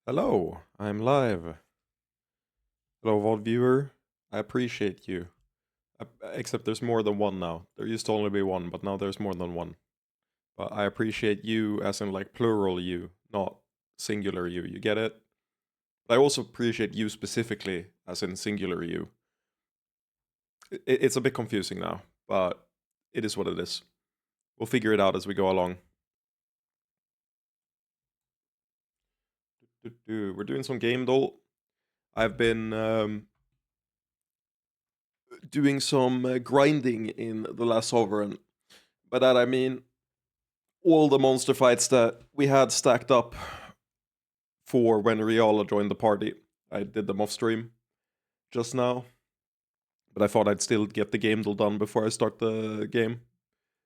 Hello, I'm live. Hello, VOD viewer. I appreciate you. Except there's more than one now. There used to only be one, but now there's more than one. But I appreciate you as in like plural you, not singular you. You get it? But I also appreciate you specifically as in singular you. It's a bit confusing now, but it is what it is. We'll figure it out as we go along. We're doing some game doll. I've been doing some grinding in the last sovereign. By that I mean all the monster fights that we had stacked up for when Riala joined the party. I did them off stream just now, but I thought I'd still get the game done before I start the game.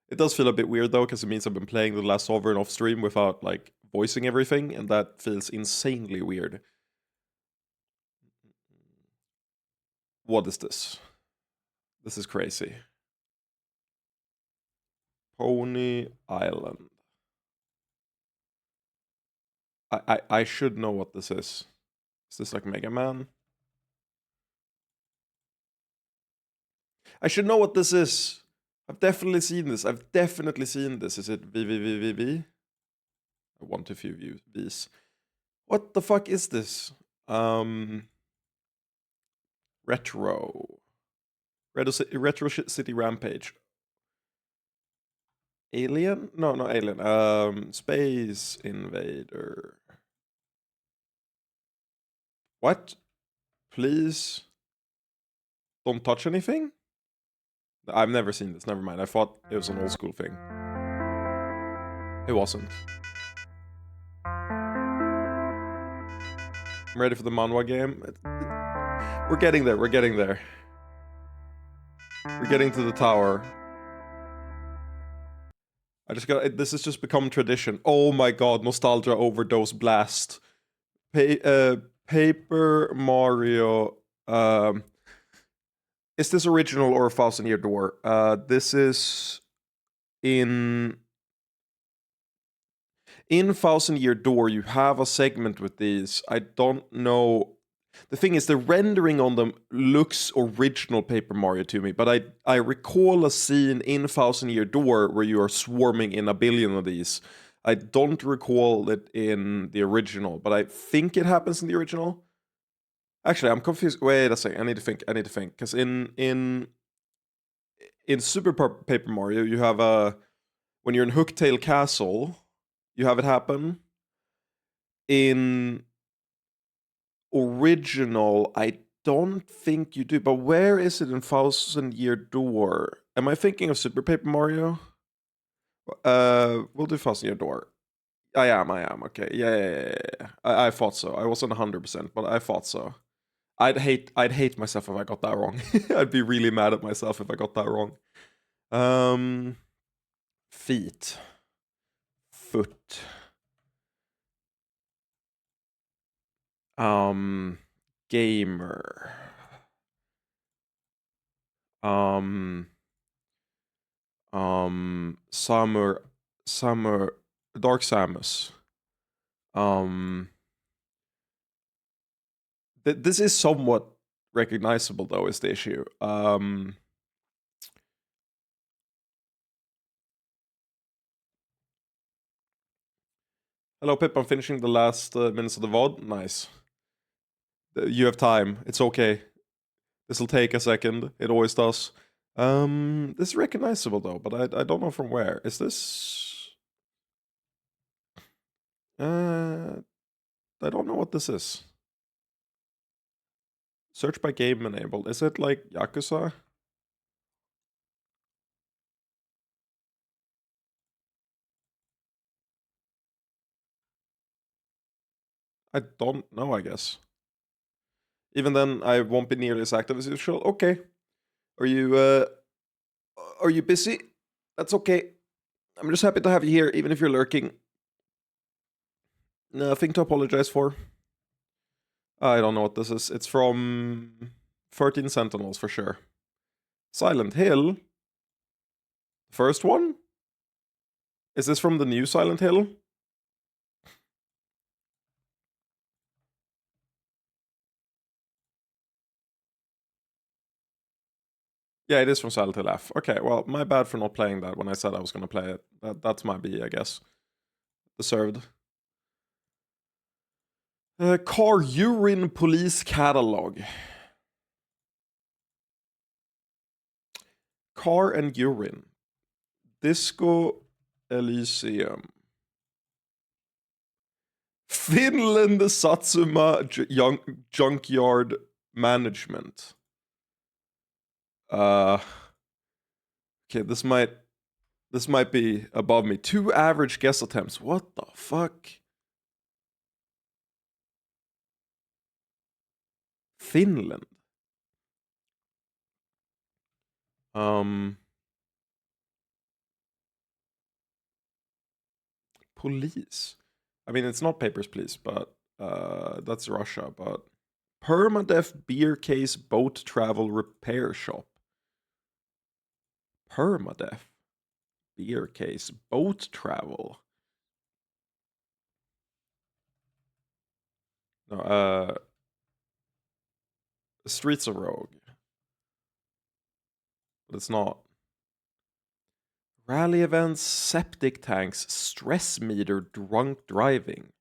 It does feel a bit weird though, because it means I've been playing the last sovereign off stream without like voicing everything, and that feels insanely weird. What is this? This is crazy. Pony Island. I should know what this is. Is this like Mega Man? I should know what this is. I've definitely seen this. I've definitely seen this. Is it VVVVV? I want a few views. What the fuck is this? Retro. Retro City Rampage. Alien? No, not Alien. Space Invader. What? Please don't touch anything? I've never seen this. Never mind. I thought it was an old school thing. It wasn't. I'm ready for the manhwa game. We're getting there. We're getting there. We're getting to the tower. I just got. This has just become tradition. Oh my god! Nostalgia overdose blast. Paper Mario. Is this original or a 1,000-Year Door? This is in 1,000-Year Door. You have a segment with these. I don't know. The thing is, the rendering on them looks original Paper Mario to me, but I recall a scene in 1,000-Year Door where you are swarming in a billion of these. I don't recall it in the original, but I think it happens in the original. Actually, I'm confused. Wait a second. I need to think. Because in Super Paper Mario, you have a when you're in Hooktail Castle, you have it happen. In original, I don't think you do. But where is it in 1,000-Year Door? Am I thinking of Super Paper Mario? We'll do 1,000-Year Door. I am. Okay. Yeah. I thought so. I wasn't 100%, but I thought so. I'd hate myself if I got that wrong. I'd be really mad at myself if I got that wrong. Feet. Foot. Gamer. Summer, Dark Samus. This is somewhat recognizable though, is the issue. Hello, Pip. I'm finishing the last minutes of the VOD. Nice. You have time. It's okay. This will take a second. It always does. This is recognizable though, but I don't know from where. Is this? I don't know what this is. Search by game enabled. Is it like Yakuza? I don't know, I guess. Even then, I won't be nearly as active as usual. Okay. Are you busy? That's okay. I'm just happy to have you here, even if you're lurking. Nothing to apologize for. I don't know what this is. It's from 13 Sentinels for sure. Silent Hill? First one? Is this from the new Silent Hill? Yeah, it is from Silent Hill F. Okay, well, my bad for not playing that when I said I was going to play it. That's my B, I guess. Deserved. Car urine police catalog. Car and urine. Disco Elysium. Finland Satsuma Junkyard Management. Okay, this might be above me. 2 average guess attempts. What the fuck? Finland. Police. I mean, it's not Papers, Please, but that's Russia. But permadeath beer case boat travel repair shop. Permadeath beer case boat travel. No, Streets of Rogue. But it's not. Rally events, septic tanks, stress meter, drunk driving.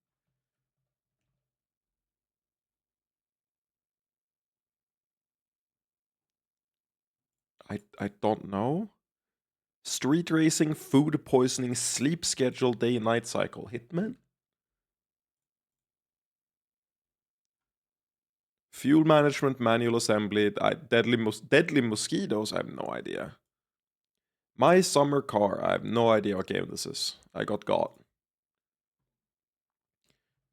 I don't know. Street racing, food poisoning, sleep schedule, day and night cycle. Hitman? Fuel management, manual assembly, deadly mosquitoes. I have no idea. My summer car. I have no idea what game this is. I got.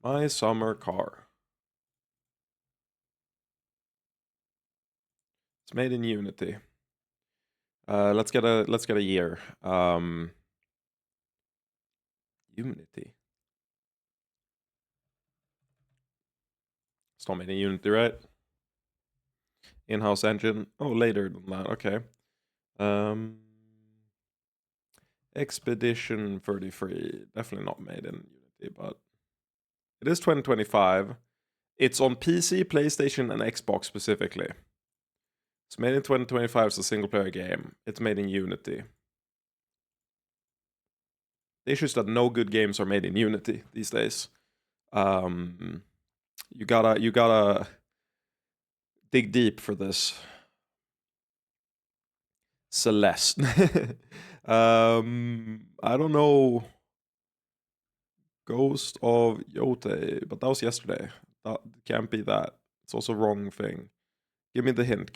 My summer car. It's made in Unity. Let's get a year. Unity. It's not made in Unity, right? In-house engine. Oh, later than that. Okay. Expedition 33. Definitely not made in Unity, but it is 2025. It's on PC, PlayStation, and Xbox specifically. It's made in 2025 as a single-player game. It's made in Unity. The issue is that no good games are made in Unity these days. You gotta dig deep for this. Celeste. I don't know. Ghost of Yote, but that was yesterday. That can't be that. It's also wrong thing. Give me the hint.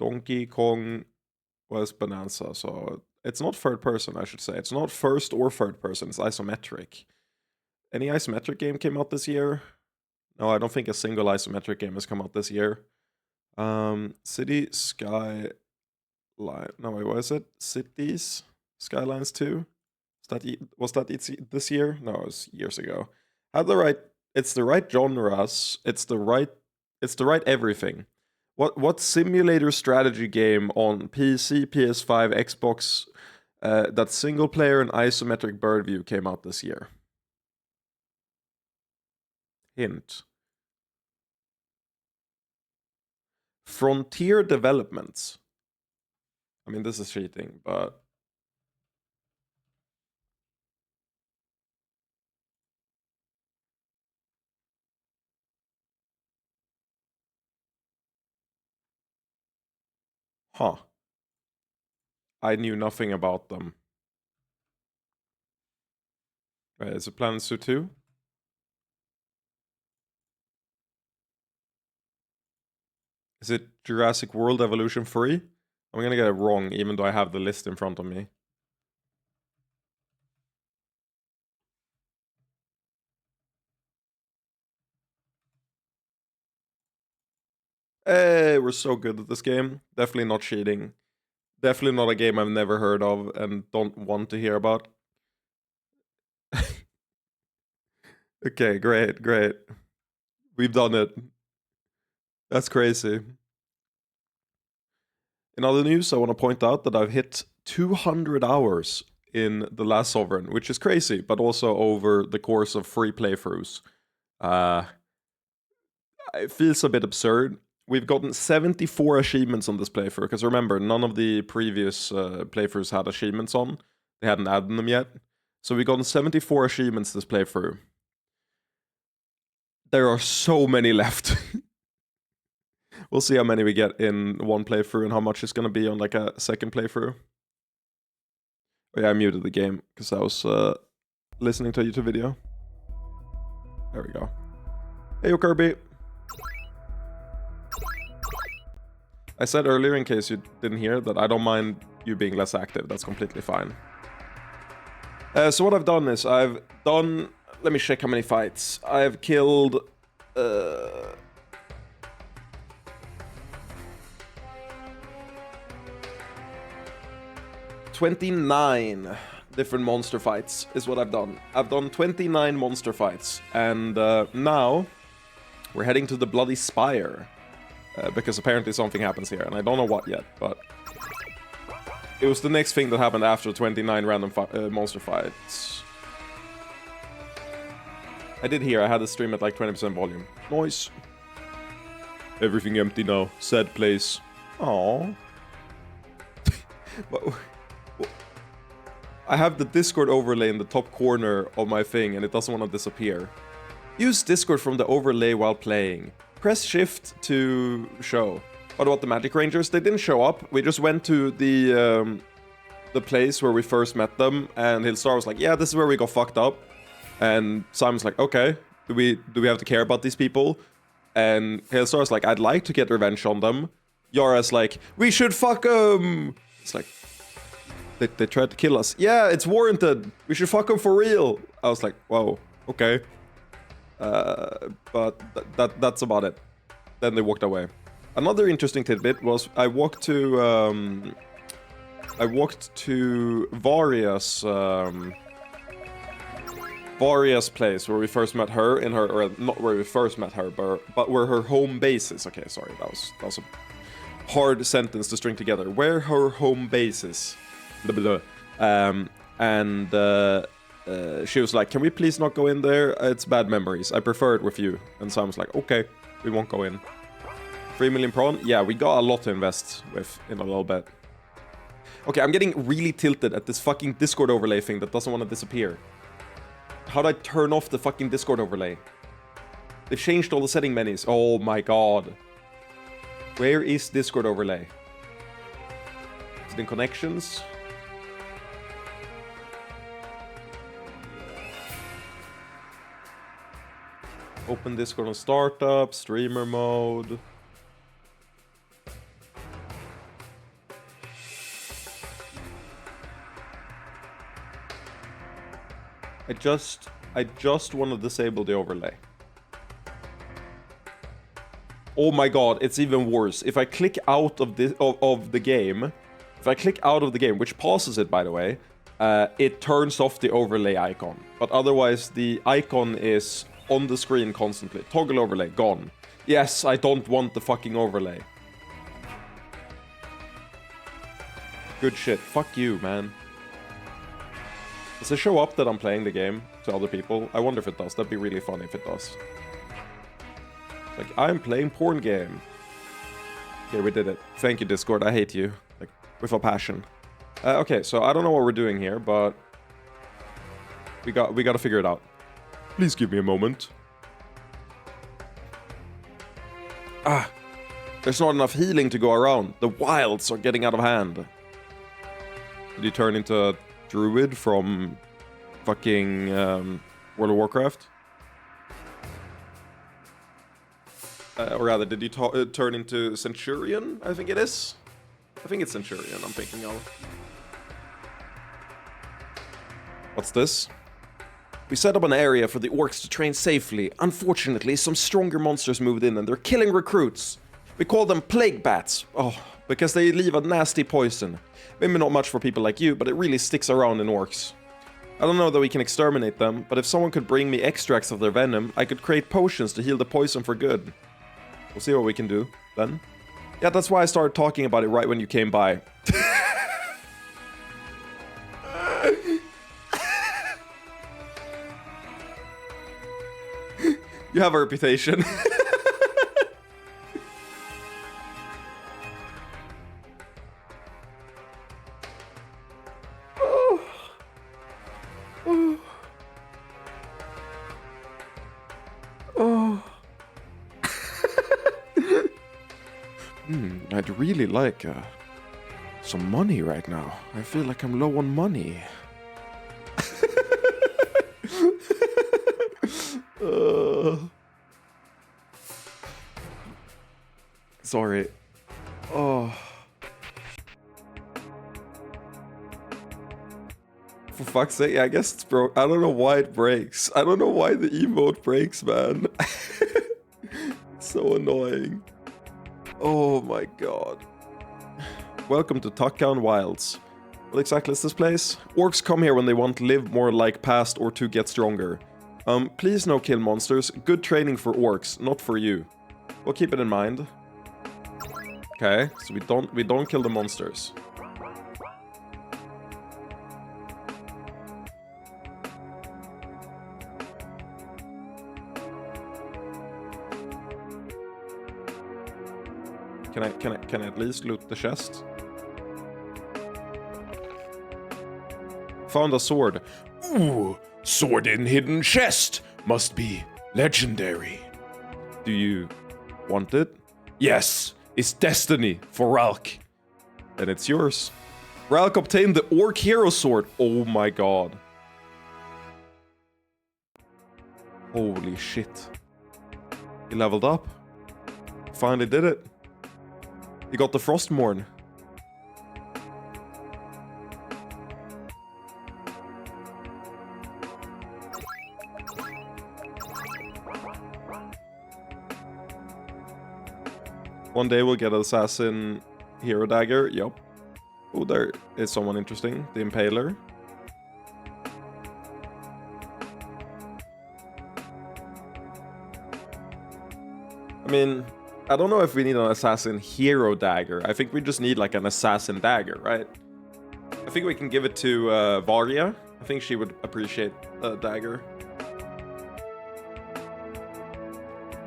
Donkey Kong was Bonanza, so it's not third person, I should say. It's not first or third person, it's isometric. Any isometric game came out this year? No, I don't think a single isometric game has come out this year. City Skyline. No, wait, what is it? Cities Skylines 2? Was that this year? No, it was years ago. It's the right genres. It's the right everything. What simulator strategy game on PC, PS5, Xbox that single player and isometric bird view came out this year? Hint. Frontier Developments. I mean, this is cheating, but huh. I knew nothing about them. Wait, is it Planet Zoo 2? Is it Jurassic World Evolution 3? I'm gonna get it wrong, even though I have the list in front of me. Hey, we're so good at this game. Definitely not cheating. Definitely not a game I've never heard of and don't want to hear about. Okay, great. We've done it. That's crazy. In other news, I want to point out that I've hit 200 hours in The Last Sovereign, which is crazy, but also over the course of 3 playthroughs. it feels a bit absurd. We've gotten 74 achievements on this playthrough, because remember, none of the previous playthroughs had achievements on. They hadn't added them yet. So we've gotten 74 achievements this playthrough. There are so many left. We'll see how many we get in one playthrough and how much it's going to be on like a second playthrough. Oh yeah, I muted the game because I was listening to a YouTube video. There we go. Hey, yo, Kirby. I said earlier, in case you didn't hear, that I don't mind you being less active. That's completely fine. So what I've done is I've done... Let me check how many fights. I've killed... 29 different monster fights is what I've done. I've done 29 monster fights. And now we're heading to the Bloody Spire. Because apparently something happens here, and I don't know what yet, but it was the next thing that happened after 29 random monster fights. I did hear I had the stream at like 20% volume. Noise. Everything empty now. Sad place. Aww. But I have the Discord overlay in the top corner of my thing, and it doesn't want to disappear. Use Discord from the overlay while playing. Press shift to show. What about the Magic Rangers? They didn't show up. We just went to the place where we first met them, and Hillstar was like, yeah, this is where we got fucked up. And Simon's like, okay, do we have to care about these people? And Hillstar's like, I'd like to get revenge on them. Yara's like, we should fuck them. It's like, they tried to kill us. Yeah, it's warranted. We should fuck them for real. I was like, whoa, okay. But that's about it. Then they walked away. Another interesting tidbit was I walked to Varia's place where we first met her in her, or not where we first met her, but where her home base is. Okay, sorry, that was a hard sentence to string together. Where her home base is. Blah, blah, blah. She was like, can we please not go in there? It's bad memories. I prefer it with you. And Sam was like, okay, we won't go in. 3 million prawn? Yeah, we got a lot to invest with in a little bit. Okay, I'm getting really tilted at this fucking Discord overlay thing that doesn't want to disappear. How do I turn off the fucking Discord overlay? They've changed all the setting menus. Oh my god. Where is Discord overlay? Is it in connections? Open Discord on startup, streamer mode. I just want to disable the overlay. Oh my god, it's even worse. If I click out of the game, which pauses it by the way, it turns off the overlay icon. But otherwise the icon is on the screen constantly. Toggle overlay, gone. Yes, I don't want the fucking overlay. Good shit. Fuck you, man. Does it show up that I'm playing the game to other people? I wonder if it does. That'd be really funny if it does. Like, I'm playing porn game. Okay, we did it. Thank you, Discord. I hate you. Like, with a passion. Okay, so I don't know what we're doing here, but we gotta figure it out. Please give me a moment. Ah, there's not enough healing to go around. The wilds are getting out of hand. Did you turn into a druid from fucking World of Warcraft? Or rather, did you turn into Centurion? I think it is. I think it's Centurion I'm thinking of. What's this? We set up an area for the orcs to train safely. Unfortunately, some stronger monsters moved in and they're killing recruits. We call them plague bats. Oh, because they leave a nasty poison. Maybe not much for people like you, but it really sticks around in orcs. I don't know that we can exterminate them, but if someone could bring me extracts of their venom, I could create potions to heal the poison for good. We'll see what we can do, then. Yeah, that's why I started talking about it right when you came by. You have a reputation. really like some money right now. I feel like I'm low on money. Sorry. Oh. For fuck's sake, I guess it's broke. I don't know why it breaks. I don't know why the emote breaks, man. So annoying. Oh my god. Welcome to Tuckdown Wilds. What exactly is this place? Orcs come here when they want to live more like past or to get stronger. Please no kill monsters. Good training for orcs, not for you. We'll keep it in mind. Okay, so we don't kill the monsters. Can I at least loot the chest? Found a sword. Ooh, sword in hidden chest. Must be legendary. Do you want it? Yes, it's destiny for Ralk. Then it's yours. Ralk obtained the Orc Hero Sword. Oh my god. Holy shit. He leveled up. Finally did it. He got the Frostmourne. One day we'll get an Assassin Hero Dagger. Yup. Oh, there is someone interesting. The Impaler. I mean, I don't know if we need an Assassin Hero Dagger. I think we just need like an Assassin Dagger, right? I think we can give it to Varia. I think she would appreciate a dagger.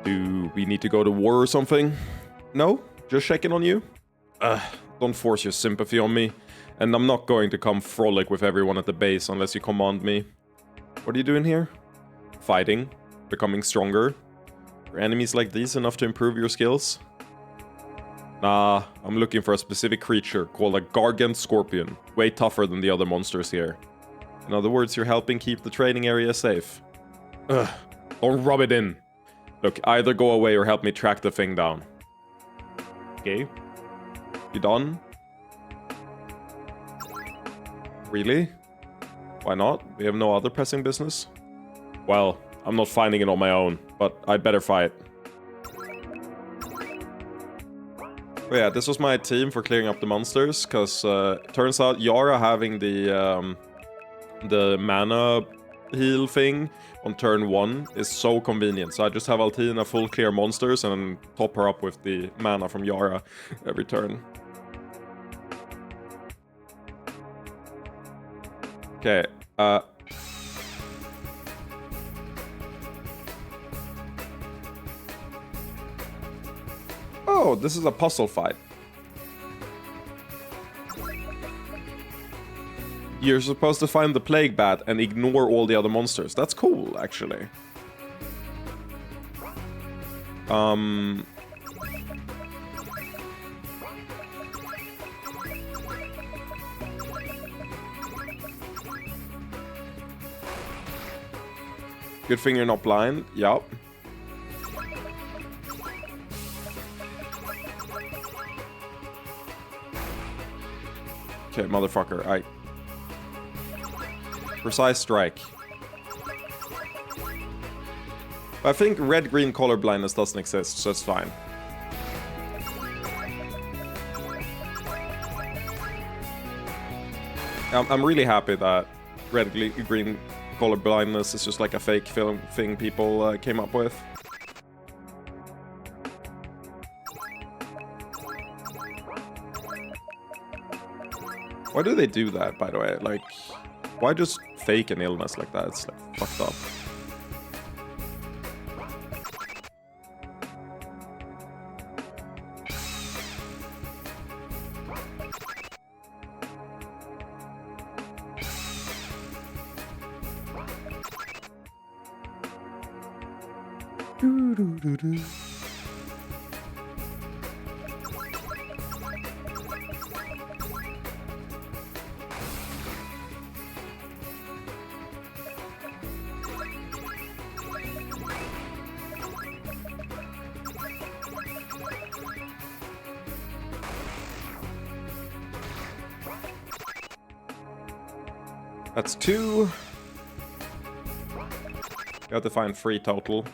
Do we need to go to war or something? No? Just checking on you? Don't force your sympathy on me. And I'm not going to come frolic with everyone at the base unless you command me. What are you doing here? Fighting. Becoming stronger. Are enemies like these enough to improve your skills? Nah, I'm looking for a specific creature called a Gargant Scorpion. Way tougher than the other monsters here. In other words, you're helping keep the training area safe. Ugh, don't rub it in. Look, either go away or help me track the thing down. Okay. You done? Really? Why not? We have no other pressing business? Well, I'm not finding it on my own, but I'd better fight. Oh yeah, this was my team for clearing up the monsters, because turns out Yara having the mana heal thing on turn 1 is so convenient. So I just have Altina full clear monsters and top her up with the mana from Yara every turn. Okay, oh, this is a puzzle fight. You're supposed to find the Plague Bat and ignore all the other monsters. That's cool, actually. Good thing you're not blind. Yup. Okay, motherfucker, Precise strike. I think red-green color blindness doesn't exist, so it's fine. I'm really happy that red-green color blindness is just like a fake film thing people came up with. Why do they do that, by the way? Like, why just fake an illness like that? It's like fucked up. That's 2. You have to find 3 total.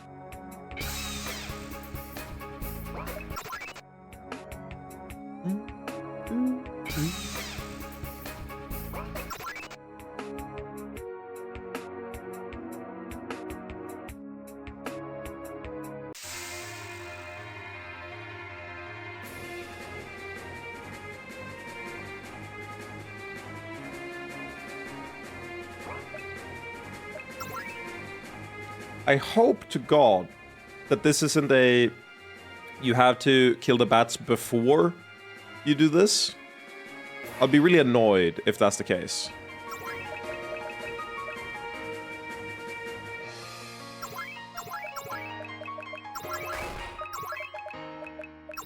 I hope to God that this isn't a... You have to kill the bats before you do this. I'll be really annoyed if that's the case.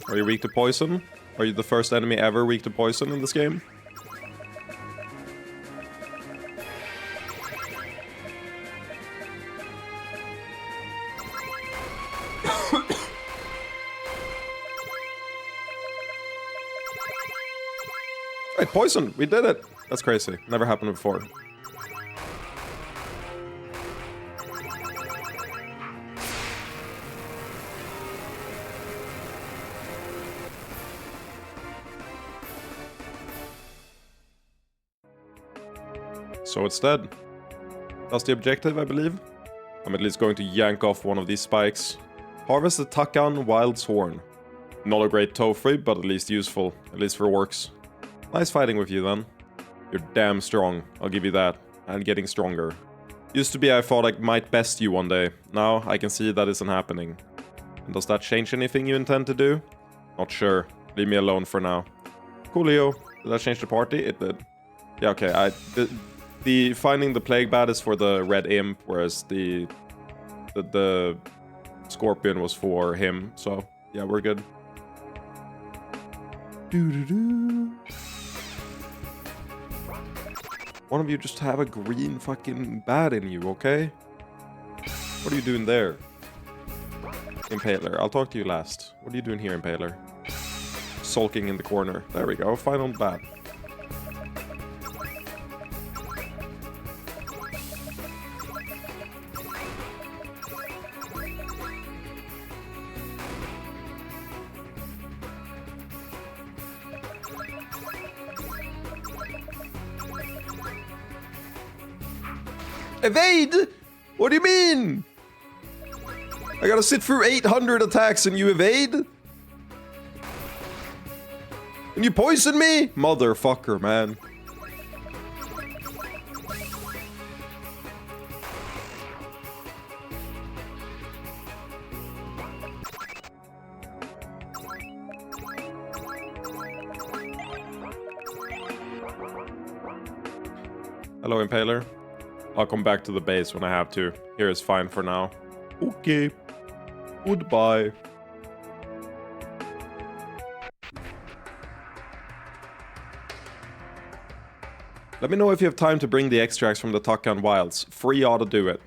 Are you weak to poison? Are you the first enemy ever weak to poison in this game? Right, poison! We did it! That's crazy. Never happened before. So it's dead. That's the objective, I believe. I'm at least going to yank off one of these spikes. Harvest the Takan Wild's Horn. Not a great trophy, but at least useful. At least for orcs. Nice fighting with you then. You're damn strong, I'll give you that. And getting stronger. Used to be I thought I might best you one day. Now I can see that isn't happening. And does that change anything you intend to do? Not sure. Leave me alone for now. Coolio. Did that change the party? It did. Yeah, okay. The finding the plague bat is for the red imp, whereas the scorpion was for him. So yeah, we're good. One of you just have a green fucking bat in you, okay? What are you doing there? Impaler, I'll talk to you last. What are you doing here, Impaler? Sulking in the corner. There we go, final bat. Evade? What do you mean? I gotta sit through 800 attacks and you evade? And you poison me? Motherfucker, man. Hello, Impaler. I'll come back to the base when I have to. Here is fine for now. Okay. Goodbye. Let me know if you have time to bring the extracts from the Takan Wilds. Free ought to do it.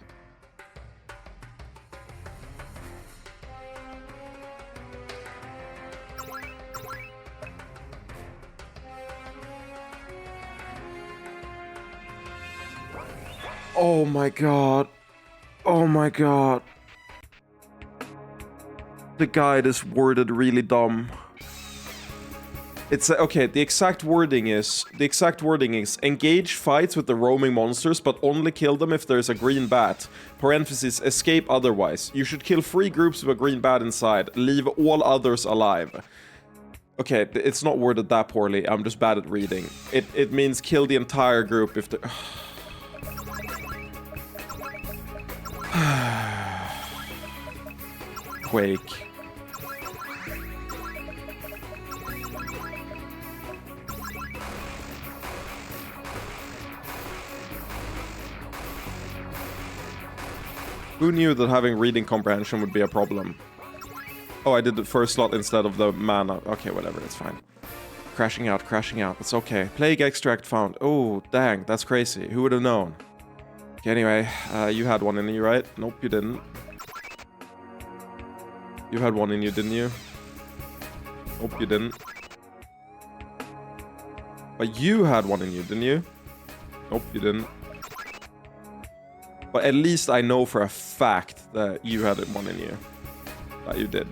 Oh my god. Oh my god. The guide is worded really dumb. It's okay, the exact wording is engage fights with the roaming monsters, but only kill them if there's a green bat. Parentheses, escape otherwise. You should kill 3 groups with a green bat inside. Leave all others alive. Okay, it's not worded that poorly. I'm just bad at reading. It means kill the entire group if the... Quake. Who knew that having reading comprehension would be a problem? Oh, I did the first slot instead of the mana. Okay, whatever, it's fine. Crashing out, it's okay. Plague extract found. Oh, dang, that's crazy. Who would have known? Okay, anyway, you had one in you, right? Nope, you didn't. You had one in you, didn't you? Nope, you didn't. But you had one in you, didn't you? Nope, you didn't. But at least I know for a fact that you had one in you. That you did.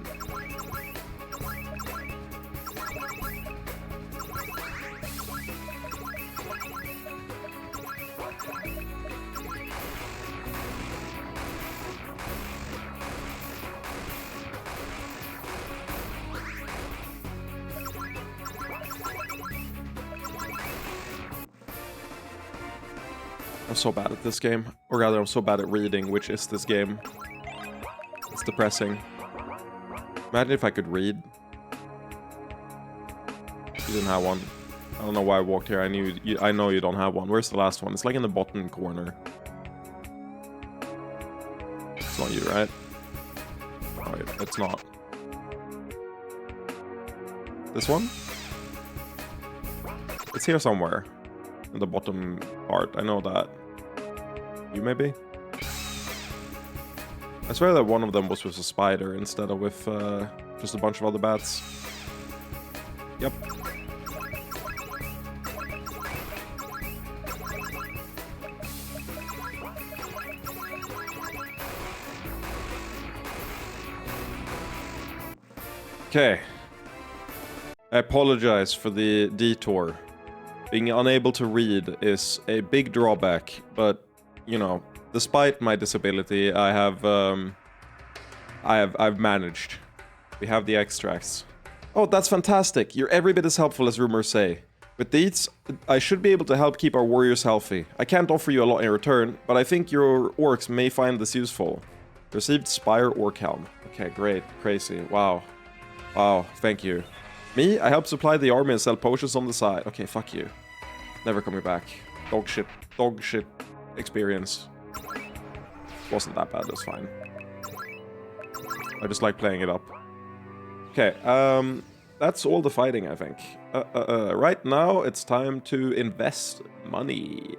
I'm so bad at this game. Or rather, I'm so bad at reading, which is this game. It's depressing. Imagine if I could read. You didn't have one. I don't know why I walked here. I know you don't have one. Where's the last one? It's like in the bottom corner. It's not you, right? Oh, it's not. This one? It's here somewhere. In the bottom part. I know that. You maybe? I swear that one of them was with a spider instead of with just a bunch of other bats. Yep. Okay. I apologize for the detour. Being unable to read is a big drawback, but, you know, despite my disability, I've managed. We have the extracts. Oh, that's fantastic. You're every bit as helpful as rumors say. With these, I should be able to help keep our warriors healthy. I can't offer you a lot in return, but I think your orcs may find this useful. Received Spire Orc Helm. Okay, great. Crazy. Wow. Wow, thank you. Me? I help supply the army and sell potions on the side. Okay, fuck you. Never coming back. Dog shit experience. Wasn't that bad, that's fine. I just like playing it up. Okay, that's all the fighting, I think. Right now, it's time to invest money.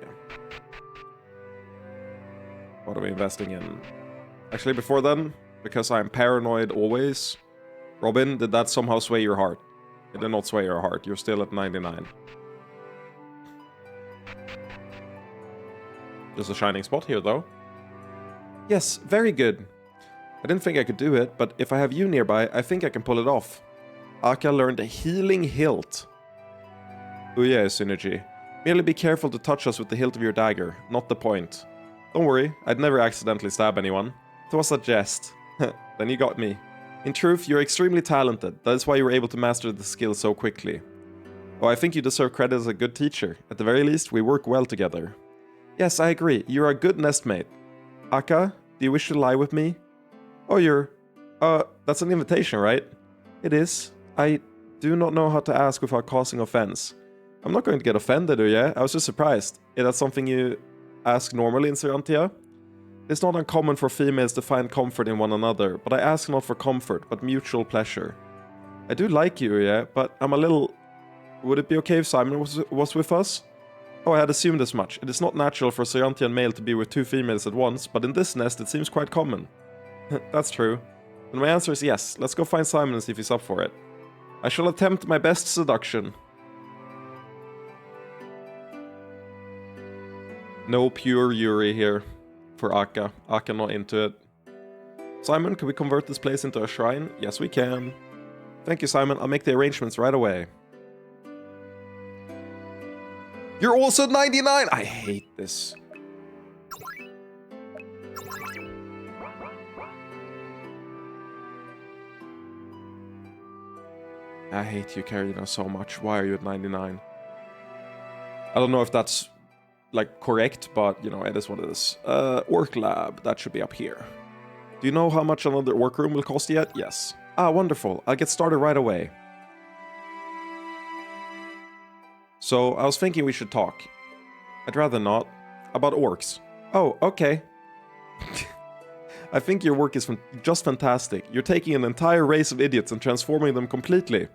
What are we investing in? Actually, before then, because I'm paranoid always, Robin, did that somehow sway your heart? It did not sway your heart. You're still at 99. There's a shining spot here, though. Yes, very good. I didn't think I could do it, but if I have you nearby, I think I can pull it off. Aka learned a healing hilt. Ouya synergy. Merely be careful to touch us with the hilt of your dagger, not the point. Don't worry, I'd never accidentally stab anyone. It was a jest. Then you got me. In truth, you're extremely talented. That is why you were able to master the skill so quickly. Oh, I think you deserve credit as a good teacher. At the very least, we work well together. Yes, I agree. You're a good nestmate. Aka, do you wish to lie with me? Oh, you're... that's an invitation, right? It is. I do not know how to ask without causing offense. I'm not going to get offended, or yeah? I was just surprised. Is that something you ask normally in Serantia? It's not uncommon for females to find comfort in one another, but I ask not for comfort, but mutual pleasure. I do like you, yeah, but I'm a little... Would it be okay if Simon was with us? Oh, I had assumed as much. It is not natural for a Serantian male to be with two females at once, but in this nest it seems quite common. That's true. And my answer is yes. Let's go find Simon and see if he's up for it. I shall attempt my best seduction. No pure Yuri here for Aka. Aka not into it. Simon, can we convert this place into a shrine? Yes, we can. Thank you, Simon. I'll make the arrangements right away. You're also 99! I hate this. I hate you, Karina, so much. Why are you at 99? I don't know if that's, like, correct, but, you know, it is what it is. Orc Lab, that should be up here. Do you know how much another orc room will cost yet? Yes. Ah, wonderful. I'll get started right away. So, I was thinking we should talk. I'd rather not. About orcs. Oh, okay. I think your work is just fantastic. You're taking an entire race of idiots and transforming them completely.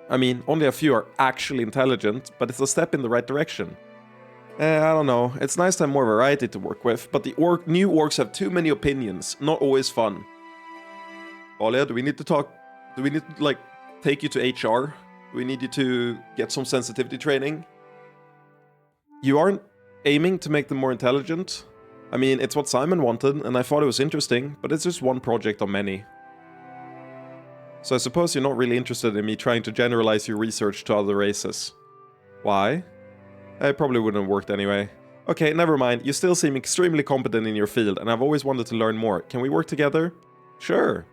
I mean, only a few are actually intelligent, but it's a step in the right direction. I don't know. It's nice to have more variety to work with, but the new orcs have too many opinions. Not always fun. Olia, do we need to talk? Do we need to, like, take you to HR? Do we need you to get some sensitivity training? You aren't aiming to make them more intelligent? I mean, it's what Simon wanted, and I thought it was interesting, but it's just one project of many. So I suppose you're not really interested in me trying to generalize your research to other races. Why? It probably wouldn't have worked anyway. Okay, never mind. You still seem extremely competent in your field, and I've always wanted to learn more. Can we work together? Sure.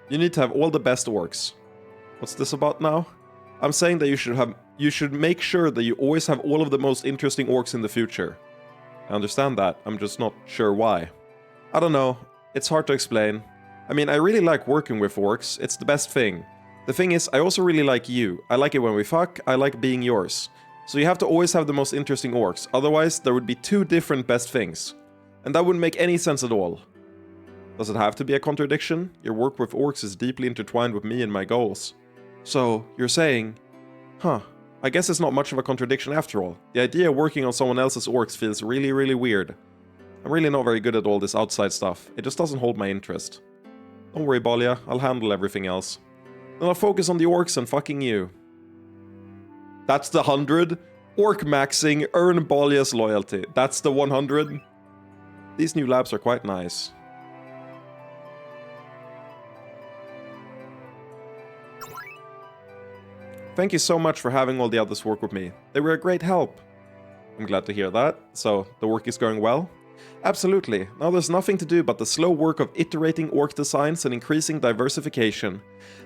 You need to have all the best orcs. What's this about now? I'm saying that you should make sure that you always have all of the most interesting orcs in the future. I understand that. I'm just not sure why. I don't know. It's hard to explain. I mean, I really like working with orcs. It's the best thing. The thing is, I also really like you. I like it when we fuck. I like being yours. So you have to always have the most interesting orcs. Otherwise, there would be two different best things. And that wouldn't make any sense at all. Does it have to be a contradiction? Your work with orcs is deeply intertwined with me and my goals. So, you're saying... Huh. I guess it's not much of a contradiction after all. The idea of working on someone else's orcs feels really, really weird. I'm really not very good at all this outside stuff. It just doesn't hold my interest. Don't worry, Balia. I'll handle everything else. Then I'll focus on the orcs and fucking you. That's the 100. Orc maxing, earn Balia's loyalty. That's the 100. These new labs are quite nice. Thank you so much for having all the others work with me. They were a great help. I'm glad to hear that. So, the work is going well? Absolutely. Now there's nothing to do but the slow work of iterating orc designs and increasing diversification.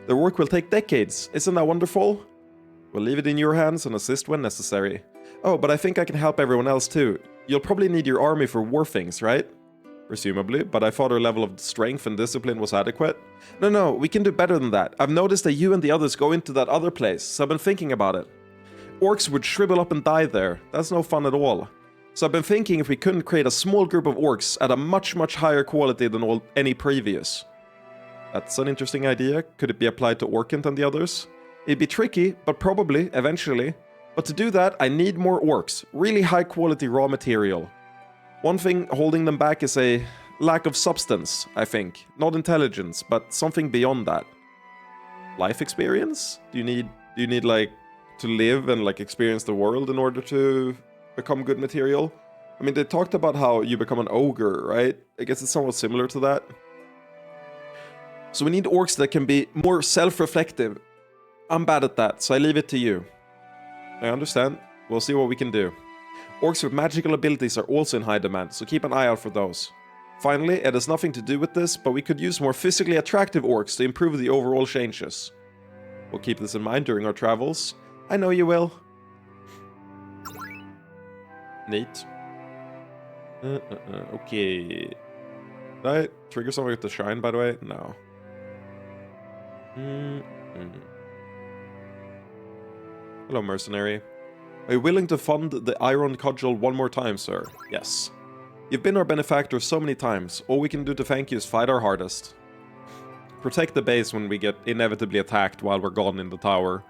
The work will take decades. Isn't that wonderful? We'll leave it in your hands and assist when necessary. Oh, but I think I can help everyone else too. You'll probably need your army for war things, right? Presumably, but I thought our level of strength and discipline was adequate. No, we can do better than that. I've noticed that you and the others go into that other place, so I've been thinking about it. Orcs would shrivel up and die there. That's no fun at all. So I've been thinking if we couldn't create a small group of orcs at a much higher quality than any previous. That's an interesting idea. Could it be applied to Orkant and the others? It'd be tricky, but probably, eventually. But to do that, I need more orcs. Really high quality raw material. One thing holding them back is a lack of substance, I think. Not intelligence, but something beyond that. Life experience? Do you need like to live and like experience the world in order to become good material? I mean, they talked about how you become an ogre, right? I guess it's somewhat similar to that. So we need orcs that can be more self-reflective. I'm bad at that, so I leave it to you. I understand. We'll see what we can do. Orcs with magical abilities are also in high demand, so keep an eye out for those. Finally, it has nothing to do with this, but we could use more physically attractive orcs to improve the overall changes. We'll keep this in mind during our travels. I know you will. Neat. Okay. Did I trigger something with the shrine, by the way? No. Hello, mercenary. Are you willing to fund the Iron Cudgel one more time, sir? Yes. You've been our benefactor so many times. All we can do to thank you is fight our hardest. Protect the base when we get inevitably attacked while we're gone in the tower.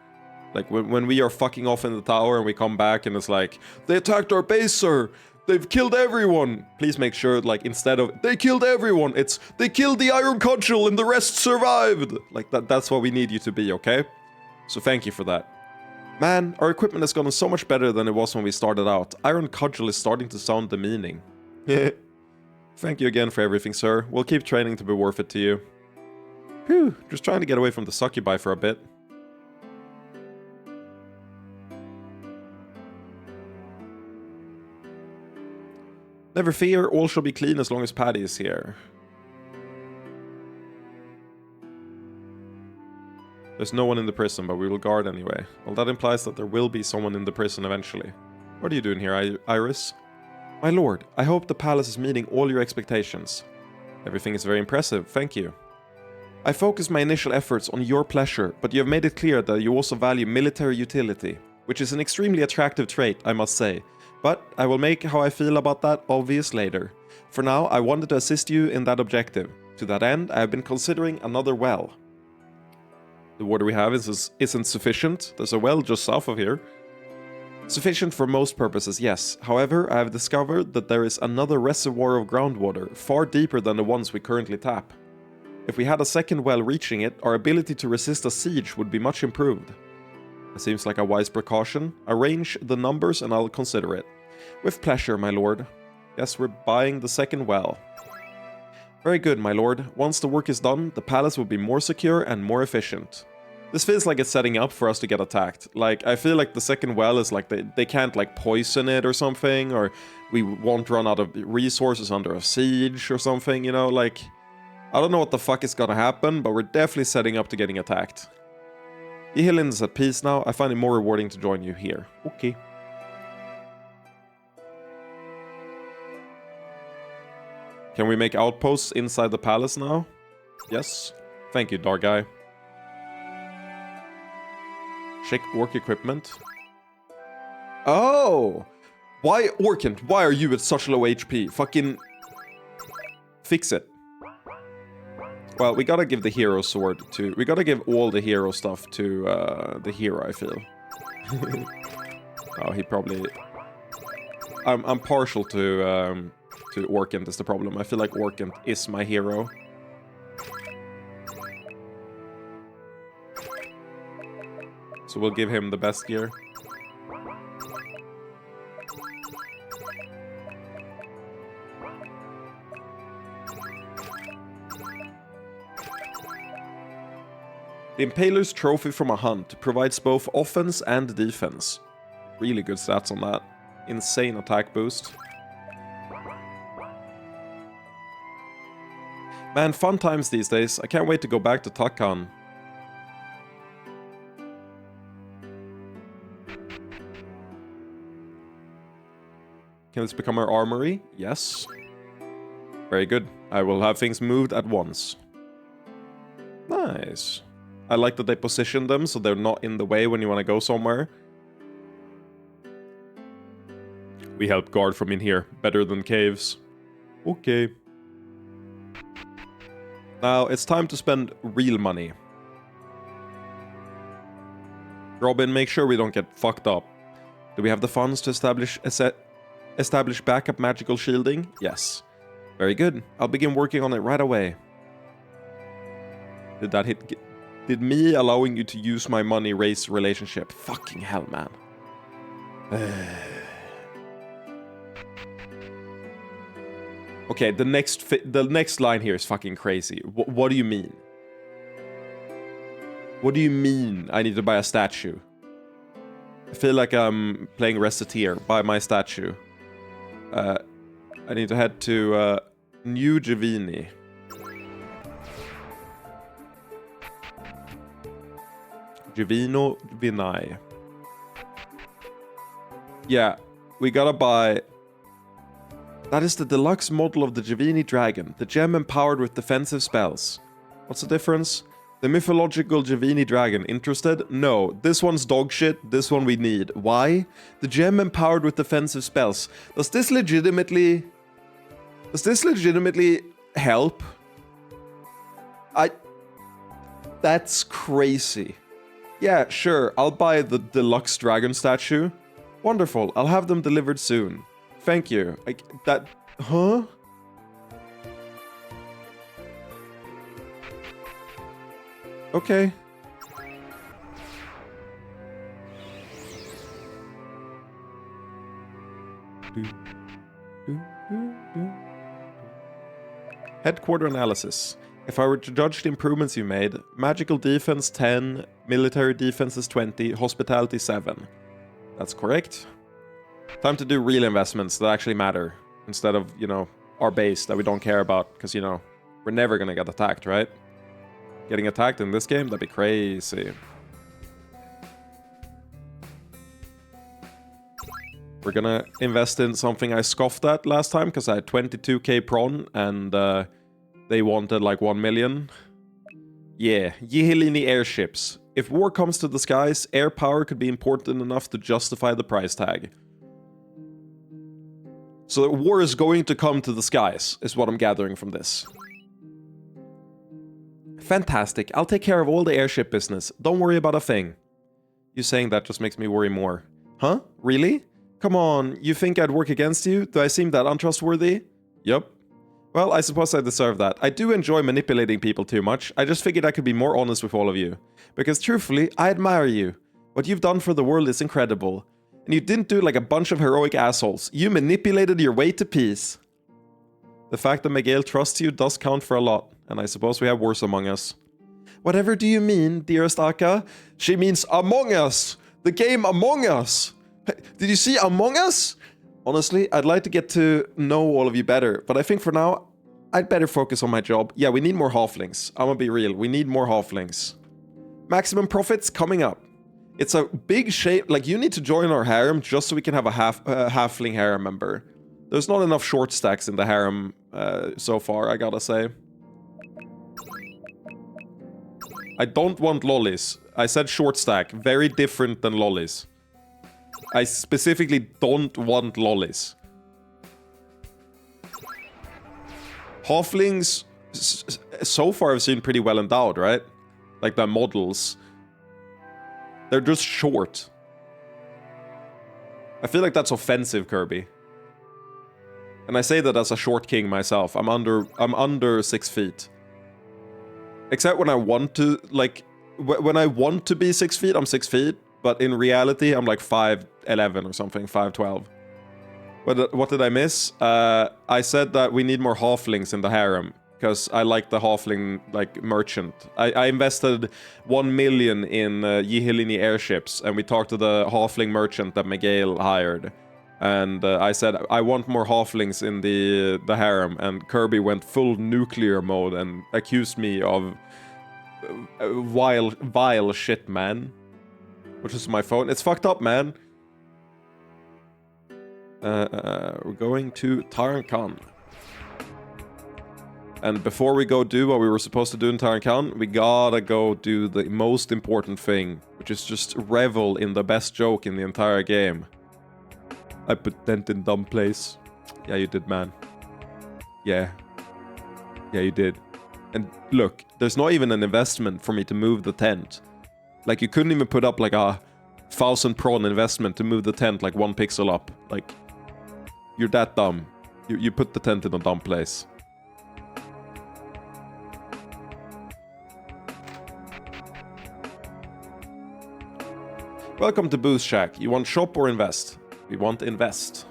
Like, when we are fucking off in the tower and we come back and it's like, they attacked our base, sir! They've killed everyone! Please make sure, like, instead of, they killed everyone, it's, they killed the Iron Cudgel and the rest survived! Like, that's what we need you to be, okay? So thank you for that. Man, our equipment has gotten so much better than it was when we started out. Iron Cudgel is starting to sound demeaning. Thank you again for everything, sir. We'll keep training to be worth it to you. Whew, just trying to get away from the succubi for a bit. Never fear, all shall be clean as long as Paddy is here. There's no one in the prison, but we will guard anyway. Well, that implies that there will be someone in the prison eventually. What are you doing here, Iris? My lord, I hope the palace is meeting all your expectations. Everything is very impressive, thank you. I focused my initial efforts on your pleasure, but you have made it clear that you also value military utility, which is an extremely attractive trait, I must say. But I will make how I feel about that obvious later. For now, I wanted to assist you in that objective. To that end, I have been considering another well. The water we have isn't sufficient. There's a well just south of here. Sufficient for most purposes, yes. However, I have discovered that there is another reservoir of groundwater, far deeper than the ones we currently tap. If we had a second well reaching it, our ability to resist a siege would be much improved. It seems like a wise precaution. Arrange the numbers and I'll consider it. With pleasure, my lord. Yes, we're buying the second well. Very good, my lord. Once the work is done, the palace will be more secure and more efficient. This feels like it's setting up for us to get attacked. Like, I feel like the second well is like they can't like poison it or something, or we won't run out of resources under a siege or something, you know, like... I don't know what the fuck is gonna happen, but we're definitely setting up to getting attacked. Yihilin is at peace now. I find it more rewarding to join you here. Okay. Can we make outposts inside the palace now? Yes. Thank you, Dark Guy. Check work equipment. Oh! Why, Orkant, why are you at such low HP? Fucking... fix it. Well, we gotta give the hero sword to... We gotta give all the hero stuff to the hero, I feel. Oh, he probably... I'm partial to Orkant is the problem. I feel like Orkant is my hero. So we'll give him the best gear. The Impaler's Trophy from a Hunt provides both offense and defense. Really good stats on that. Insane attack boost. Man, fun times these days. I can't wait to go back to Takkan. Can this become our armory? Yes. Very good. I will have things moved at once. Nice. I like that they position them so they're not in the way when you want to go somewhere. We help guard from in here. Better than caves. Okay. Now, it's time to spend real money. Robin, make sure we don't get fucked up. Do we have the funds to establish backup magical shielding? Yes. Very good. I'll begin working on it right away. Did that hit... Did me allowing you to use my money raise relationship? Fucking hell, man. Okay, the next line here is fucking crazy. What do you mean? What do you mean I need to buy a statue? I feel like I'm playing Reciteer. Buy my statue. I need to head to New Givini. Givino Vinay. Yeah, we gotta buy... That is the deluxe model of the Givini Dragon, the gem empowered with defensive spells. What's the difference? The mythological Givini Dragon, interested? No, this one's dog shit, this one we need. Why? The gem empowered with defensive spells. Does this legitimately help? That's crazy. Yeah, sure, I'll buy the deluxe dragon statue. Wonderful, I'll have them delivered soon. Thank you. Huh? Okay. Headquarter analysis. If I were to judge the improvements you made, magical defense 10, military defense is 20, hospitality 7. That's correct. Time to do real investments that actually matter, instead of, you know, our base that we don't care about, because, you know, we're never gonna get attacked, right? Getting attacked in this game? That'd be crazy. We're gonna invest in something I scoffed at last time, because I had 22k prawn, and they wanted like 1 million. Yeah, Yihilini airships. If war comes to the skies, air power could be important enough to justify the price tag. So war is going to come to the skies, is what I'm gathering from this. Fantastic. I'll take care of all the airship business. Don't worry about a thing. You saying that just makes me worry more. Huh? Really? Come on, you think I'd work against you? Do I seem that untrustworthy? Yup. Well, I suppose I deserve that. I do enjoy manipulating people too much. I just figured I could be more honest with all of you. Because truthfully, I admire you. What you've done for the world is incredible. And you didn't do it like a bunch of heroic assholes. You manipulated your way to peace. The fact that Miguel trusts you does count for a lot, and I suppose we have worse among us. Whatever do you mean, dearest Aka? She means Among Us! The game Among Us! Did you see Among Us? Honestly, I'd like to get to know all of you better, but I think for now, I'd better focus on my job. Yeah, we need more halflings. I'm gonna be real, we need more halflings. Maximum profits coming up. It's a big shape, like you need to join our harem just so we can have a halfling harem member. There's not enough short stacks in the harem so far, I gotta say. I don't want lollies. I said short stack, very different than lollies. I specifically don't want lollies. Halflings so far have seemed pretty well endowed, right? Like the models. They're just short. I feel like that's offensive, Kirby. And I say that as a short king myself. I'm under 6 feet. Except when I want to, like, when I want to be 6 feet, I'm 6 feet. But in reality, I'm like 5'11 or something, 5'12. What did I miss? I said that we need more halflings in the harem. Because I like the halfling, like, merchant. I invested 1 million in Yihilini airships. And we talked to the halfling merchant that Miguel hired. And I said, I want more halflings in the harem. And Kirby went full nuclear mode and accused me of vile shit, man. Which is my phone. It's fucked up, man. We're going to Taran Khan. And before we go do what we were supposed to do in Taran Khan, we gotta go do the most important thing, which is just revel in the best joke in the entire game. I put tent in dumb place. Yeah, you did, man. Yeah. Yeah, you did. And look, there's not even an investment for me to move the tent. Like, you couldn't even put up like a 1,000 prawn investment to move the tent like 1 pixel up. Like, you're that dumb. You put the tent in a dumb place. Welcome to Booze Shack. You want shop or invest? We want invest.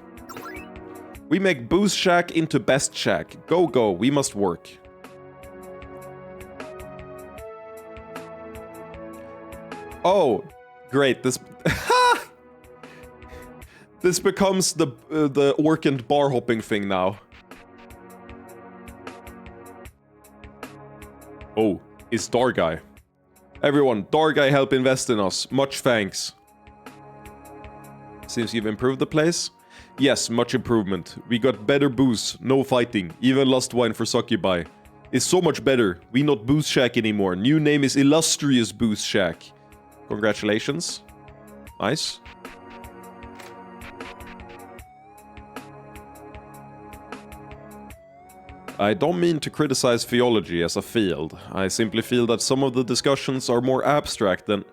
We make Booze Shack into Best Shack. Go, go, we must work. Oh, great. This this becomes the orc and bar hopping thing now. Oh, it's Darguy. Everyone, Darguy help invest in us. Much thanks. Seems you've improved the place? Yes, much improvement. We got better booze, no fighting, even lust wine for succubi. It's so much better. We not Booze Shack anymore. New name is Illustrious Booze Shack. Congratulations. Nice. I don't mean to criticize theology as a field. I simply feel that some of the discussions are more abstract than...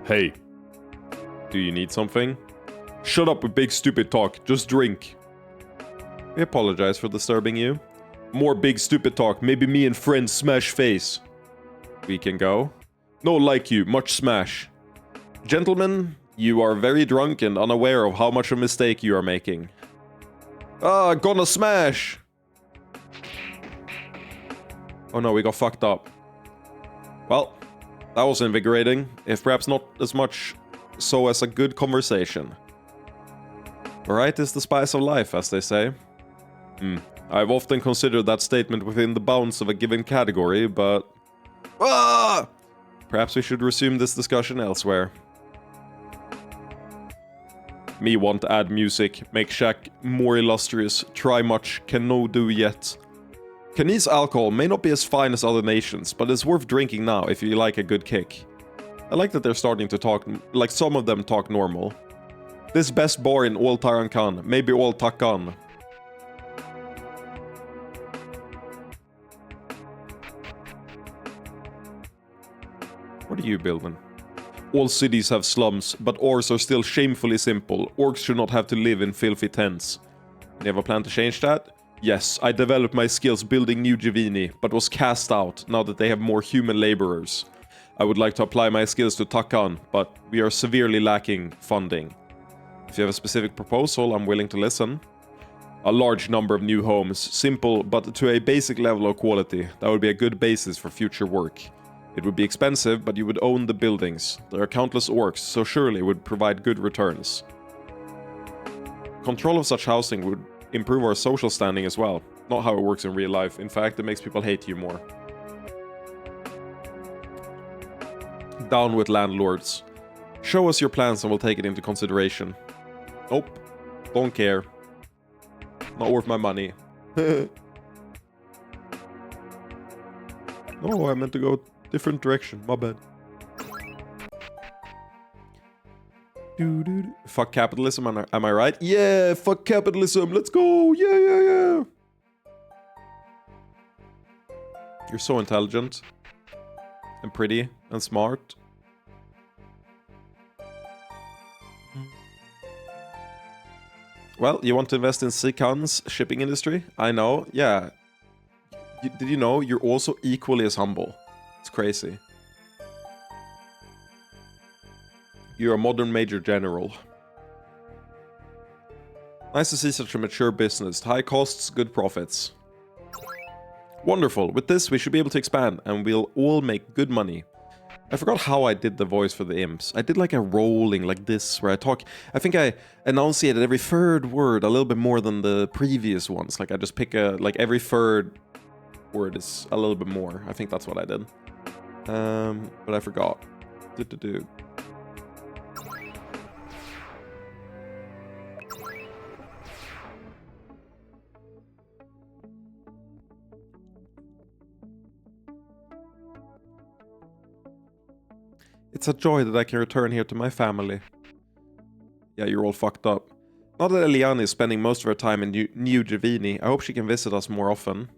Hey. Do you need something? Shut up with big stupid talk. Just drink. We apologize for disturbing you. More big stupid talk. Maybe me and friends smash face. We can go. No like you. Much smash. Gentlemen, you are very drunk and unaware of how much a mistake you are making. Ah, gonna smash! Oh no, we got fucked up. Well, that was invigorating, if perhaps not as much so as a good conversation. Variety is the spice of life, as they say. I've often considered that statement within the bounds of a given category, but... Ah! Perhaps we should resume this discussion elsewhere. Me want to add music, make Shack more illustrious, try much, can no do yet. Canese alcohol may not be as fine as other nations, but it's worth drinking now if you like a good kick. I like that they're starting to talk, like some of them talk normal. This best bar in all Taran Khan, maybe all Takan. What are you building? All cities have slums, but ours are still shamefully simple. Orcs should not have to live in filthy tents. You have a plan to change that? Yes, I developed my skills building New Givini, but was cast out now that they have more human laborers. I would like to apply my skills to Takan, but we are severely lacking funding. If you have a specific proposal, I'm willing to listen. A large number of new homes, simple but to a basic level of quality. That would be a good basis for future work. It would be expensive, but you would own the buildings. There are countless orcs, so surely it would provide good returns. Control of such housing would improve our social standing as well. Not how it works in real life. In fact, it makes people hate you more. Down with landlords. Show us your plans and we'll take it into consideration. Nope. Don't care. Not worth my money. No, I meant to go different direction. My bad. Fuck capitalism, am I right? Yeah, fuck capitalism. Let's go. Yeah. You're so intelligent. And pretty. And smart. Well, you want to invest in Sikan's shipping industry? I know, yeah. Did you know you're also equally as humble? It's crazy. You're a modern major general. Nice to see such a mature business. High costs, good profits. Wonderful. With this, we should be able to expand, and we'll all make good money. I forgot how I did the voice for the imps. I did like a rolling like this, where I talk... I think I enunciated every third word a little bit more than the previous ones. Like, I just pick a... Like, every third word is a little bit more. I think that's what I did. But I forgot. It's a joy that I can return here to my family. Yeah, you're all fucked up. Now that Eliane is spending most of her time in New Javini, I hope she can visit us more often.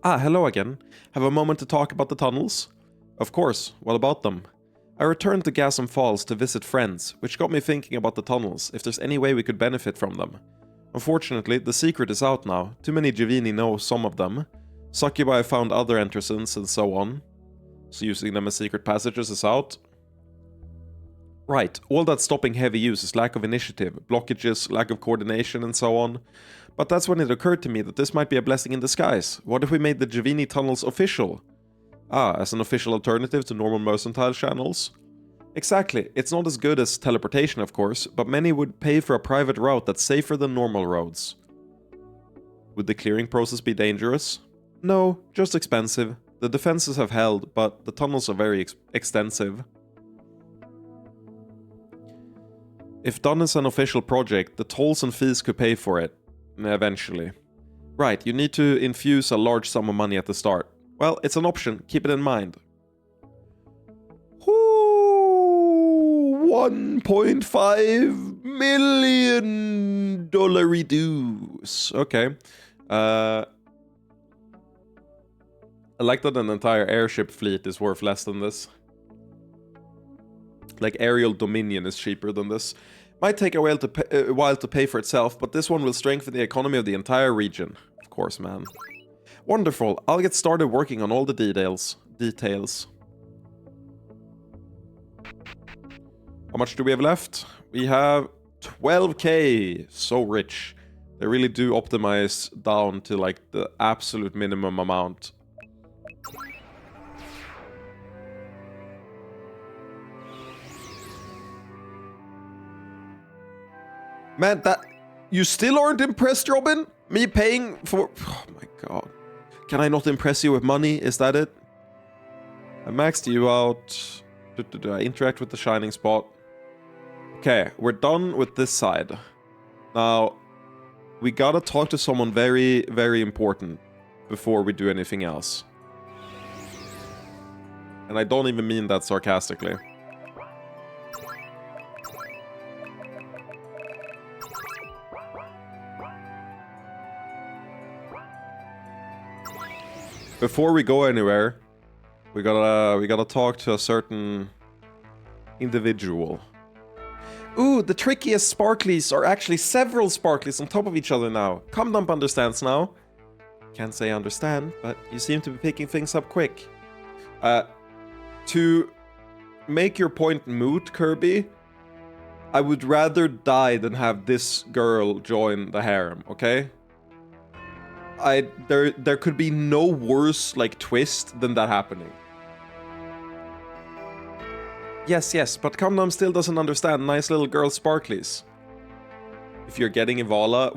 Ah, hello again. Have a moment to talk about the tunnels? Of course, what about them? I returned to Gasm Falls to visit friends, which got me thinking about the tunnels, if there's any way we could benefit from them. Unfortunately, the secret is out now. Too many Javini know some of them. Succubi found other entrances and so on. So using them as secret passages is out. Right, all that's stopping heavy use is lack of initiative, blockages, lack of coordination and so on. But that's when it occurred to me that this might be a blessing in disguise. What if we made the Javini tunnels official? Ah, as an official alternative to normal mercantile channels? Exactly, it's not as good as teleportation of course, but many would pay for a private route that's safer than normal roads. Would the clearing process be dangerous? No, just expensive. The defenses have held, but the tunnels are very extensive. If done as an official project, the tolls and fees could pay for it. Eventually. Right, you need to infuse a large sum of money at the start. Well, it's an option, keep it in mind. Ooh, $1.5 million dues. Okay. I like that an entire airship fleet is worth less than this. Like aerial dominion is cheaper than this. Might take a while to pay for itself, but this one will strengthen the economy of the entire region. Of course, man. Wonderful. I'll get started working on all the details. How much do we have left? We have 12k. So rich. They really do optimize down to like the absolute minimum amount. Man, that... You still aren't impressed, Robin? Me paying for... Oh my god. Can I not impress you with money? Is that it? I maxed you out. I interact with the shining spot. Okay, we're done with this side. Now, we gotta talk to someone very, very important before we do anything else. And I don't even mean that sarcastically. Before we go anywhere, we gotta talk to a certain individual. Ooh, the trickiest sparklies are actually several sparklies on top of each other now. Comdump understands now. Can't say I understand, but you seem to be picking things up quick. To make your point moot, Kirby, I would rather die than have this girl join the harem, okay? There could be no worse, like, twist than that happening. Yes, but Kamnam still doesn't understand nice little girl sparklies. If you're getting Ivala,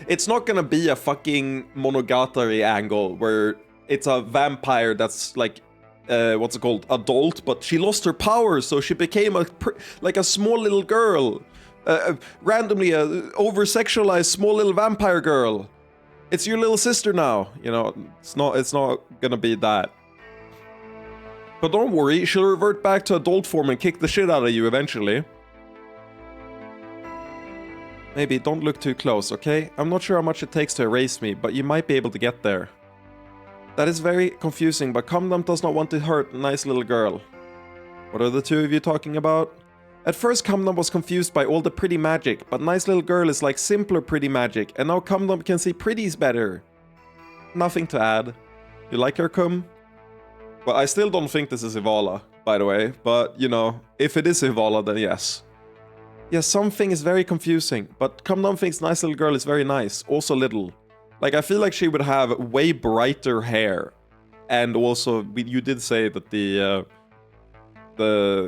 it's not gonna be a fucking Monogatari angle where it's a vampire that's like, what's it called, adult, but she lost her power, so she became like a small little girl. Randomly, a over-sexualized small little vampire girl. It's your little sister now, you know, it's not gonna be that. But don't worry, she'll revert back to adult form and kick the shit out of you eventually. Maybe don't look too close, okay? I'm not sure how much it takes to erase me, but you might be able to get there. That is very confusing, but Kamdam does not want to hurt a nice little girl. What are the two of you talking about? At first Kamdam was confused by all the pretty magic, but nice little girl is like simpler pretty magic, and now Kamdam can see pretties better. Nothing to add. You like her, Kum? Well, I still don't think this is Ivala, by the way, but, you know, if it is Ivala, then yes. Yeah, something is very confusing, but Kamdam thinks nice little girl is very nice, also little. Like, I feel like she would have way brighter hair, and also, you did say that the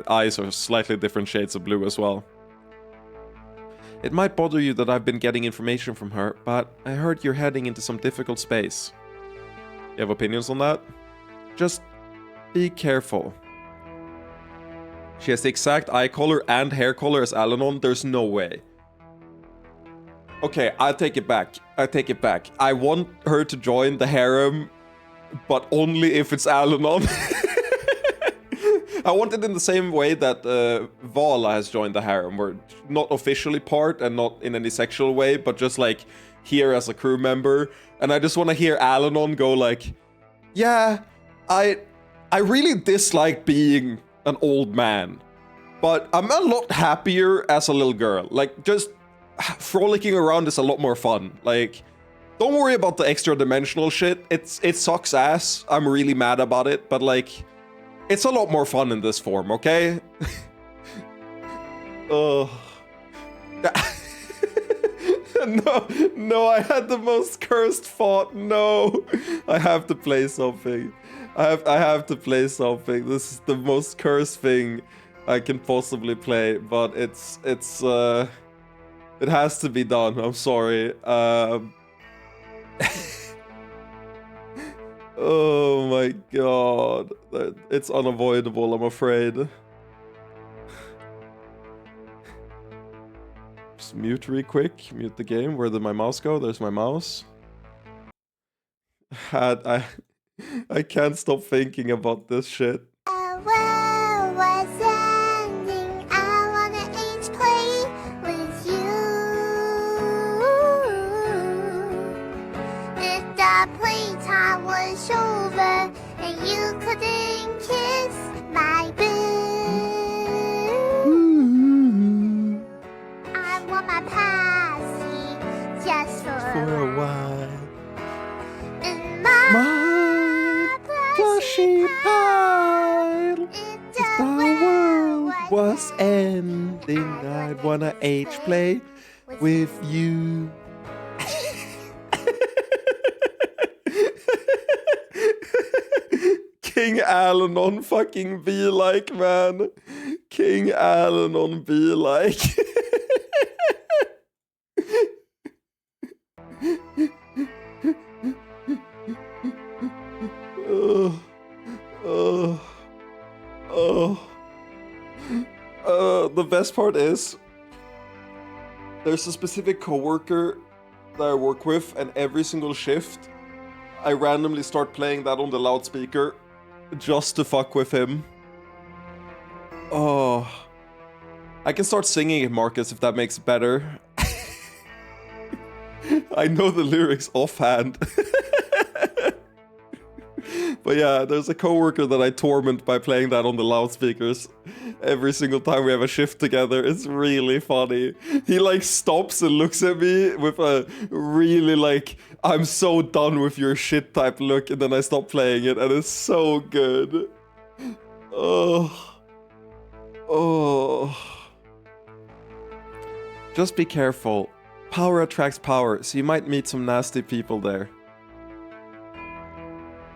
eyes are slightly different shades of blue as well. It might bother you that I've been getting information from her, but I heard you're heading into some difficult space. You have opinions on that? Just be careful. She has the exact eye color and hair color as Alanon. There's no way. Okay, I take it back. I want her to join the harem, but only if it's Alanon. I want it in the same way that Vala has joined the harem, where not officially part and not in any sexual way, but just like here as a crew member. And I just want to hear Alanon go like, yeah, I really dislike being an old man, but I'm a lot happier as a little girl. Like, just frolicking around is a lot more fun. Like, don't worry about the extra dimensional shit. It sucks ass. I'm really mad about it, but like, it's a lot more fun in this form, okay? Oh. No, I had the most cursed thought. No, I have to play something. I have to play something. This is the most cursed thing I can possibly play, but it has to be done. I'm sorry. Oh my god. It's unavoidable, I'm afraid. Just mute real quick. Mute the game. Where did my mouse go? There's my mouse. I can't stop thinking about this shit. Playtime was over and you couldn't kiss my boo. I want my passy just for a while. In my plushy pile, if the world Was ending, I'd wanna H-play with you. King Alanon fucking be like, man. King Alanon be like. The best part is there's a specific coworker that I work with, and every single shift I randomly start playing that on the loudspeaker just to fuck with him. Oh, I can start singing it, Marcus, if that makes it better. I know the lyrics offhand. But yeah, there's a coworker that I torment by playing that on the loudspeakers every single time we have a shift together. It's really funny. He like stops and looks at me with a really like, I'm so done with your shit type look, and then I stop playing it, and it's so good. Oh. Oh. Just be careful. Power attracts power, so you might meet some nasty people there.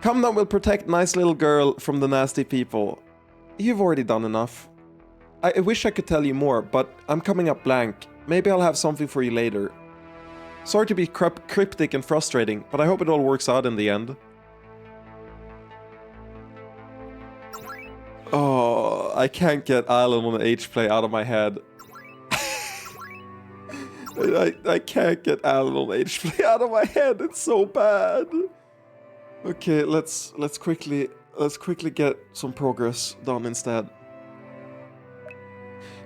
Comdown will protect nice little girl from the nasty people. You've already done enough. I wish I could tell you more, but I'm coming up blank. Maybe I'll have something for you later. Sorry to be cryptic and frustrating, but I hope it all works out in the end. Oh, I can't get Island on H-Play out of my head. I can't get Island on H-Play out of my head. It's so bad. Okay, let's quickly get some progress done instead.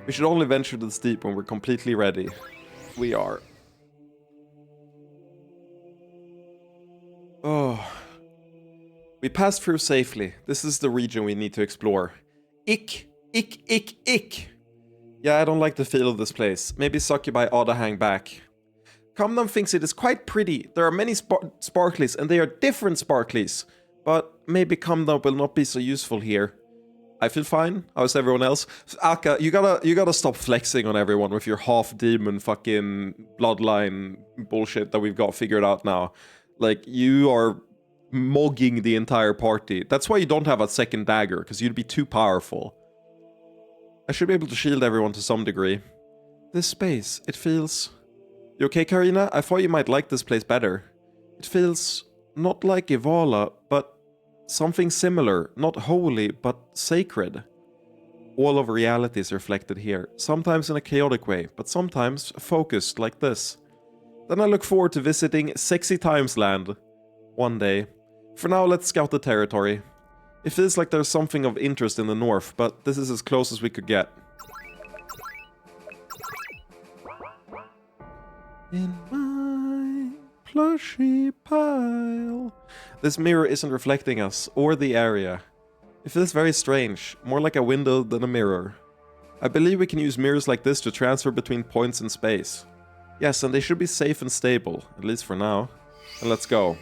We should only venture this deep when we're completely ready. We are. Oh. We passed through safely. This is the region we need to explore. Ick. Yeah, I don't like the feel of this place. Maybe Succubi ought to hang back. Comdown thinks it is quite pretty. There are many sparklies, and they are different sparklies. But maybe Comdown will not be so useful here. I feel fine. How's everyone else? Akka, you gotta stop flexing on everyone with your half-demon fucking bloodline bullshit that we've got figured out now. Like, you are mogging the entire party. That's why you don't have a second dagger, because you'd be too powerful. I should be able to shield everyone to some degree. This space, it feels... You okay, Karina? I thought you might like this place better. It feels not like Ivala, but something similar. Not holy, but sacred. All of reality is reflected here, sometimes in a chaotic way, but sometimes focused like this. Then I look forward to visiting Sexy Times Land one day. For now, let's scout the territory. It feels like there's something of interest in the north, but this is as close as we could get. In my plushy pile. This mirror isn't reflecting us, or the area. It feels very strange, more like a window than a mirror. I believe we can use mirrors like this to transfer between points in space. Yes, and they should be safe and stable, at least for now. And let's go.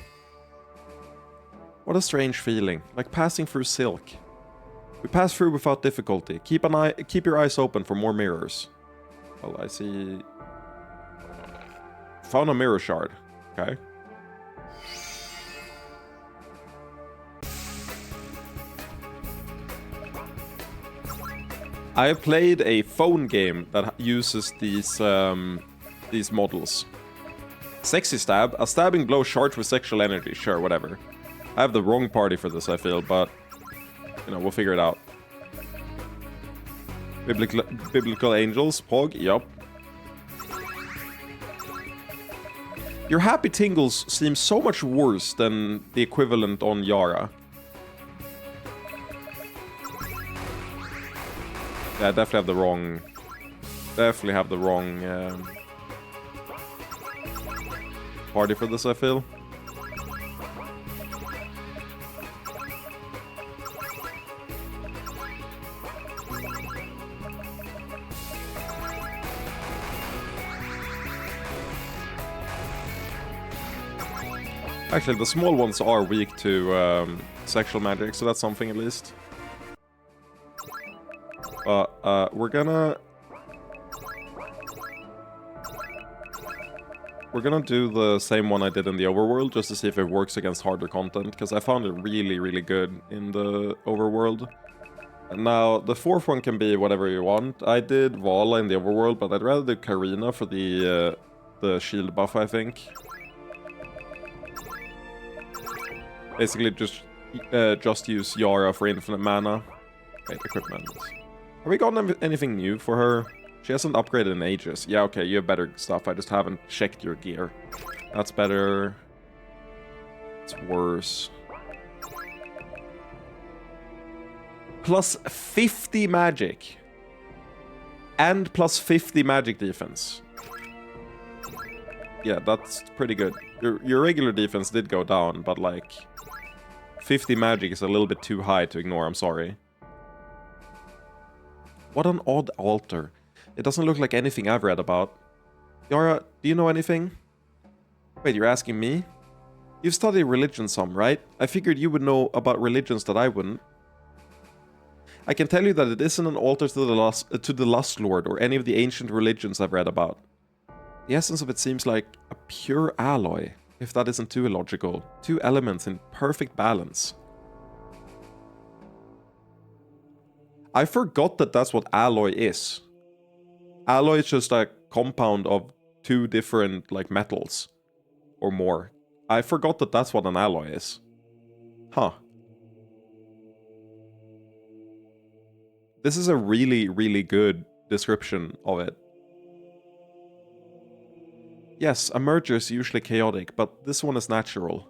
What a strange feeling, like passing through silk. We pass through without difficulty. Keep your eyes open for more mirrors. Well, I see... Found a mirror shard. Okay. I have played a phone game that uses these models. Sexy stab. A stabbing blow charged with sexual energy. Sure, whatever. I have the wrong party for this, I feel, but... You know, we'll figure it out. Biblical angels. Pog. Yup. Your happy tingles seem so much worse than the equivalent on Yara. Yeah, I definitely have the wrong party for this, I feel. Actually, the small ones are weak to sexual magic, so that's something at least. We're gonna do the same one I did in the overworld, just to see if it works against harder content, because I found it really, really good in the overworld. And now, the fourth one can be whatever you want. I did Vala in the overworld, but I'd rather do Karina for the shield buff, I think. Basically, just use Yara for infinite mana. Wait, equipment. Have we gotten anything new for her? She hasn't upgraded in ages. Yeah, okay, you have better stuff. I just haven't checked your gear. That's better. It's worse. Plus 50 magic. And plus 50 magic defense. Yeah, that's pretty good. Your regular defense did go down, but like... 50 magic is a little bit too high to ignore, I'm sorry. What an odd altar. It doesn't look like anything I've read about. Yara, do you know anything? Wait, you're asking me? You've studied religion some, right? I figured you would know about religions that I wouldn't. I can tell you that it isn't an altar to the Lust Lord or any of the ancient religions I've read about. The essence of it seems like a pure alloy, if that isn't too illogical. 2 elements in perfect balance. I forgot that that's what alloy is. Alloy is just a compound of 2 different, like, metals. Or more. I forgot that that's what an alloy is. Huh. This is a really, really good description of it. Yes, a merger is usually chaotic, but this one is natural.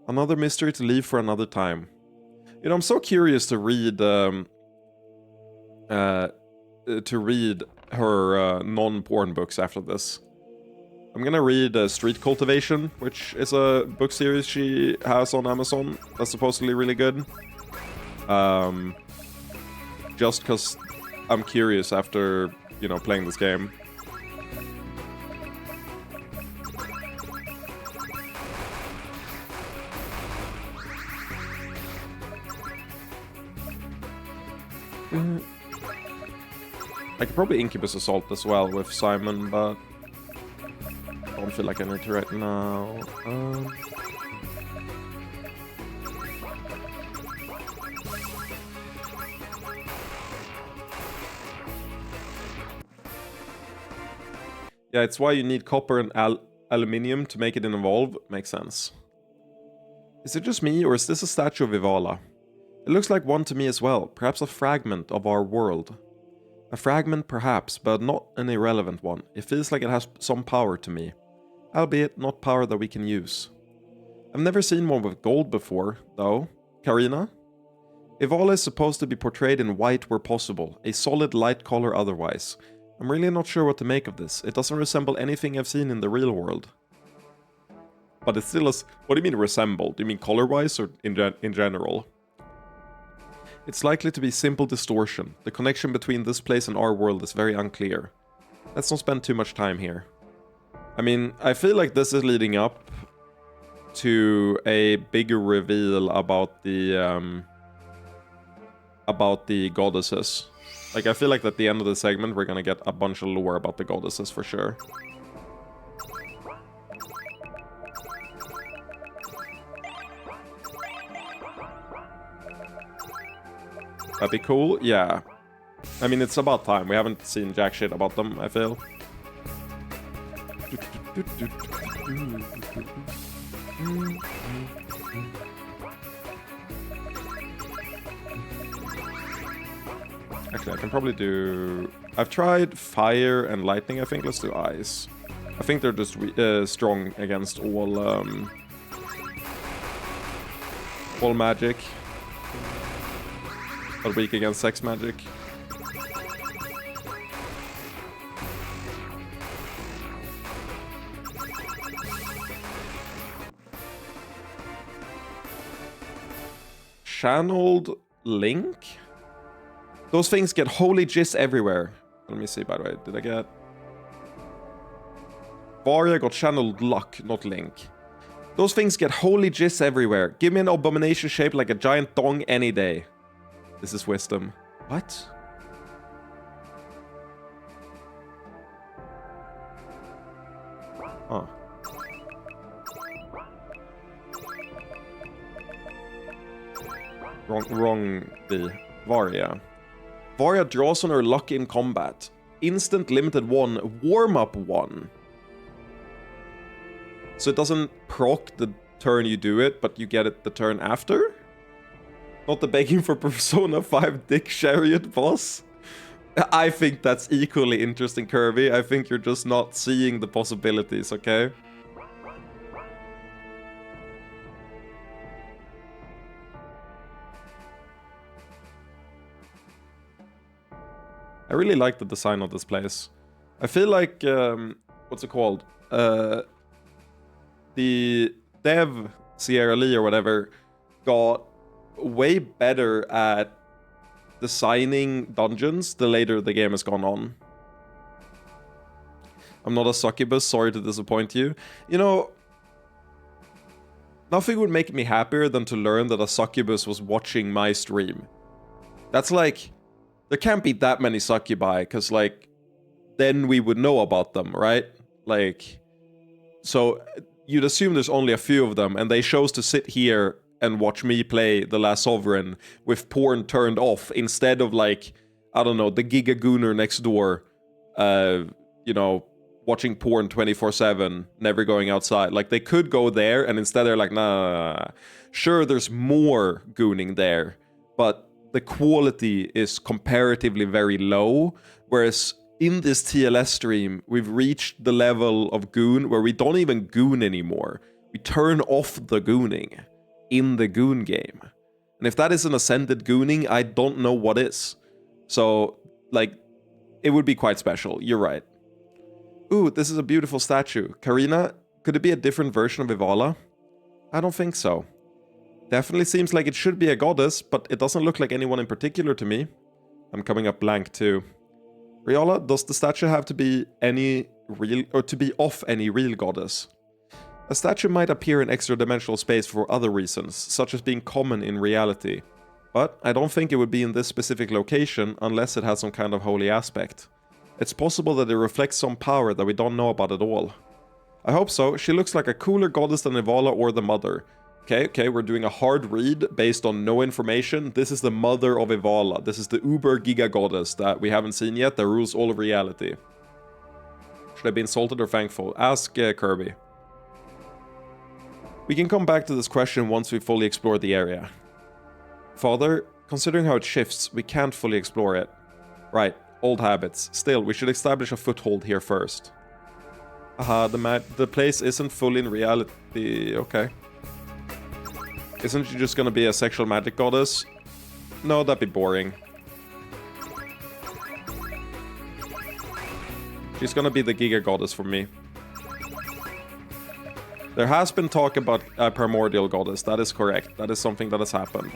Another mystery to leave for another time. You know, I'm so curious to read her non-porn books after this. I'm gonna read Street Cultivation, which is a book series she has on Amazon that's supposedly really good. Just because I'm curious after, you know, playing this game. I could probably Incubus Assault as well with Simon, but I don't feel like I need to right now. Yeah, it's why you need copper and aluminium to make it evolve. Makes sense. Is it just me, or is this a statue of Ivala? It looks like one to me as well, perhaps a fragment of our world. A fragment perhaps, but not an irrelevant one. It feels like it has some power to me. Albeit not power that we can use. I've never seen one with gold before, though. Karina? Ivala is supposed to be portrayed in white where possible, a solid light color otherwise. I'm really not sure what to make of this. It doesn't resemble anything I've seen in the real world. But it still is... What do you mean resemble? Do you mean color-wise or in general? It's likely to be simple distortion. The connection between this place and our world is very unclear. Let's not spend too much time here. I mean, I feel like this is leading up to a bigger reveal about the goddesses. Like, I feel like at the end of the segment we're gonna get a bunch of lore about the goddesses for sure. That'd be cool, yeah. I mean, it's about time. We haven't seen jack shit about them, I feel. Actually, I can probably do... I've tried fire and lightning, I think. Let's do ice. I think they're just strong against all magic. But weak against sex magic. Channeled Link? Those things get holy jizz everywhere. Let me see, by the way. Did I get... Varia got Channeled Luck, not Link. Those things get holy jizz everywhere. Give me an abomination shaped like a giant dong any day. This is wisdom. What? Huh. Wrong the Varia. Varia draws on her luck in combat. Instant limited 1, warm-up 1. So it doesn't proc the turn you do it, but you get it the turn after? Not the begging for Persona 5 Dick Chariot boss? I think that's equally interesting, Kirby. I think you're just not seeing the possibilities, okay? I really like the design of this place. I feel like, what's it called? The dev, Sierra Lee or whatever, got way better at designing dungeons the later the game has gone on. I'm not a succubus, sorry to disappoint you. You know, nothing would make me happier than to learn that a succubus was watching my stream. That's like there can't be that many succubi, because, like, then we would know about them, right? Like, so you'd assume there's only a few of them, and they chose to sit here and watch me play The Last Sovereign with porn turned off instead of, like, I don't know, the Giga Gooner next door, you know, watching porn 24/7, never going outside. Like, they could go there, and instead they're like, nah. Sure, there's more gooning there, but the quality is comparatively very low, whereas in this TLS stream, we've reached the level of goon where we don't even goon anymore. We turn off the gooning in the goon game. And if that isn't ascended gooning, I don't know what is. So, like, it would be quite special. You're right. Ooh, this is a beautiful statue. Karina, could it be a different version of Ivala? I don't think so. Definitely seems like it should be a goddess, but it doesn't look like anyone in particular to me. I'm coming up blank too. Riola, does the statue have to be any real, or to be of any real goddess? A statue might appear in extra-dimensional space for other reasons, such as being common in reality. But I don't think it would be in this specific location unless it has some kind of holy aspect. It's possible that it reflects some power that we don't know about at all. I hope so. She looks like a cooler goddess than Ivala or the Mother. Okay, we're doing a hard read based on no information. This is the Mother of Ivala. This is the Uber Giga Goddess that we haven't seen yet, that rules all of reality. Should I be insulted or thankful? Ask Kirby. We can come back to this question once we fully explore the area. Father, considering how it shifts, we can't fully explore it. Right, old habits. Still, we should establish a foothold here first. Aha, the place isn't fully in reality. Okay. Isn't she just gonna be a sexual magic goddess? No, that'd be boring. She's gonna be the Giga Goddess for me. There has been talk about a Primordial Goddess, that is correct. That is something that has happened.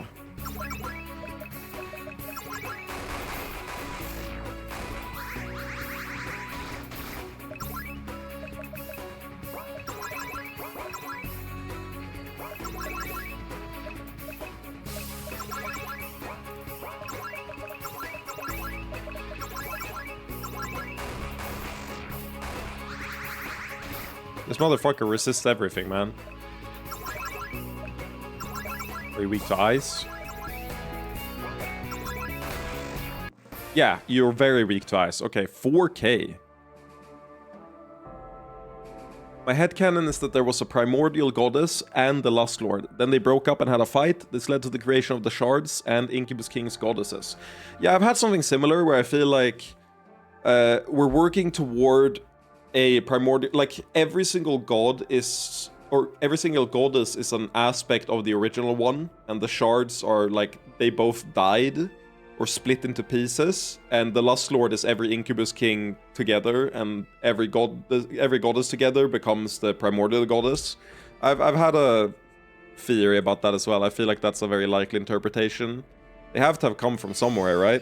This motherfucker resists everything, man. Very weak to ice. Yeah, you're very weak to ice. Okay, 4K. My headcanon is that there was a primordial goddess and the Lust Lord. Then they broke up and had a fight. This led to the creation of the Shards and Incubus King's goddesses. Yeah, I've had something similar where I feel like we're working toward a primordial, like every single god is, or every single goddess is an aspect of the original one, and the Shards are like, they both died or split into pieces, and the Lust Lord is every Incubus King together, and every goddess together becomes the primordial goddess. I've had a theory about that as well. I feel like that's a very likely interpretation. They have to have come from somewhere, right?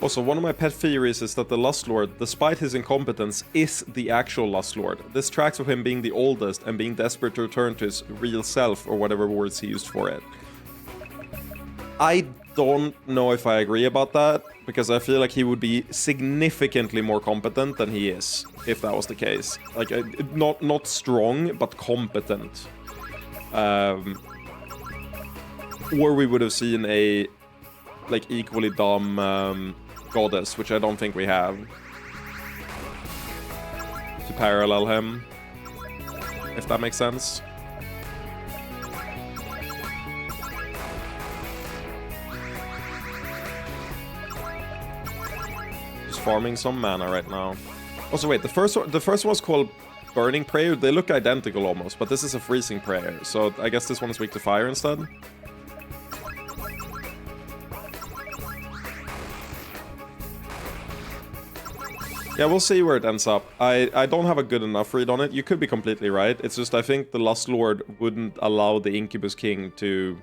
Also, one of my pet theories is that the Lust Lord, despite his incompetence, is the actual Lust Lord. This tracks with him being the oldest and being desperate to return to his real self, or whatever words he used for it. I don't know if I agree about that, because I feel like he would be significantly more competent than he is, if that was the case. Like, not strong, but competent. Or we would have seen a, like, equally dumb goddess, which I don't think we have, to parallel him, if that makes sense. Just farming some mana right now. Also, wait, the first one was called Burning Prayer. They look identical almost, but this is a Freezing Prayer, so I guess this one is weak to fire instead. Yeah, we'll see where it ends up. I don't have a good enough read on it. You could be completely right. It's just I think the Lust Lord wouldn't allow the Incubus King to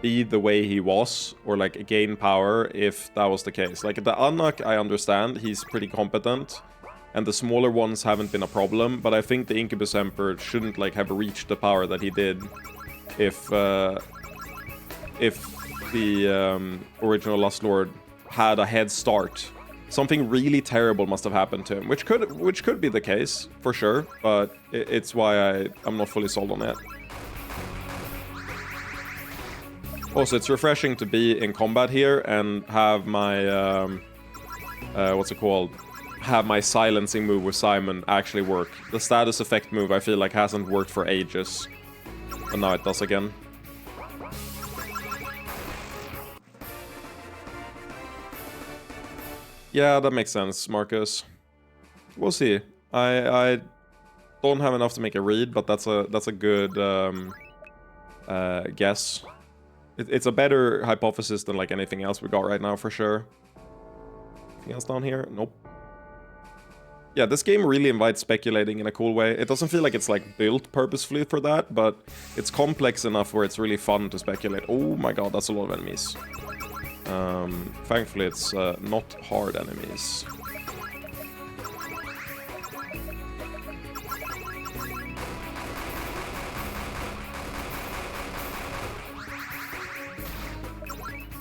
be the way he was, or like gain power if that was the case. Like the Anak, I understand, he's pretty competent, and the smaller ones haven't been a problem, but I think the Incubus Emperor shouldn't like have reached the power that he did if the original Lust Lord had a head start. Something really terrible must have happened to him, which could be the case for sure, but it's why I'm not fully sold on it. Also, it's refreshing to be in combat here and have my what's it called? Have my silencing move with Simon actually work. The status effect move I feel like hasn't worked for ages, but now it does again. Yeah, that makes sense, Marcus. We'll see. I don't have enough to make a read, but that's a good guess. It's a better hypothesis than like anything else we got right now for sure. Anything else down here? Nope. Yeah, this game really invites speculating in a cool way. It doesn't feel like it's like built purposefully for that, but it's complex enough where it's really fun to speculate. Oh my god, that's a lot of enemies. Thankfully, it's not hard enemies.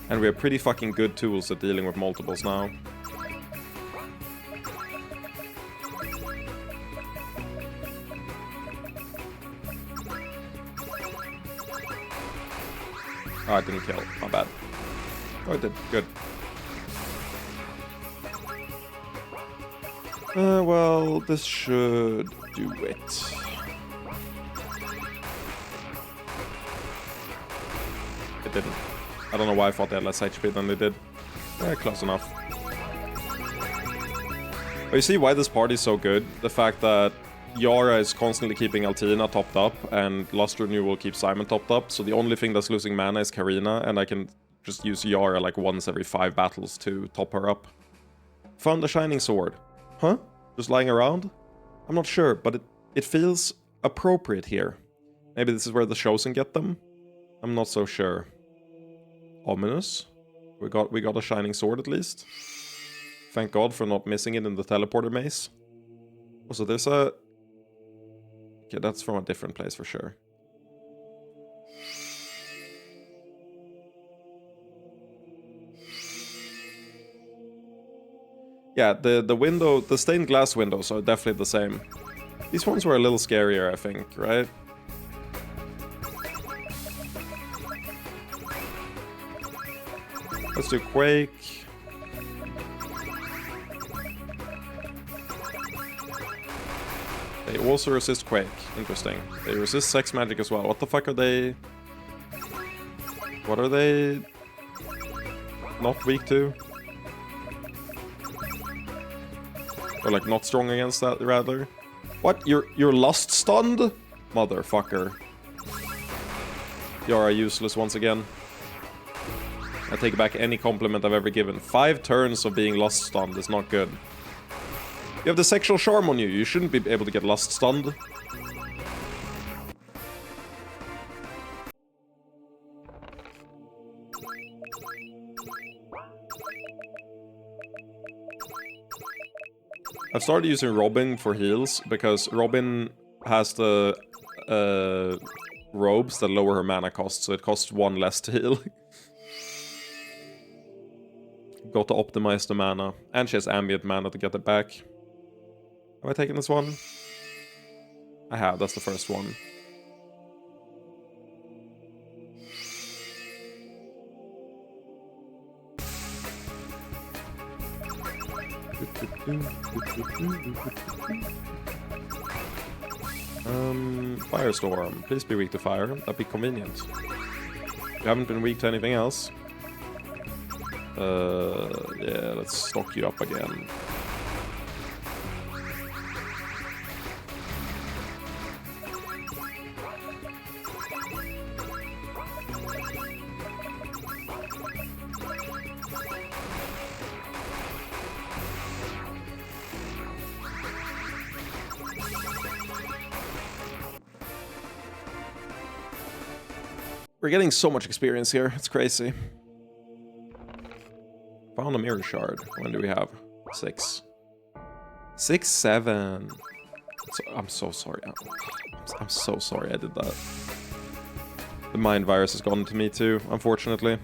And we have pretty fucking good tools at dealing with multiples now. Oh, I didn't kill. My bad. Oh, I did. Good. Well, this should do it. It didn't. I don't know why I thought they had less HP than they did. Close enough. But you see why this party is so good? The fact that Yara is constantly keeping Altina topped up, and Lust Renewal keeps Simon topped up, so the only thing that's losing mana is Karina, and I can just use Yara like once every 5 battles to top her up. Found a shining sword. Huh? Just lying around? I'm not sure, but it feels appropriate here. Maybe this is where the Chosen get them? I'm not so sure. Ominous. We got a shining sword at least. Thank God for not missing it in the teleporter maze. Also, there's a... Okay, that's from a different place for sure. Yeah, the window, the stained glass windows are definitely the same. These ones were a little scarier, I think, right? Let's do Quake. They also resist Quake. Interesting. They resist Sex Magic as well. What the fuck are they... What are they... not weak to? Or like not strong against that, rather? What? You're lust stunned? Motherfucker. Yara useless once again. I take back any compliment I've ever given. 5 turns of being lust stunned is not good. You have the sexual charm on you. You shouldn't be able to get lust stunned. I've started using Robin for heals because Robin has the robes that lower her mana cost, so it costs 1 less to heal. Got to optimize the mana, and she has ambient mana to get it back. Have I taken this one? I have, that's the first one. Firestorm. Please be weak to fire. That'd be convenient. You haven't been weak to anything else. Yeah, let's stock you up again. We're getting so much experience here. It's crazy. Found a mirror shard. When do we have? 6. 6, 7. I'm so sorry. I'm so sorry I did that. The mind virus has gotten to me too, unfortunately.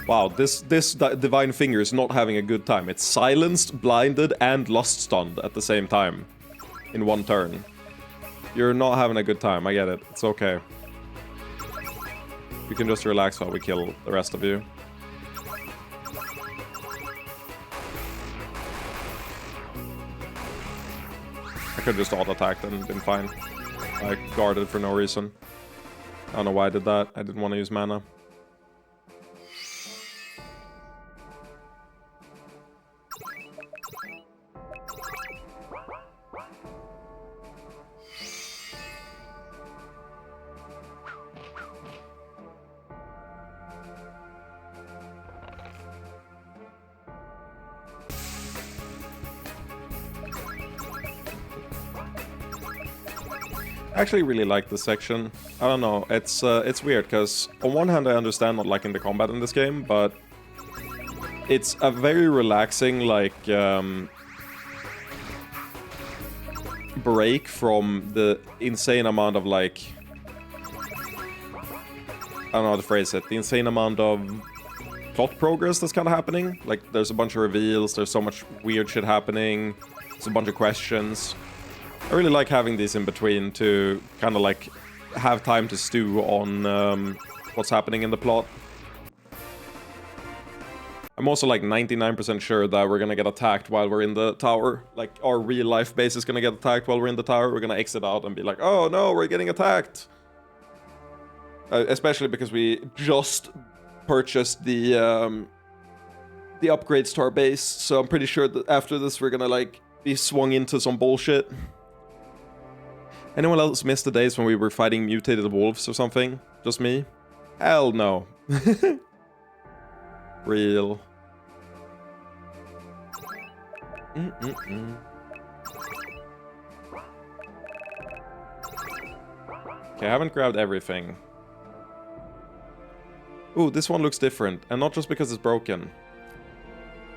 Wow, this divine finger is not having a good time. It's silenced, blinded, and lust stunned at the same time. In one turn. You're not having a good time, I get it. It's okay. You can just relax while we kill the rest of you. I could just auto-attacked and been fine. I guarded for no reason. I don't know why I did that. I didn't want to use mana. I actually really like this section. I don't know, it's weird, because on one hand I understand not liking the combat in this game, but it's a very relaxing, like, break from the insane amount of, like, I don't know how to phrase it, the insane amount of plot progress that's kind of happening. Like, there's a bunch of reveals, there's so much weird shit happening, there's a bunch of questions. I really like having these in between to kind of like have time to stew on what's happening in the plot. I'm also like 99% sure that we're gonna get attacked while we're in the tower. Like, our real life base is gonna get attacked while we're in the tower. We're gonna exit out and be like, oh no, we're getting attacked. Especially because we just purchased the upgrades to our base. So I'm pretty sure that after this we're gonna like be swung into some bullshit. Anyone else miss the days when we were fighting mutated wolves or something? Just me? Hell no. Real. Okay, I haven't grabbed everything. Ooh, this one looks different, and not just because it's broken.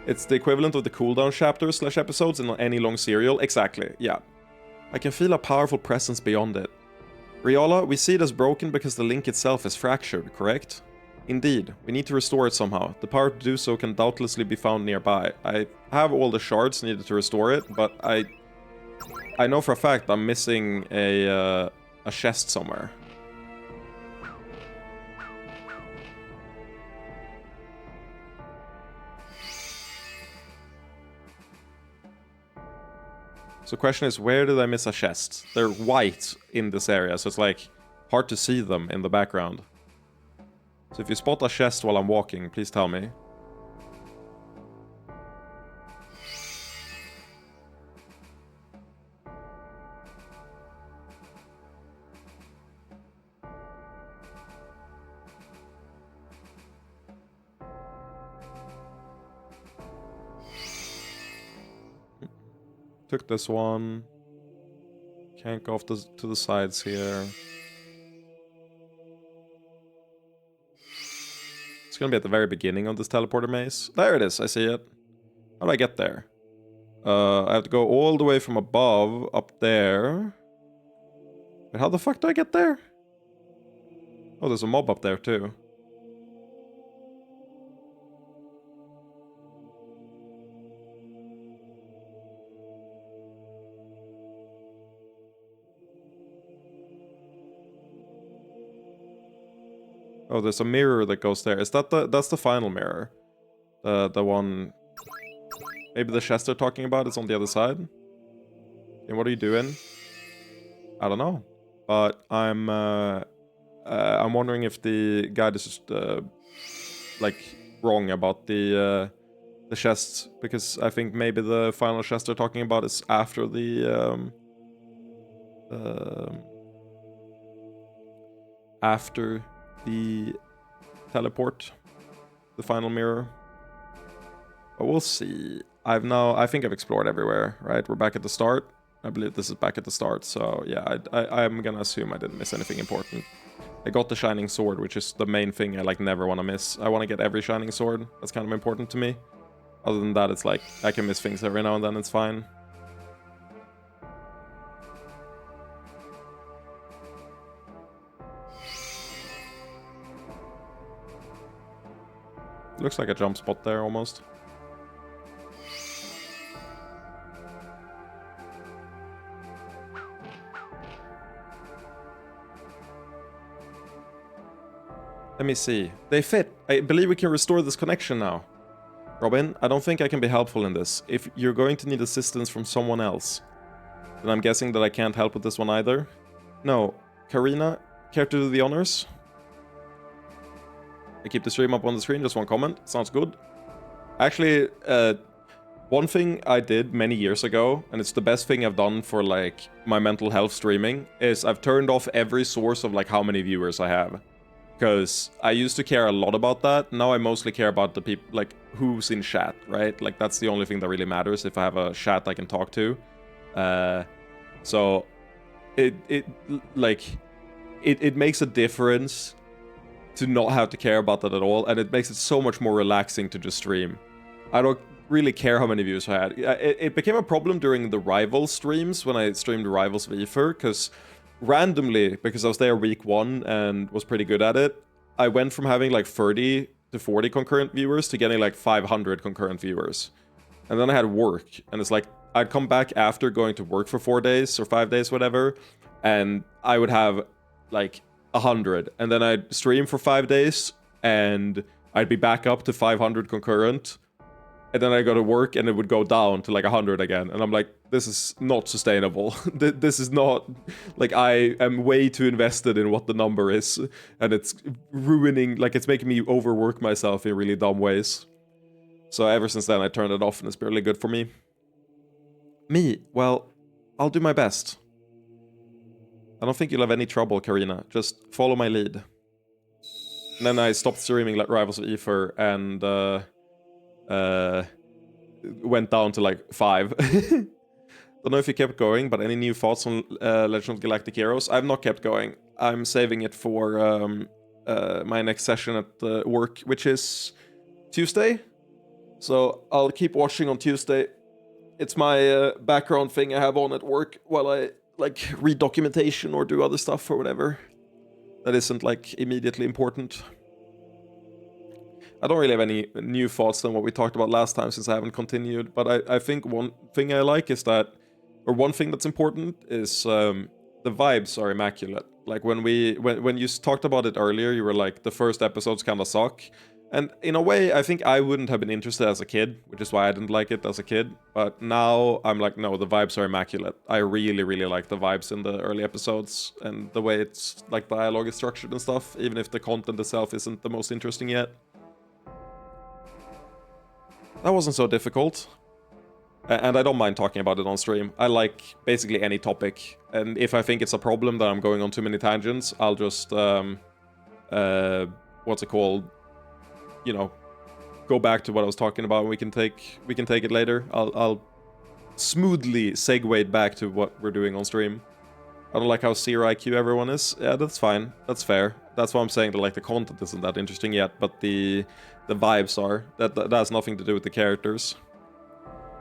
It's the equivalent of the cooldown chapters / episodes in any long serial. Exactly, yeah. I can feel a powerful presence beyond it. Riola, we see it as broken because the link itself is fractured, correct? Indeed, we need to restore it somehow. The power to do so can doubtlessly be found nearby. I have all the shards needed to restore it, but I know for a fact I'm missing a chest somewhere. So the question is, where did I miss a chest? They're white in this area, so it's like hard to see them in the background. So if you spot a chest while I'm walking, please tell me. Took this one. Can't go off to the sides here. It's gonna be at the very beginning of this teleporter maze. There it is, I see it. How do I get there? I have to go all the way from above, up there. But how the fuck do I get there? Oh, there's a mob up there too. Oh, there's a mirror that goes there. Is that that's the final mirror? The one... Maybe the chest they're talking about is on the other side? And what are you doing? I don't know. But I'm wondering if the guide is just, like, wrong about the the chests, because I think maybe the final chest they're talking about is after the teleport, the final mirror. But we'll see. I think I've explored everywhere, right? We're back at the start. I believe this is back at the start, so yeah, I'm gonna assume I didn't miss anything important. I got the shining sword, which is the main thing I like never want to miss. I want to get every shining sword. That's kind of important to me. Other than that, it's like I can miss things every now and then, it's fine. Looks like a jump spot there almost. Let me see. They fit. I believe we can restore this connection now. Robin, I don't think I can be helpful in this. If you're going to need assistance from someone else, then I'm guessing that I can't help with this one either. No. Karina, care to do the honors? I keep the stream up on the screen, just one comment. Sounds good. Actually, one thing I did many years ago, and it's the best thing I've done for like my mental health streaming, is I've turned off every source of like how many viewers I have. Because I used to care a lot about that. Now I mostly care about the people, like, who's in chat, right? Like, that's the only thing that really matters, if I have a chat I can talk to. So, it makes a difference to not have to care about that at all, and it makes it so much more relaxing to just stream. I don't really care how many views I had. It became a problem during the Rivals streams, when I streamed Rivals Vifer, because randomly, because I was there week 1 and was pretty good at it, I went from having like 30 to 40 concurrent viewers to getting like 500 concurrent viewers. And then I had work, and it's like, I'd come back after going to work for 4 days or 5 days, whatever, and I would have like 100, and then I'd stream for 5 days, and I'd be back up to 500 concurrent, and then I go to work, and it would go down to like 100 again, and I'm like, this is not sustainable. This is not, like, I am way too invested in what the number is, and it's ruining, like, it's making me overwork myself in really dumb ways. So ever since then, I turned it off, and it's barely good for me. Me? Well, I'll do my best. I don't think you'll have any trouble, Karina. Just follow my lead. And then I stopped streaming like Rivals of Ether, and went down to like 5. Don't know if you kept going, but any new thoughts on Legend of Galactic Heroes? I've not kept going. I'm saving it for my next session at work, which is Tuesday. So I'll keep watching on Tuesday. It's my background thing I have on at work while I like read documentation or do other stuff or whatever that isn't like immediately important. I don't really have any new thoughts than what we talked about last time, since I haven't continued, but I think one thing I like is that, or one thing that's important is the vibes are immaculate. Like when you talked about it earlier, you were like, the first episodes kind of suck. And in a way, I think I wouldn't have been interested as a kid, which is why I didn't like it as a kid. But now I'm like, no, the vibes are immaculate. I really, really like the vibes in the early episodes and the way it's like dialogue is structured and stuff, even if the content itself isn't the most interesting yet. That wasn't so difficult. And I don't mind talking about it on stream. I like basically any topic. And if I think it's a problem that I'm going on too many tangents, I'll just, what's it called? You know, go back to what I was talking about, and we can take it later. I'll smoothly segue back to what we're doing on stream. I don't like how zero IQ everyone is. Yeah, that's fine. That's fair. That's why I'm saying that like the content isn't that interesting yet, but the vibes are. That has nothing to do with the characters.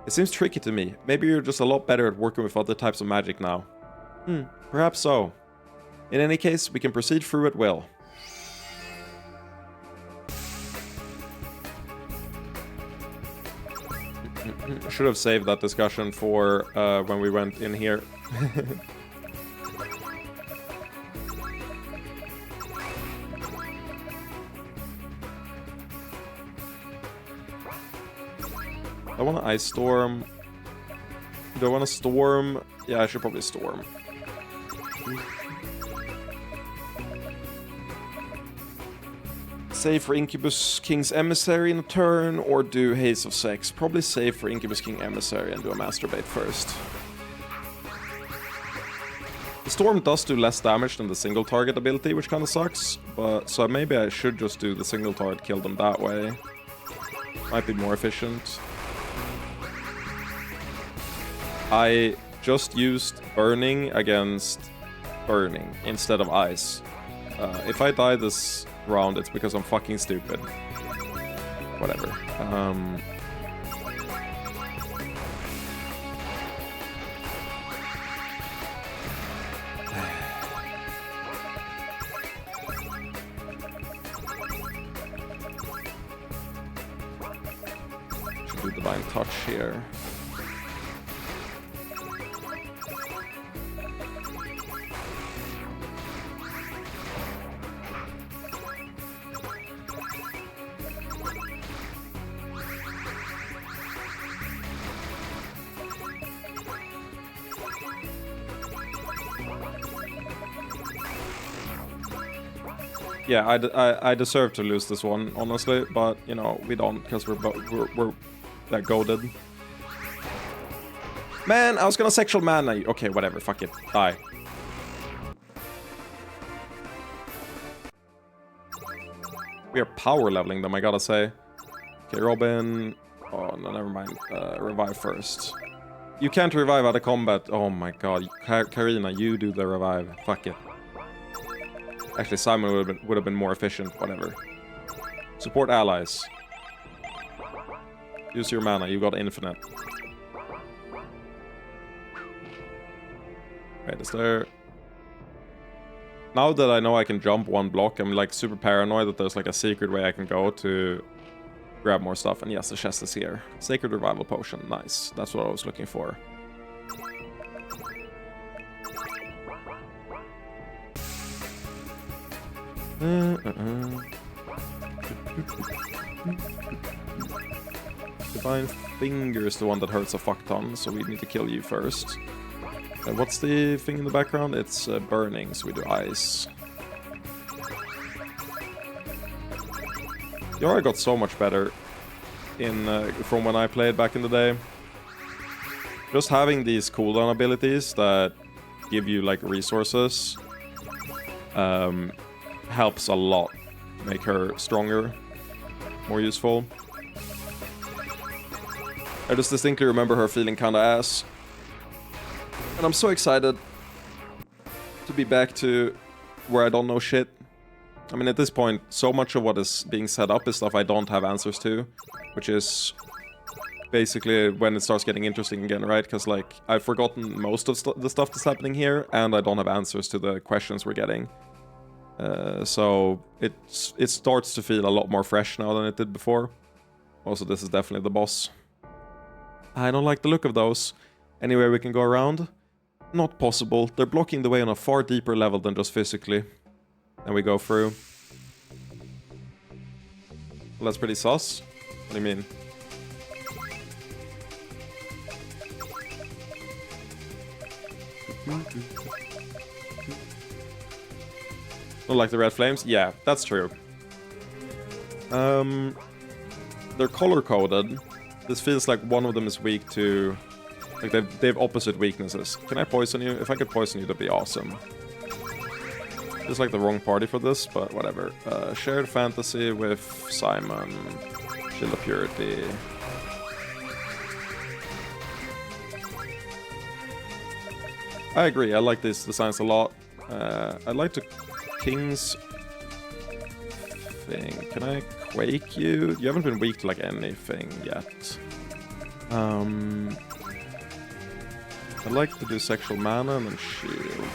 It seems tricky to me. Maybe you're just a lot better at working with other types of magic now. Perhaps so. In any case, we can proceed through at will. I should have saved that discussion for when we went in here. I want to ice storm. Do I want to storm? Yeah, I should probably storm. Save for Incubus King's Emissary in a turn, or do Haze of Sex. Probably save for Incubus King Emissary and do a Masturbate first. The Storm does do less damage than the single target ability, which kind of sucks. But so maybe I should just do the single target, kill them that way. Might be more efficient. I just used Burning against Burning instead of Ice. If I die this round, it's because I'm fucking stupid. Whatever. Should do Divine Touch here. Yeah, I deserve to lose this one, honestly, but you know we don't because we're that goaded. Man, I was gonna sexual mana you. Okay, whatever. Fuck it. Die. We are power leveling them, I gotta say. Okay, Robin. Oh no, never mind. Revive first. You can't revive out of combat. Oh my god, Karina, you do the revive. Fuck it. Actually, Simon would have been more efficient. Whatever. Support allies. Use your mana. You got infinite. Wait, is there... Now that I know I can jump one block, I'm like super paranoid that there's like a secret way I can go to grab more stuff. And yes, the chest is here. Sacred Revival Potion. Nice. That's what I was looking for. Divine Finger is the one that hurts a fuck ton, so we need to kill you first. What's the thing in the background? It's burning, so we do ice. Yara got so much better in from when I played back in the day. Just having these cooldown abilities that give you like resources helps a lot. Make her stronger, more useful. I just distinctly remember her feeling kinda ass. And I'm so excited to be back to where I don't know shit. I mean, at this point, so much of what is being set up is stuff I don't have answers to, which is basically when it starts getting interesting again, right? Because, like, I've forgotten most of the stuff that's happening here, and I don't have answers to the questions we're getting. So it starts to feel a lot more fresh now than it did before. Also, this is definitely the boss. I don't like the look of those. Anywhere we can go around? Not possible. They're blocking the way on a far deeper level than just physically. And we go through. Well, that's pretty sus. What do you mean? Don't like the red flames? Yeah, that's true. They're color-coded. This feels like one of them is weak to... Like, they have opposite weaknesses. Can I poison you? If I could poison you, that'd be awesome. Just like the wrong party for this, but whatever. Shared Fantasy with Simon. Shield of Purity. I agree, I like these designs a lot. I like the King's thing. Can I Quake you? You haven't been weak to like anything yet. I like to do Sexual Mana and then Shield.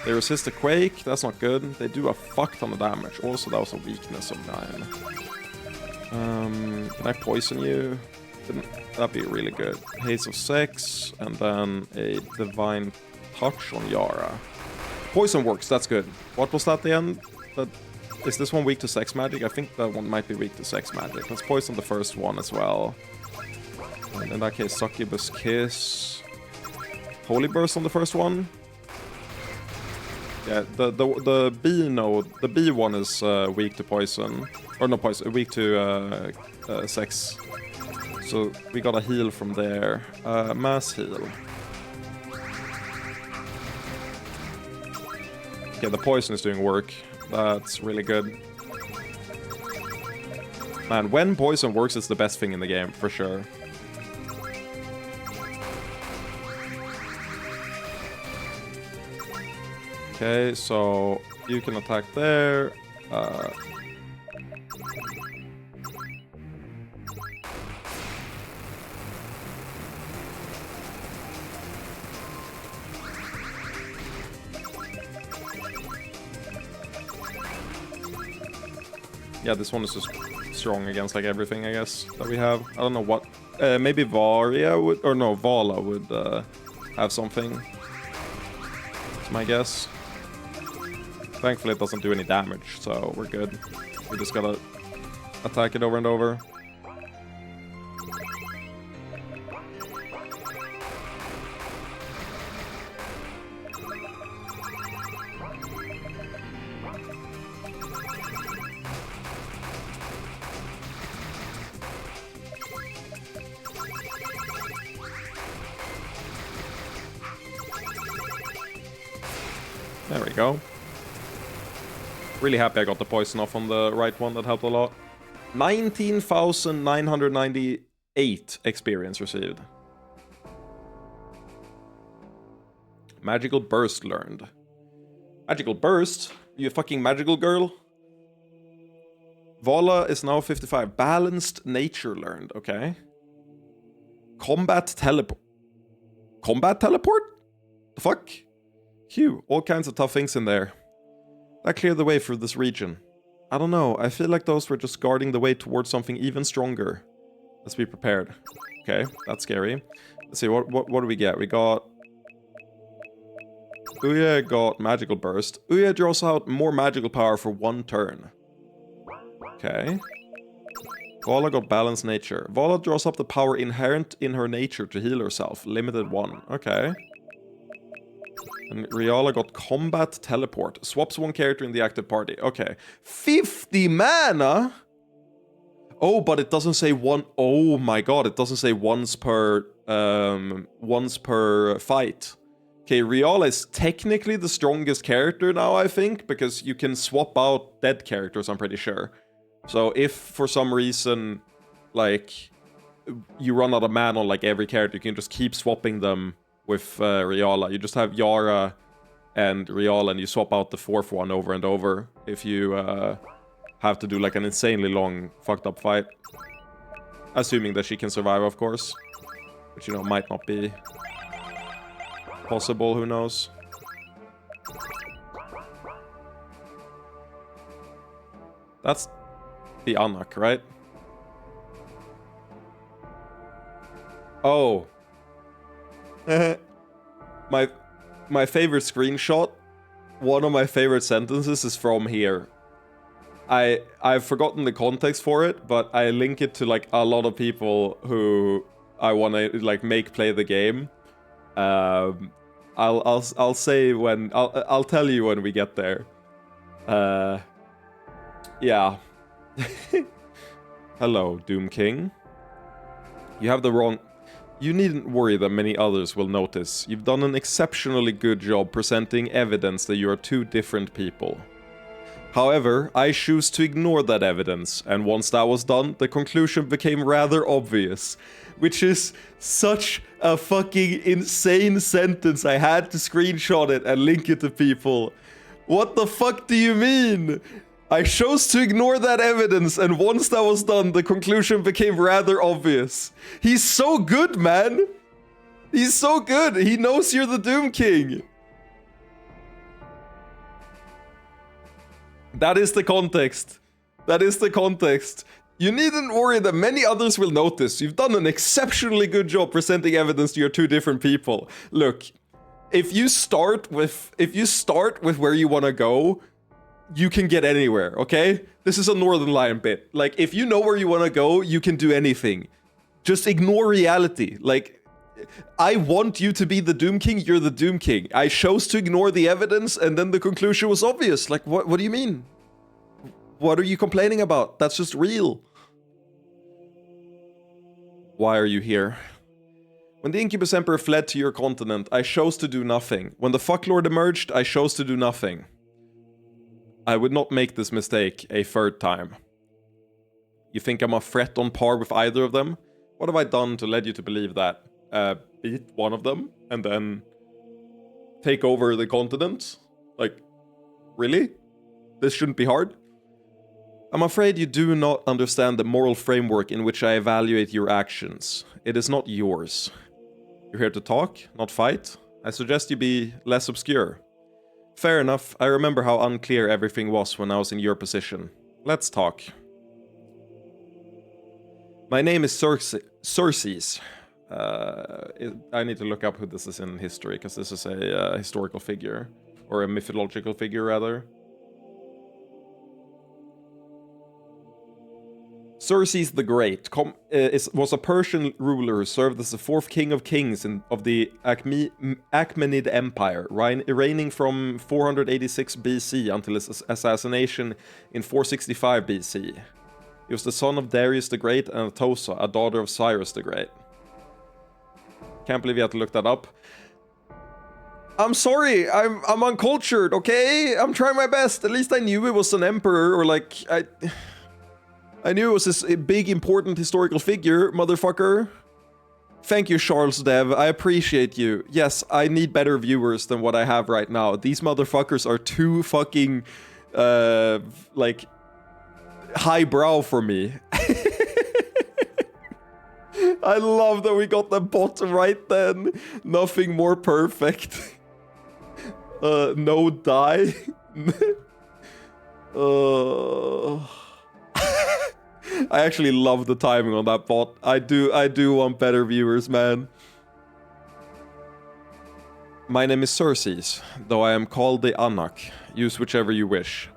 They resist the Quake, that's not good. They do a fuck ton of damage. Also, that was a weakness of 9. Can I poison you? That'd be really good. Haze of Sex, and then a Divine Touch on Yara. Poison works, that's good. What was that at the end? Is this one weak to Sex Magic? I think that one might be weak to Sex Magic. Let's poison the first one as well. And in that case, Succubus Kiss. Holy Burst on the first one. Yeah, the B node, the B one is weak to poison, or no poison, weak to sex. So we got a heal from there. Mass heal. Okay, the poison is doing work. That's really good. Man, when poison works, it's the best thing in the game, for sure. Okay, so you can attack there. Yeah, this one is just strong against like everything, I guess, that we have. I don't know what. Maybe Varia would, or no, Vala would have something. That's my guess. Thankfully, it doesn't do any damage, so we're good. We just gotta attack it over and over. There we go. Really happy I got the poison off on the right one. That helped a lot. 19,998 experience received. Magical Burst learned. Magical Burst? You a fucking magical girl? Vala is now 55. Balanced Nature learned. Okay. Combat Teleport. Combat Teleport? The fuck? Phew, all kinds of tough things in there. That cleared the way through this region. I don't know, I feel like those were just guarding the way towards something even stronger. Let's be prepared. Okay, that's scary. Let's see, what do we get? We got... Ouya got Magical Burst. Ouya draws out more magical power for 1 turn. Okay. Vala got Balanced Nature. Vala draws up the power inherent in her nature to heal herself. Limited 1. Okay. And Riala got Combat Teleport. Swaps 1 character in the active party. Okay. 50 mana? Oh, but it doesn't say one... Oh my god, it doesn't say once per fight. Okay, Riala is technically the strongest character now, I think, because you can swap out dead characters, I'm pretty sure. So if for some reason, like, you run out of mana on like every character, you can just keep swapping them with Riala. You just have Yara and Riala, and you swap out the 4th one over and over if you have to do like an insanely long fucked up fight. Assuming that she can survive, of course. Which, you know, might not be possible, who knows. That's the Anak, right? Oh. My favorite screenshot, one of my favorite sentences is from here. I've forgotten the context for it, but I link it to like a lot of people who I want to like make play the game. I'll say when I'll tell you when we get there. Yeah. Hello, Doom King. You have the wrong... You needn't worry that many others will notice. You've done an exceptionally good job presenting evidence that you are 2 different people. However, I choose to ignore that evidence, and once that was done, the conclusion became rather obvious. Which is such a fucking insane sentence. I had to screenshot it and link it to people. What the fuck do you mean? I chose to ignore that evidence, and once that was done, the conclusion became rather obvious. He's so good, man! He's so good! He knows you're the Doom King! That is the context. That is the context. You needn't worry that many others will notice. You've done an exceptionally good job presenting evidence to your 2 different people. Look, if you start with where you want to go, you can get anywhere, okay? This is a Northern Lion bit. Like, if you know where you want to go, you can do anything. Just ignore reality. Like, I want you to be the Doom King, you're the Doom King. I chose to ignore the evidence, and then the conclusion was obvious. Like, what do you mean? What are you complaining about? That's just real. Why are you here? When the Incubus Emperor fled to your continent, I chose to do nothing. When the Fucklord emerged, I chose to do nothing. I would not make this mistake a third time. You think I'm a threat on par with either of them? What have I done to lead you to believe that? Beat one of them, and then take over the continent? Like, really? This shouldn't be hard? I'm afraid you do not understand the moral framework in which I evaluate your actions. It is not yours. You're here to talk, not fight. I suggest you be less obscure. Fair enough, I remember how unclear everything was when I was in your position. Let's talk. My name is Xerxes. I need to look up who this is in history, because this is a historical figure. Or a mythological figure, rather. Xerxes the Great was a Persian ruler who served as the fourth king of kings of the Achaemenid Empire, reigning from 486 BC until his assassination in 465 BC. He was the son of Darius the Great and Atossa, a daughter of Cyrus the Great. Can't believe you had to look that up. I'm sorry, I'm uncultured, okay? I'm trying my best. At least I knew it was an emperor, or like, I knew it was this big, important historical figure, motherfucker. Thank you, Charles Dev. I appreciate you. Yes, I need better viewers than what I have right now. These motherfuckers are too fucking, like, highbrow for me. I love that we got the bot right then. Nothing more perfect. No die. I actually love the timing on that bot. I do want better viewers, man. My name is Xerxes, though I am called the Anak. Use whichever you wish.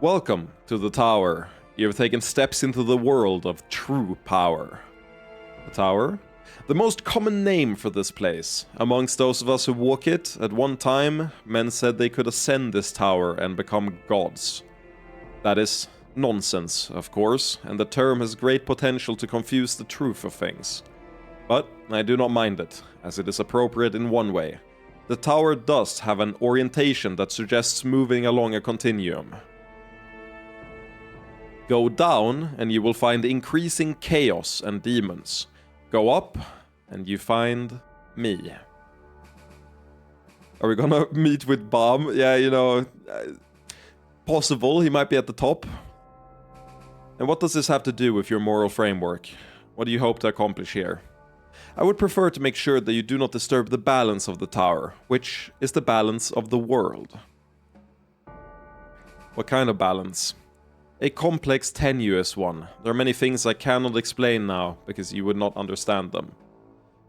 Welcome to the tower. You have taken steps into the world of true power. The tower? The most common name for this place. Amongst those of us who walk it, at one time, men said they could ascend this tower and become gods. That is nonsense, of course, and the term has great potential to confuse the truth of things. But I do not mind it, as it is appropriate in one way. The tower does have an orientation that suggests moving along a continuum. Go down, and you will find increasing chaos and demons. Go up, and you find me. Are we gonna meet with Baum? Yeah, you know, possible, he might be at the top. And what does this have to do with your moral framework? What do you hope to accomplish here? I would prefer to make sure that you do not disturb the balance of the tower, which is the balance of the world. What kind of balance? A complex, tenuous one. There are many things I cannot explain now, because you would not understand them.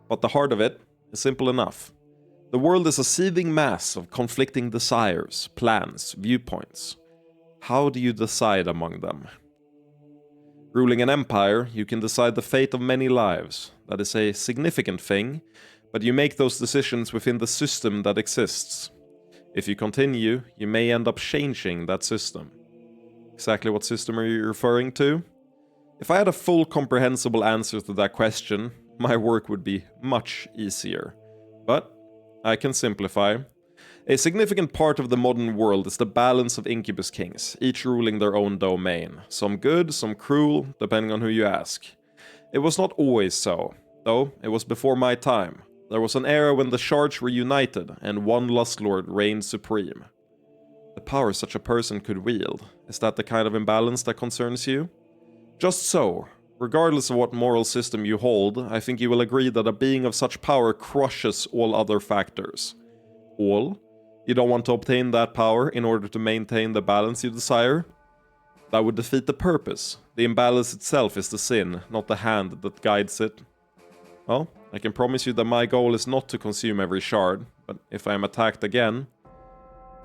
But the heart of it is simple enough. The world is a seething mass of conflicting desires, plans, viewpoints. How do you decide among them? Ruling an empire, you can decide the fate of many lives. That is a significant thing, but you make those decisions within the system that exists. If you continue, you may end up changing that system. Exactly what system are you referring to? If I had a full comprehensible answer to that question, my work would be much easier. But I can simplify. A significant part of the modern world is the balance of Incubus Kings, each ruling their own domain. Some good, some cruel, depending on who you ask. It was not always so, though it was before my time. There was an era when the shards were united, and one Lustlord reigned supreme. The power such a person could wield, is that the kind of imbalance that concerns you? Just so. Regardless of what moral system you hold, I think you will agree that a being of such power crushes all other factors. All? You don't want to obtain that power in order to maintain the balance you desire? That would defeat the purpose. The imbalance itself is the sin, not the hand that guides it. Well, I can promise you that my goal is not to consume every shard, but if I am attacked again...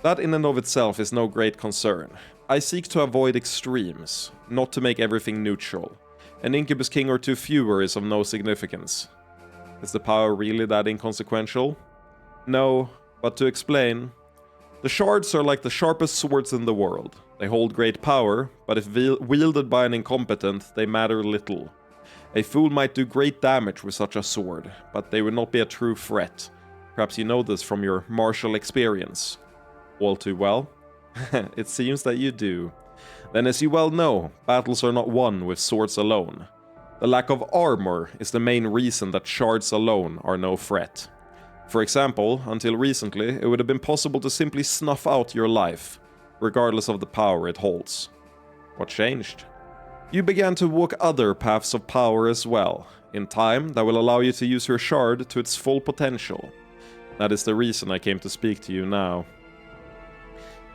That in and of itself is no great concern. I seek to avoid extremes, not to make everything neutral. An Incubus King or two fewer is of no significance. Is the power really that inconsequential? No, but to explain, the shards are like the sharpest swords in the world. They hold great power, but if wielded by an incompetent, they matter little. A fool might do great damage with such a sword, but they would not be a true threat. Perhaps you know this from your martial experience. All too well? It seems that you do. Then, as you well know, battles are not won with swords alone. The lack of armor is the main reason that shards alone are no threat. For example, until recently, it would have been possible to simply snuff out your life, regardless of the power it holds. What changed? You began to walk other paths of power as well, in time that will allow you to use your shard to its full potential. That is the reason I came to speak to you now.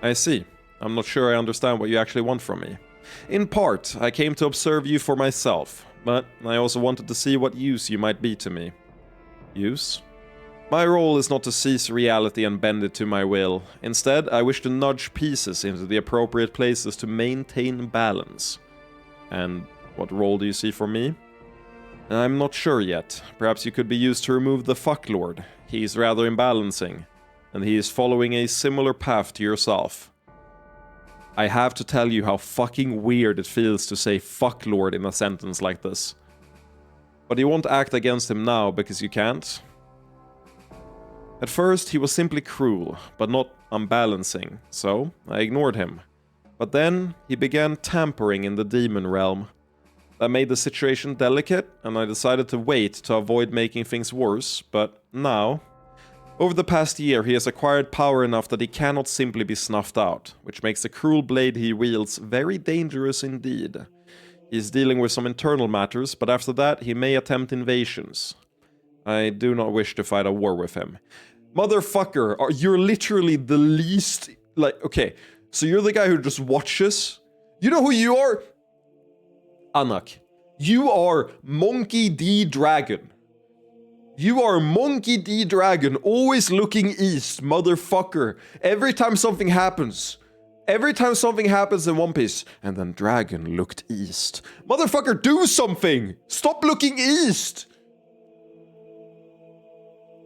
I see. I'm not sure I understand what you actually want from me. In part, I came to observe you for myself, but I also wanted to see what use you might be to me. Use? My role is not to seize reality and bend it to my will. Instead, I wish to nudge pieces into the appropriate places to maintain balance. And what role do you see for me? I'm not sure yet. Perhaps you could be used to remove the fucklord. He's rather imbalancing, and he is following a similar path to yourself. I have to tell you how fucking weird it feels to say fucklord in a sentence like this. But you won't act against him now because you can't? At first, he was simply cruel, but not unbalancing, so I ignored him. But then, he began tampering in the demon realm. That made the situation delicate, and I decided to wait to avoid making things worse, but now... Over the past year, he has acquired power enough that he cannot simply be snuffed out, which makes the cruel blade he wields very dangerous indeed. He is dealing with some internal matters, but after that, he may attempt invasions. I do not wish to fight a war with him. Motherfucker, you're literally the least... okay, so you're the guy who just watches? You know who you are? Anak. You are Monkey D. Dragon. You are Monkey D. Dragon, always looking east, motherfucker. Every time something happens in One Piece, and then Dragon looked east. Motherfucker, do something! Stop looking east!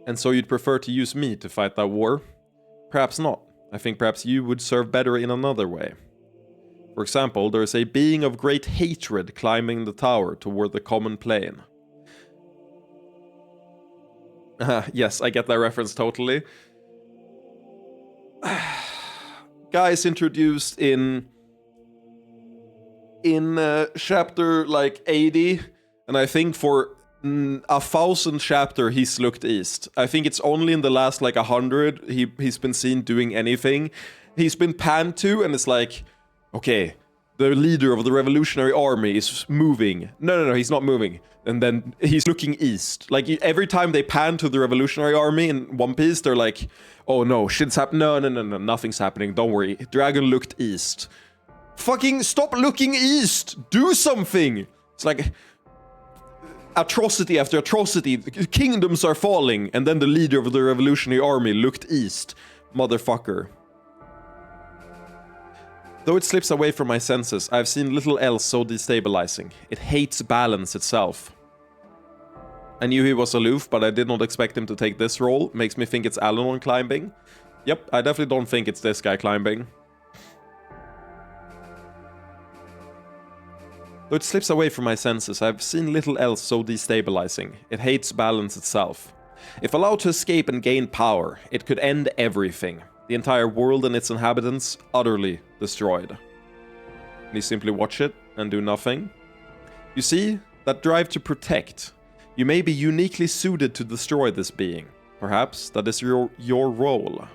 And so you'd prefer to use me to fight that war? Perhaps not. I think perhaps you would serve better in another way. For example, there is a being of great hatred climbing the tower toward the common plane. Yes, I get that reference totally. Guys introduced in chapter 80, and I think for 1,000 chapter he's looked east. I think it's only in the last 100 he's been seen doing anything. He's been panned to, and it's like, okay, the leader of the revolutionary army is moving. No, he's not moving. And then he's looking east. Every time they pan to the revolutionary army in One Piece, they're like, oh no, shit's happening. No, nothing's happening. Don't worry. Dragon looked east. Fucking stop looking east. Do something. It's like atrocity after atrocity. Kingdoms are falling. And then the leader of the revolutionary army looked east. Motherfucker. Though it slips away from my senses, I've seen little else so destabilizing. It hates balance itself. I knew he was aloof, but I did not expect him to take this role. Makes me think it's Alanon climbing. Yep, I definitely don't think it's this guy climbing. Though it slips away from my senses, I've seen little else so destabilizing. It hates balance itself. If allowed to escape and gain power, it could end everything. The entire world and its inhabitants utterly destroyed. And you simply watch it and do nothing. You see, that drive to protect. You may be uniquely suited to destroy this being. Perhaps that is your role.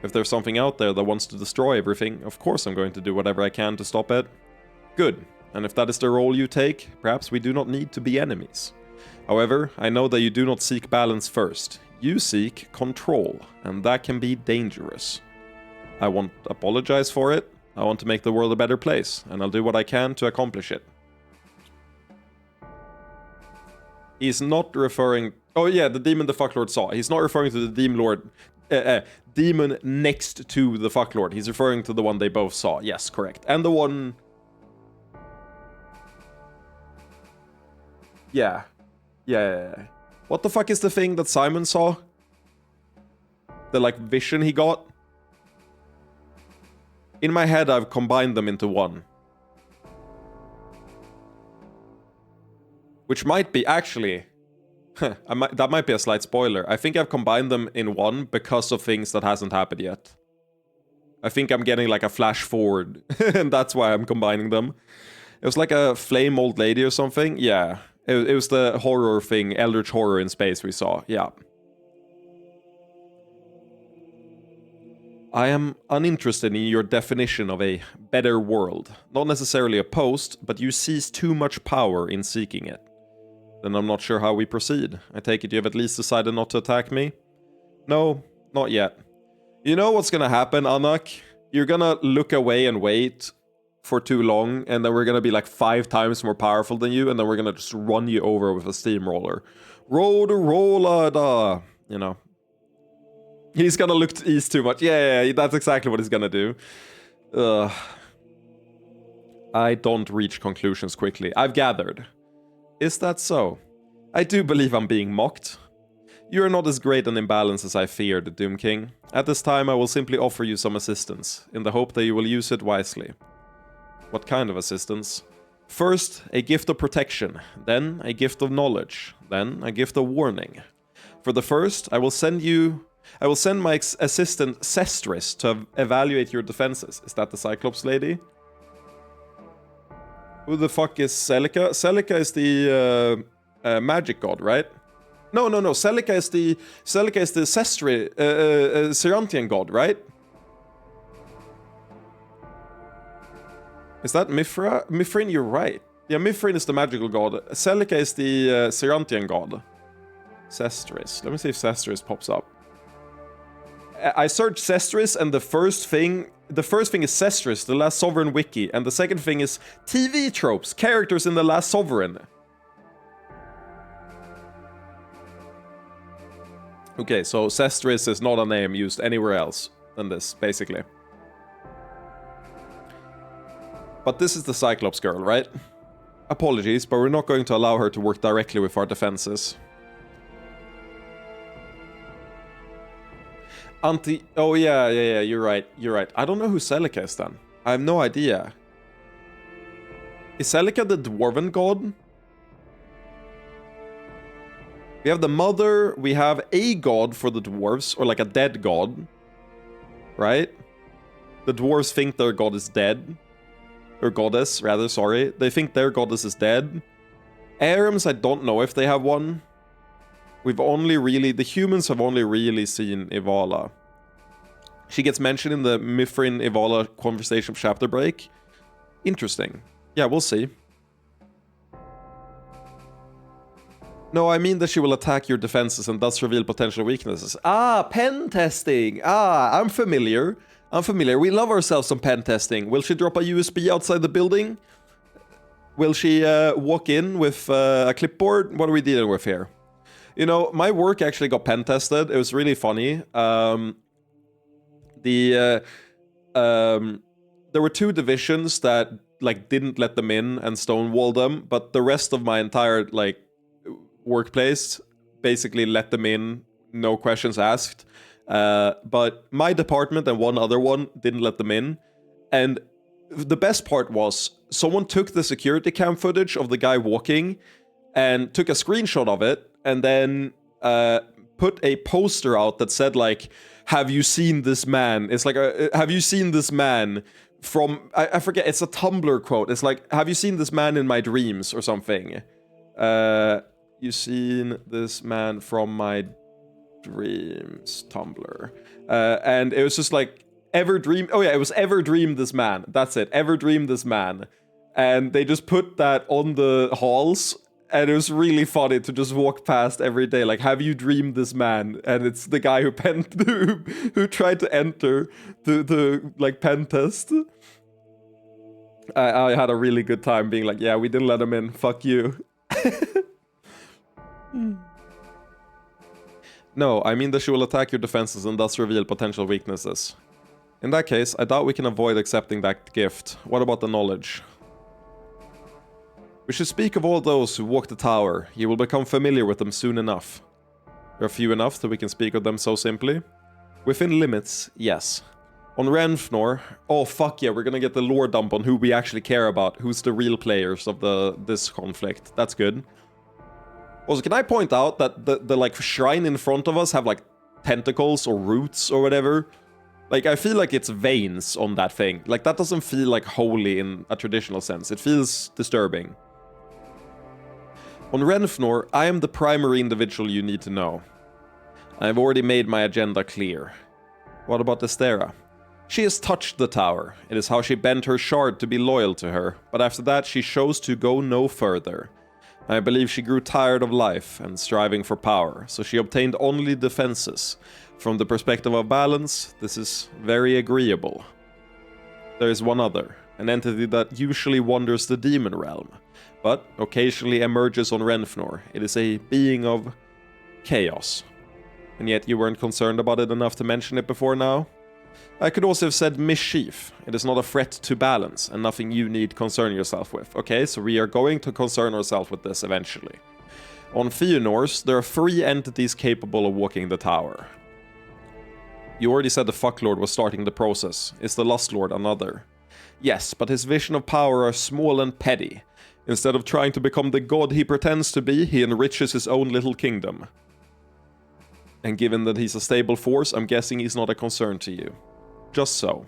If there's something out there that wants to destroy everything, of course I'm going to do whatever I can to stop it. Good. And if that is the role you take, perhaps we do not need to be enemies. However, I know that you do not seek balance first. You seek control, and that can be dangerous. I won't apologize for it. I want to make the world a better place, and I'll do what I can to accomplish it. He's not referring... Oh yeah, the demon the fucklord saw. He's not referring to the demon next to the fucklord. He's referring to the one they both saw. Yes, correct. And the one... Yeah. What the fuck is the thing that Simon saw? The, like, vision he got? In my head, I've combined them into one. Which might be, actually... that might be a slight spoiler. I think I've combined them in one because of things that hasn't happened yet. I think I'm getting, like, a flash forward. And that's why I'm combining them. It was like a flame old lady or something. Yeah. It was the horror thing, Eldritch Horror in space we saw. Yeah. I am uninterested in your definition of a better world. Not necessarily opposed, but you seize too much power in seeking it. Then I'm not sure how we proceed. I take it you have at least decided not to attack me? No, not yet. You know what's gonna happen, Anak? You're gonna look away and wait for too long, and then we're gonna be like 5 times more powerful than you, and then we're gonna just run you over with a steamroller. Roll-a-roll-a-da! You know. He's gonna look to east too much. Yeah, that's exactly what he's gonna do. I don't reach conclusions quickly. I've gathered. Is that so? I do believe I'm being mocked. You are not as great an imbalance as I feared, Doom King. At this time, I will simply offer you some assistance, in the hope that you will use it wisely. What kind of assistance? First, a gift of protection, then a gift of knowledge, then a gift of warning. For the first, I will send my assistant Sestris to evaluate your defenses. Is that the Cyclops lady? Who the fuck is Celica? Celica is the magic god, right? No. Celica is the Sestri, Cyrantian god, right? Is that Mithra? Mithrin, you're right. Yeah, Mithrin is the magical god. Celica is the Cyrantian god. Sestris. Let me see if Sestris pops up. I searched Sestris, and the first thing is Sestris, the Last Sovereign wiki, and the second thing is TV tropes, characters in the Last Sovereign. Okay, so Sestris is not a name used anywhere else than this, basically. But this is the Cyclops girl, right? Apologies, but we're not going to allow her to work directly with our defenses. Oh, yeah, you're right. I don't know who Celica is then. I have no idea. Is Celica the dwarven god? We have the mother, we have a god for the dwarves, or like a dead god. Right? The dwarves think their god is dead. Or goddess, rather, sorry. They think their goddess is dead. Arems, I don't know if they have one. The humans have only really seen Ivala. She gets mentioned in the Mithrin Ivala conversation chapter break. Interesting. Yeah, we'll see. No, I mean that she will attack your defenses and thus reveal potential weaknesses. Ah, pen testing! Ah, I'm familiar. We love ourselves some pen testing. Will she drop a USB outside the building? Will she walk in with a clipboard? What are we dealing with here? You know, my work actually got pen tested. It was really funny. There were 2 divisions that like didn't let them in and stonewalled them, but the rest of my entire like workplace basically let them in, no questions asked. But my department and one other one didn't let them in. And the best part was someone took the security cam footage of the guy walking and took a screenshot of it and then put a poster out that said like, have you seen this man? It's like, have you seen this man from, I forget, it's a Tumblr quote. It's like, have you seen this man in my dreams or something? You seen this man from my dreams, Tumblr. And it was just like, ever dream, oh yeah, it was ever dream this man. That's it, ever dream this man. And they just put that on the halls, and it was really funny to just walk past every day, like, have you dreamed this man? And it's the guy who who tried to enter the like pen test. I had a really good time being like, yeah, we didn't let him in, fuck you. No, I mean that she will attack your defenses and thus reveal potential weaknesses. In that case, I doubt we can avoid accepting that gift. What about the knowledge? We should speak of all those who walk the tower. You will become familiar with them soon enough. There are few enough that we can speak of them so simply. Within limits, yes. On Renfnor, oh fuck yeah, we're gonna get the lore dump on who we actually care about, who's the real players of this conflict. That's good. Also, can I point out that the like shrine in front of us have like tentacles or roots or whatever? Like, I feel like it's veins on that thing. Like, that doesn't feel like holy in a traditional sense. It feels disturbing. On Renfnor, I am the primary individual you need to know. I have already made my agenda clear. What about Estera? She has touched the tower. It is how she bent her shard to be loyal to her, but after that she chose to go no further. I believe she grew tired of life and striving for power, so she obtained only defenses. From the perspective of balance, this is very agreeable. There is one other, an entity that usually wanders the demon realm, but occasionally emerges on Renfnor. It is a being of chaos. And yet you weren't concerned about it enough to mention it before now? I could also have said mischief. It is not a threat to balance, and nothing you need concern yourself with. Okay, so we are going to concern ourselves with this eventually. On Fëanors, there are 3 entities capable of walking the tower. You already said the Fucklord was starting the process. Is the Lustlord another? Yes, but his vision of power are small and petty. Instead of trying to become the god he pretends to be, he enriches his own little kingdom. And given that he's a stable force, I'm guessing he's not a concern to you. Just so.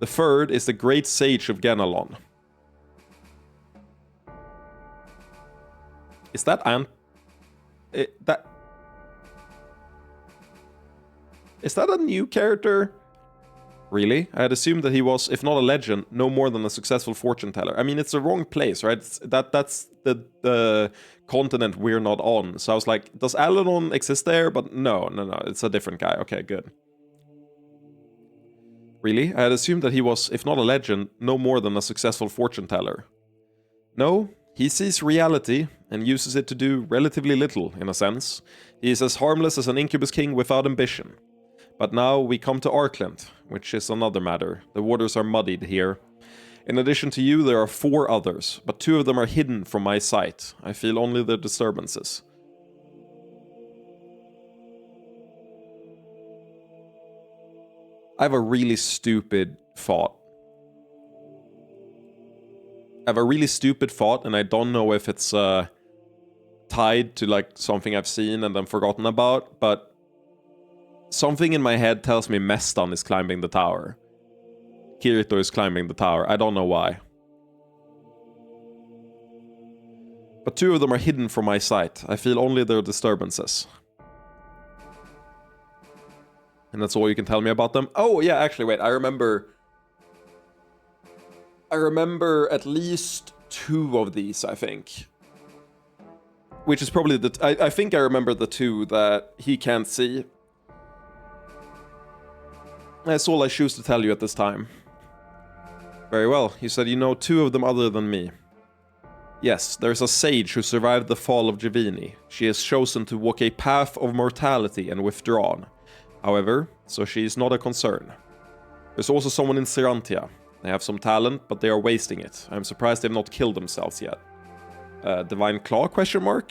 The third is the Great Sage of Genalon. Is that Is that a new character? Really? I had assumed that he was, if not a legend, no more than a successful fortune teller. I mean, it's the wrong place, right? That's the continent we're not on. So I was like, does Alanon exist there? But no, it's a different guy. Okay, good. Really? I had assumed that he was, if not a legend, no more than a successful fortune teller. No, he sees reality and uses it to do relatively little, in a sense. He is as harmless as an incubus king without ambition. But now we come to Arkland, which is another matter. The waters are muddied here. In addition to you, there are 4 others, but 2 of them are hidden from my sight. I feel only the disturbances. I have a really stupid thought. And I don't know if it's tied to like something I've seen and then forgotten about, but something in my head tells me Mestan is climbing the tower. Kirito is climbing the tower. I don't know why. But 2 of them are hidden from my sight. I feel only their disturbances. And that's all you can tell me about them? Oh, yeah, actually, wait. I remember at least 2 of these, I think. Which is probably I think I remember the 2 that he can't see. That's all I choose to tell you at this time. Very well. You said you know 2 of them other than me. Yes, there's a sage who survived the fall of Javini. She has chosen to walk a path of mortality and withdrawn. However, so she is not a concern. There's also someone in Sirantia. They have some talent, but they are wasting it. I'm surprised they've not killed themselves yet. Divine Claw, question mark?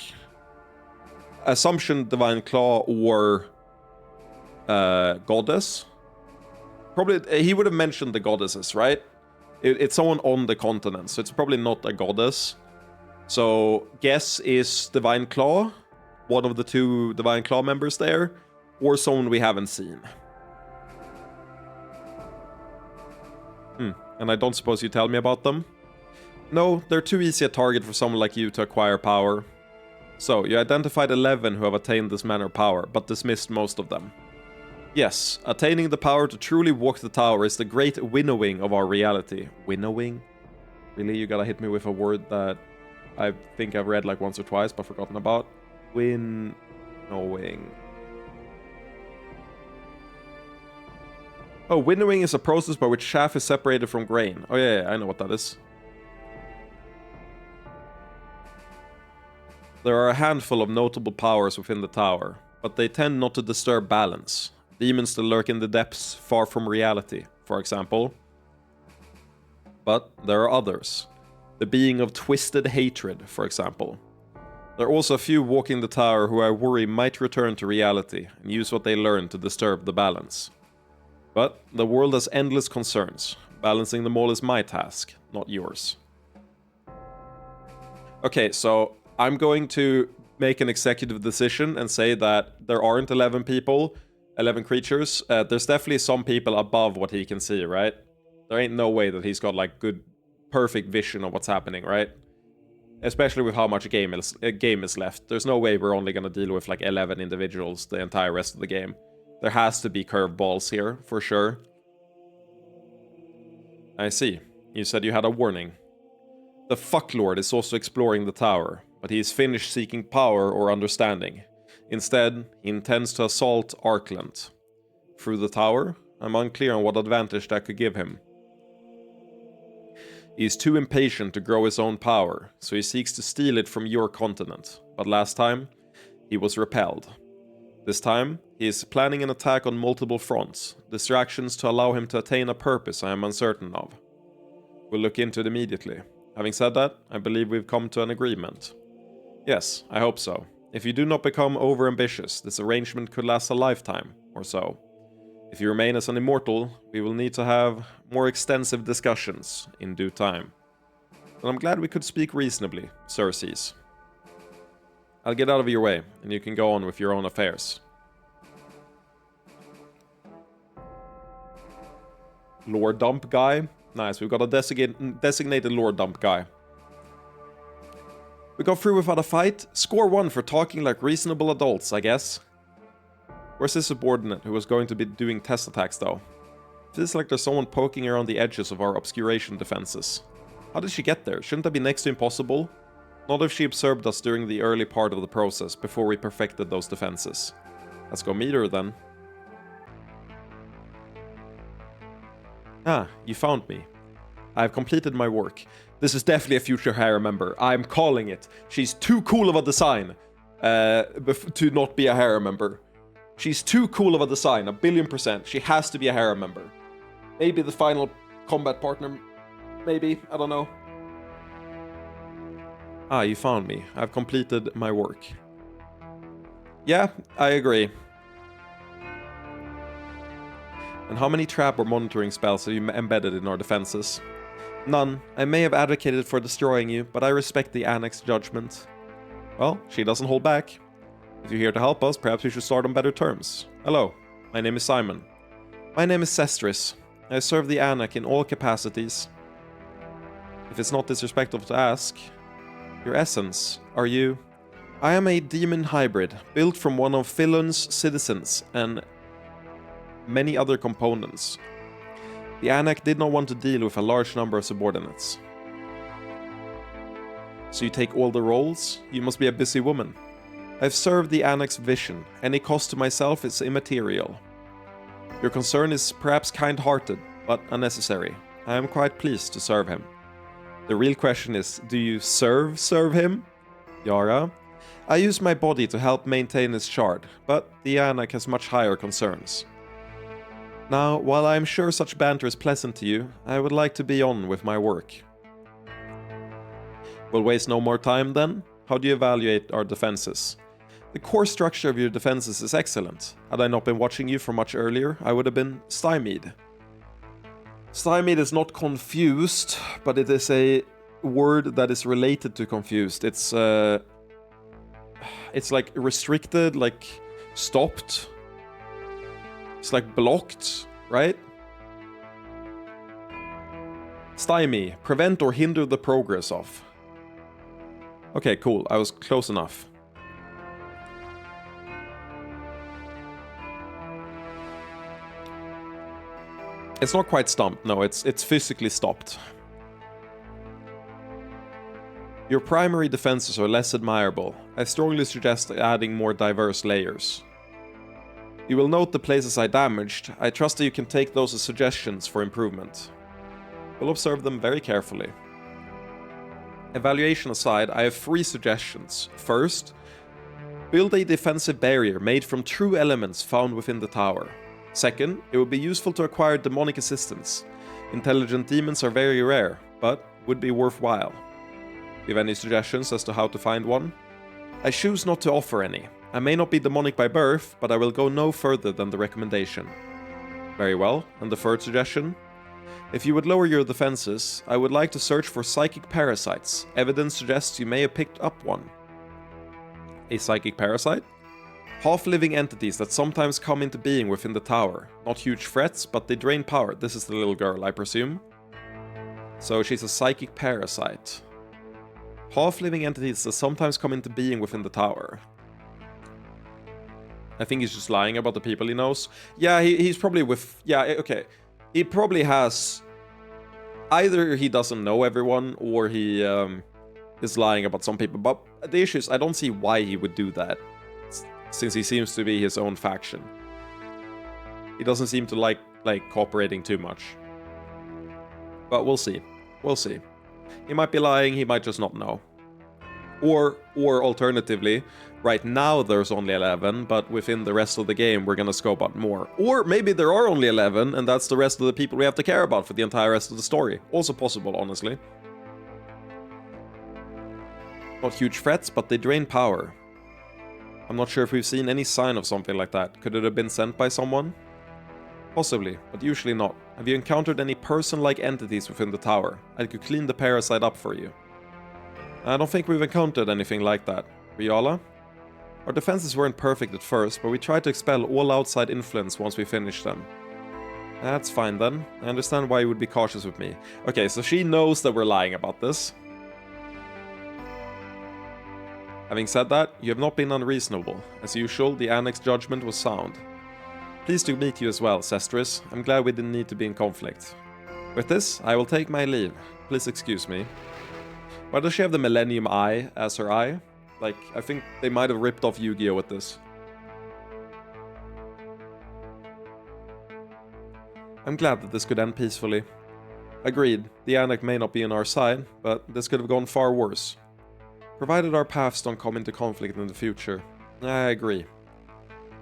Assumption Divine Claw or Goddess? Probably, he would have mentioned the goddesses, right? It's someone on the continent, so it's probably not a goddess. So, guess is Divine Claw, one of the 2 Divine Claw members there, or someone we haven't seen. And I don't suppose you tell me about them? No, they're too easy a target for someone like you to acquire power. So, you identified 11 who have attained this manner of power, but dismissed most of them. Yes, attaining the power to truly walk the tower is the great winnowing of our reality. Winnowing? Really? You gotta hit me with a word that I think I've read like once or twice but forgotten about? Winnowing. Oh, winnowing is a process by which chaff is separated from grain. Oh yeah, I know what that is. There are a handful of notable powers within the tower, but they tend not to disturb balance. Demons that lurk in the depths far from reality, for example. But there are others. The being of twisted hatred, for example. There are also a few walking the tower who I worry might return to reality and use what they learned to disturb the balance. But the world has endless concerns. Balancing them all is my task, not yours. Okay, so I'm going to make an executive decision and say that there aren't 11 people, 11 creatures. There's definitely some people above what he can see, right? There ain't no way that he's got like good, perfect vision of what's happening, right? Especially with how much game is left. There's no way we're only going to deal with like 11 individuals the entire rest of the game. There has to be curveballs here, for sure. I see. You said you had a warning. The fucklord is also exploring the tower, but he is finished seeking power or understanding. Instead, he intends to assault Arkland. Through the tower? I'm unclear on what advantage that could give him. He is too impatient to grow his own power, so he seeks to steal it from your continent. But last time, he was repelled. This time, he is planning an attack on multiple fronts, distractions to allow him to attain a purpose I am uncertain of. We'll look into it immediately. Having said that, I believe we've come to an agreement. Yes, I hope so. If you do not become overambitious, this arrangement could last a lifetime, or so. If you remain as an immortal, we will need to have more extensive discussions in due time. But I'm glad we could speak reasonably, Circes. I'll get out of your way, and you can go on with your own affairs. Lore dump guy? Nice, we've got a designated lore dump guy. We got through without a fight. Score 1 for talking like reasonable adults, I guess. Where's his subordinate who was going to be doing test attacks, though? Feels like there's someone poking around the edges of our obscuration defenses. How did she get there? Shouldn't that be next to impossible? Not if she observed us during the early part of the process, before we perfected those defenses. Let's go meet her, then. Ah, you found me. I have completed my work. This is definitely a future Hera member. I'm calling it. She's too cool of a design to not be a Hera member. She's too cool of a design, 1,000,000,000%. She has to be a Hera member. Maybe the final combat partner. Maybe, I don't know. Ah, you found me. I've completed my work. Yeah, I agree. And how many trap or monitoring spells have you embedded in our defenses? None. I may have advocated for destroying you, but I respect the Annex judgment. Well, she doesn't hold back. If you're here to help us, perhaps we should start on better terms. Hello, my name is Simon. My name is Sestris. I serve the Anak in all capacities. If it's not disrespectful to ask, your essence, are you? I am a demon hybrid, built from one of Philon's citizens and many other components. The Anak did not want to deal with a large number of subordinates. So you take all the roles? You must be a busy woman. I've served the Anak's vision. Any cost to myself is immaterial. Your concern is perhaps kind-hearted, but unnecessary. I am quite pleased to serve him. The real question is, do you serve him? Yara? I use my body to help maintain his shard, but the Anak has much higher concerns. Now, while I am sure such banter is pleasant to you, I would like to be on with my work. We'll waste no more time then. How do you evaluate our defenses? The core structure of your defenses is excellent. Had I not been watching you from much earlier, I would have been stymied. Stymied is not confused, but it is a word that is related to confused. It's like restricted, like stopped. It's like blocked, right? Stymie, prevent or hinder the progress of. Okay, cool. I was close enough. It's not quite stumped, no, it's physically stopped. Your primary defenses are less admirable. I strongly suggest adding more diverse layers. You will note the places I damaged. I trust that you can take those as suggestions for improvement. We'll observe them very carefully. Evaluation aside, I have 3 suggestions. First, build a defensive barrier made from true elements found within the tower. Second, it would be useful to acquire demonic assistance. Intelligent demons are very rare, but would be worthwhile. Do you have any suggestions as to how to find one? I choose not to offer any. I may not be demonic by birth, but I will go no further than the recommendation. Very well, and the third suggestion? If you would lower your defenses, I would like to search for psychic parasites. Evidence suggests you may have picked up one. A psychic parasite? Half-living entities that sometimes come into being within the tower. Not huge threats, but they drain power. This is the little girl, I presume. So she's a psychic parasite. Half-living entities that sometimes come into being within the tower. I think he's just lying about the people he knows. Yeah, he's probably with... Yeah, okay. He probably has... Either he doesn't know everyone, or he is lying about some people. But the issue is, I don't see why he would do that, since he seems to be his own faction. He doesn't seem to like cooperating too much. But we'll see. We'll see. He might be lying, he might just not know. Or alternatively, right now there's only 11, but within the rest of the game we're gonna scope out more. Or maybe there are only 11, and that's the rest of the people we have to care about for the entire rest of the story. Also possible, honestly. Not huge threats, but they drain power. I'm not sure if we've seen any sign of something like that. Could it have been sent by someone? Possibly, but usually not. Have you encountered any person-like entities within the tower? I could clean the parasite up for you. I don't think we've encountered anything like that. Riala? Our defenses weren't perfect at first, but we tried to expel all outside influence once we finished them. That's fine then. I understand why you would be cautious with me. Okay, so she knows that we're lying about this. Having said that, you have not been unreasonable. As usual, the Annex judgment was sound. Pleased to meet you as well, Sestris. I'm glad we didn't need to be in conflict. With this, I will take my leave. Please excuse me. Why does she have the Millennium Eye as her eye? Like, I think they might have ripped off Yu-Gi-Oh! With this. I'm glad that this could end peacefully. Agreed, the Annex may not be on our side, but this could have gone far worse. Provided our paths don't come into conflict in the future. I agree.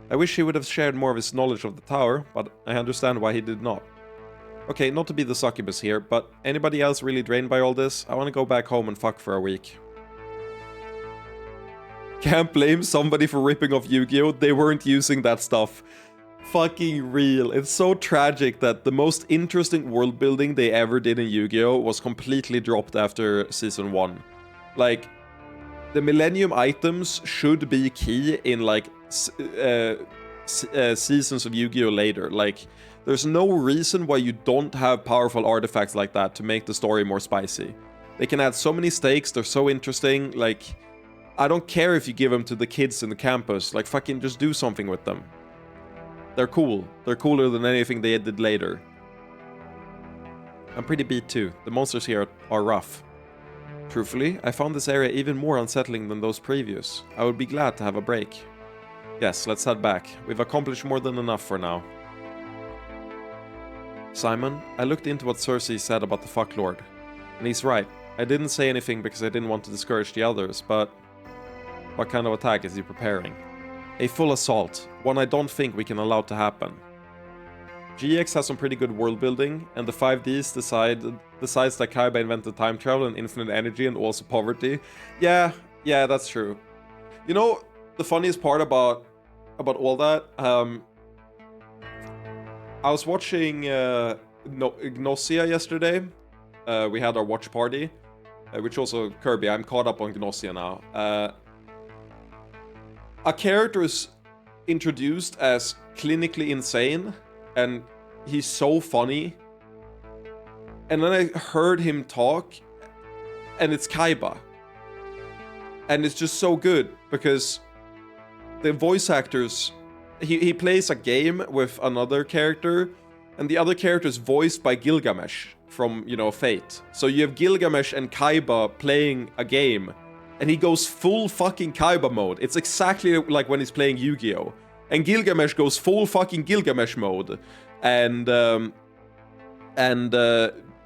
I wish he would have shared more of his knowledge of the tower, but I understand why he did not. Okay, not to be the succubus here, but anybody else really drained by all this? I want to go back home and fuck for a week. Can't blame somebody for ripping off Yu-Gi-Oh! They weren't using that stuff. Fucking real. It's so tragic that the most interesting world building they ever did in Yu-Gi-Oh! Was completely dropped after Season 1. Like, the Millennium items should be key in, like, seasons of Yu-Gi-Oh! Later. Like, there's no reason why you don't have powerful artifacts like that to make the story more spicy. They can add so many stakes, they're so interesting, like, I don't care if you give them to the kids in the campus, like, fucking just do something with them. They're cool. They're cooler than anything they did later. I'm pretty beat too. The monsters here are rough. Truthfully, I found this area even more unsettling than those previous. I would be glad to have a break. Yes, let's head back. We've accomplished more than enough for now. Simon, I looked into what Cersei said about the fucklord. And he's right. I didn't say anything because I didn't want to discourage the others, but... what kind of attack is he preparing? A full assault. One I don't think we can allow to happen. GX has some pretty good world building, and the 5Ds decides that Kaiba invented time travel and infinite energy and also poverty. Yeah, that's true. You know, the funniest part about all that, I was watching Gnosia yesterday. We had our watch party, which also Kirby. I'm caught up on Gnosia now. A character is introduced as clinically insane, and he's so funny. And then I heard him talk, and it's Kaiba. And it's just so good, because the voice actors... He plays a game with another character, and the other character is voiced by Gilgamesh from, you know, Fate. So you have Gilgamesh and Kaiba playing a game, and he goes full fucking Kaiba mode. It's exactly like when he's playing Yu-Gi-Oh! And Gilgamesh goes full fucking Gilgamesh mode. And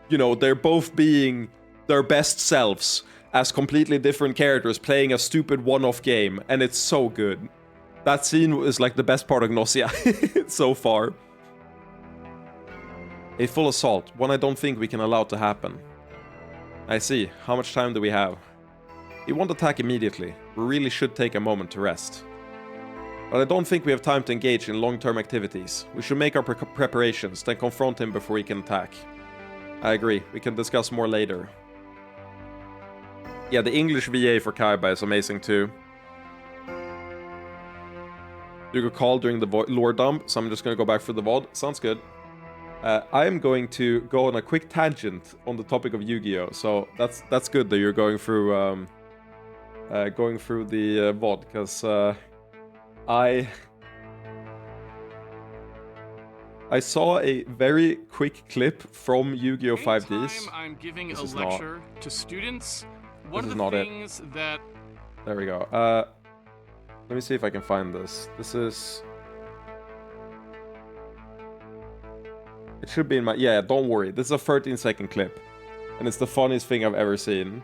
you know, they're both being their best selves as completely different characters playing a stupid one-off game. And it's so good. That scene is like the best part of Gnosia so far. A full assault, one I don't think we can allow to happen. I see. How much time do we have? He won't attack immediately. We really should take a moment to rest. But I don't think we have time to engage in long-term activities. We should make our preparations, then confront him before he can attack. I agree. We can discuss more later. Yeah, the English VA for Kaiba is amazing too. You could call during the lore dump, so I'm just going to go back for the VOD. Sounds good. I am going to go on a quick tangent on the topic of Yu-Gi-Oh! So that's good that you're going through the VOD, because I saw a very quick clip from Yu-Gi-Oh! 5Ds. I'm giving This a is lecture to students. One This of is not the it. things that There we go. Let me see if I can find this. This is... It should be in my... Yeah, don't worry. This is a 13-second clip. And it's the funniest thing I've ever seen.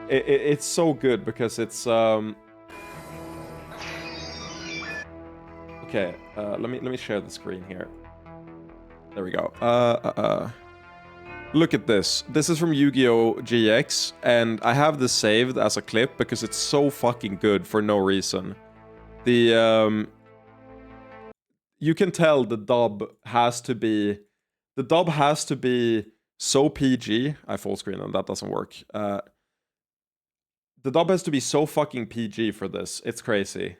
It's so good because it's... Okay, let me share the screen here. There we go. Look at this. This is from Yu-Gi-Oh! GX, and I have this saved as a clip because it's so fucking good for no reason. The you can tell the dub has to be so PG. I full screen and that doesn't work. The dub has to be so fucking PG for this. It's crazy.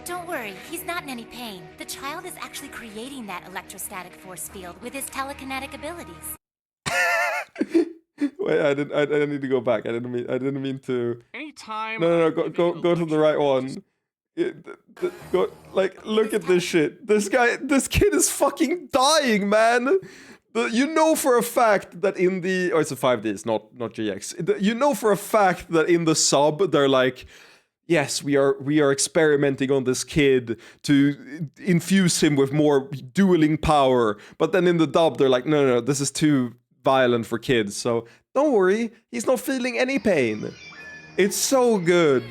Don't worry, he's not in any pain. The child is actually creating that electrostatic force field with his telekinetic abilities. Wait, I need to go back. I didn't mean to. anytime No, I'm giving go a to the lecture right one. Go, like, look at this shit. This kid is fucking dying, man. You know for a fact that in the... Oh, it's a 5D, it's not GX. You know for a fact that in the sub, they're like... Yes, we are experimenting on this kid to infuse him with more dueling power. But then in the dub, they're like, no, this is too violent for kids. So don't worry, he's not feeling any pain. It's so good.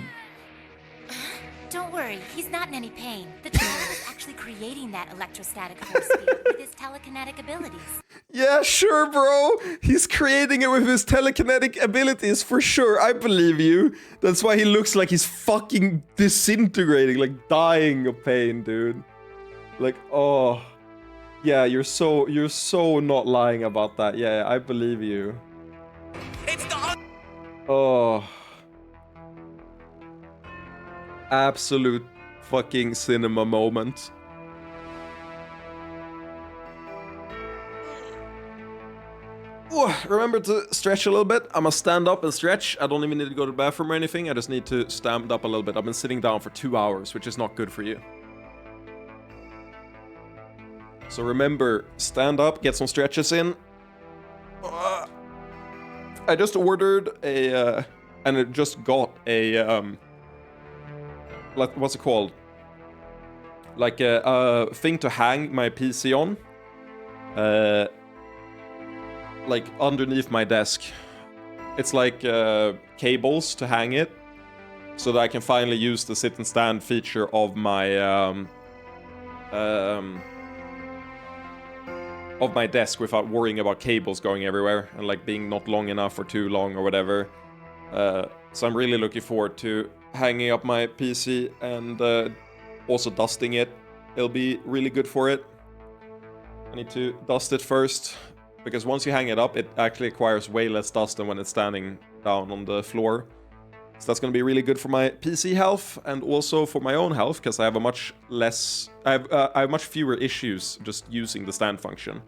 Don't worry, he's not in any pain. The child is actually creating that electrostatic force field with his telekinetic abilities. Yeah, sure, bro. He's creating it with his telekinetic abilities, for sure. I believe you. That's why he looks like he's fucking disintegrating, like dying of pain, dude. Like, oh. Yeah, you're so not lying about that. Yeah, I believe you. It's the Oh. Absolute fucking cinema moment. Ooh, remember to stretch a little bit. I'm gonna stand up and stretch. I don't even need to go to the bathroom or anything. I just need to stand up a little bit. I've been sitting down for 2 hours, which is not good for you. So remember, stand up, get some stretches in. I just ordered a, and it just got a, what's it called? Like a thing to hang my PC on. Like underneath my desk. It's like cables to hang it, so that I can finally use the sit and stand feature of my desk without worrying about cables going everywhere and like being not long enough or too long or whatever. So I'm really looking forward to hanging up my PC and also dusting it. It'll be really good for it. I need to dust it first, because once you hang it up, it actually acquires way less dust than when it's standing down on the floor. So that's going to be really good for my PC health and also for my own health, because I have I have much fewer issues just using the stand function.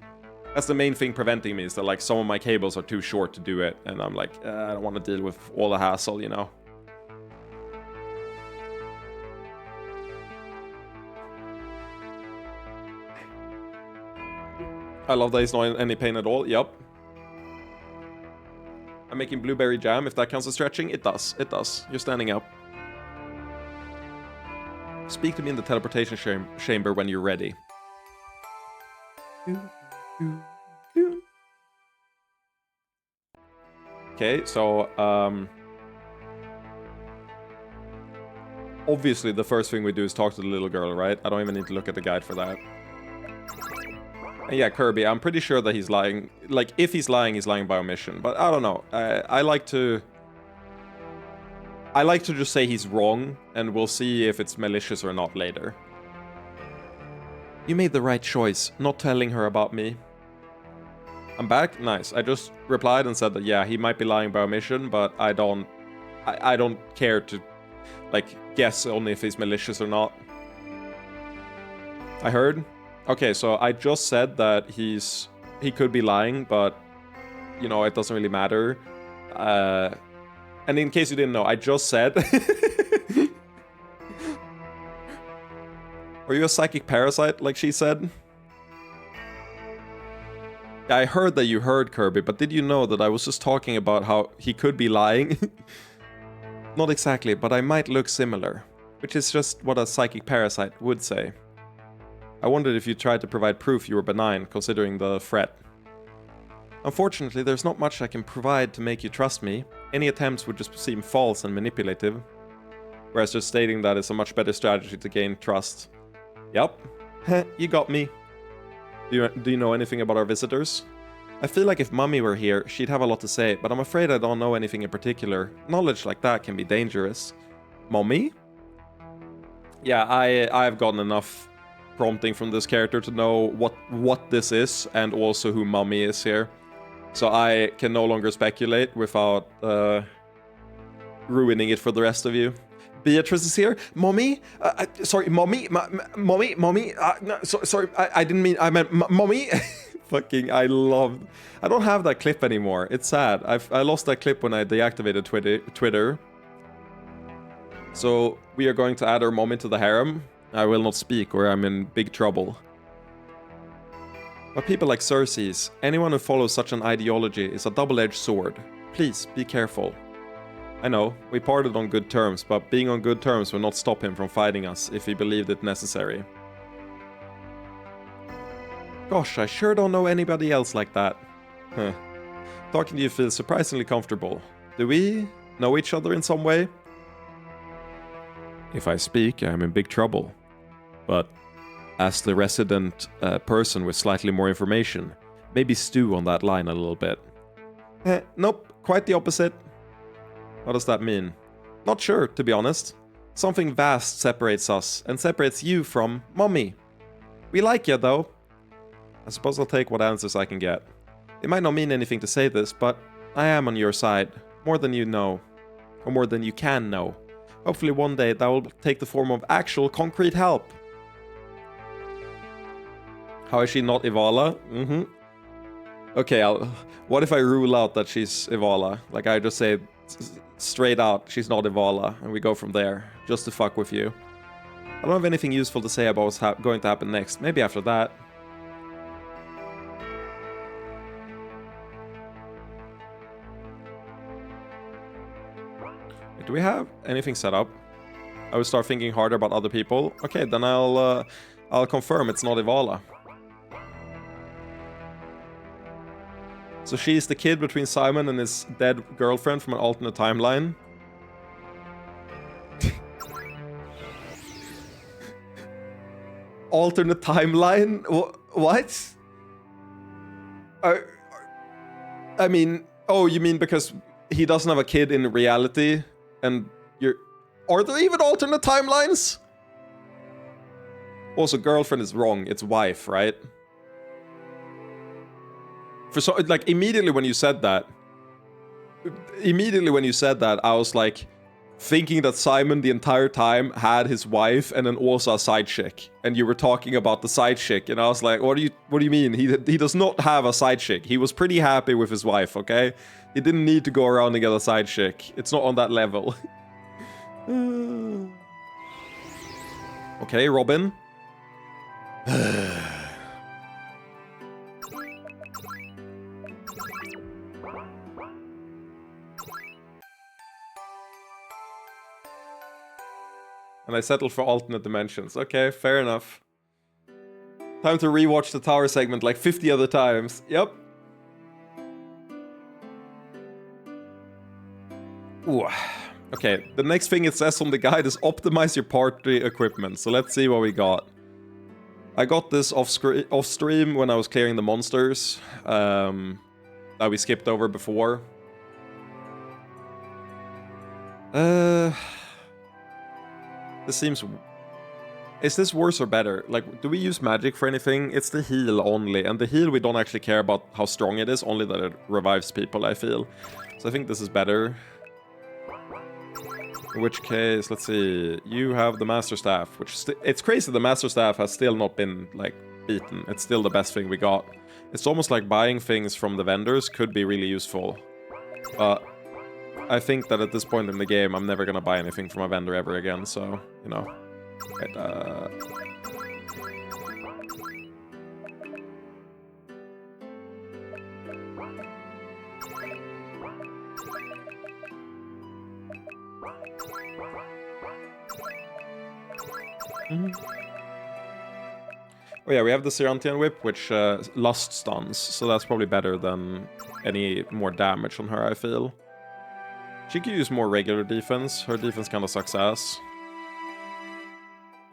That's the main thing preventing me, is that like some of my cables are too short to do it, and I'm like, I don't want to deal with all the hassle, you know. I love that he's not in any pain at all. Yup. I'm making blueberry jam. If that counts as stretching, it does. It does. You're standing up. Speak to me in the teleportation chamber when you're ready. Okay, so obviously the first thing we do is talk to the little girl, right? I don't even need to look at the guide for that. And yeah, Kirby, I'm pretty sure that he's lying. Like, if he's lying by omission. But I don't know. I like to just say he's wrong, and we'll see if it's malicious or not later. You made the right choice, not telling her about me. I'm back? Nice. I just replied and said that, yeah, he might be lying by omission, but I don't care to, like, guess on if he's malicious or not. I heard? Okay, so I just said that he could be lying, but, you know, it doesn't really matter. And in case you didn't know, I just said... Are you a psychic parasite, like she said? Yeah, I heard that you heard, Kirby, but did you know that I was just talking about how he could be lying? Not exactly, but I might look similar. Which is just what a psychic parasite would say. I wondered if you tried to provide proof you were benign, considering the threat. Unfortunately, there's not much I can provide to make you trust me. Any attempts would just seem false and manipulative. Whereas just stating that is a much better strategy to gain trust. Yup. You got me. Do you know anything about our visitors? I feel like if Mummy were here, she'd have a lot to say, but I'm afraid I don't know anything in particular. Knowledge like that can be dangerous. Mummy? Yeah, I've gotten enough prompting from this character to know what this is, and also who Mummy is here. So I can no longer speculate without ruining it for the rest of you. Beatrice is here. Mommy? Sorry, Mommy? Mommy? No, sorry, I didn't mean... I meant Mommy? Fucking, I don't have that clip anymore. It's sad. I lost that clip when I deactivated Twitter. So we are going to add our mom into the harem. I will not speak or I'm in big trouble. But people like Cersei's, anyone who follows such an ideology is a double-edged sword. Please, be careful. I know, we parted on good terms, but being on good terms will not stop him from fighting us if he believed it necessary. Gosh, I sure don't know anybody else like that. Huh. Talking to you feels surprisingly comfortable. Do we know each other in some way? If I speak, I'm in big trouble. But as the resident person with slightly more information, maybe stew on that line a little bit. Nope, quite the opposite. What does that mean? Not sure, to be honest. Something vast separates us, and separates you from Mommy. We like you, though. I suppose I'll take what answers I can get. It might not mean anything to say this, but I am on your side. More than you know. Or more than you can know. Hopefully one day that will take the form of actual concrete help. How is she not Ivala? Mm-hmm. Okay, what if I rule out that she's Ivala? Like I just say straight out, she's not Ivala, and we go from there, just to fuck with you. I don't have anything useful to say about what's going to happen next. Maybe after that. Do we have anything set up? I will start thinking harder about other people. Okay, then I'll confirm it's not Ivala. So she's the kid between Simon and his dead girlfriend from an alternate timeline. Alternate timeline? What? I mean, oh, you mean because he doesn't have a kid in reality? And are there even alternate timelines? Also, girlfriend is wrong. It's wife, right? Like, immediately when you said that, I was like, thinking that Simon the entire time had his wife and then also a side chick. And you were talking about the side chick, and I was like, what do you mean? He does not have a side chick. He was pretty happy with his wife, okay? He didn't need to go around and get a side chick. It's not on that level. Okay, Robin. And I settled for alternate dimensions. Okay, fair enough. Time to rewatch the tower segment like 50 other times. Yep. Ooh. Okay, the next thing it says on the guide is optimize your party equipment. So let's see what we got. I got this off stream when I was clearing the monsters that we skipped over before. This seems... Is this worse or better? Like, do we use magic for anything? It's the heal only, and the heal we don't actually care about how strong it is, only that it revives people, I feel. So I think this is better. In which case, let's see, you have the Master Staff, which it's crazy the Master Staff has still not been, like, beaten. It's still the best thing we got. It's almost like buying things from the vendors could be really useful. But I think that at this point in the game, I'm never gonna buy anything from a vendor ever again, so, you know. Right, Oh yeah, we have the Cyrantian Whip, which lust stuns, so that's probably better than any more damage on her, I feel. She could use more regular defense. Her defense kinda sucks ass.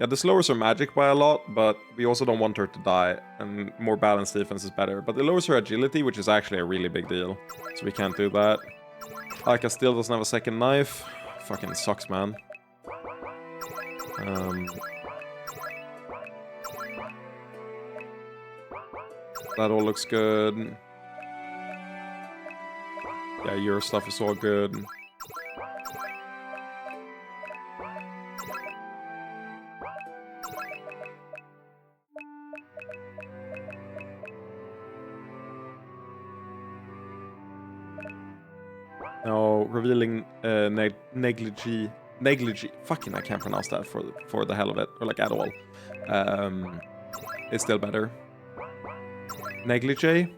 Yeah, this lowers her magic by a lot, but we also don't want her to die, and more balanced defense is better. But it lowers her agility, which is actually a really big deal, so we can't do that. Aka still doesn't have a second knife. Fucking sucks, man. That all looks good. Yeah, your stuff is all good. No, revealing negligee. Fucking, I can't pronounce that for the hell of it, or like at all. It's still better. Negligee?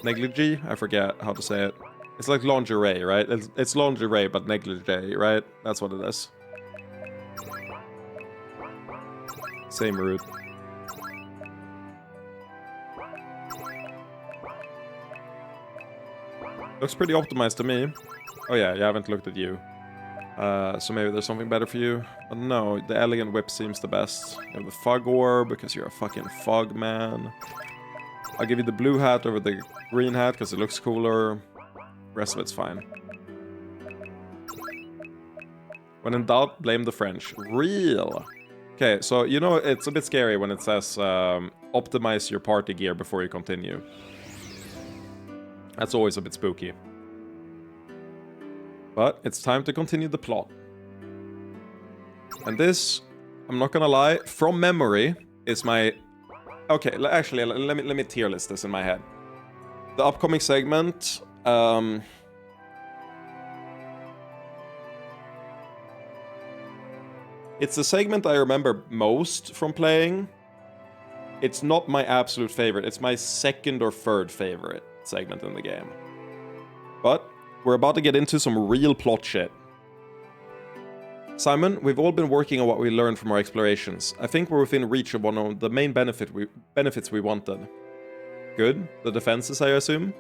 Negligee? I forget how to say it. It's like lingerie, right? It's lingerie, but negligee, right? That's what it is. Same root. Looks pretty optimized to me. Oh yeah, you haven't looked at you. So maybe there's something better for you. But no, the Elegant Whip seems the best. You have the Fog Orb, because you're a fucking fog man. I'll give you the blue hat over the green hat, because it looks cooler. Rest of it's fine. When in doubt, blame the French. Real. Okay, so you know it's a bit scary when it says optimize your party gear before you continue. That's always a bit spooky. But it's time to continue the plot. And this, I'm not gonna lie, from memory, is my... Okay, actually, let me tier list this in my head. The upcoming segment... It's the segment I remember most from playing. It's not my absolute favorite. It's my second or third favorite segment in the game. But we're about to get into some real plot shit. Simon, we've all been working on what we learned from our explorations. I think we're within reach of one of the main benefits we wanted. Good. The defenses, I assume?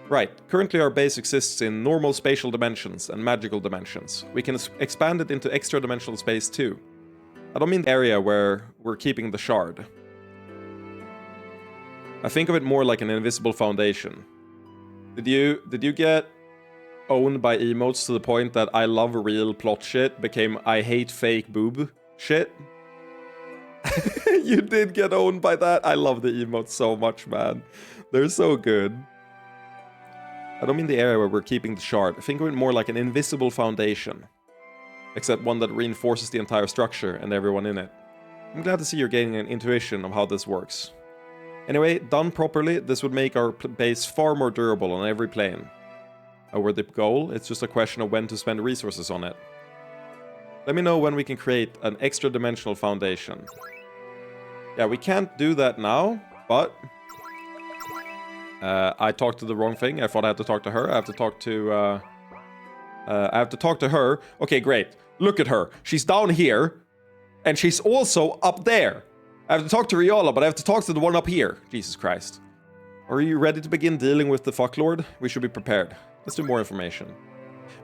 Right. Currently our base exists in normal spatial dimensions and magical dimensions. We can expand it into extra-dimensional space too. I don't mean the area where we're keeping the shard. I think of it more like an invisible foundation. Did you get owned by emotes to the point that I love real plot shit became I hate fake boob shit? You did get owned by that? I love the emotes so much, man. They're so good. I don't mean the area where we're keeping the shard. Think of it more like an invisible foundation. Except one that reinforces the entire structure and everyone in it. I'm glad to see you're gaining an intuition of how this works. Anyway, done properly, this would make our base far more durable on every plane. Over the goal, it's just a question of when to spend resources on it. Let me know when we can create an extra-dimensional foundation. Yeah, we can't do that now, but... I talked to the wrong thing. I thought I had to talk to her. I have to talk to her. Okay, great. Look at her. She's down here, and she's also up there. I have to talk to Riala, but I have to talk to the one up here. Jesus Christ. Are you ready to begin dealing with the fucklord? We should be prepared. Let's do more information.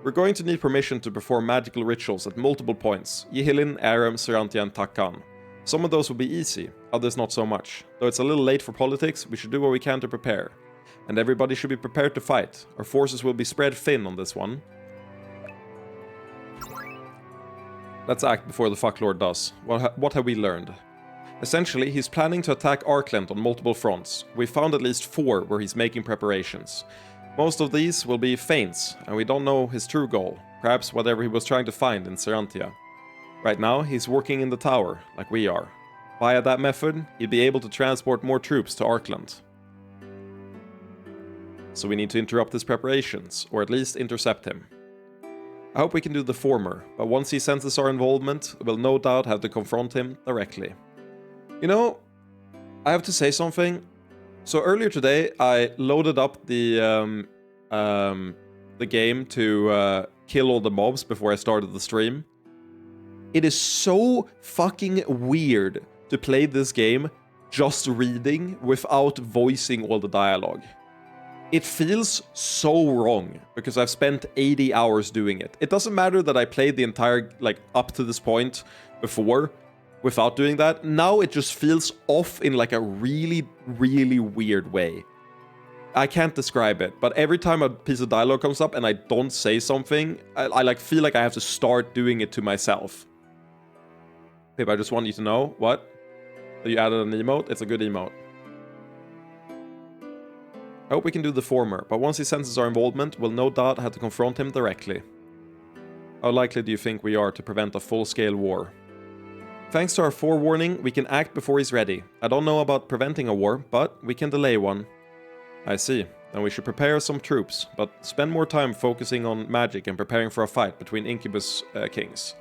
We're going to need permission to perform magical rituals at multiple points. Yihilin, Aram, Cyrantia, and Takkan. Some of those will be easy. others not so much. Though it's a little late for politics, we should do what we can to prepare. And everybody should be prepared to fight. Our forces will be spread thin on this one. Let's act before the fucklord does. What have we learned? Essentially, he's planning to attack Arkland on multiple fronts. We found at least 4 where he's making preparations. Most of these will be feints, and we don't know his true goal. Perhaps whatever he was trying to find in Serantia. Right now, he's working in the tower, like we are. Via that method, he'd be able to transport more troops to Arkland. So we need to interrupt his preparations, or at least intercept him. I hope we can do the former, but once he senses our involvement, we'll no doubt have to confront him directly. You know, I have to say something. So earlier today, I loaded up the game to kill all the mobs before I started the stream. It is so fucking weird to play this game just reading without voicing all the dialogue. It feels so wrong because I've spent 80 hours doing it. It doesn't matter that I played the entire, like, up to this point before without doing that. Now it just feels off in like a really, really weird way. I can't describe it, but every time a piece of dialogue comes up and I don't say something, I like feel like I have to start doing it to myself. Pip, I just want you to know, what? That you added an emote? It's a good emote. I hope we can do the former, but once he senses our involvement, we'll no doubt have to confront him directly. How likely do you think we are to prevent a full-scale war? Thanks to our forewarning, we can act before he's ready. I don't know about preventing a war, but we can delay one. I see. Then we should prepare some troops, but spend more time focusing on magic and preparing for a fight between Incubus kings.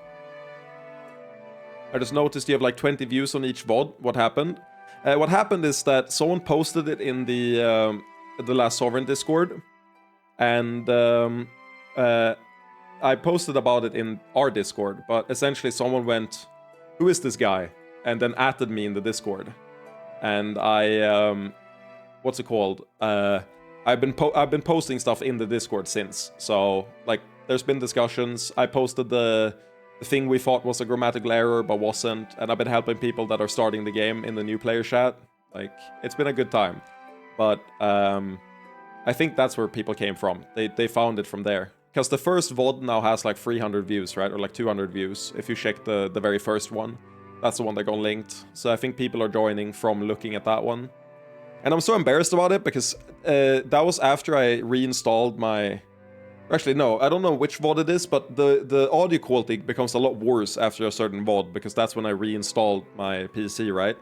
I just noticed you have like 20 views on each VOD. What happened? What happened is that someone posted it in the Last Sovereign Discord, and I posted about it in our Discord, but essentially someone went, "Who is this guy?" and then added me in the Discord, and I what's it called? I've been posting stuff in the Discord since, so like there's been discussions. I posted the thing we thought was a grammatical error but wasn't, and I've been helping people that are starting the game in the new player chat. Like, it's been a good time. But I think that's where people came from. They found it from there. Because the first VOD now has like 300 views, right? Or like 200 views, if you check the very first one. That's the one that got linked. So I think people are joining from looking at that one. And I'm so embarrassed about it because that was after I reinstalled my... Actually, no, I don't know which VOD it is, but the audio quality becomes a lot worse after a certain VOD, because that's when I reinstalled my PC, right?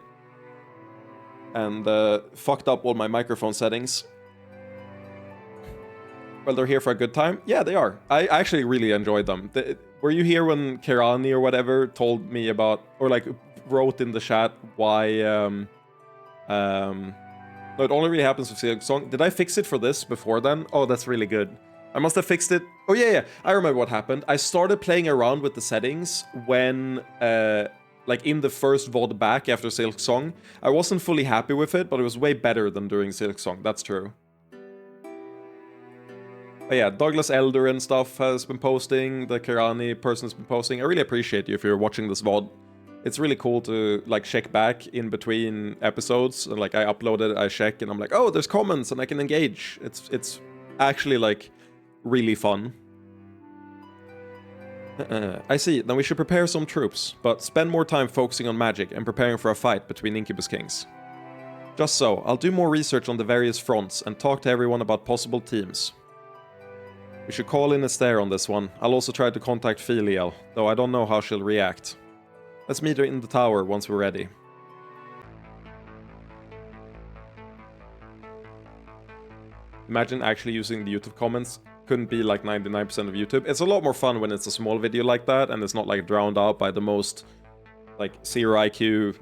And fucked up all my microphone settings. Well, they're here for a good time. Yeah, they are. I actually really enjoyed them. Were you here when Kirani or whatever told me about, or like wrote in the chat why... No, it only really happens with Silk Song. Did I fix it for this before then? Oh, that's really good. I must have fixed it. Oh, yeah. I remember what happened. I started playing around with the settings when, like, in the first VOD back after Silk Song. I wasn't fully happy with it, but it was way better than during Silk Song. That's true. But yeah, Douglas Elder and stuff has been posting. The Kirani person has been posting. I really appreciate you if you're watching this VOD. It's really cool to, like, check back in between episodes. And, like, I upload it, I check, and I'm like, oh, there's comments, and I can engage. It's actually, like... really fun. I see. Then we should prepare some troops, but spend more time focusing on magic and preparing for a fight between Incubus Kings. Just so, I'll do more research on the various fronts and talk to everyone about possible teams. We should call in Esther on this one. I'll also try to contact Filiel, though I don't know how she'll react. Let's meet her in the tower once we're ready. Imagine actually using the YouTube comments. Couldn't be like 99% of YouTube. It's a lot more fun when it's a small video like that and it's not like drowned out by the most like 0 IQ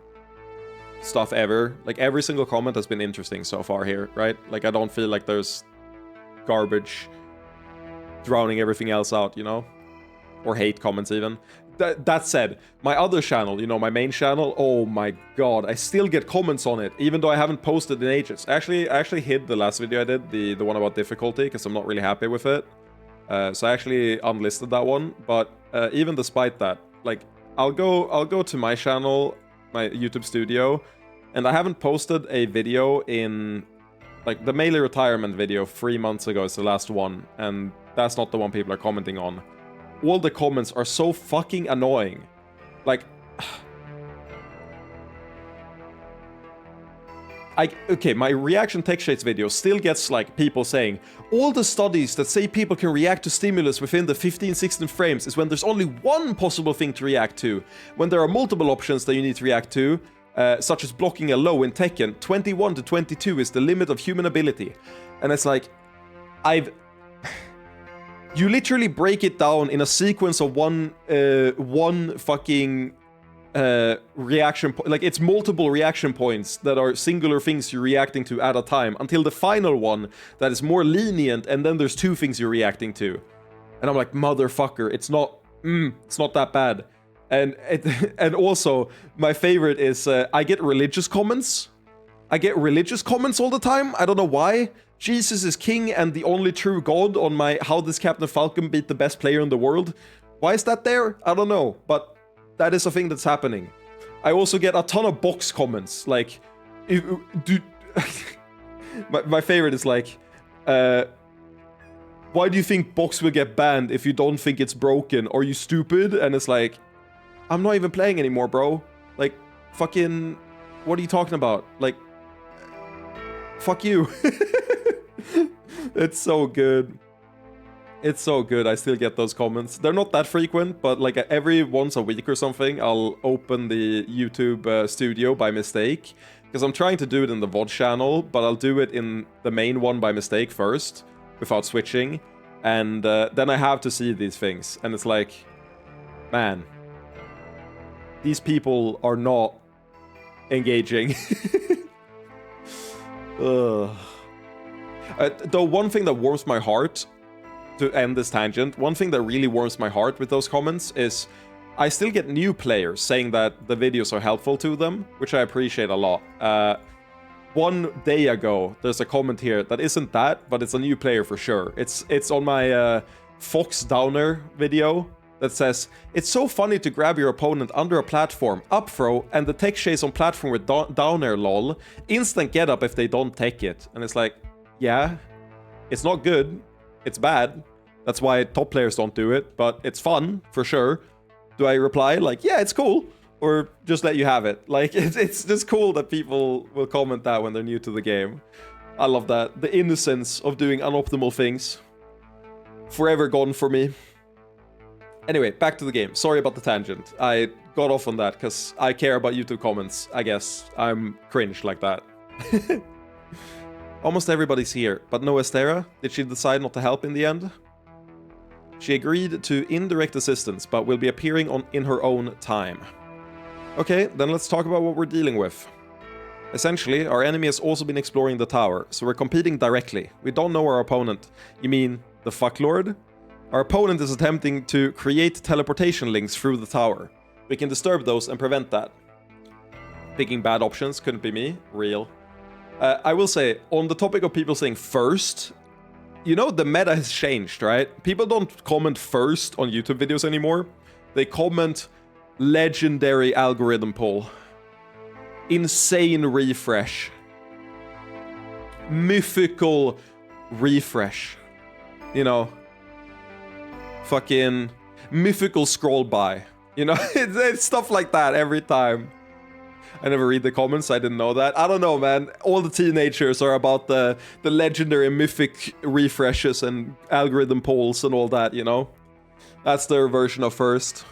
stuff ever. Like every single comment has been interesting so far here, right? Like I don't feel like there's garbage drowning everything else out, you know? Or hate comments even. That said, my other channel, you know, my main channel, oh my god, I still get comments on it, even though I haven't posted in ages. I actually hid the last video I did, the one about difficulty, because I'm not really happy with it. So I actually unlisted that one, but even despite that, like, I'll go to my channel, my YouTube studio, and I haven't posted a video in... Like, the Melee retirement video 3 months ago is the last one, and that's not the one people are commenting on. All the comments are so fucking annoying. Like... Okay, my reaction text shades video still gets, like, people saying, all the studies that say people can react to stimulus within the 15-16 frames is when there's only one possible thing to react to. When there are multiple options that you need to react to, such as blocking a low in Tekken, 21 to 22 is the limit of human ability. And it's like, you literally break it down in a sequence of one fucking... reaction like it's multiple reaction points that are singular things you're reacting to at a time until the final one that is more lenient, and then there's 2 things you're reacting to, and I'm like, motherfucker, it's not that bad. And also my favorite is I get religious comments all the time. I don't know why. Jesus is king and the only true god on my how does Captain Falcon beat the best player in the world. Why is that there? I don't know, but that is a thing that's happening. I also get a ton of box comments, like... my favorite is like... why do you think box will get banned if you don't think it's broken? Are you stupid? And it's like... I'm not even playing anymore, bro. Like, fucking... What are you talking about? Like... Fuck you. It's so good. It's so good. I still get those comments. They're not that frequent, but like every once a week or something, I'll open the YouTube studio by mistake. Because I'm trying to do it in the VOD channel, but I'll do it in the main one by mistake first, without switching. And then I have to see these things. And it's like, man, these people are not engaging. Though one thing that warms my heart... To end this tangent, one thing that really warms my heart with those comments is I still get new players saying that the videos are helpful to them, which I appreciate a lot. 1 day ago, there's a comment here that isn't that, but it's a new player for sure. It's on my Fox Downer video that says, it's so funny to grab your opponent under a platform, up throw, and the tech chase on platform with Downer lol. Instant get up if they don't take it. And it's like, yeah, it's not good. It's bad. That's why top players don't do it, but it's fun, for sure. Do I reply like, yeah, it's cool? Or just let you have it? Like, it's just cool that people will comment that when they're new to the game. I love that. The innocence of doing unoptimal things. Forever gone for me. Anyway, back to the game. Sorry about the tangent. I got off on that because I care about YouTube comments, I guess. I'm cringe like that. Almost everybody's here, but no Estera. Did she decide not to help in the end? She agreed to indirect assistance, but will be appearing in her own time. Okay, then let's talk about what we're dealing with. Essentially, our enemy has also been exploring the tower, so we're competing directly. We don't know our opponent. You mean the fucklord? Our opponent is attempting to create teleportation links through the tower. We can disturb those and prevent that. Picking bad options couldn't be me. Real. I will say, on the topic of people saying first, you know, the meta has changed, right? People don't comment first on YouTube videos anymore. They comment legendary algorithm pull. Insane refresh. Mythical refresh. You know, fucking mythical scroll by. You know, it's stuff like that every time. I never read the comments, I didn't know that. I don't know, man. All the teenagers are about the legendary mythic refreshes and algorithm polls and all that, you know? That's their version of first.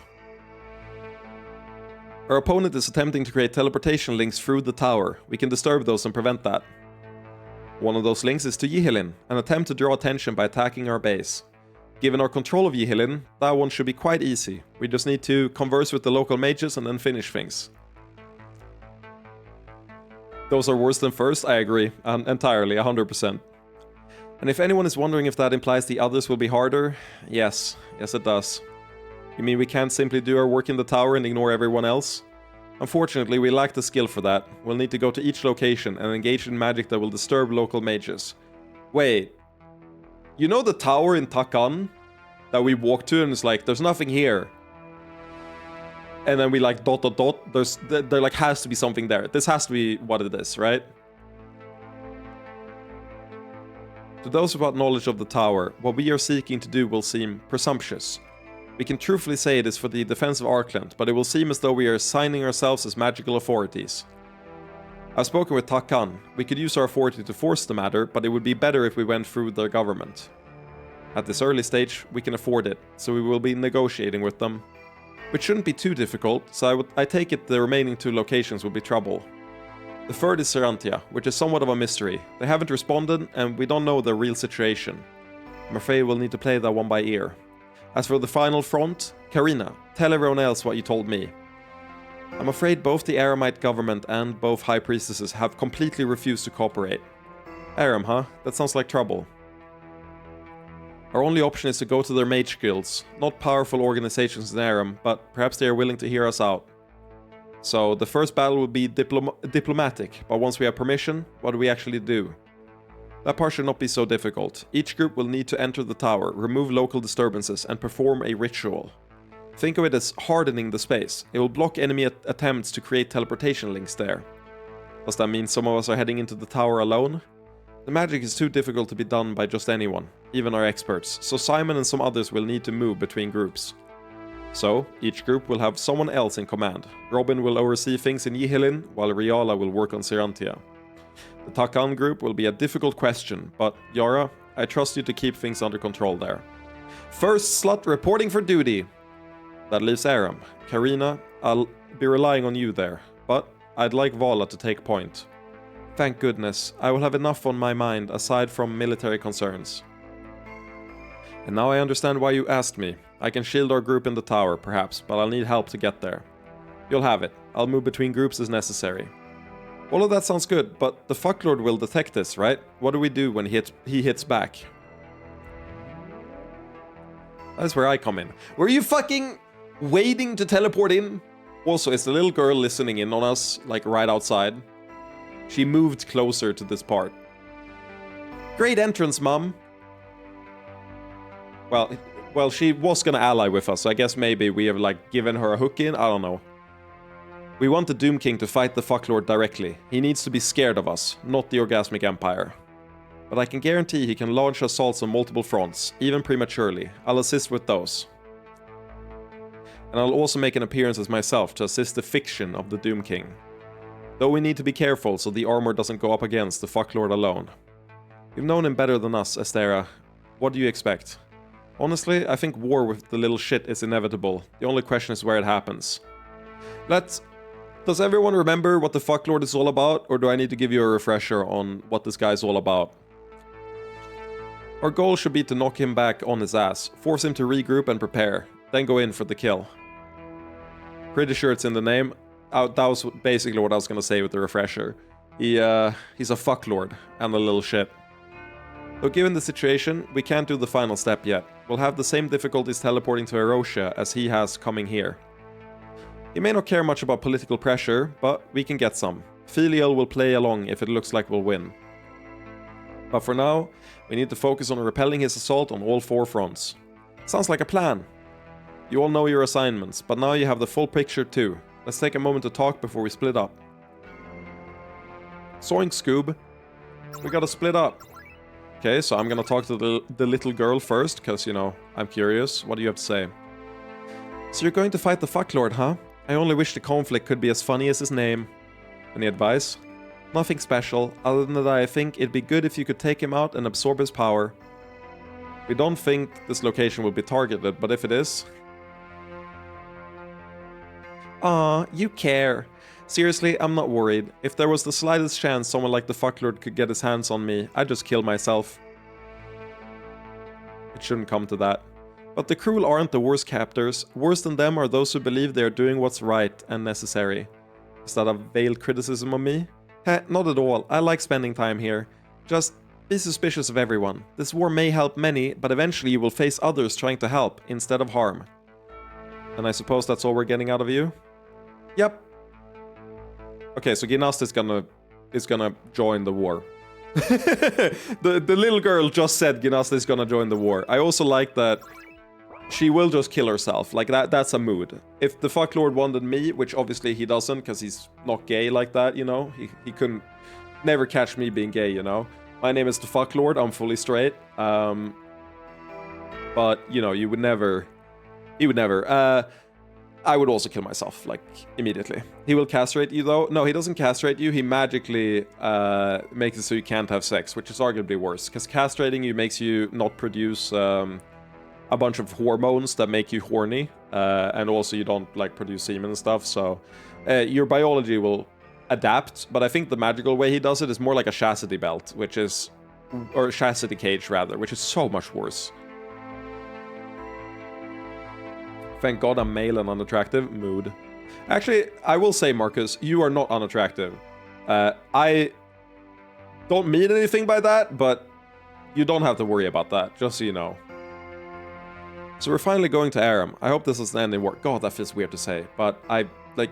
Our opponent is attempting to create teleportation links through the tower. We can disturb those and prevent that. One of those links is to Yihilin, an attempt to draw attention by attacking our base. Given our control of Yihilin, that one should be quite easy. We just need to converse with the local mages and then finish things. Those are worse than first, I agree. Entirely, 100%. And if anyone is wondering if that implies the others will be harder, yes. Yes, it does. You mean we can't simply do our work in the tower and ignore everyone else? Unfortunately, we lack the skill for that. We'll need to go to each location and engage in magic that will disturb local mages. Wait. You know the tower in Takan that we walked to and it's like, there's nothing here. and then we like ... there like has to be something there. This has to be what it is, right? To those without knowledge of the tower, what we are seeking to do will seem presumptuous. We can truthfully say it is for the defense of Arkland, but it will seem as though we are assigning ourselves as magical authorities. I've spoken with Takan. We could use our authority to force the matter, but it would be better if we went through their government. At this early stage, we can afford it, so we will be negotiating with them. Which shouldn't be too difficult, so I take it the remaining 2 locations will be trouble. The third is Serantia, which is somewhat of a mystery. They haven't responded, and we don't know their real situation. I'm afraid we'll need to play that one by ear. As for the final front, Karina, tell everyone else what you told me. I'm afraid both the Aramite government and both High Priestesses have completely refused to cooperate. Aram, huh? That sounds like trouble. Our only option is to go to their mage guilds, not powerful organizations in Aram, but perhaps they are willing to hear us out. So the first battle will be diplomatic, but once we have permission, what do we actually do? That part should not be so difficult. Each group will need to enter the tower, remove local disturbances, and perform a ritual. Think of it as hardening the space. It will block enemy attempts to create teleportation links there. Does that mean some of us are heading into the tower alone? The magic is too difficult to be done by just anyone, even our experts, so Simon and some others will need to move between groups. So, each group will have someone else in command. Robin will oversee things in Yihilin, while Riala will work on Serantia. The Takan group will be a difficult question, but Yara, I trust you to keep things under control there. First slut reporting for duty! That leaves Aram. Karina, I'll be relying on you there, but I'd like Vala to take point. Thank goodness, I will have enough on my mind aside from military concerns. And now I understand why you asked me. I can shield our group in the tower, perhaps, but I'll need help to get there. You'll have it. I'll move between groups as necessary. All of that sounds good, but the fucklord will detect this, right? What do we do when he hits back? That's where I come in. Were you fucking waiting to teleport in? Also, is the little girl listening in on us, like right outside? She moved closer to this part. Great entrance, Mum. Well, she was gonna ally with us, so I guess maybe we have, like, given her a hook in? I don't know. We want the Doom King to fight the fucklord directly. He needs to be scared of us, not the Orgasmic Empire. But I can guarantee he can launch assaults on multiple fronts, even prematurely. I'll assist with those. And I'll also make an appearance as myself to assist the fiction of the Doom King. Though we need to be careful so the armor doesn't go up against the fucklord alone. You've known him better than us, Estera. What do you expect? Honestly, I think war with the little shit is inevitable. The only question is where it happens. Does everyone remember what the fucklord is all about, or do I need to give you a refresher on what this guy's all about? Our goal should be to knock him back on his ass, force him to regroup and prepare, then go in for the kill. Pretty sure it's in the name. That was basically what I was gonna say with the refresher. He's a fucklord and a little shit. Though given the situation, we can't do the final step yet. We'll have the same difficulties teleporting to Erosia as he has coming here. He may not care much about political pressure, but we can get some. Filial will play along if it looks like we'll win. But for now, we need to focus on repelling his assault on all 4 fronts. Sounds like a plan. You all know your assignments, but now you have the full picture too. Let's take a moment to talk before we split up. Zoink, Scoob. We gotta split up. Okay, so I'm gonna talk to the little girl first, because, you know, I'm curious. What do you have to say? So you're going to fight the fucklord, huh? I only wish the conflict could be as funny as his name. Any advice? Nothing special, other than that I think it'd be good if you could take him out and absorb his power. We don't think this location will be targeted, but if it is... Aw, you care. Seriously, I'm not worried. If there was the slightest chance someone like the fucklord could get his hands on me, I'd just kill myself. It shouldn't come to that. But the cruel aren't the worst captors. Worse than them are those who believe they are doing what's right and necessary. Is that a veiled criticism of me? Heh, not at all. I like spending time here. Just be suspicious of everyone. This war may help many, but eventually you will face others trying to help instead of harm. And I suppose that's all we're getting out of you? Yep. Okay, so Ginast is gonna join the war. the little girl just said Ginasta is gonna join the war. I also like that she will just kill herself. Like, that's a mood. If the fucklord wanted me, which obviously he doesn't, because he's not gay like that, you know? He couldn't never catch me being gay, you know? My name is the fucklord, I'm fully straight. But, you know, he would never... I would also kill myself, like, immediately. He will castrate you, though. No, he doesn't castrate you. He magically makes it so you can't have sex, which is arguably worse. Because castrating you makes you not produce a bunch of hormones that make you horny. And also you don't, like, produce semen and stuff. So your biology will adapt. But I think the magical way he does it is more like a chastity belt, which is... Or a chastity cage, rather, which is so much worse. Thank God I'm male and unattractive. Mood. Actually, I will say, Marcus, you are not unattractive. I don't mean anything by that, but you don't have to worry about that, just so you know. So we're finally going to Aram. I hope this is the ending work. God, that feels weird to say, but like,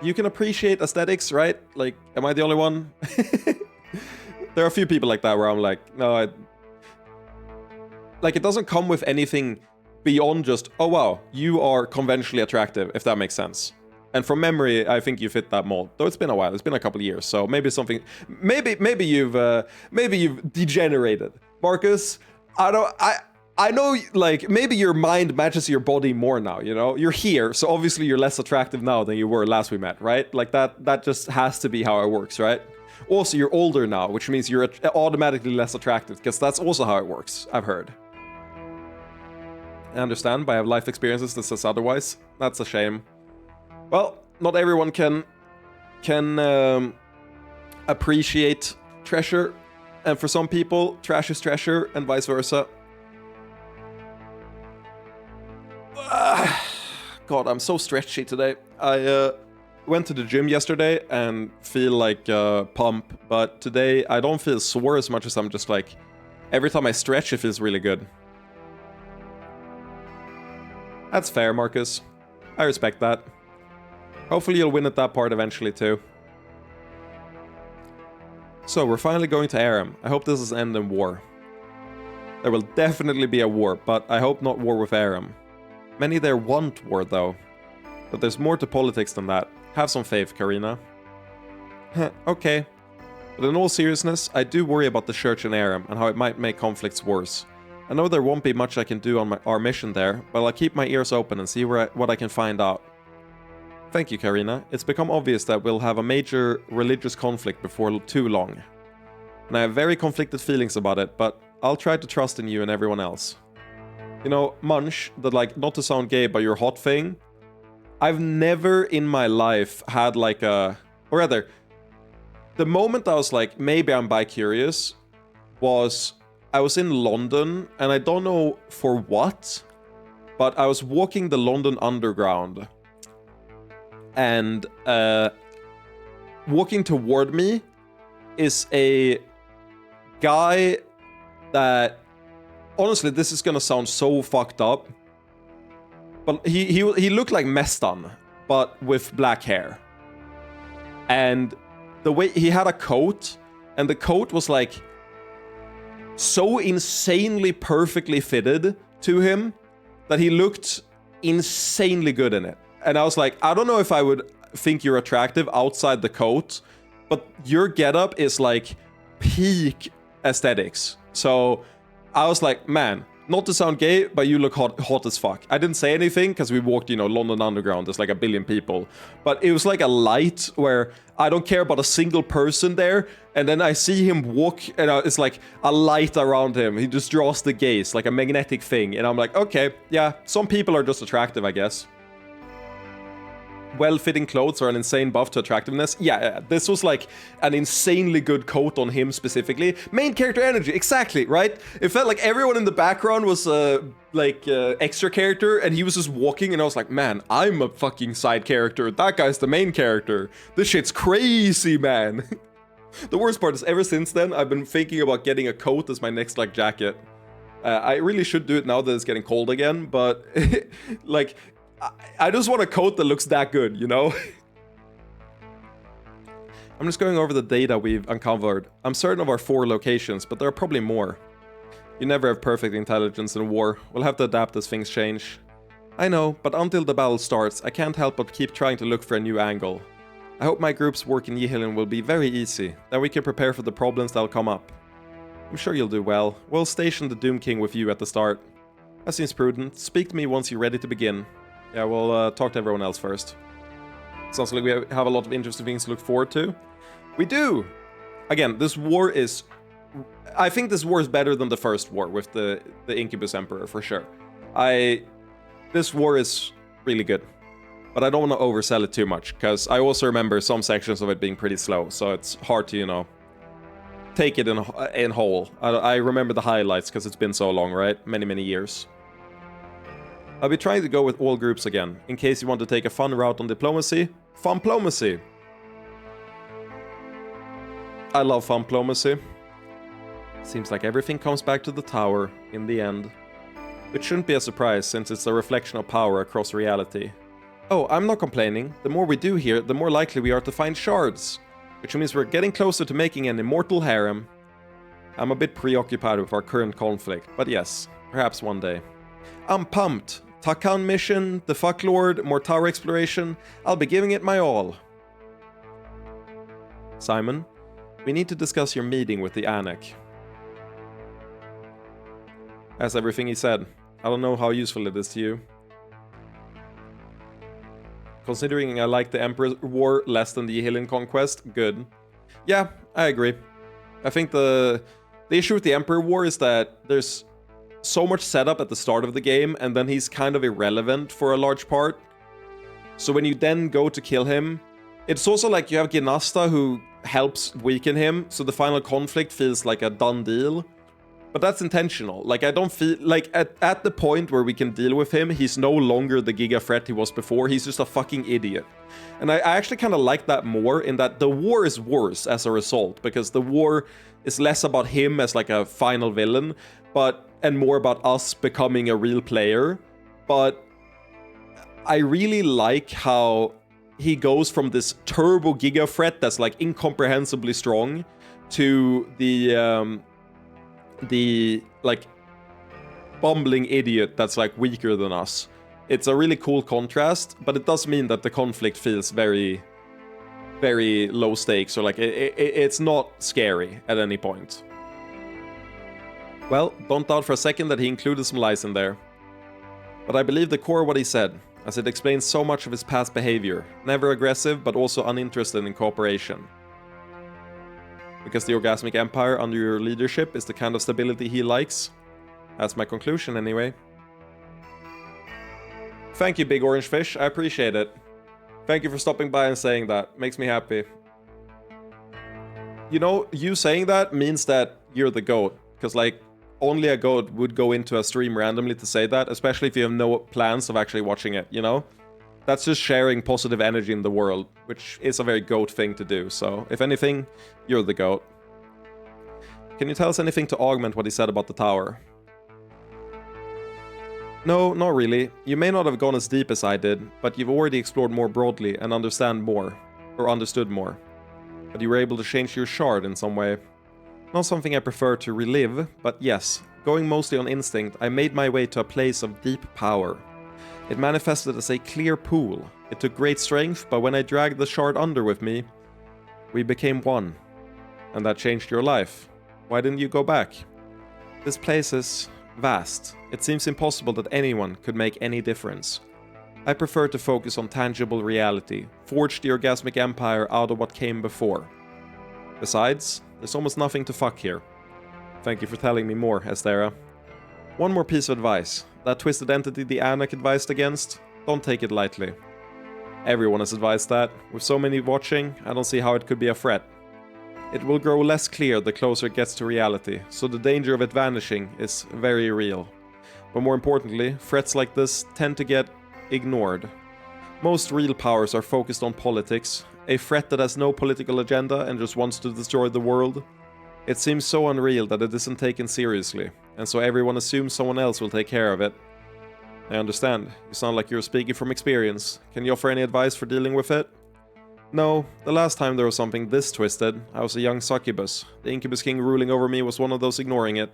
you can appreciate aesthetics, right? Like, am I the only one? There are a few people like that where I'm like, no, like, it doesn't come with anything beyond just, oh wow, you are conventionally attractive, if that makes sense. And from memory, I think you fit that mold. Though it's been a while, it's been a couple of years, so maybe something, maybe you've degenerated, Marcus. I know, like, maybe your mind matches your body more now. You know, you're here, so obviously you're less attractive now than you were last we met, right? Like that just has to be how it works, right? Also, you're older now, which means you're automatically less attractive, because that's also how it works. I've heard. I understand, but I have life experiences that says otherwise. That's a shame. Well, not everyone can appreciate treasure, and for some people, trash is treasure, and vice versa. God, I'm so stretchy today. I went to the gym yesterday and feel like pump, but today I don't feel sore as much as I'm just like, every time I stretch, it feels really good. That's fair, Marcus. I respect that. Hopefully you'll win at that part eventually too. So, we're finally going to Aram. I hope this is end in war. There will definitely be a war, but I hope not war with Aram. Many there want war, though. But there's more to politics than that. Have some faith, Karina. Okay. But in all seriousness, I do worry about the church in Aram and how it might make conflicts worse. I know there won't be much I can do on our mission there, but I'll keep my ears open and see what I can find out. Thank you, Karina. It's become obvious that we'll have a major religious conflict before too long. And I have very conflicted feelings about it, but I'll try to trust in you and everyone else. You know, Munch, the, like, not to sound gay, but you're hot thing, I've never in my life had like a... Or rather, the moment I was like, maybe I'm bi-curious, was... I was in London, and I don't know for what, but I was walking the London Underground, and walking toward me is a guy that, honestly, this is gonna sound so fucked up, but he looked like Mestan, but with black hair, and the way he had a coat, and the coat was like so insanely perfectly fitted to him that he looked insanely good in it. And I was like, I don't know if I would think you're attractive outside the coat, but your getup is like peak aesthetics. So I was like, man, not to sound gay, but you look hot as fuck. I didn't say anything because we walked, you know, London Underground. There's like a billion people. But it was like a light where I don't care about a single person there. And then I see him walk and it's like a light around him. He just draws the gaze, like a magnetic thing. And I'm like, okay, yeah, some people are just attractive, I guess. Well-fitting clothes are an insane buff to attractiveness. Yeah, this was like an insanely good coat on him specifically. Main character energy, exactly, right? It felt like everyone in the background was extra character, and he was just walking, and I was like, man, I'm a fucking side character. That guy's the main character. This shit's crazy, man. The worst part is, ever since then, I've been thinking about getting a coat as my next, like, jacket. I really should do it now that it's getting cold again, but, like... I just want a coat that looks that good, you know? I'm just going over the data we've uncovered. I'm certain of our 4 locations, but there are probably more. You never have perfect intelligence in war. We'll have to adapt as things change. I know, but until the battle starts, I can't help but keep trying to look for a new angle. I hope my group's work in Yihilin will be very easy, then we can prepare for the problems that'll come up. I'm sure you'll do well. We'll station the Doom King with you at the start. That seems prudent. Speak to me once you're ready to begin. Yeah, we'll talk to everyone else first. Sounds like we have a lot of interesting things to look forward to. We do! Again, this war is... I think this war is better than the first war with the Incubus Emperor, for sure. This war is really good. But I don't want to oversell it too much, because I also remember some sections of it being pretty slow, so it's hard to, you know, take it in whole. I remember the highlights, because it's been so long, right? Many years. I'll be trying to go with all groups again, in case you want to take a fun route on diplomacy. Funplomacy! I love funplomacy. Seems like everything comes back to the tower, in the end. Which shouldn't be a surprise, since it's a reflection of power across reality. Oh, I'm not complaining. The more we do here, the more likely we are to find shards. Which means we're getting closer to making an immortal harem. I'm a bit preoccupied with our current conflict, but yes, perhaps one day. I'm pumped. Takan mission, the Fucklord, more tower exploration. I'll be giving it my all. Simon, we need to discuss your meeting with the Anak. That's everything he said. I don't know how useful it is to you. Considering I like the Emperor's War less than the Yihilin Conquest, good. Yeah, I agree. I think the issue with the Emperor War is that there's so much setup at the start of the game, and then he's kind of irrelevant for a large part. So when you then go to kill him, it's also like you have Ginasta who helps weaken him, so the final conflict feels like a done deal. But that's intentional. Like, I don't feel... Like, at the point where we can deal with him, he's no longer the Giga threat he was before. He's just a fucking idiot. And I actually kind of like that more, in that the war is worse as a result. Because the war is less about him as, like, a final villain, and more about us becoming a real player. But I really like how he goes from this turbo Giga threat that's, like, incomprehensibly strong to the like bumbling idiot that's like weaker than us. It's a really cool contrast, but it does mean that the conflict feels very low stakes, or like it's not scary at any point. Well, don't doubt for a second that he included some lies in there. But I believe the core of what he said, as it explains so much of his past behavior, never aggressive but also uninterested in cooperation. Because the Orgasmic Empire under your leadership is the kind of stability he likes. That's my conclusion anyway. Thank you, Big Orange Fish, I appreciate it. Thank you for stopping by and saying that, makes me happy. You know, you saying that means that you're the GOAT. Because like, only a GOAT would go into a stream randomly to say that, especially if you have no plans of actually watching it, you know? That's just sharing positive energy in the world, which is a very GOAT thing to do, so if anything, you're the GOAT. Can you tell us anything to augment what he said about the tower? No, not really. You may not have gone as deep as I did, but you've already explored more broadly and understood more. But you were able to change your shard in some way. Not something I prefer to relive, but yes, going mostly on instinct, I made my way to a place of deep power. It manifested as a clear pool. It took great strength, but when I dragged the shard under with me, we became one. And that changed your life. Why didn't you go back? This place is vast. It seems impossible that anyone could make any difference. I prefer to focus on tangible reality, forge the Orgasmic Empire out of what came before. Besides, there's almost nothing to fuck here. Thank you for telling me more, Estera. One more piece of advice. That twisted entity the Anak advised against, don't take it lightly. Everyone has advised that. With so many watching, I don't see how it could be a threat. It will grow less clear the closer it gets to reality, so the danger of it vanishing is very real. But more importantly, threats like this tend to get ignored. Most real powers are focused on politics, a threat that has no political agenda and just wants to destroy the world. It seems so unreal that it isn't taken seriously, and so everyone assumes someone else will take care of it. I understand. You sound like you're speaking from experience. Can you offer any advice for dealing with it? No, the last time there was something this twisted, I was a young succubus. The Incubus King ruling over me was one of those ignoring it.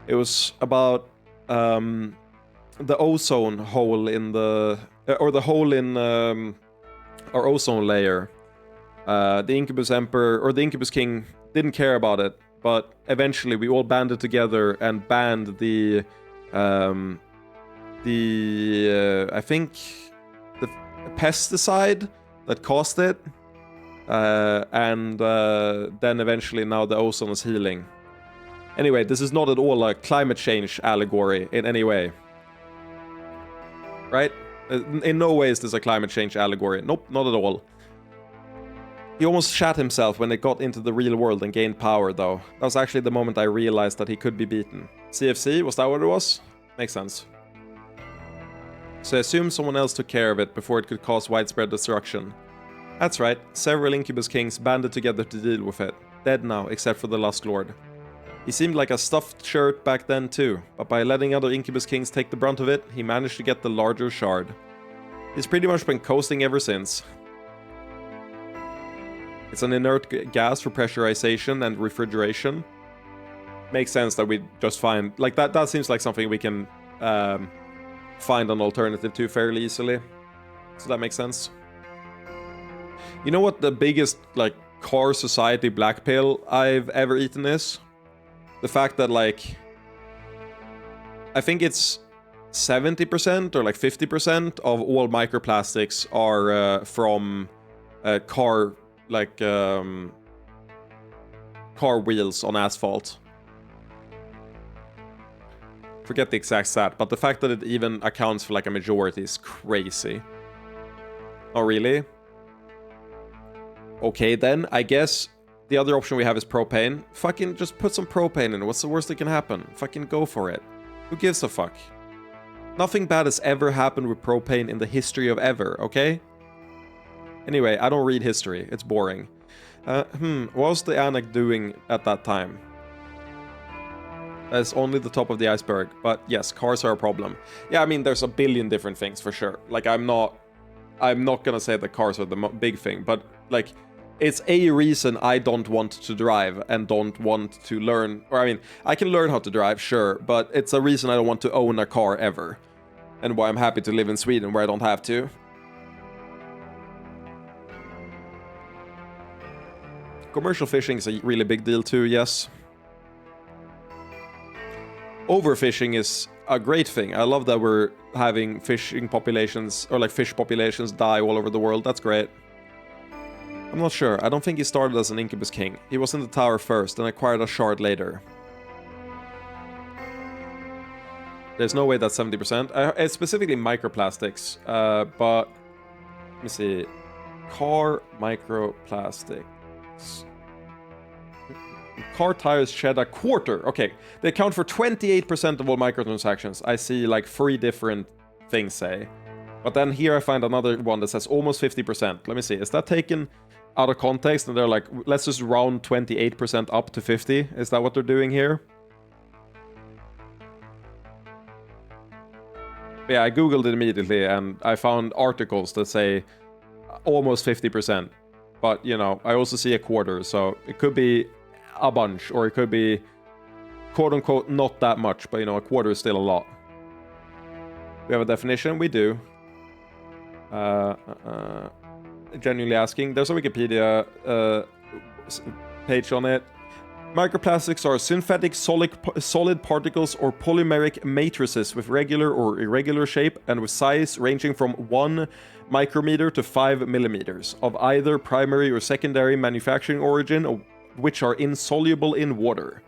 It was about the ozone hole in the... or the hole in our ozone layer. The Incubus Emperor, or the Incubus King, didn't care about it, but eventually we all banded together and banned the I think the pesticide that caused it, and then eventually now the ozone is healing. Anyway, this is not at all a climate change allegory in any way. Right? In no way is this a climate change allegory. Nope, not at all. He almost shat himself when they got into the real world and gained power, though. That was actually the moment I realized that he could be beaten. CFC, was that what it was? Makes sense. So I assume someone else took care of it before it could cause widespread destruction. That's right, several Incubus Kings banded together to deal with it. Dead now, except for the Lust Lord. He seemed like a stuffed shirt back then too, but by letting other Incubus Kings take the brunt of it, he managed to get the larger shard. He's pretty much been coasting ever since. It's an inert gas for pressurization and refrigeration. Makes sense that we just find... like, that seems like something we can find an alternative to fairly easily. So that makes sense. You know what the biggest, like, car society black pill I've ever eaten is? The fact that, like, I think it's 70% or like 50% of all microplastics are from car wheels on asphalt. Forget the exact stat, but the fact that it even accounts for like a majority is crazy. Oh, really? Okay, then, I guess the other option we have is propane. Fucking just put some propane in. What's the worst that can happen? Fucking go for it. Who gives a fuck? Nothing bad has ever happened with propane in the history of ever, okay? Anyway, I don't read history. It's boring. What was the Anak doing at that time? That's only the top of the iceberg. But yes, cars are a problem. Yeah, I mean, there's a billion different things for sure. Like, I'm not gonna say that cars are the big thing, but like, it's a reason I don't want to drive and don't want to learn. Or I mean, I can learn how to drive, sure, but it's a reason I don't want to own a car ever. And why I'm happy to live in Sweden where I don't have to. Commercial fishing is a really big deal too, yes. Overfishing is a great thing. I love that we're having fishing populations, or like fish populations, die all over the world. That's great. I'm not sure. I don't think he started as an Incubus King. He was in the tower first and acquired a shard later. There's no way that's 70%. It's specifically microplastics, but let me see. Car microplastics. Car tires shed a quarter. Okay, they account for 28% of all microtransactions. I see like 3 different things say. But then here I find another one that says almost 50%. Let me see. Is that taken out of context? And they're like, let's just round 28% up to 50. Is that what they're doing here? Yeah, I googled it immediately and I found articles that say almost 50%. But, you know, I also see a quarter, so it could be a bunch, or it could be quote-unquote not that much, but, you know, a quarter is still a lot. We have a definition? We do. Genuinely asking. There's a Wikipedia page on it. Microplastics are synthetic solid particles or polymeric matrices with regular or irregular shape and with size ranging from 1 micrometer to 5 millimeters of either primary or secondary manufacturing origin, which are insoluble in water.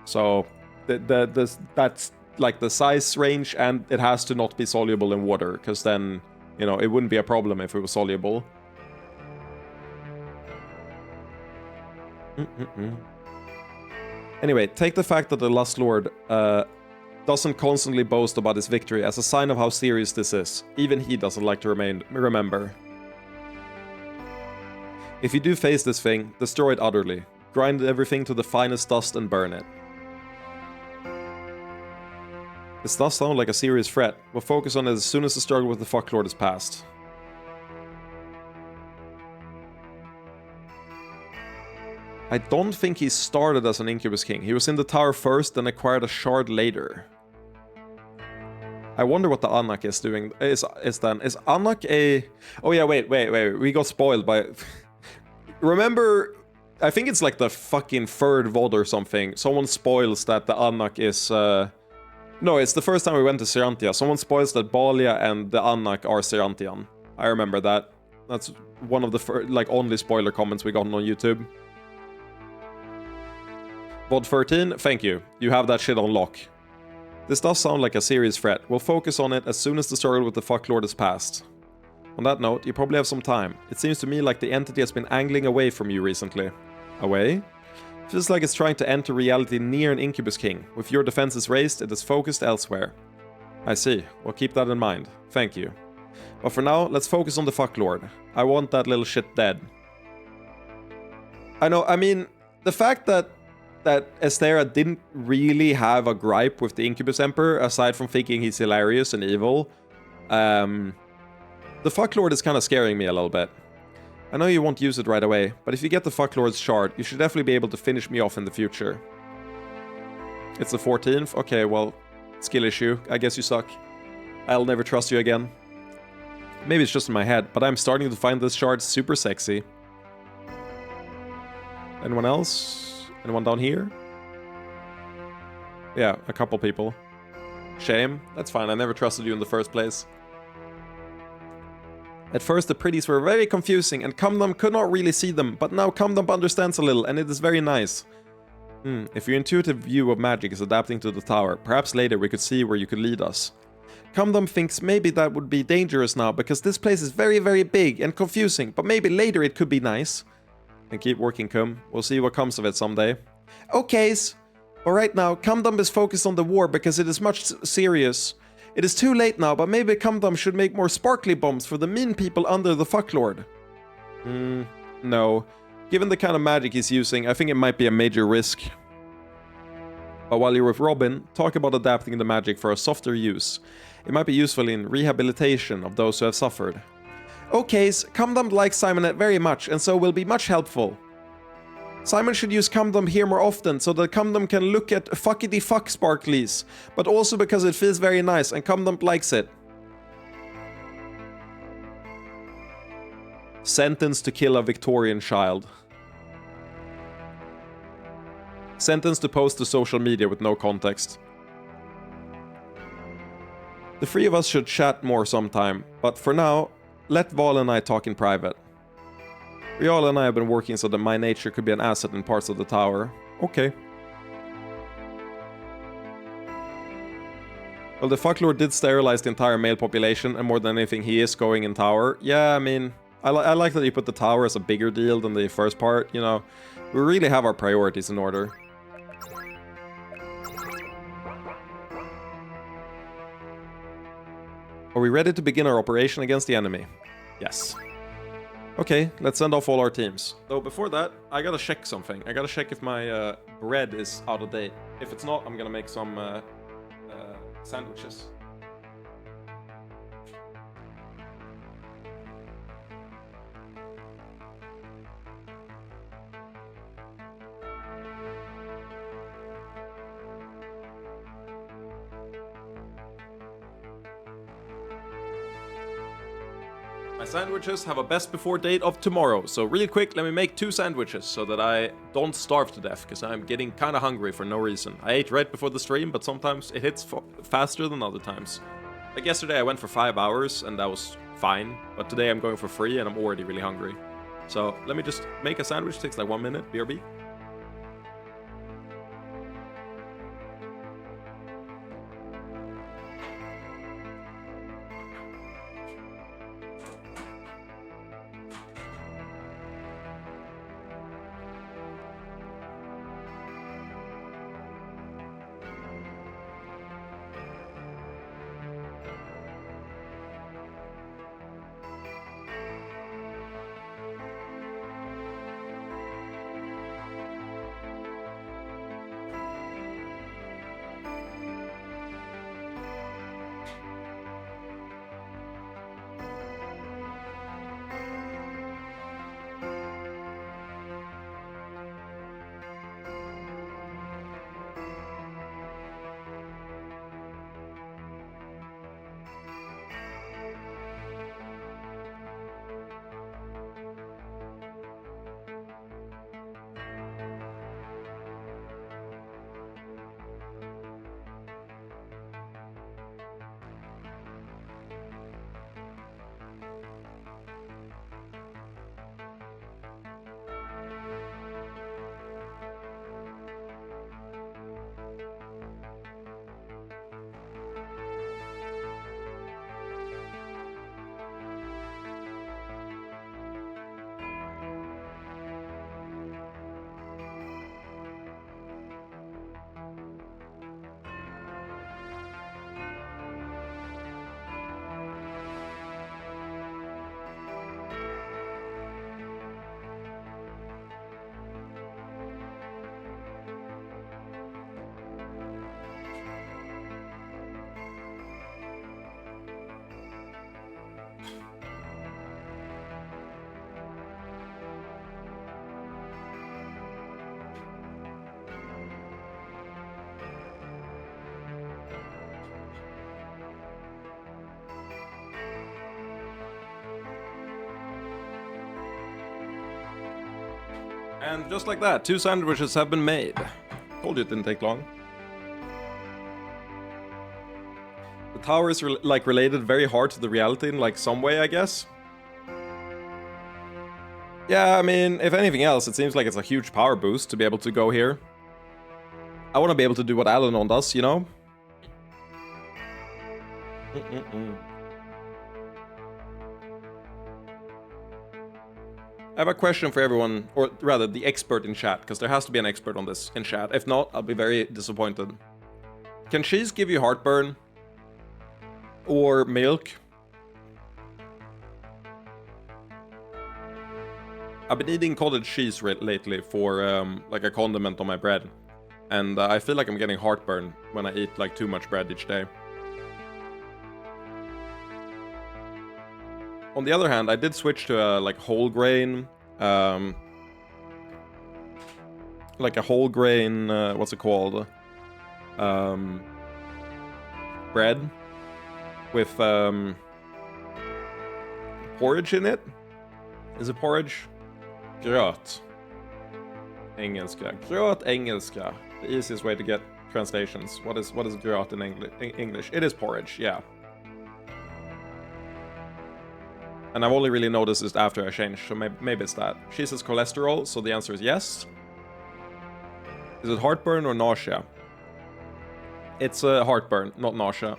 So that's like the size range, and it has to not be soluble in water, because then, you know, it wouldn't be a problem if it was soluble. Anyway, take the fact that the Lust Lord doesn't constantly boast about his victory as a sign of how serious this is. Even he doesn't like to remember. If you do face this thing, destroy it utterly. Grind everything to the finest dust and burn it. This does sound like a serious threat. We'll focus on it as soon as the struggle with the fucklord is past. I don't think he started as an Incubus King. He was in the tower first, then acquired a shard later. I wonder what the Anak is doing. Is Anak a... Oh yeah, wait. We got spoiled by... Remember, I think it's like the fucking third VOD or something. Someone spoils that the Anak is... No, it's the first time we went to Serantia. Someone spoils that Balia and the Anak are Serantian. I remember that. That's one of the only spoiler comments we got on YouTube. VOD 13, thank you. You have that shit on lock. This does sound like a serious threat. We'll focus on it as soon as the struggle with the fucklord is past. On that note, you probably have some time. It seems to me like the entity has been angling away from you recently. Away? Feels like it's trying to enter reality near an Incubus King. With your defenses raised, it is focused elsewhere. I see. Well, keep that in mind. Thank you. But for now, let's focus on the fucklord. I want that little shit dead. I know, I mean, the fact that Estera didn't really have a gripe with the Incubus Emperor, aside from thinking he's hilarious and evil, the fucklord is kind of scaring me a little bit. I know you won't use it right away, but if you get the fucklord's shard, you should definitely be able to finish me off in the future. It's the 14th? Okay, well, skill issue. I guess you suck. I'll never trust you again. Maybe it's just in my head, but I'm starting to find this shard super sexy. Anyone else? Anyone down here? Yeah, a couple people. Shame. That's fine, I never trusted you in the first place. At first the pretties were very confusing and Cumdom could not really see them, but now Cumdom understands a little and it is very nice. If your intuitive view of magic is adapting to the tower, perhaps later we could see where you could lead us. Cumdom thinks maybe that would be dangerous now because this place is very, very big and confusing, but maybe later it could be nice. And keep working, Cum. We'll see what comes of it someday. Okays. But right now, Cumdom is focused on the war because it is much serious. It is too late now, but maybe Cumdom should make more sparkly bombs for the mean people under the fucklord. No. Given the kind of magic he's using, I think it might be a major risk. But while you're with Robin, talk about adapting the magic for a softer use. It might be useful in rehabilitation of those who have suffered. Okays, Cumdom likes Simonet very much, and so will be much helpful. Simon should use Cumdom here more often, so that Cumdom can look at fuckity fuck sparklies, but also because it feels very nice, and Cumdom likes it. Sentence to kill a Victorian child. Sentence to post to social media with no context. The three of us should chat more sometime, but for now, let Val and I talk in private. Rial and I have been working so that my nature could be an asset in parts of the tower. Okay. Well, the fucklord did sterilize the entire male population, and more than anything, he is going in tower. Yeah, I mean, I like that you put the tower as a bigger deal than the first part, you know. We really have our priorities in order. Are we ready to begin our operation against the enemy? Yes. Okay, let's send off all our teams. Though before that, I gotta check something. I gotta check if my bread is out of date. If it's not, I'm gonna make some sandwiches. My sandwiches have a best before date of tomorrow, so really quick, let me make 2 sandwiches so that I don't starve to death, because I'm getting kind of hungry for no reason. I ate right before the stream, but sometimes it hits faster than other times. Like yesterday I went for 5 hours and that was fine, but today I'm going for 3 and I'm already really hungry. So let me just make a sandwich, takes like 1 minute, BRB. And just like that, 2 sandwiches have been made. Told you it didn't take long. The tower is like related very hard to the reality in like some way, I guess. Yeah, I mean, if anything else, it seems like it's a huge power boost to be able to go here. I want to be able to do what Alanon does, you know? I have a question for everyone, or rather, the expert in chat, because there has to be an expert on this in chat. If not, I'll be very disappointed. Can cheese give you heartburn? Or milk? I've been eating cottage cheese lately for like a condiment on my bread. And I feel like I'm getting heartburn when I eat like too much bread each day. On the other hand, I did switch to a like whole grain, like a whole grain, what's it called? Bread with porridge in it. Is it porridge? Gröt. Engelska. Gröt engelska. The easiest way to get translations. What is gröt in English? It is porridge, yeah. And I've only really noticed this after I changed, so maybe it's that. She says cholesterol, so the answer is yes. Is it heartburn or nausea? It's heartburn, not nausea.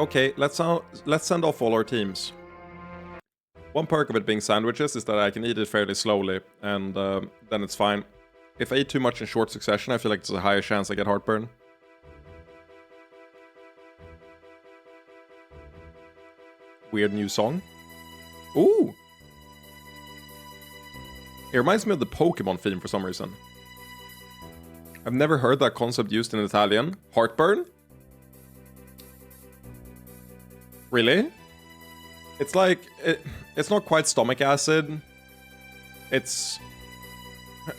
Okay, let's send off all our teams. One perk of it being sandwiches is that I can eat it fairly slowly, and then it's fine. If I eat too much in short succession, I feel like there's a higher chance I get heartburn. Weird new song. Ooh! It reminds me of the Pokemon theme for some reason. I've never heard that concept used in Italian. Heartburn? Really? It's like, it's not quite stomach acid. It's...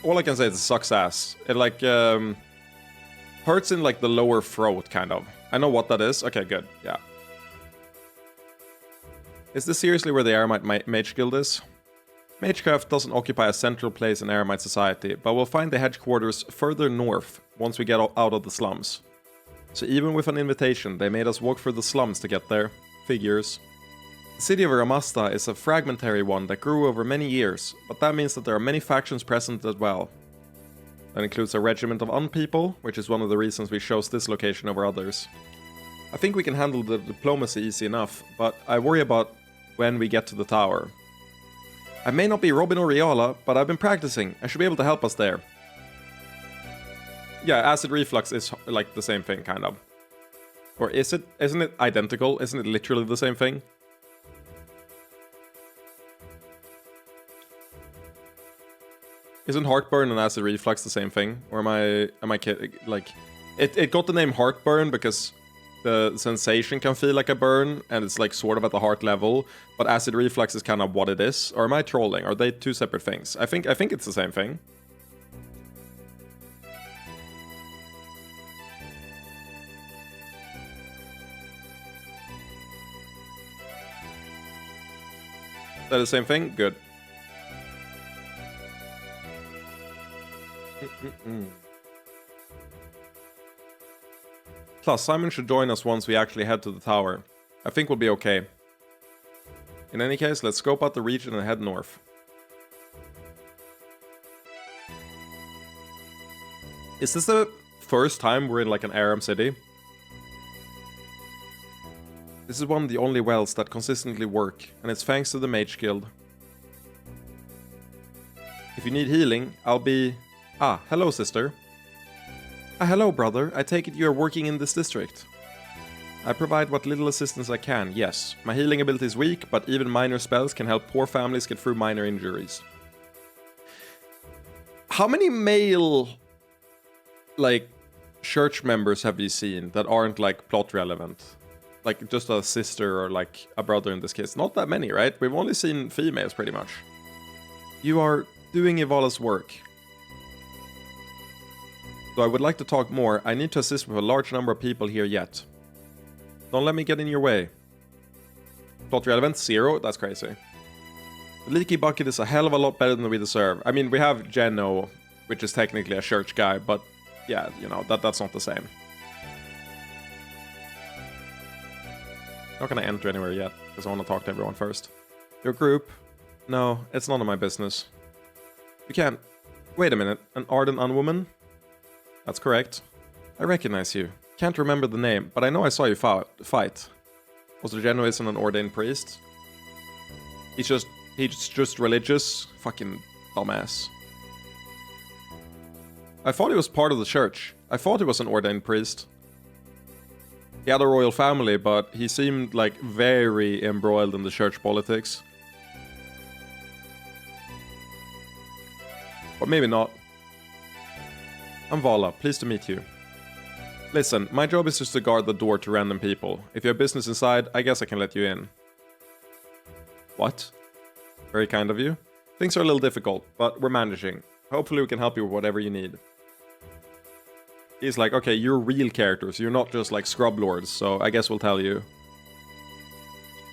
All I can say is it sucks ass. It like, hurts in like the lower throat, kind of. I know what that is. Okay, good. Yeah. Is this seriously where the Eremite Mage Guild is? Magecraft doesn't occupy a central place in Eremite society, but we'll find the headquarters further north once we get out of the slums. So even with an invitation, they made us walk through the slums to get there. Figures. The city of Ramasta is a fragmentary one that grew over many years, but that means that there are many factions present as well. That includes a regiment of unpeople, which is one of the reasons we chose this location over others. I think we can handle the diplomacy easy enough, but I worry about when we get to the tower. I may not be Robin or Riala, but I've been practicing. I should be able to help us there. Yeah, acid reflux is like the same thing, kind of. Or is it? Isn't it identical? Isn't it literally the same thing? Isn't heartburn and acid reflux the same thing? Or am I kidding? Like, it got the name heartburn because the sensation can feel like a burn and it's like sort of at the heart level, but acid reflux is kind of what it is. Or am I trolling? Are they two separate things? I think it's the same thing. Is that the same thing? Good. Plus, Simon should join us once we actually head to the tower. I think we'll be okay. In any case, let's scope out the region and head north. Is this the first time we're in like an Aram city? This is one of the only wells that consistently work, and it's thanks to the Mage Guild. If you need healing, I'll be... Ah, hello, sister. Ah, hello, brother. I take it you are working in this district. I provide what little assistance I can, yes. My healing ability is weak, but even minor spells can help poor families get through minor injuries. How many male, like, church members have you seen that aren't, like, plot relevant? Like, just a sister or, like, a brother in this case. Not that many, right? We've only seen females, pretty much. You are doing Ivala's work. So I would like to talk more. I need to assist with a large number of people here yet. Don't let me get in your way. Plot relevance, 0. That's crazy. The leaky bucket is a hell of a lot better than we deserve. I mean, we have Geno, which is technically a church guy, but yeah, you know, that's not the same. Not gonna enter anywhere yet, because I want to talk to everyone first. Your group? No, it's none of my business. You can't... Wait a minute, an ardent unwoman? That's correct. I recognize you. Can't remember the name, but I know I saw you fight. Was the Geno isn't an ordained priest? He's just religious? Fucking dumbass. I thought he was part of the church. I thought he was an ordained priest. He had a royal family, but he seemed like very embroiled in the church politics. Or maybe not. I'm Vala, pleased to meet you. Listen, my job is just to guard the door to random people. If you have business inside, I guess I can let you in. What? Very kind of you. Things are a little difficult, but we're managing. Hopefully we can help you with whatever you need. He's like, okay, you're real characters, you're not just like scrub lords, so I guess we'll tell you.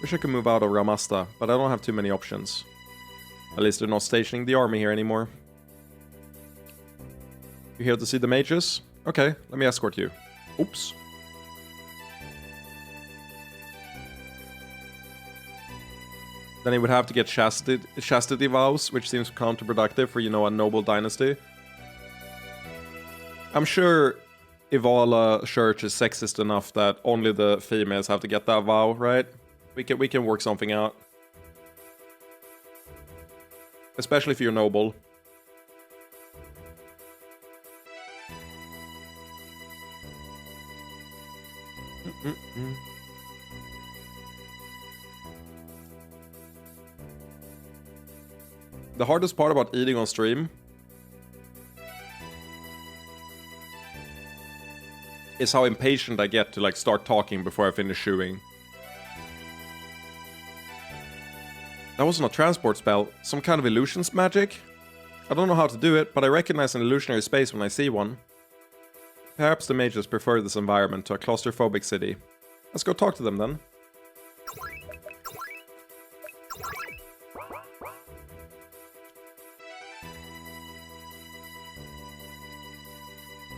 Wish I could move out of Ramasta, but I don't have too many options. At least they're not stationing the army here anymore. You here to see the mages? Okay, let me escort you. Oops. Then he would have to get chastity vows, which seems counterproductive for, you know, a noble dynasty. I'm sure Ivala Church is sexist enough that only the females have to get that vow, right? We can work something out. Especially if you're noble. The hardest part about eating on stream is how impatient I get to like start talking before I finish chewing. That wasn't a transport spell, some kind of illusions magic? I don't know how to do it, but I recognize an illusionary space when I see one. Perhaps the mages prefer this environment to a claustrophobic city. Let's go talk to them then.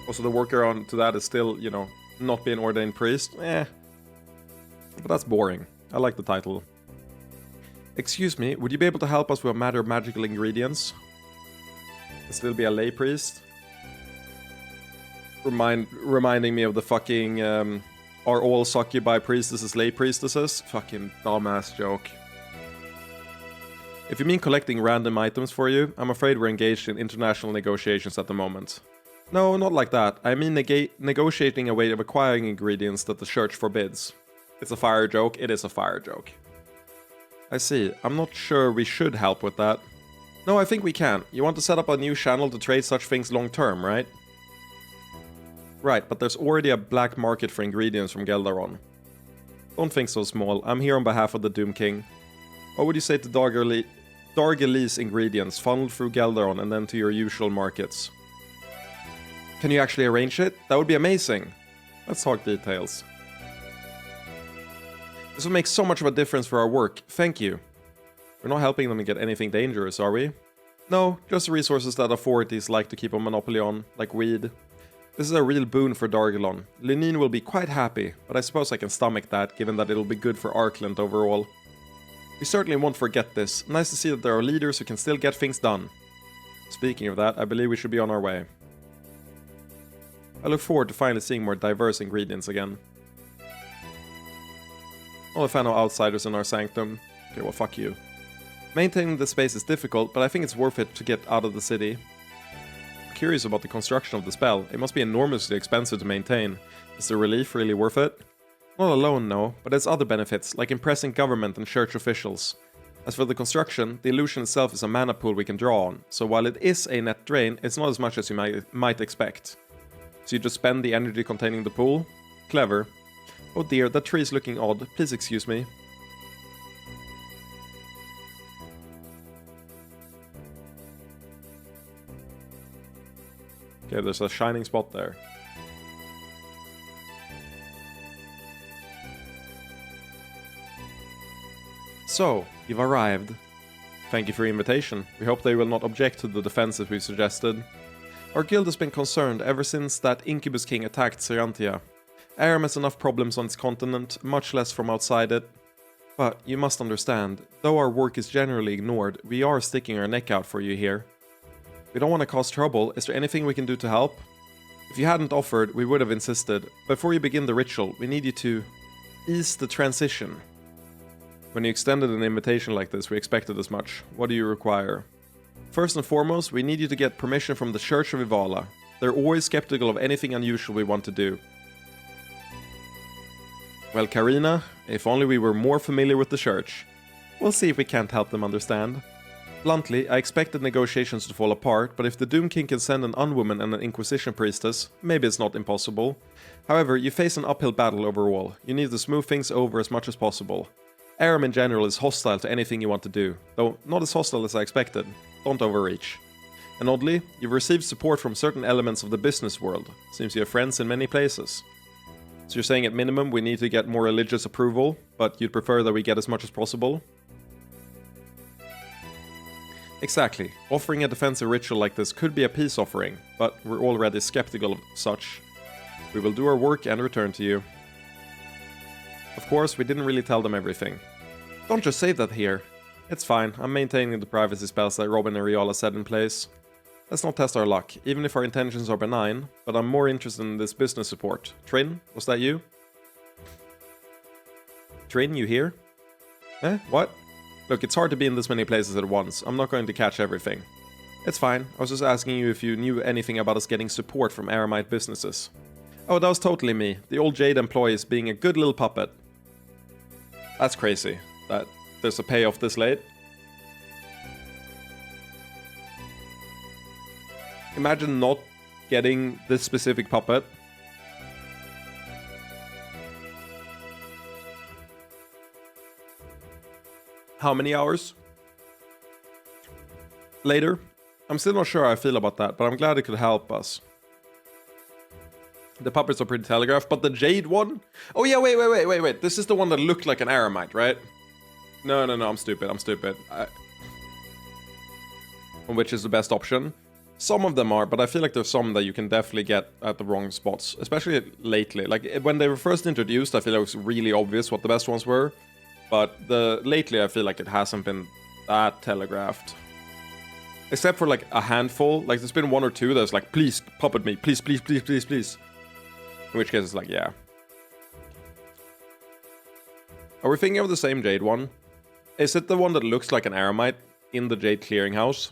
Also, the workaround to that is still, you know, not being ordained priest. But that's boring. I like the title. Excuse me, would you be able to help us with a matter of magical ingredients? Still be a lay priest? Reminding me of the fucking, are all succubi priestesses lay priestesses? Fucking dumbass joke. If you mean collecting random items for you, I'm afraid we're engaged in international negotiations at the moment. No, not like that. I mean negotiating a way of acquiring ingredients that the church forbids. It's a fire joke. It is a fire joke. I see. I'm not sure we should help with that. No, I think we can. You want to set up a new channel to trade such things long term, right? Right, but there's already a black market for ingredients from Geldaron. Don't think so small. I'm here on behalf of the Doom King. What would you say to Dargalee's ingredients funneled through Geldaron and then to your usual markets? Can you actually arrange it? That would be amazing. Let's talk details. This would make so much of a difference for our work. Thank you. We're not helping them get anything dangerous, are we? No, just the resources that authorities like to keep a monopoly on, like weed. This is a real boon for Dargelon. Lenine will be quite happy, but I suppose I can stomach that, given that it'll be good for Arkland overall. We certainly won't forget this. Nice to see that there are leaders who can still get things done. Speaking of that, I believe we should be on our way. I look forward to finally seeing more diverse ingredients again. Not a fan of outsiders in our sanctum. Okay, well, fuck you. Maintaining the space is difficult, but I think it's worth it to get out of the city. I'm curious about the construction of the spell. It must be enormously expensive to maintain. Is the relief really worth it? Not alone, no, but there's other benefits, like impressing government and church officials. As for the construction, the illusion itself is a mana pool we can draw on, so while it is a net drain, it's not as much as you might expect. So you just spend the energy containing the pool? Clever. Oh dear, that tree is looking odd. Please excuse me. Okay, there's a shining spot there. So, you've arrived. Thank you for your invitation. We hope they will not object to the defenses we've suggested. Our guild has been concerned ever since that Incubus King attacked Serantia. Aram has enough problems on its continent, much less from outside it. But you must understand, though our work is generally ignored, we are sticking our neck out for you here. We don't want to cause trouble. Is there anything we can do to help? If you hadn't offered, we would have insisted. Before you begin the ritual, we need you to ease the transition. When you extended an invitation like this, we expected as much. What do you require? First and foremost, we need you to get permission from the Church of Ivala. They're always skeptical of anything unusual we want to do. Well, Karina, if only we were more familiar with the Church. We'll see if we can't help them understand. Bluntly, I expected negotiations to fall apart, but if the Doom King can send an unwoman and an Inquisition priestess, maybe it's not impossible. However, you face an uphill battle overall. You need to smooth things over as much as possible. Aram in general is hostile to anything you want to do, though not as hostile as I expected. Don't overreach. And oddly, you've received support from certain elements of the business world. Seems you have friends in many places. So you're saying at minimum we need to get more religious approval, but you'd prefer that we get as much as possible? Exactly. Offering a defensive ritual like this could be a peace offering, but we're already skeptical of such. We will do our work and return to you. Of course, we didn't really tell them everything. Don't just say that here. It's fine, I'm maintaining the privacy spells that Robin and Riala set in place. Let's not test our luck, even if our intentions are benign, but I'm more interested in this business support. Trin, was that you? Trin, you here? Eh? What? Look, it's hard to be in this many places at once. I'm not going to catch everything. It's fine, I was just asking you if you knew anything about us getting support from Aramite businesses. Oh, that was totally me. The old Jade employee is being a good little puppet. That's crazy, that there's a payoff this late. Imagine not getting this specific puppet. How many hours later? I'm still not sure how I feel about that, but I'm glad it could help us. The puppets are pretty telegraphed, but the Jade one? Oh yeah, wait. This is the one that looked like an Aramite, right? No, I'm stupid. Which is the best option? Some of them are, but I feel like there's some that you can definitely get at the wrong spots, especially lately. Like, when they were first introduced, I feel like it was really obvious what the best ones were, but lately I feel like it hasn't been that telegraphed. Except for, like, a handful. Like, there's been one or two that's like, please, puppet me, please. In which case, it's like, yeah. Are we thinking of the same Jade one? Is it the one that looks like an Aramite in the Jade Clearinghouse?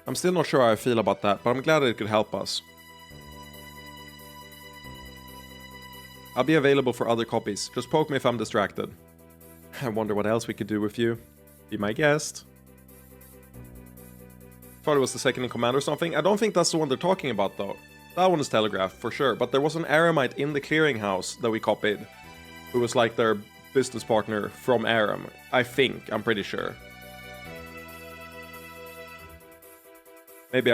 I'm still not sure how I feel about that, but I'm glad that it could help us. I'll be available for other copies. Just poke me if I'm distracted. I wonder what else we could do with you. Be my guest. Thought it was the second in command or something. I don't think that's the one they're talking about, though. That one is telegraphed, for sure. But there was an Aramite in the clearinghouse that we copied, who was like their business partner from Aram. I think. I'm pretty sure. Maybe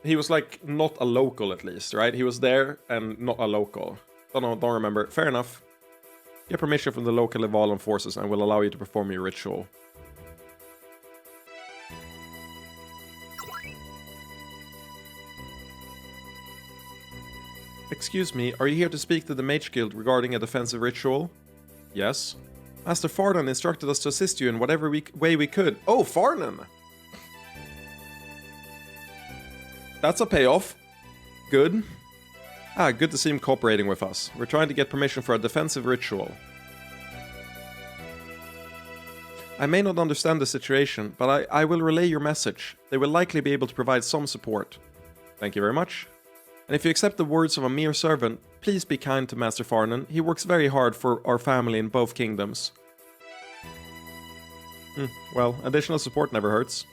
he was like not a local at least, right? He was there and not a local. Don't remember. Fair enough. Get permission from the local Ivalan forces and will allow you to perform your ritual. Excuse me, are you here to speak to the Mage Guild regarding a defensive ritual? Yes. Master Farnan instructed us to assist you in whatever way we could. Oh, Farnan! That's a payoff. Good. Good to see him cooperating with us. We're trying to get permission for a defensive ritual. I may not understand the situation, but I will relay your message. They will likely be able to provide some support. Thank you very much. And if you accept the words of a mere servant, please be kind to Master Farnan. He works very hard for our family in both kingdoms. Well, additional support never hurts.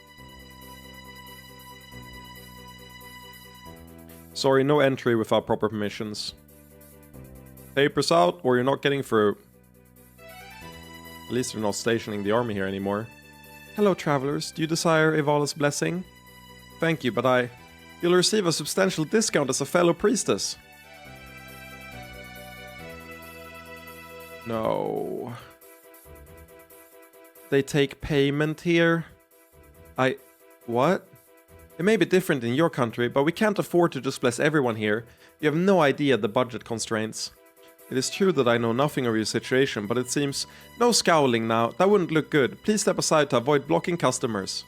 Sorry, no entry without proper permissions. Papers out, or you're not getting through. At least they're not stationing the army here anymore. Hello, travelers. Do you desire Ivala's blessing? Thank you, but you'll receive a substantial discount as a fellow priestess. No. They take payment here? What? It may be different in your country, but we can't afford to just bless everyone here. You have no idea the budget constraints. It is true that I know nothing of your situation, but it seems... No scowling now, that wouldn't look good. Please step aside to avoid blocking customers.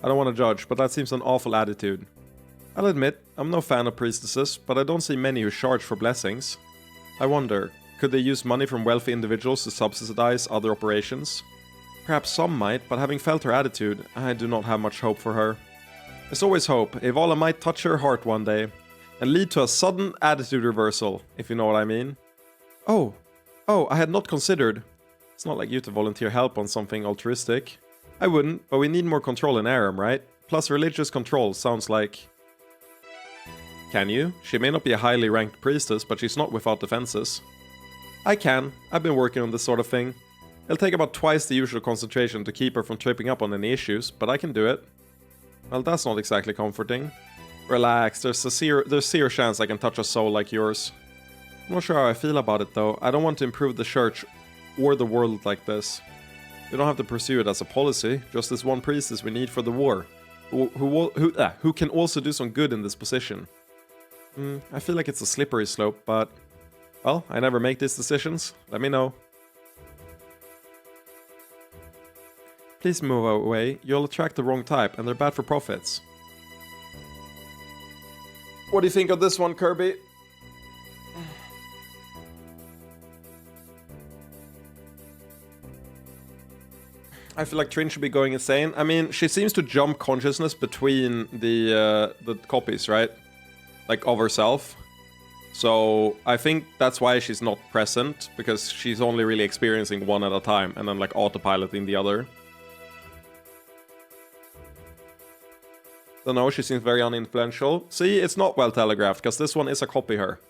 I don't want to judge, but that seems an awful attitude. I'll admit, I'm no fan of priestesses, but I don't see many who charge for blessings. I wonder, could they use money from wealthy individuals to subsidize other operations? Perhaps some might, but having felt her attitude, I do not have much hope for her. There's always hope. Ivala might touch her heart one day, and lead to a sudden attitude reversal, if you know what I mean. Oh, I had not considered. It's not like you to volunteer help on something altruistic. I wouldn't, but we need more control in Aram, right? Plus religious control sounds like... Can you? She may not be a highly ranked priestess, but she's not without defenses. I can. I've been working on this sort of thing. It'll take about twice the usual concentration to keep her from tripping up on any issues, but I can do it. Well, that's not exactly comforting. Relax, there's zero chance I can touch a soul like yours. I'm not sure how I feel about it though. I don't want to improve the church or the world like this. We don't have to pursue it as a policy, just this one priestess we need for the war, who can also do some good in this position. I feel like it's a slippery slope, but... Well, I never make these decisions. Let me know. Please move away. You'll attract the wrong type, and they're bad for profits. What do you think of this one, Kirby? I feel like Trin should be going insane. I mean, she seems to jump consciousness between the copies, right? Like, of herself. So, I think that's why she's not present, because she's only really experiencing one at a time, and then, like, autopiloting the other. Don't know, she seems very uninfluential. See, it's not well telegraphed, because this one is a copy her.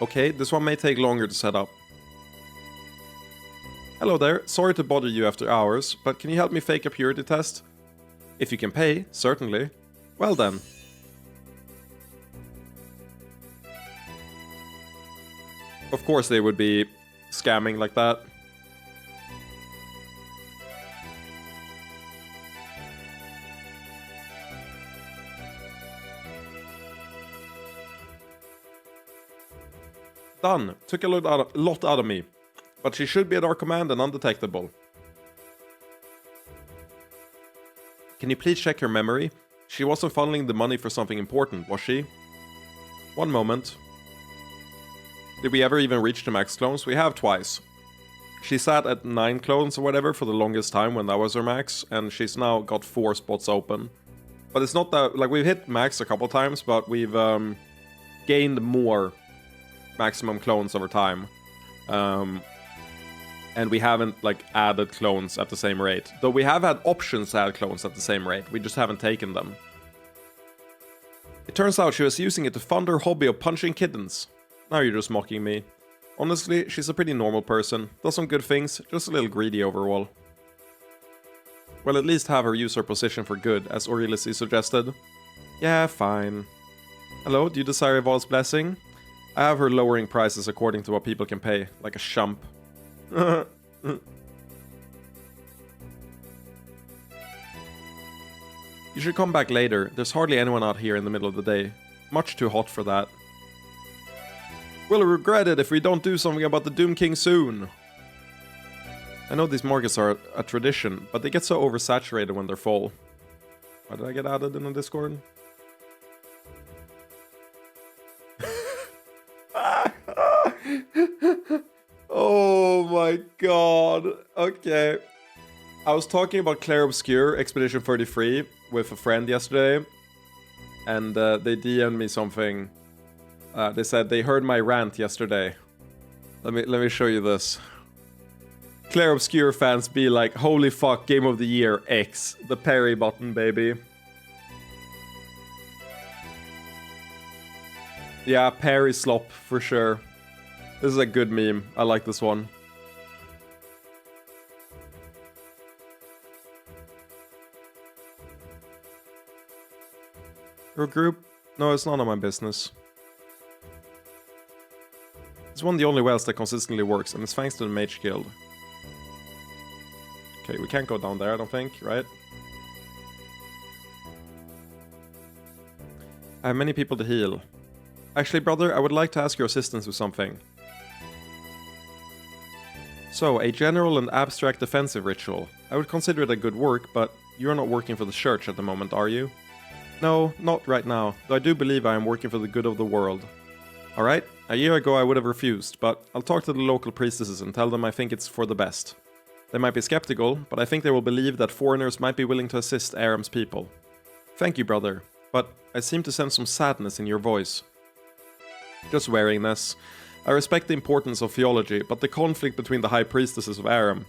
Okay, this one may take longer to set up. Hello there, sorry to bother you after hours, but can you help me fake a purity test? If you can pay, certainly. Well then. Of course they would be scamming like that. Done. Took a lot out of me. But she should be at our command and undetectable. Can you please check her memory? She wasn't funneling the money for something important, was she? One moment. Did we ever even reach the max clones? We have twice. She sat at 9 clones or whatever for the longest time when that was her max, and she's now got 4 spots open. But it's not that, like, we've hit max a couple times, but we've gained more maximum clones over time. And we haven't, like, added clones at the same rate. Though we have had options to add clones at the same rate, we just haven't taken them. It turns out she was using it to fund her hobby of punching kittens. Now you're just mocking me. Honestly, she's a pretty normal person. Does some good things, just a little greedy overall. Well, at least have her use her position for good, as Aurelius suggested. Yeah, fine. Hello, do you desire Eval's blessing? I have her lowering prices according to what people can pay, like a shump. You should come back later. There's hardly anyone out here in the middle of the day. Much too hot for that. We'll regret it if we don't do something about the Doom King soon. I know these markets are a tradition, but they get so oversaturated when they're full. Why did I get added in the Discord? Oh my god. Okay. I was talking about Claire Obscure, Expedition 33, with a friend yesterday. And they DM'd me something. They said they heard my rant yesterday. Let me show you this. Claire Obscure fans be like, holy fuck, Game of the Year, X. The parry button, baby. Yeah, parry slop, for sure. This is a good meme. I like this one. Your group? No, it's none of my business. It's one of the only wells that consistently works, and it's thanks to the Mage Guild. Okay, we can't go down there, I don't think, right? I have many people to heal. Actually, brother, I would like to ask your assistance with something. So, a general and abstract defensive ritual. I would consider it a good work, but you're not working for the church at the moment, are you? No, not right now, though I do believe I am working for the good of the world. Alright, a year ago I would have refused, but I'll talk to the local priestesses and tell them I think it's for the best. They might be skeptical, but I think they will believe that foreigners might be willing to assist Aram's people. Thank you, brother, but I seem to sense some sadness in your voice. Just wariness. I respect the importance of theology, but the conflict between the high priestesses of Aram,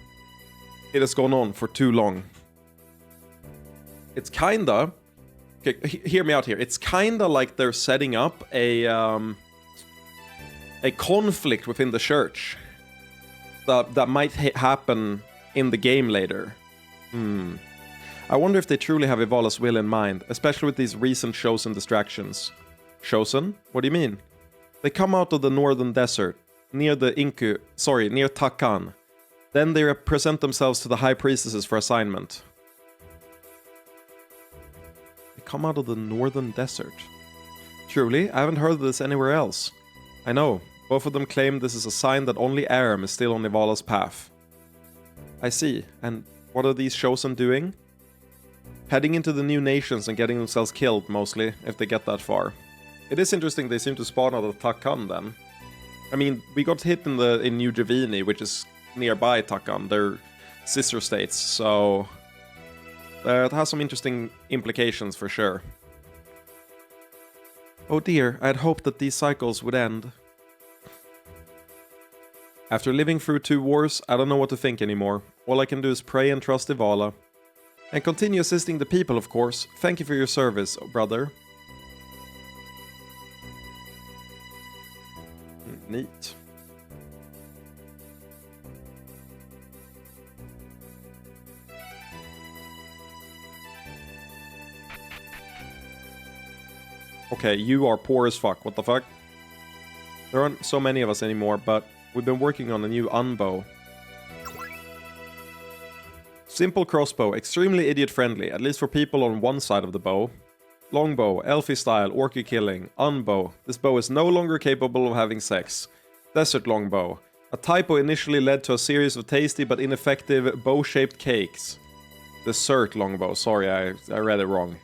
it has gone on for too long. It's kinda... Okay, hear me out here. It's kinda like they're setting up a conflict within the church that might happen in the game later. I wonder if they truly have Ivala's will in mind, especially with these recent chosen distractions. Chosen? What do you mean? They come out of the northern desert, near the near Takan. Then they present themselves to the high priestesses for assignment. They come out of the northern desert. Truly, I haven't heard of this anywhere else. I know, both of them claim this is a sign that only Aram is still on Ivala's path. I see, and what are these chosen doing? Heading into the new nations and getting themselves killed, mostly, if they get that far. It is interesting they seem to spawn out of Takan then. I mean, we got hit in New Javini, which is nearby Takan, they're sister states, so... it has some interesting implications for sure. Oh dear, I had hoped that these cycles would end. After living through 2 wars, I don't know what to think anymore. All I can do is pray and trust Ivala. And continue assisting the people, of course. Thank you for your service, brother. Neat. Okay, you are poor as fuck. What the fuck? There aren't so many of us anymore, but we've been working on a new unbow. Simple crossbow, extremely idiot-friendly, at least for people on one side of the bow. Longbow, elfie style, orky killing. Unbow. This bow is no longer capable of having sex. Desert longbow. A typo initially led to a series of tasty but ineffective bow-shaped cakes. Dessert longbow. Sorry, I read it wrong.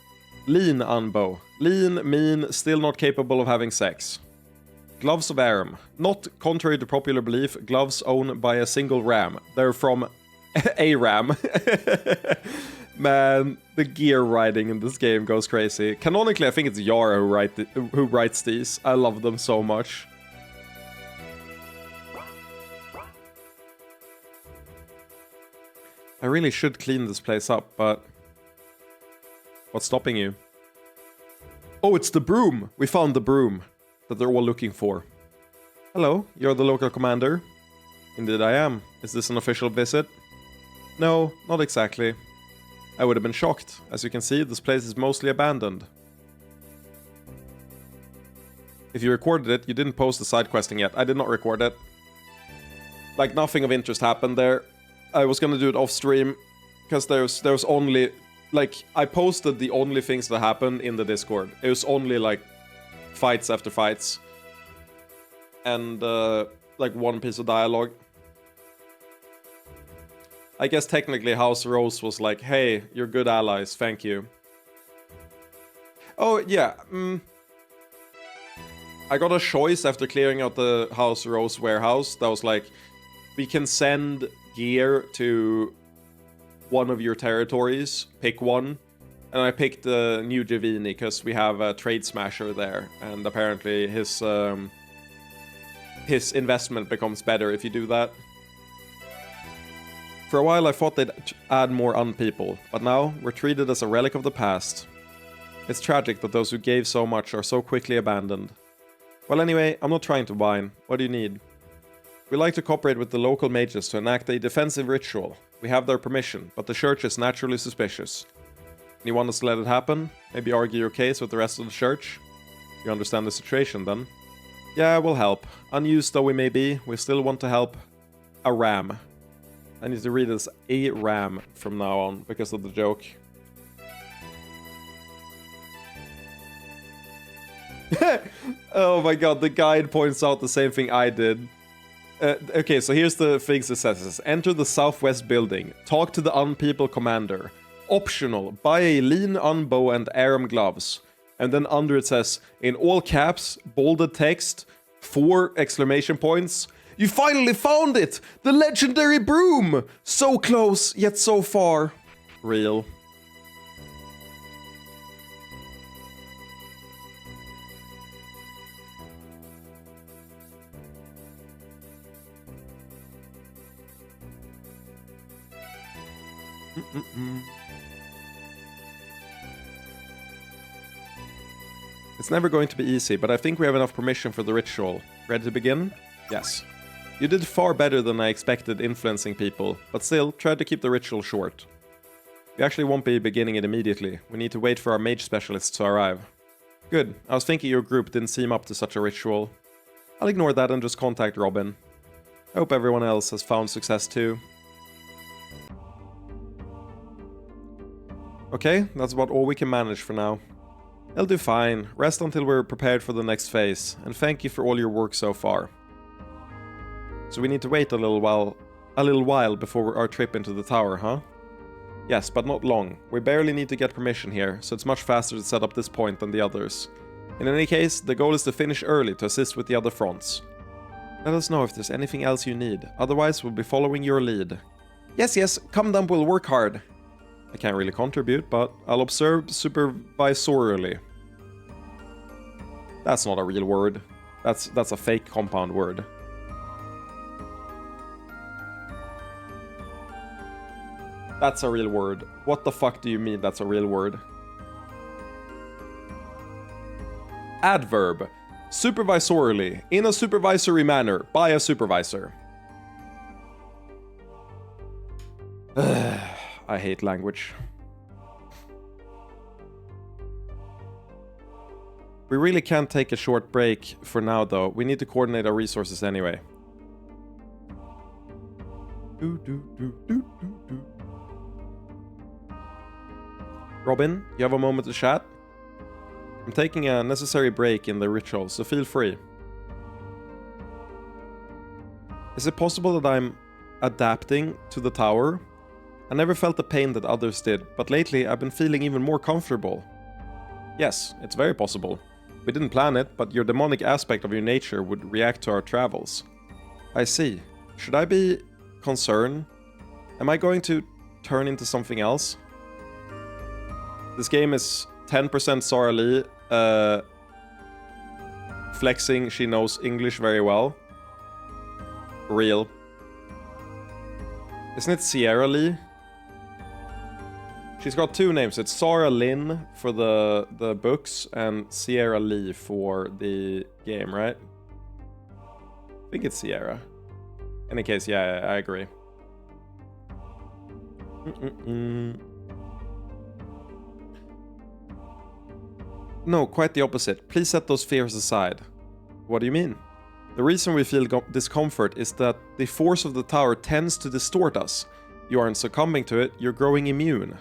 Lean unbow. Lean, mean, still not capable of having sex. Gloves of Aram. Not, contrary to popular belief, gloves owned by a single ram. They're from a ram. Man, the gear writing in this game goes crazy. Canonically, I think it's Yara who writes these. I love them so much. I really should clean this place up, but... What's stopping you? Oh, it's the broom! We found the broom that they're all looking for. Hello, you're the local commander? Indeed I am. Is this an official visit? No, not exactly. I would have been shocked. As you can see, this place is mostly abandoned. If you recorded it, you didn't post the side questing yet. I did not record it. Like, nothing of interest happened there. I was gonna do it off stream, because there's only... Like, I posted the only things that happened in the Discord. It was only, like, fights after fights. And, like, one piece of dialogue. I guess technically House Rose was like, hey, you're good allies, thank you. Oh, yeah. I got a choice after clearing out the House Rose warehouse that was like, we can send gear to one of your territories, pick one. And I picked New Javini because we have a Trade Smasher there. And apparently his investment becomes better if you do that. For a while I thought they'd add more unpeople, but now we're treated as a relic of the past. It's tragic that those who gave so much are so quickly abandoned. Well anyway, I'm not trying to whine. What do you need? We like to cooperate with the local mages to enact a defensive ritual. We have their permission, but the church is naturally suspicious. You want us to let it happen? Maybe argue your case with the rest of the church? You understand the situation then? Yeah, we'll help. Unused though we may be, we still want to help a ram. I need to read as a ram from now on because of the joke. Oh my god, the guide points out the same thing I did. Okay, so here's the things it says. Enter the southwest building. Talk to the unpeople commander. Optional. Buy a lean unbow and aram gloves. And then under it says, in all caps, bolded text, 4 exclamation points. You finally found it! The legendary broom! So close, yet so far. Real. It's never going to be easy, but I think we have enough permission for the ritual. Ready to begin? Yes. You did far better than I expected influencing people, but still, try to keep the ritual short. We actually won't be beginning it immediately. We need to wait for our mage specialists to arrive. Good. I was thinking your group didn't seem up to such a ritual. I'll ignore that and just contact Robin. I hope everyone else has found success too. Okay, that's about all we can manage for now. They'll do fine. Rest until we're prepared for the next phase, and thank you for all your work so far. So we need to wait a little while before our trip into the tower, huh? Yes, but not long. We barely need to get permission here, so it's much faster to set up this point than the others. In any case, the goal is to finish early to assist with the other fronts. Let us know if there's anything else you need, otherwise we'll be following your lead. Yes, Commandant will work hard. I can't really contribute, but I'll observe supervisorially. That's not a real word. That's a fake compound word. That's a real word. What the fuck do you mean that's a real word? Adverb. Supervisorially. In a supervisory manner. By a supervisor. I hate language. We really can't take a short break for now though. We need to coordinate our resources anyway. Robin, you have a moment to chat? I'm taking a necessary break in the ritual, so feel free. Is it possible that I'm adapting to the tower? I never felt the pain that others did, but lately I've been feeling even more comfortable. Yes, it's very possible. We didn't plan it, but your demonic aspect of your nature would react to our travels. I see. Should I be concerned? Am I going to turn into something else? This game is 10% Sarah Lee, flexing she knows English very well. Real. Isn't it Sierra Lee? She's got 2 names. It's Sarah Lynn for the books and Sierra Lee for the game, right? I think it's Sierra. In any case, yeah, I agree. No, quite the opposite. Please set those fears aside. What do you mean? The reason we feel discomfort is that the force of the tower tends to distort us. You aren't succumbing to it, you're growing immune.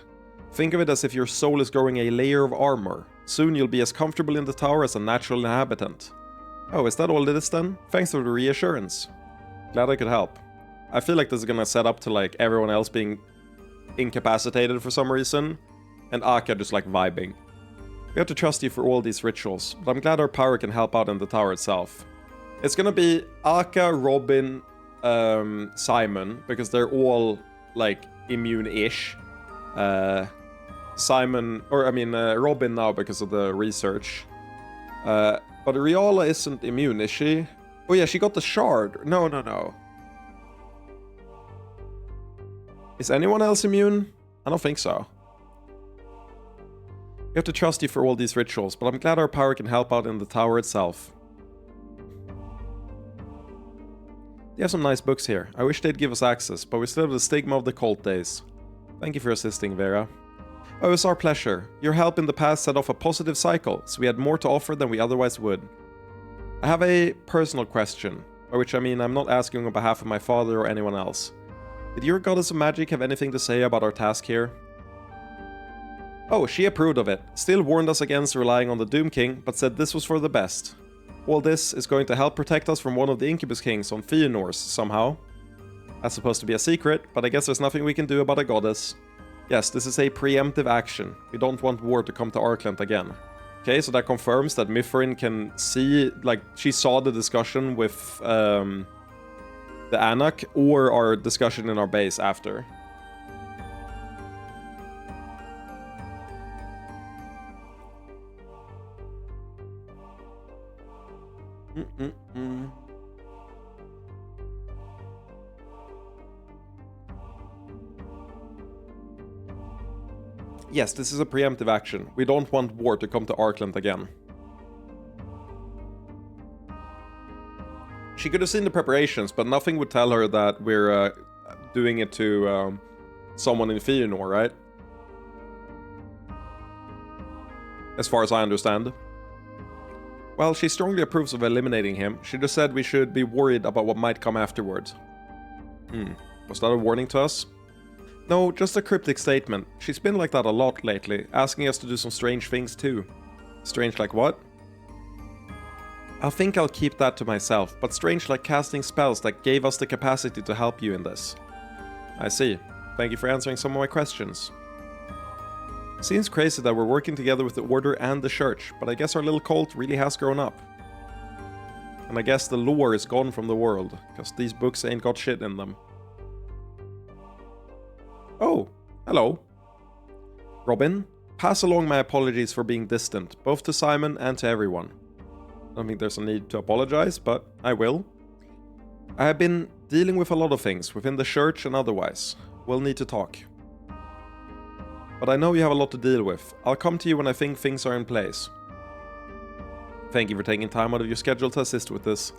Think of it as if your soul is growing a layer of armor. Soon you'll be as comfortable in the tower as a natural inhabitant. Oh, is that all it is then? Thanks for the reassurance. Glad I could help. I feel like this is gonna set up to like everyone else being incapacitated for some reason, and Aka just like vibing. We have to trust you for all these rituals, but I'm glad our power can help out in the tower itself. It's gonna be Aka, Robin, Simon, because they're all like immune-ish. Robin now because of the research. But Riala isn't immune, is she? Oh yeah, she got the shard. No. Is anyone else immune? I don't think so. We have to trust you for all these rituals, but I'm glad our power can help out in the tower itself. You have some nice books here. I wish they'd give us access, but we still have the stigma of the cult days. Thank you for assisting, Vera. Oh, it's our pleasure. Your help in the past set off a positive cycle, so we had more to offer than we otherwise would. I have a personal question, by which I mean I'm not asking on behalf of my father or anyone else. Did your goddess of magic have anything to say about our task here? Oh, she approved of it, still warned us against relying on the Doom King, but said this was for the best. All this is going to help protect us from one of the Incubus Kings on Fëanor somehow. That's supposed to be a secret, but I guess there's nothing we can do about a goddess. Yes, this is a preemptive action. We don't want war to come to Arkland again. Okay, so that confirms that Mithrin can see, like, she saw the discussion with the Anak, or our discussion in our base after. Yes, this is a preemptive action. We don't want war to come to Arkland again. She could have seen the preparations, but nothing would tell her that we're doing it to someone in Fëanor, right? As far as I understand. Well, she strongly approves of eliminating him. She just said we should be worried about what might come afterwards. Was that a warning to us? No, just a cryptic statement. She's been like that a lot lately, asking us to do some strange things too. Strange like what? I think I'll keep that to myself, but strange like casting spells that gave us the capacity to help you in this. I see. Thank you for answering some of my questions. Seems crazy that we're working together with the Order and the Church, but I guess our little cult really has grown up. And I guess the lore is gone from the world, because these books ain't got shit in them. Oh, hello. Robin, pass along my apologies for being distant, both to Simon and to everyone. I don't think there's a need to apologize, but I will. I have been dealing with a lot of things, within the church and otherwise. We'll need to talk. But I know you have a lot to deal with. I'll come to you when I think things are in place. Thank you for taking time out of your schedule to assist with this.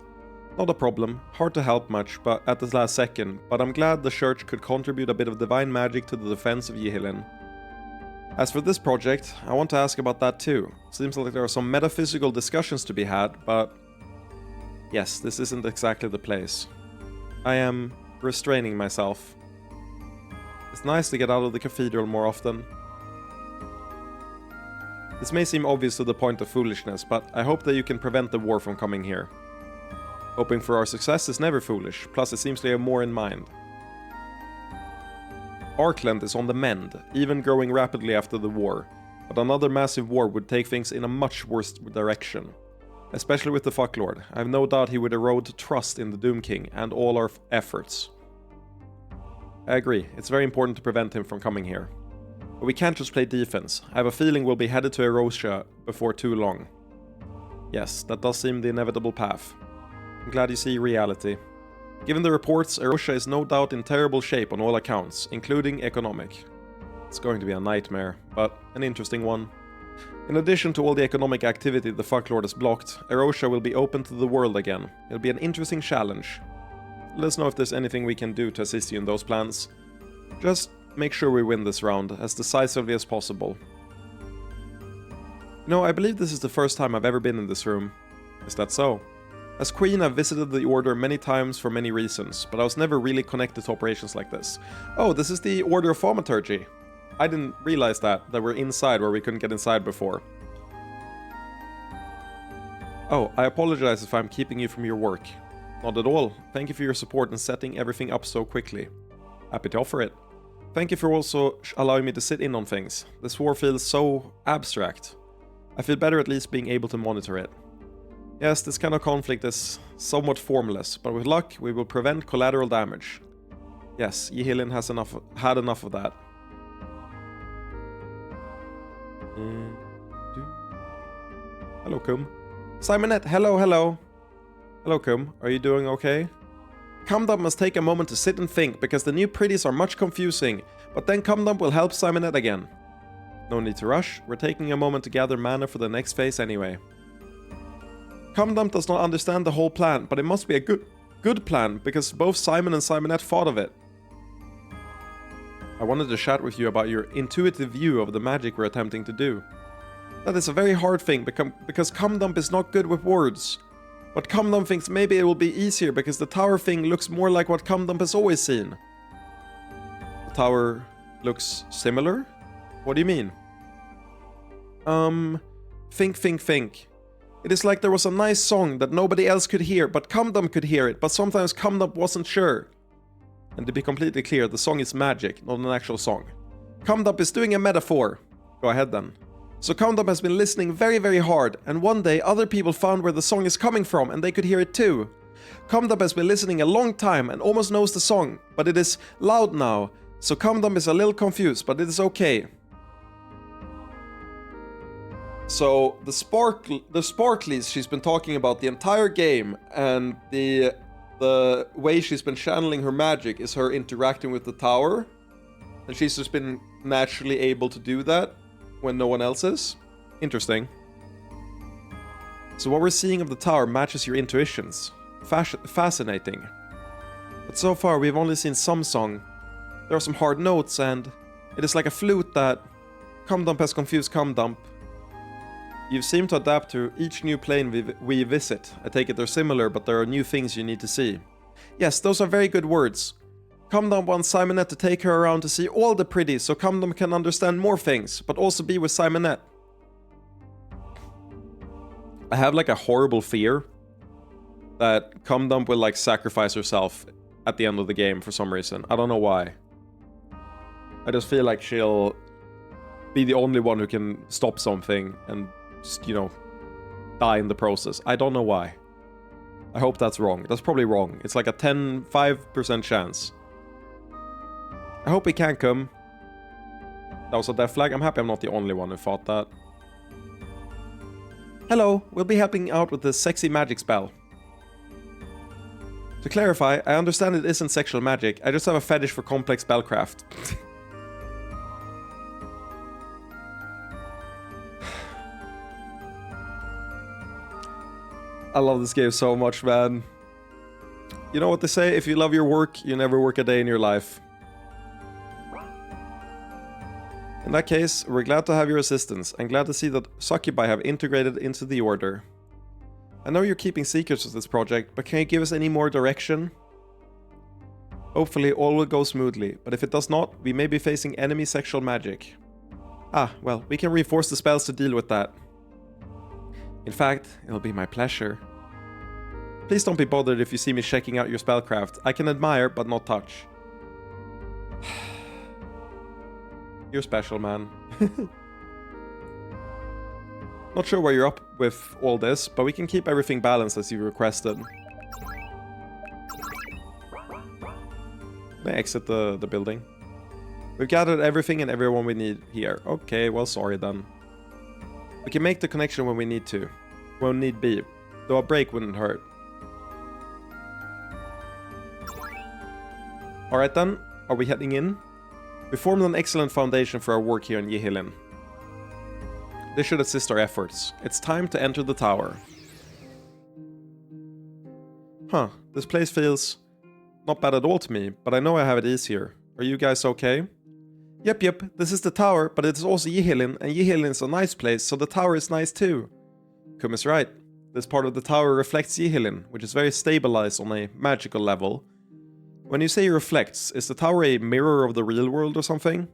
Not a problem, hard to help much, but at the last second, but I'm glad the church could contribute a bit of divine magic to the defense of Yihilin. As for this project, I want to ask about that too. Seems like there are some metaphysical discussions to be had, but... yes, this isn't exactly the place. I am restraining myself. It's nice to get out of the cathedral more often. This may seem obvious to the point of foolishness, but I hope that you can prevent the war from coming here. Hoping for our success is never foolish, plus it seems they have more in mind. Arkland is on the mend, even growing rapidly after the war, but another massive war would take things in a much worse direction. Especially with the Fucklord, I have no doubt he would erode trust in the Doom King and all our efforts. I agree, it's very important to prevent him from coming here. But we can't just play defense. I have a feeling we'll be headed to Erosia before too long. Yes, that does seem the inevitable path. I'm glad you see reality. Given the reports, Erosia is no doubt in terrible shape on all accounts, including economic. It's going to be a nightmare, but an interesting one. In addition to all the economic activity the Fucklord has blocked, Erosia will be open to the world again. It'll be an interesting challenge. Let us know if there's anything we can do to assist you in those plans. Just make sure we win this round, as decisively as possible. You know, I believe this is the first time I've ever been in this room. Is that so? As Queen, I've visited the Order many times for many reasons, but I was never really connected to operations like this. Oh, this is the Order of Thaumaturgy. I didn't realize that we're inside where we couldn't get inside before. Oh, I apologize if I'm keeping you from your work. Not at all. Thank you for your support in setting everything up so quickly. Happy to offer it. Thank you for also allowing me to sit in on things. This war feels so abstract. I feel better at least being able to monitor it. Yes, this kind of conflict is somewhat formless, but with luck we will prevent collateral damage. Yes, Yihilin has had enough of that. Hello, Kum. Simonette, hello. Hello, Kum. Are you doing okay? Cumdump must take a moment to sit and think, because the new pretties are much confusing, but then Cumdump will help Simonette again. No need to rush, we're taking a moment to gather mana for the next phase anyway. Cumdump does not understand the whole plan, but it must be a good plan, because both Simon and Simonette thought of it. I wanted to chat with you about your intuitive view of the magic we're attempting to do. That is a very hard thing, because Cumdump is not good with words. But Cumdump thinks maybe it will be easier because the tower thing looks more like what Cumdump has always seen. The tower looks similar? What do you mean? Think. It is like there was a nice song that nobody else could hear, but Cumdump could hear it, but sometimes Cumdump wasn't sure. And to be completely clear, the song is magic, not an actual song. Cumdump is doing a metaphor. Go ahead then. So Cumdump has been listening very, very hard, and one day other people found where the song is coming from and they could hear it too. Cumdump has been listening a long time and almost knows the song, but it is loud now, so Cumdump is a little confused, but it is okay. So the sparklies she's been talking about the entire game, and the way she's been channeling her magic is her interacting with the tower, and she's just been naturally able to do that when no one else is. Interesting. So what we're seeing of the tower matches your intuitions. Fascinating. But so far we've only seen some song. There are some hard notes, and it is like a flute that Cumdump has confused Cumdump. You seem to adapt to each new plane we visit. I take it they're similar, but there are new things you need to see. Yes, those are very good words. Cumdump wants Simonette to take her around to see all the pretties, so Cumdump can understand more things, but also be with Simonette. I have like a horrible fear that Cumdump will like sacrifice herself at the end of the game for some reason. I don't know why. I just feel like she'll be the only one who can stop something and just, you know, die in the process. I don't know why. I hope that's wrong. That's probably wrong. It's like a 5% chance. I hope he can come. That was a death flag. I'm happy I'm not the only one who thought that. Hello, we'll be helping out with this sexy magic spell. To clarify, I understand it isn't sexual magic. I just have a fetish for complex spellcraft. I love this game so much, man. You know what they say? If you love your work, you never work a day in your life. In that case, we're glad to have your assistance, and glad to see that Succubi have integrated into the Order. I know you're keeping secrets with this project, but can you give us any more direction? Hopefully all will go smoothly, but if it does not, we may be facing enemy sexual magic. Ah, well, we can reinforce the spells to deal with that. In fact, it'll be my pleasure. Please don't be bothered if you see me checking out your spellcraft. I can admire, but not touch. You're special, man. Not sure where you're up with all this, but we can keep everything balanced as you requested. May I exit the building? We've gathered everything and everyone we need here. Okay, well, sorry then. We can make the connection when we need to. When need be. Though a break wouldn't hurt. Alright then, are we heading in? We formed an excellent foundation for our work here in Yihilin. This should assist our efforts. It's time to enter the tower. Huh, this place feels not bad at all to me, but I know I have it easier. Are you guys okay? Yep, this is the tower, but it is also Yihilin, and Yihilin is a nice place, so the tower is nice too. Kum is right. This part of the tower reflects Yihilin, which is very stabilized on a magical level. When you say reflects, is the tower a mirror of the real world or something?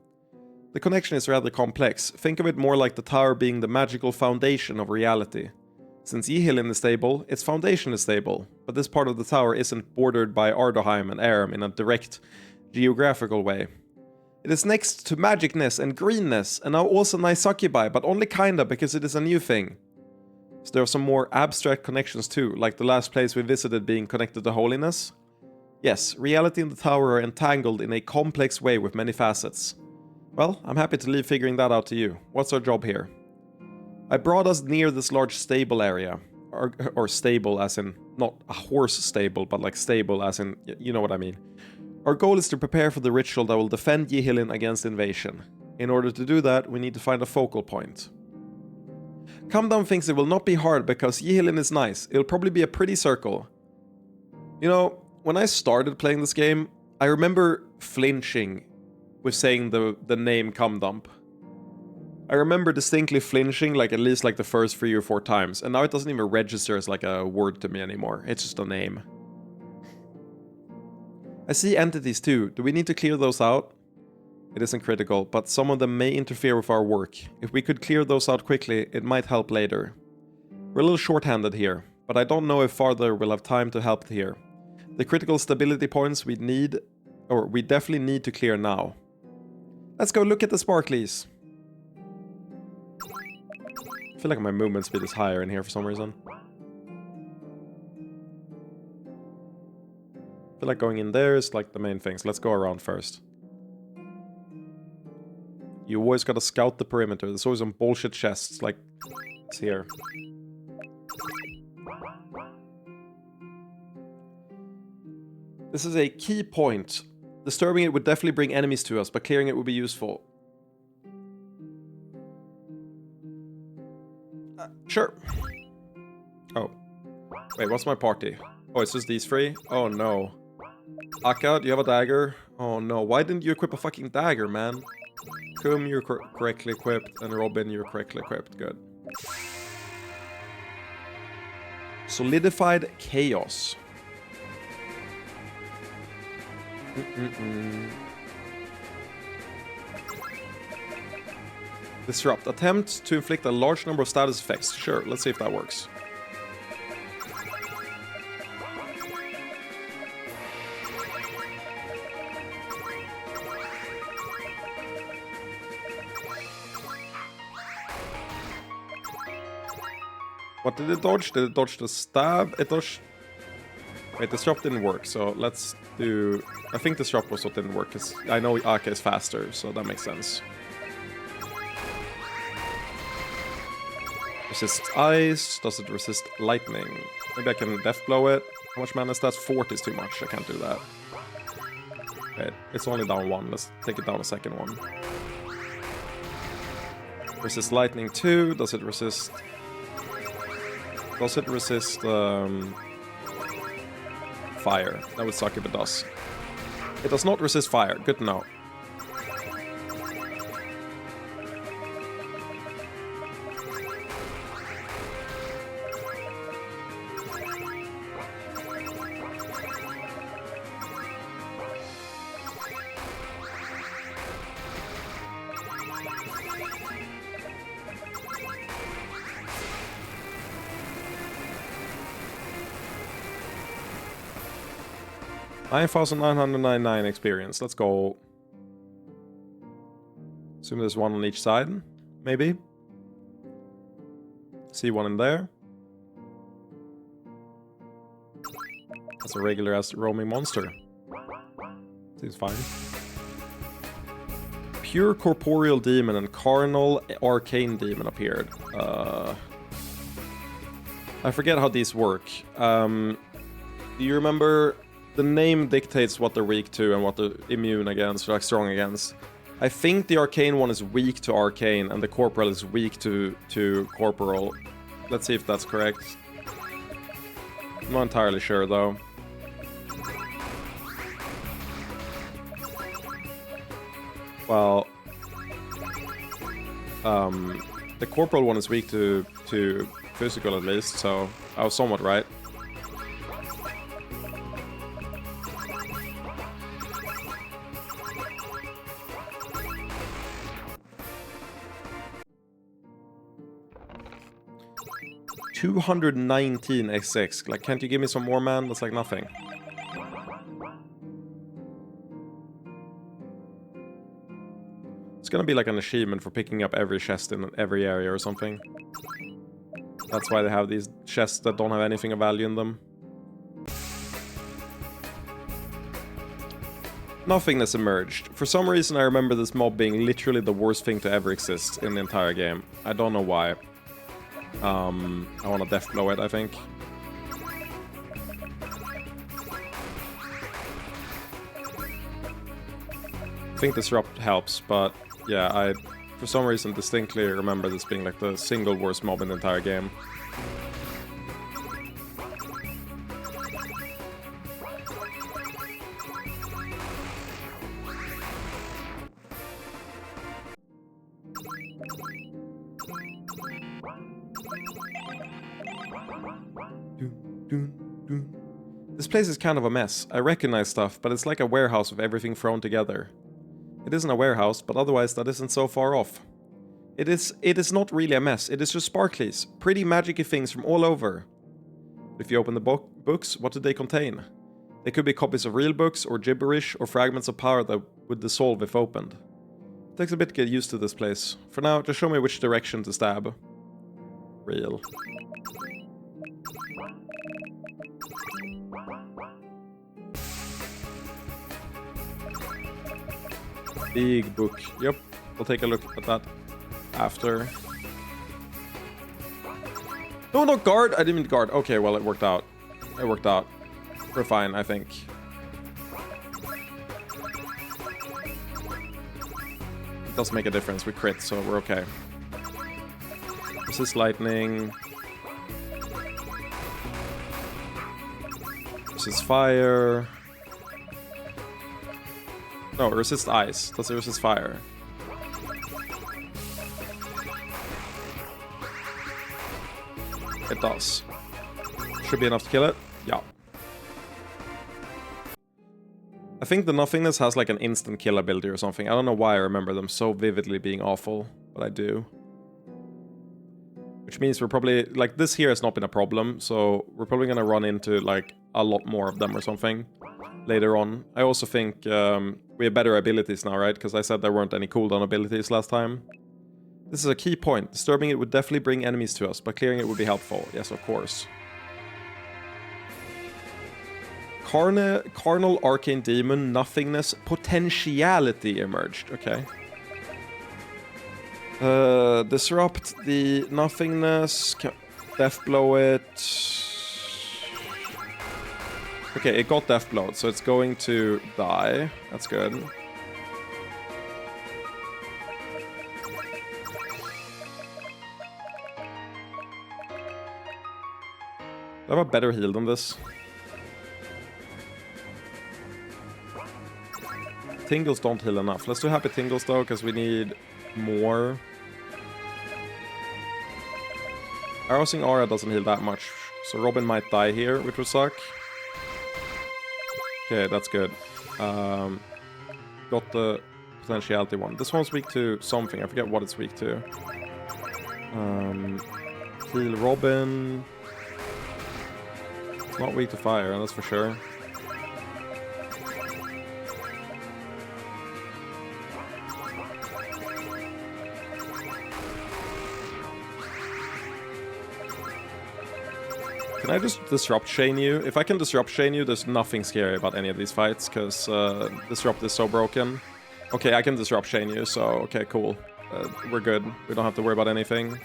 The connection is rather complex. Think of it more like the tower being the magical foundation of reality. Since Yihilin is stable, its foundation is stable, but this part of the tower isn't bordered by Ardoheim and Aram in a direct, geographical way. It is next to magicness and greenness, and now also nice succubi, but only kinda because it is a new thing. So there are some more abstract connections too, like the last place we visited being connected to holiness. Yes, reality and the tower are entangled in a complex way with many facets. Well, I'm happy to leave figuring that out to you. What's our job here? I brought us near this large stable area. or stable as in, not a horse stable, but like stable as in, you know what I mean. Our goal is to prepare for the ritual that will defend Yihilin against invasion. In order to do that, we need to find a focal point. Come Down thinks it will not be hard because Yihilin is nice. It'll probably be a pretty circle. You know, when I started playing this game, I remember flinching with saying the name Cum Dump. I remember distinctly flinching like at least like the first 3 or 4 times, and now it doesn't even register as like a word to me anymore. It's just a name. I see entities too. Do we need to clear those out? It isn't critical, but some of them may interfere with our work. If we could clear those out quickly, it might help later. We're a little short-handed here, but I don't know if Father will have time to help here. The critical stability points we definitely need to clear now. Let's go look at the sparklies. I feel like my movement speed is higher in here for some reason. I feel like going in there is like the main things. Let's go around first. You always gotta scout the perimeter. There's always some bullshit chests like it's here. This is a key point. Disturbing it would definitely bring enemies to us, but clearing it would be useful. Sure. Oh. Wait, what's my party? Oh, it's just these 3? Oh no. Akka, do you have a dagger? Oh no, why didn't you equip a fucking dagger, man? Kum, you're correctly equipped, and Robin, you're correctly equipped. Good. Solidified Chaos. Disrupt. Attempt to inflict a large number of status effects. Sure, let's see if that works. What did it dodge? Did it dodge the stab? It dodged... Wait, disrupt didn't work, so let's do... I think disrupt was what didn't work, because I know Akka is faster, so that makes sense. Resists ice. Does it resist lightning? Maybe I can death blow it. How much mana is that? 40 is too much. I can't do that. Okay, it's only down 1. Let's take it down a second one. Resist lightning 2. Does it resist... Does it resist fire? That would suck if it does. It does not resist fire. Good to know. $9,999 experience. Let's go. Assume there's one on each side. Maybe. See one in there. That's a regular ass roaming monster. Seems fine. Pure corporeal demon and carnal arcane demon appeared. I forget how these work. Do you remember? The name dictates what they're weak to and what they're immune against, or like strong against. I think the arcane one is weak to arcane, and the corporal is weak to corporal. Let's see if that's correct. I'm not entirely sure though. Well, the corporal one is weak to physical at least, so I was somewhat right. $219 XX. Like, can't you give me some more, man? That's like nothing. It's gonna be like an achievement for picking up every chest in every area or something. That's why they have these chests that don't have anything of value in them. Nothingness emerged. For some reason I remember this mob being literally the worst thing to ever exist in the entire game. I don't know why. I want to death blow it, I think. I think Disrupt helps, but yeah, I for some reason distinctly remember this being like the single worst mob in the entire game. This place is kind of a mess. I recognize stuff, but it's like a warehouse with everything thrown together. It isn't a warehouse, but otherwise that isn't so far off. It is not really a mess, it is just sparklies. Pretty magicy things from all over. If you open the books, what do they contain? They could be copies of real books, or gibberish, or fragments of power that would dissolve if opened. It takes a bit to get used to this place. For now, just show me which direction to stab. Real. Big book. Yep, we'll take a look at that after. No, not guard! I didn't mean guard. Okay, well, it worked out. It worked out. We're fine, I think. It does make a difference. We crit, so we're okay. Resist lightning. Resist fire. No, resist ice. Does it resist fire? It does. Should be enough to kill it. Yeah. I think the nothingness has like an instant kill ability or something. I don't know why I remember them so vividly being awful, but I do. Which means we're probably, like, this here has not been a problem, so we're probably gonna run into like a lot more of them or something later on. I also think we have better abilities now, right? Because I said there weren't any cooldown abilities last time. This is a key point. Disturbing it would definitely bring enemies to us, but clearing it would be helpful. Yes, of course. Carnal Arcane Demon, Nothingness, Potentiality emerged. Okay. Disrupt the Nothingness. Death blow it. Okay, it got death blowed, so it's going to die. That's good. Do I have a better heal than this? Tingles don't heal enough. Let's do Happy Tingles though, because we need more. Arousing Aura doesn't heal that much, so Robin might die here, which would suck. Okay, that's good. Got the potentiality one. This one's weak to something. I forget what it's weak to. Heal Robin. It's not weak to fire, that's for sure. Can I just Disrupt Chain you? If I can Disrupt Chain you, there's nothing scary about any of these fights, because Disrupt is so broken. Okay, I can Disrupt Chain you, so okay, cool. We're good. We don't have to worry about anything.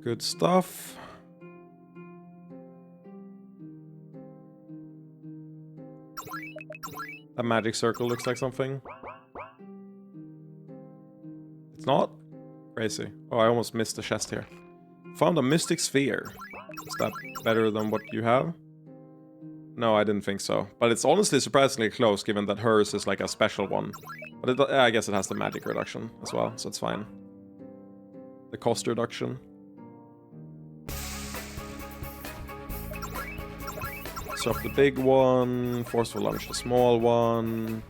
Good stuff. A magic circle looks like something. It's not? Crazy. Oh, I almost missed the chest here. Found a mystic sphere. Is that better than what you have? No, I didn't think so. But it's honestly surprisingly close, given that hers is like a special one. But I guess it has the magic reduction as well, so it's fine. The cost reduction. Disrupt the big one, Forceful Lunge the small one.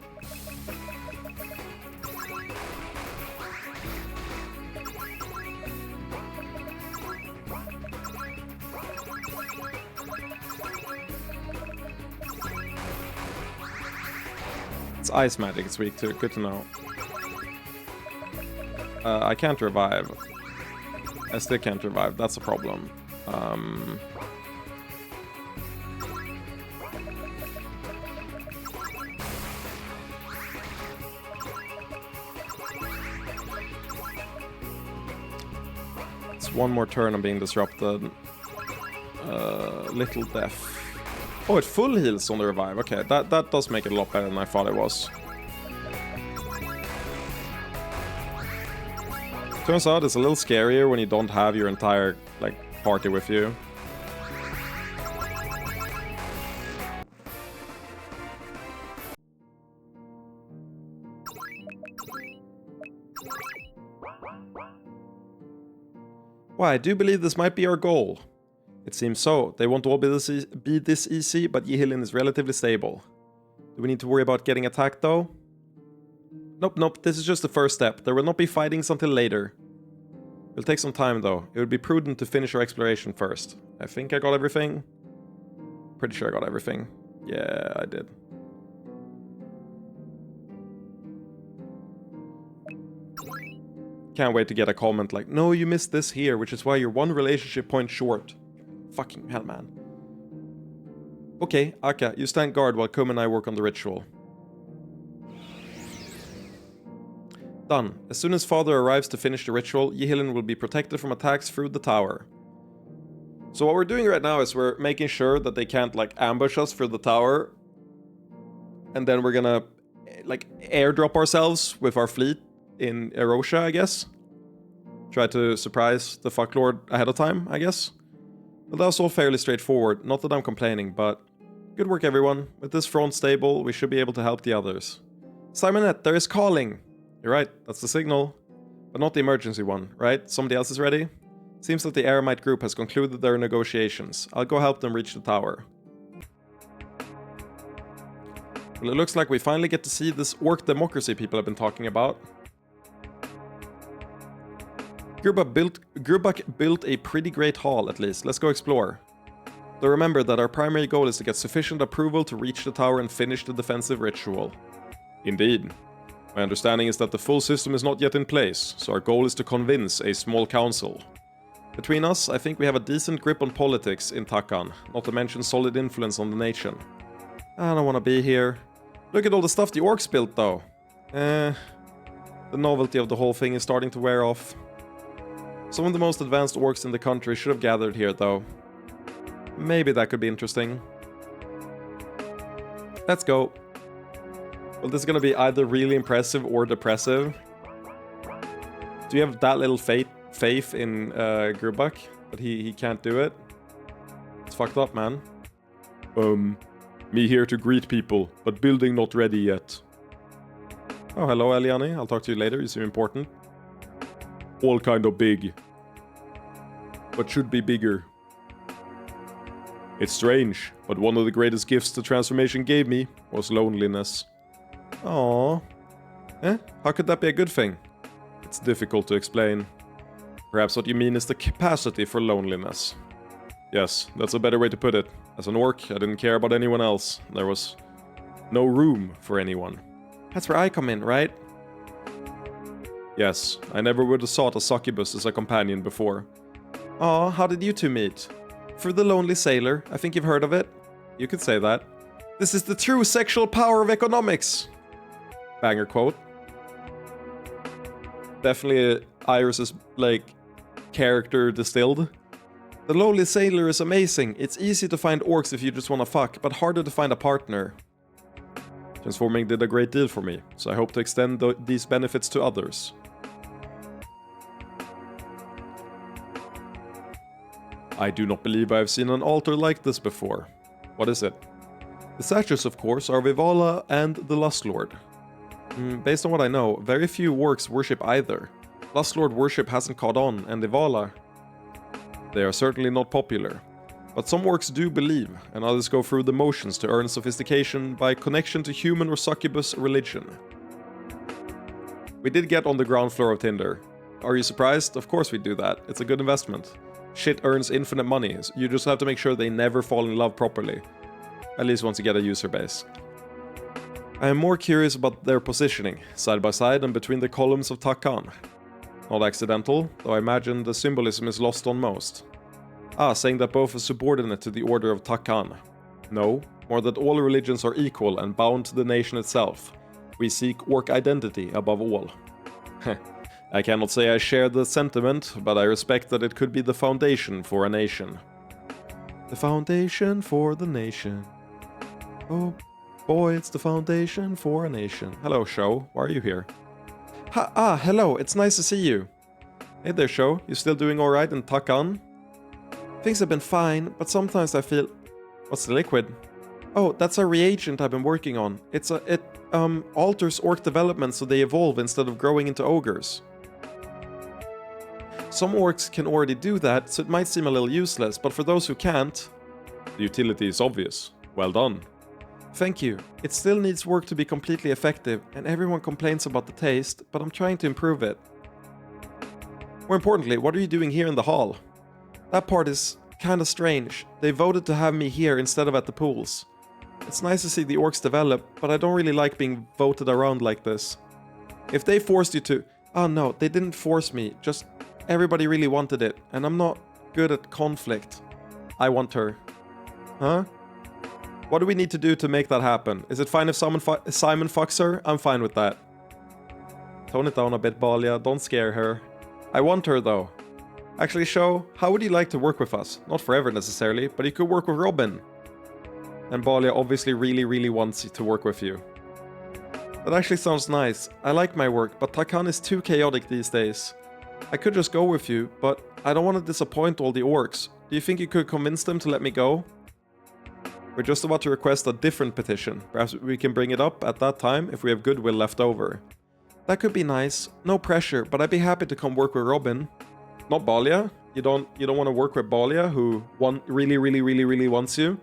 It's ice magic, it's weak to. Good to know. I can't revive. I still can't revive. That's a problem. It's one more turn. I'm being disrupted. Little death. Oh, it full heals on the revive. Okay, that does make it a lot better than I thought it was. Turns out it's a little scarier when you don't have your entire, like, party with you. Why, I do believe this might be our goal. It seems so. They won't all be this easy, but Yihilin is relatively stable. Do we need to worry about getting attacked, though? Nope, this is just the first step. There will not be fightings until later. It'll take some time, though. It would be prudent to finish our exploration first. I think I got everything. Pretty sure I got everything. Yeah, I did. Can't wait to get a comment like, no, you missed this here, which is why you're one relationship point short. Fucking hell, man. Okay, Aka, you stand guard while Kum and I work on the ritual. Done. As soon as Father arrives to finish the ritual, Yihilin will be protected from attacks through the tower. So what we're doing right now is we're making sure that they can't, like, ambush us through the tower. And then we're gonna, like, airdrop ourselves with our fleet in Erosha, I guess. Try to surprise the fucklord ahead of time, I guess. But that was all fairly straightforward. Not that I'm complaining, but good work, everyone. With this front stable, we should be able to help the others. Simonette, there is calling! You're right, that's the signal. But not the emergency one, right? Somebody else is ready? Seems that the Eremite group has concluded their negotiations. I'll go help them reach the tower. Well, it looks like we finally get to see this orc democracy people have been talking about. Grubak built a pretty great hall, at least. Let's go explore. Though remember that our primary goal is to get sufficient approval to reach the tower and finish the defensive ritual. Indeed. My understanding is that the full system is not yet in place, so our goal is to convince a small council. Between us, I think we have a decent grip on politics in Takan, not to mention solid influence on the nation. I don't want to be here. Look at all the stuff the orcs built, though. The novelty of the whole thing is starting to wear off. Some of the most advanced orcs in the country should have gathered here, though. Maybe that could be interesting. Let's go. Well, this is gonna be either really impressive or depressive. Do you have that little faith in Grubak? That he can't do it? It's fucked up, man. Me here to greet people, but building not ready yet. Oh, hello, Eliani. I'll talk to you later. You seem important. All kind of big. But should be bigger. It's strange, but one of the greatest gifts the transformation gave me was loneliness. Aww. How could that be a good thing? It's difficult to explain. Perhaps what you mean is the capacity for loneliness. Yes, that's a better way to put it. As an orc, I didn't care about anyone else. There was no room for anyone. That's where I come in, right? Yes, I never would have sought a succubus as a companion before. Aw, how did you two meet? Through the Lonely Sailor. I think you've heard of it. You could say that. This is the true sexual power of economics! Banger quote. Definitely Iris's, like, character distilled. The Lonely Sailor is amazing. It's easy to find orcs if you just wanna fuck, but harder to find a partner. Transforming did a great deal for me, so I hope to extend these benefits to others. I do not believe I have seen an altar like this before. What is it? The statues, of course, are Vivala and the Lustlord. Based on what I know, very few orcs worship either. Lustlord worship hasn't caught on, and Vivala... They are certainly not popular. But some orcs do believe, and others go through the motions to earn sophistication by connection to human or succubus religion. We did get on the ground floor of Tinder. Are you surprised? Of course we do that. It's a good investment. Shit earns infinite money, so you just have to make sure they never fall in love properly. At least once you get a user base. I am more curious about their positioning, side by side and between the columns of Takan. Not accidental, though I imagine the symbolism is lost on most. Ah, saying that both are subordinate to the order of Takan. No, more that all religions are equal and bound to the nation itself. We seek orc identity above all. I cannot say I share the sentiment, but I respect that it could be the foundation for a nation. The foundation for the nation. Oh boy, it's the foundation for a nation. Hello, Sho. Why are you here? Hello. It's nice to see you. Hey there, Sho. You still doing alright in Takan? Things have been fine, but sometimes I feel... What's the liquid? Oh, that's a reagent I've been working on. It alters orc development so they evolve instead of growing into ogres. Some orcs can already do that, so it might seem a little useless, but for those who can't... The utility is obvious. Well done. Thank you. It still needs work to be completely effective, and everyone complains about the taste, but I'm trying to improve it. More importantly, what are you doing here in the hall? That part is kinda strange. They voted to have me here instead of at the pools. It's nice to see the orcs develop, but I don't really like being voted around like this. If they forced you to... Oh no, they didn't force me, just everybody really wanted it, and I'm not good at conflict. I want her. Huh? What do we need to do to make that happen? Is it fine if Simon fucks her? I'm fine with that. Tone it down a bit, Balia. Don't scare her. I want her, though. Actually, Sho, how would you like to work with us? Not forever, necessarily, but you could work with Robin. And Balia obviously really wants to work with you. That actually sounds nice. I like my work, but Takan is too chaotic these days. I could just go with you, but I don't want to disappoint all the orcs. Do you think you could convince them to let me go? We're just about to request a different petition. Perhaps we can bring it up at that time if we have goodwill left over. That could be nice. No pressure, but I'd be happy to come work with Robin. Not Balia? You don't want to work with Balia, who really wants you?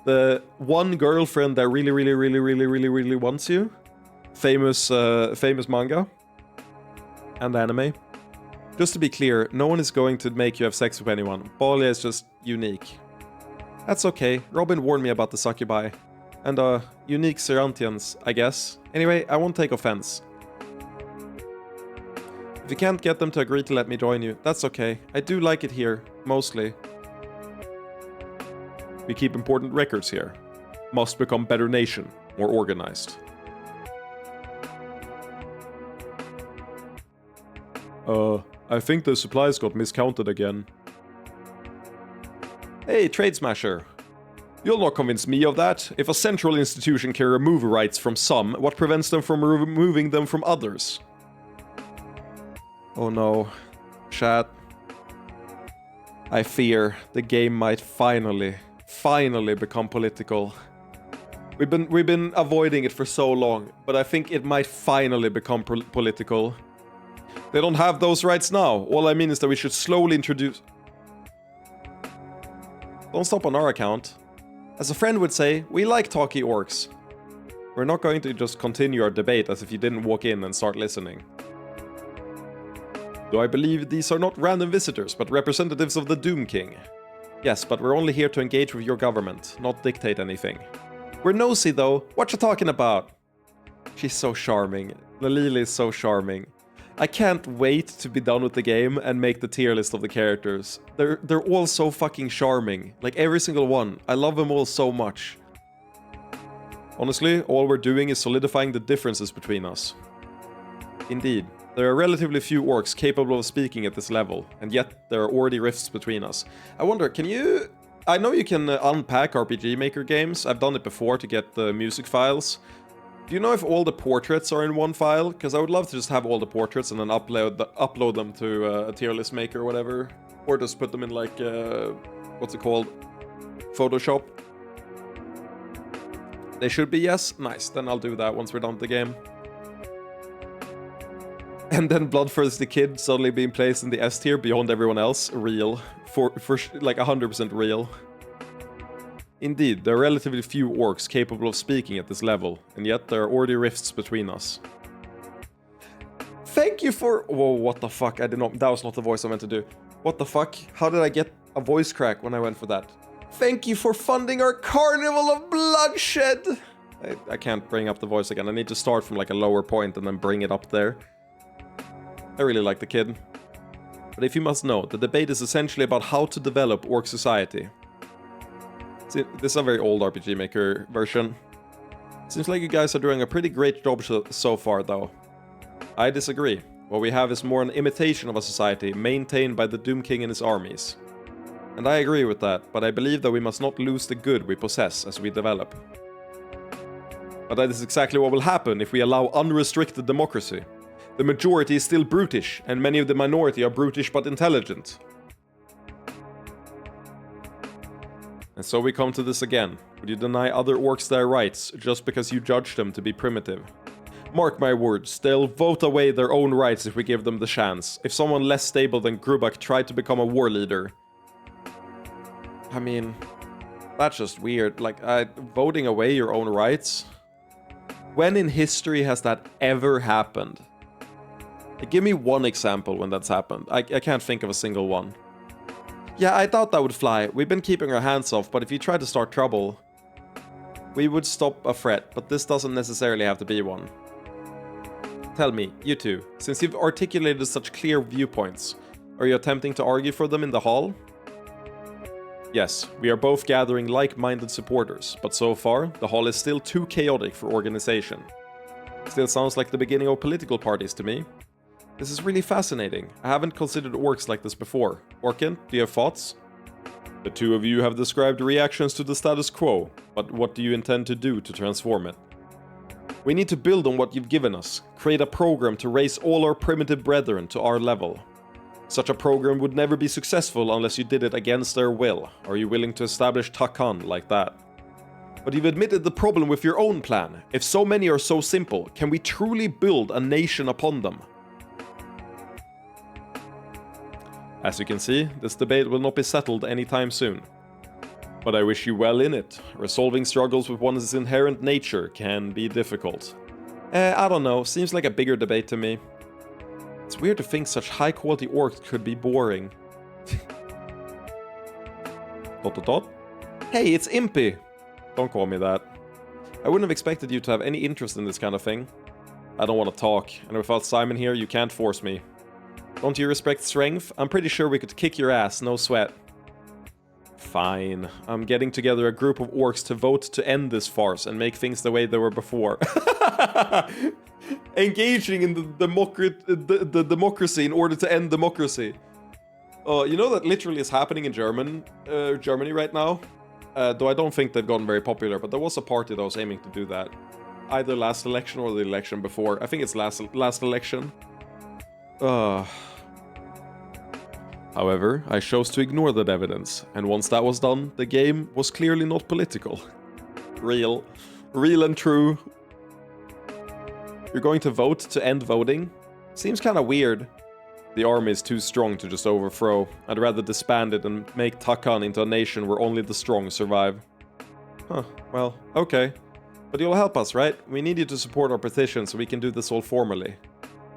The one girlfriend that really wants you? Famous manga? And anime? Just to be clear, no one is going to make you have sex with anyone. Balia is just unique. That's okay, Robin warned me about the succubi. And unique Serantians, I guess. Anyway, I won't take offense. If you can't get them to agree to let me join you, that's okay. I do like it here, mostly. We keep important records here. Must become better nation, more organized. I think the supplies got miscounted again. Hey, Trade Smasher. You'll not convince me of that. If a central institution can remove rights from some, what prevents them from removing them from others? Oh no. Chat. I fear the game might finally become political. We've been avoiding it for so long, but I think it might finally become political. They don't have those rights now. All I mean is that we should slowly introduce... Don't stop on our account. As a friend would say, we like talky orcs. We're not going to just continue our debate as if you didn't walk in and start listening. Do I believe these are not random visitors, but representatives of the Doom King? Yes, but we're only here to engage with your government, not dictate anything. We're nosy though. What you talking about? She's so charming. Lalili is so charming. I can't wait to be done with the game and make the tier list of the characters. They're all so fucking charming. Like every single one. I love them all so much. Honestly, all we're doing is solidifying the differences between us. Indeed, there are relatively few orcs capable of speaking at this level, and yet there are already rifts between us. I wonder, can you... I know you can unpack RPG Maker games. I've done it before to get the music files. Do you know if all the portraits are in one file? Because I would love to just have all the portraits and then upload them to a tier list maker or whatever. Or just put them in like, what's it called? Photoshop. They should be yes? Nice, then I'll do that once we're done with the game. And then Bloodthirsty Kid suddenly being placed in the S tier beyond everyone else. Real. For like 100% real. Indeed, there are relatively few orcs capable of speaking at this level, and yet there are already rifts between us. Thank you for... Whoa, what the fuck? I did not... That was not the voice I meant to do. What the fuck? How did I get a voice crack when I went for that? Thank you for funding our Carnival of Bloodshed! I can't bring up the voice again. I need to start from like a lower point and then bring it up there. I really like the kid. But if you must know, the debate is essentially about how to develop orc society. See, this is a very old RPG Maker version. Seems like you guys are doing a pretty great job so far, though. I disagree. What we have is more an imitation of a society maintained by the Doom King and his armies. And I agree with that, but I believe that we must not lose the good we possess as we develop. But that is exactly what will happen if we allow unrestricted democracy. The majority is still brutish, and many of the minority are brutish but intelligent. And so we come to this again. Would you deny other orcs their rights just because you judge them to be primitive? Mark my words, they'll vote away their own rights if we give them the chance. If someone less stable than Grubak tried to become a war leader. I mean, that's just weird. Like, voting away your own rights? When in history has that ever happened? Like, give me one example when that's happened. I can't think of a single one. Yeah, I thought that would fly. We've been keeping our hands off, but if you try to start trouble, we would stop a threat, but this doesn't necessarily have to be one. Tell me, you two, since you've articulated such clear viewpoints, are you attempting to argue for them in the hall? Yes, we are both gathering like-minded supporters, but so far, the hall is still too chaotic for organization. Still sounds like the beginning of political parties to me. This is really fascinating. I haven't considered orcs like this before. Orkin, do you have thoughts? The two of you have described reactions to the status quo, but what do you intend to do to transform it? We need to build on what you've given us, create a program to raise all our primitive brethren to our level. Such a program would never be successful unless you did it against their will. Are you willing to establish Takan like that? But you've admitted the problem with your own plan. If so many are so simple, can we truly build a nation upon them? As you can see, this debate will not be settled anytime soon. But I wish you well in it. Resolving struggles with one's inherent nature can be difficult. I don't know, seems like a bigger debate to me. It's weird to think such high-quality orcs could be boring. ... Hey, it's Impy! Don't call me that. I wouldn't have expected you to have any interest in this kind of thing. I don't want to talk, and without Simon here, you can't force me. Don't you respect strength? I'm pretty sure we could kick your ass, no sweat. Fine. I'm getting together a group of orcs to vote to end this farce and make things the way they were before. Engaging in the democracy in order to end democracy. You know that literally is happening in Germany right now? Though I don't think they've gotten very popular, but there was a party that was aiming to do that. Either last election or the election before. I think it's last election. However, I chose to ignore that evidence, and once that was done, the game was clearly not political. Real and true. You're going to vote to end voting? Seems kinda weird. The army is too strong to just overthrow. I'd rather disband it and make Takan into a nation where only the strong survive. Huh, well, okay. But you'll help us, right? We need you to support our petition so we can do this all formally.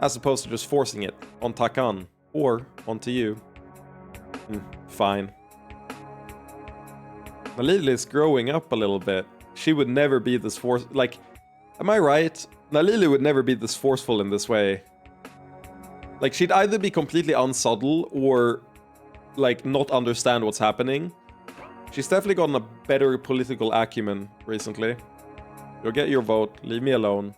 As opposed to just forcing it on Takan, or onto you. Fine. Nalili is growing up a little bit. She would never be this am I right? Nalili would never be this forceful in this way. Like, she'd either be completely unsubtle or, like, not understand what's happening. She's definitely gotten a better political acumen recently. You'll get your vote. Leave me alone.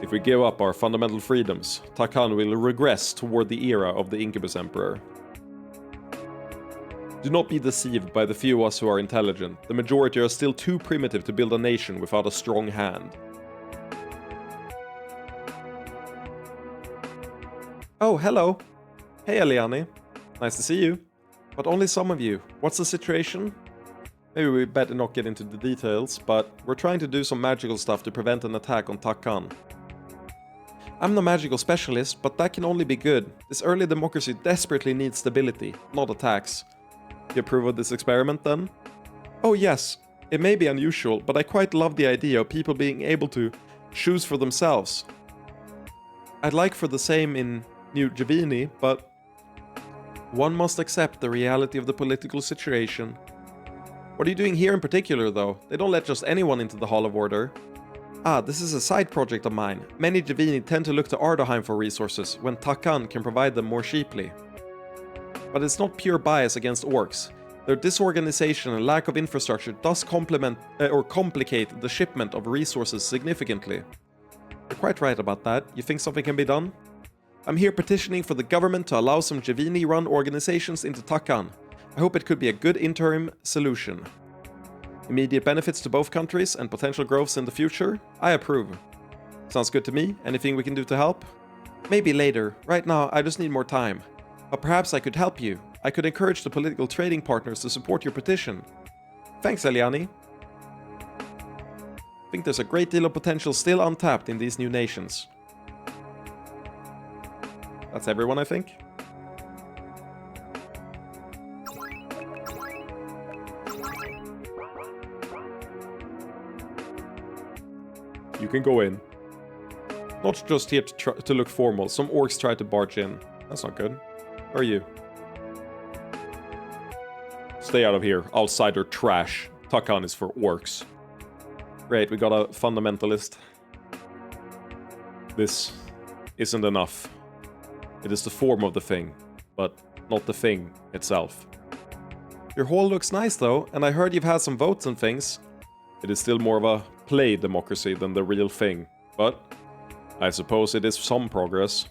If we give up our fundamental freedoms, Takan will regress toward the era of the Incubus Emperor. Do not be deceived by the few of us who are intelligent. The majority are still too primitive to build a nation without a strong hand. Oh, hello. Hey, Eliani. Nice to see you. But only some of you. What's the situation? Maybe we better not get into the details, but we're trying to do some magical stuff to prevent an attack on Takan. I'm no magical specialist, but that can only be good. This early democracy desperately needs stability, not attacks. You approve of this experiment, then? Oh yes, it may be unusual, but I quite love the idea of people being able to choose for themselves. I'd like for the same in New Javini, but one must accept the reality of the political situation. What are you doing here in particular, though? They don't let just anyone into the Hall of Order. Ah, this is a side project of mine. Many Javini tend to look to Ardaheim for resources, when Takan can provide them more cheaply. But it's not pure bias against orcs. Their disorganization and lack of infrastructure does complicate the shipment of resources significantly. You're quite right about that. You think something can be done? I'm here petitioning for the government to allow some Javini-run organizations into Takan. I hope it could be a good interim solution. Immediate benefits to both countries and potential growths in the future? I approve. Sounds good to me. Anything we can do to help? Maybe later. Right now, I just need more time. But perhaps I could help you. I could encourage the political trading partners to support your petition. Thanks, Eliani. I think there's a great deal of potential still untapped in these new nations. That's everyone, I think. You can go in. Not just here to look formal. Some orcs try to barge in. That's not good. Who are you? Stay out of here. Outsider trash. Takan is for orcs. Great, we got a fundamentalist. This isn't enough. It is the form of the thing, but not the thing itself. Your hall looks nice though, and I heard you've had some votes and things. It is still more of a play democracy than the real thing, but I suppose it is some progress.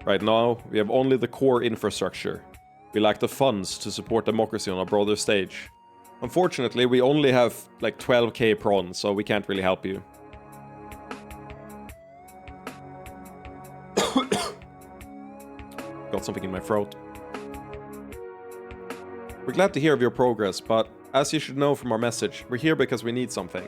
Right now, we have only the core infrastructure. We lack the funds to support democracy on a broader stage. Unfortunately, we only have like 12k prawn, so we can't really help you. Got something in my throat. We're glad to hear of your progress, but as you should know from our message, we're here because we need something.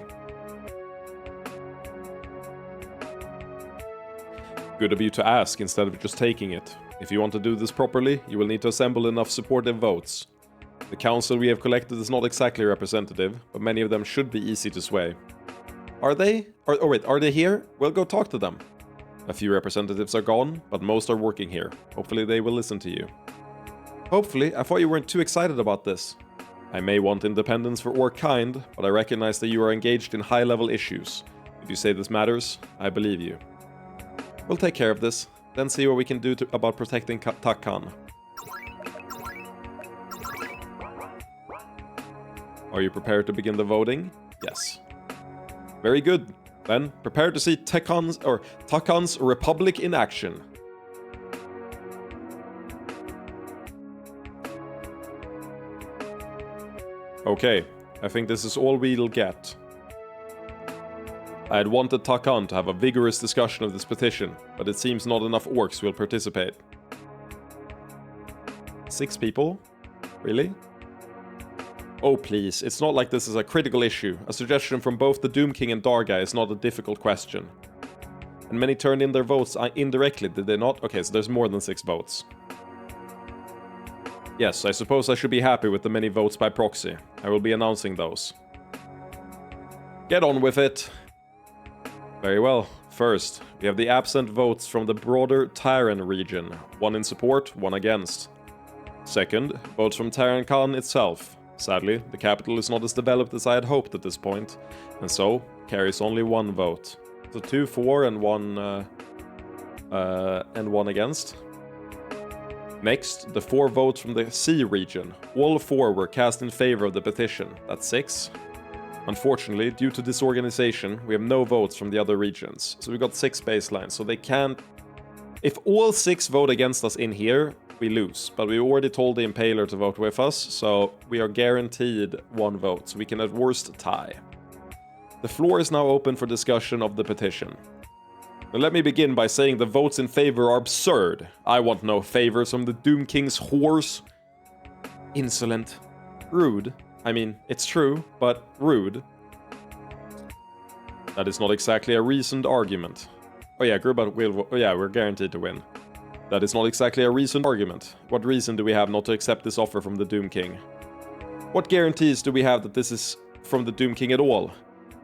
Good of you to ask instead of just taking it. If you want to do this properly, you will need to assemble enough supportive votes. The council we have collected is not exactly representative, but many of them should be easy to sway. Are they? Are they here? We'll go talk to them. A few representatives are gone, but most are working here. Hopefully they will listen to you. Hopefully, I thought you weren't too excited about this. I may want independence for orc kind, but I recognize that you are engaged in high-level issues. If you say this matters, I believe you. We'll take care of this, then see what we can do about protecting Takan. Are you prepared to begin the voting? Yes. Very good. Then, prepare to see Takan's Republic in action. Okay, I think this is all we'll get. I had wanted Takan to have a vigorous discussion of this petition, but it seems not enough orcs will participate. 6 people? Really? Oh please, it's not like this is a critical issue. A suggestion from both the Doom King and Dargai is not a difficult question. And many turned in their votes indirectly, did they not? Okay, so there's more than 6 votes. Yes, I suppose I should be happy with the many votes by proxy. I will be announcing those. Get on with it! Very well. First, we have the absent votes from the broader Tyran region. 1 in support, 1 against. Second, votes from Tyran Khan itself. Sadly, the capital is not as developed as I had hoped at this point, and so carries only 1 vote. So 2 for and 1 against. Next, the 4 votes from the Sea region. All 4 were cast in favor of the petition. That's 6. Unfortunately, due to disorganization, we have no votes from the other regions. So we've got 6 baselines, so they can't... If all 6 vote against us in here, we lose. But we already told the Impaler to vote with us, so we are guaranteed 1 vote, so we can at worst tie. The floor is now open for discussion of the petition. Now let me begin by saying the votes in favor are absurd. I want no favors from the Doom King's whores. Insolent. Rude. I mean, it's true, but rude. That is not exactly a reasoned argument. Oh yeah, Grubat will... Oh yeah, we're guaranteed to win. That is not exactly a reasoned argument. What reason do we have not to accept this offer from the Doom King? What guarantees do we have that this is from the Doom King at all?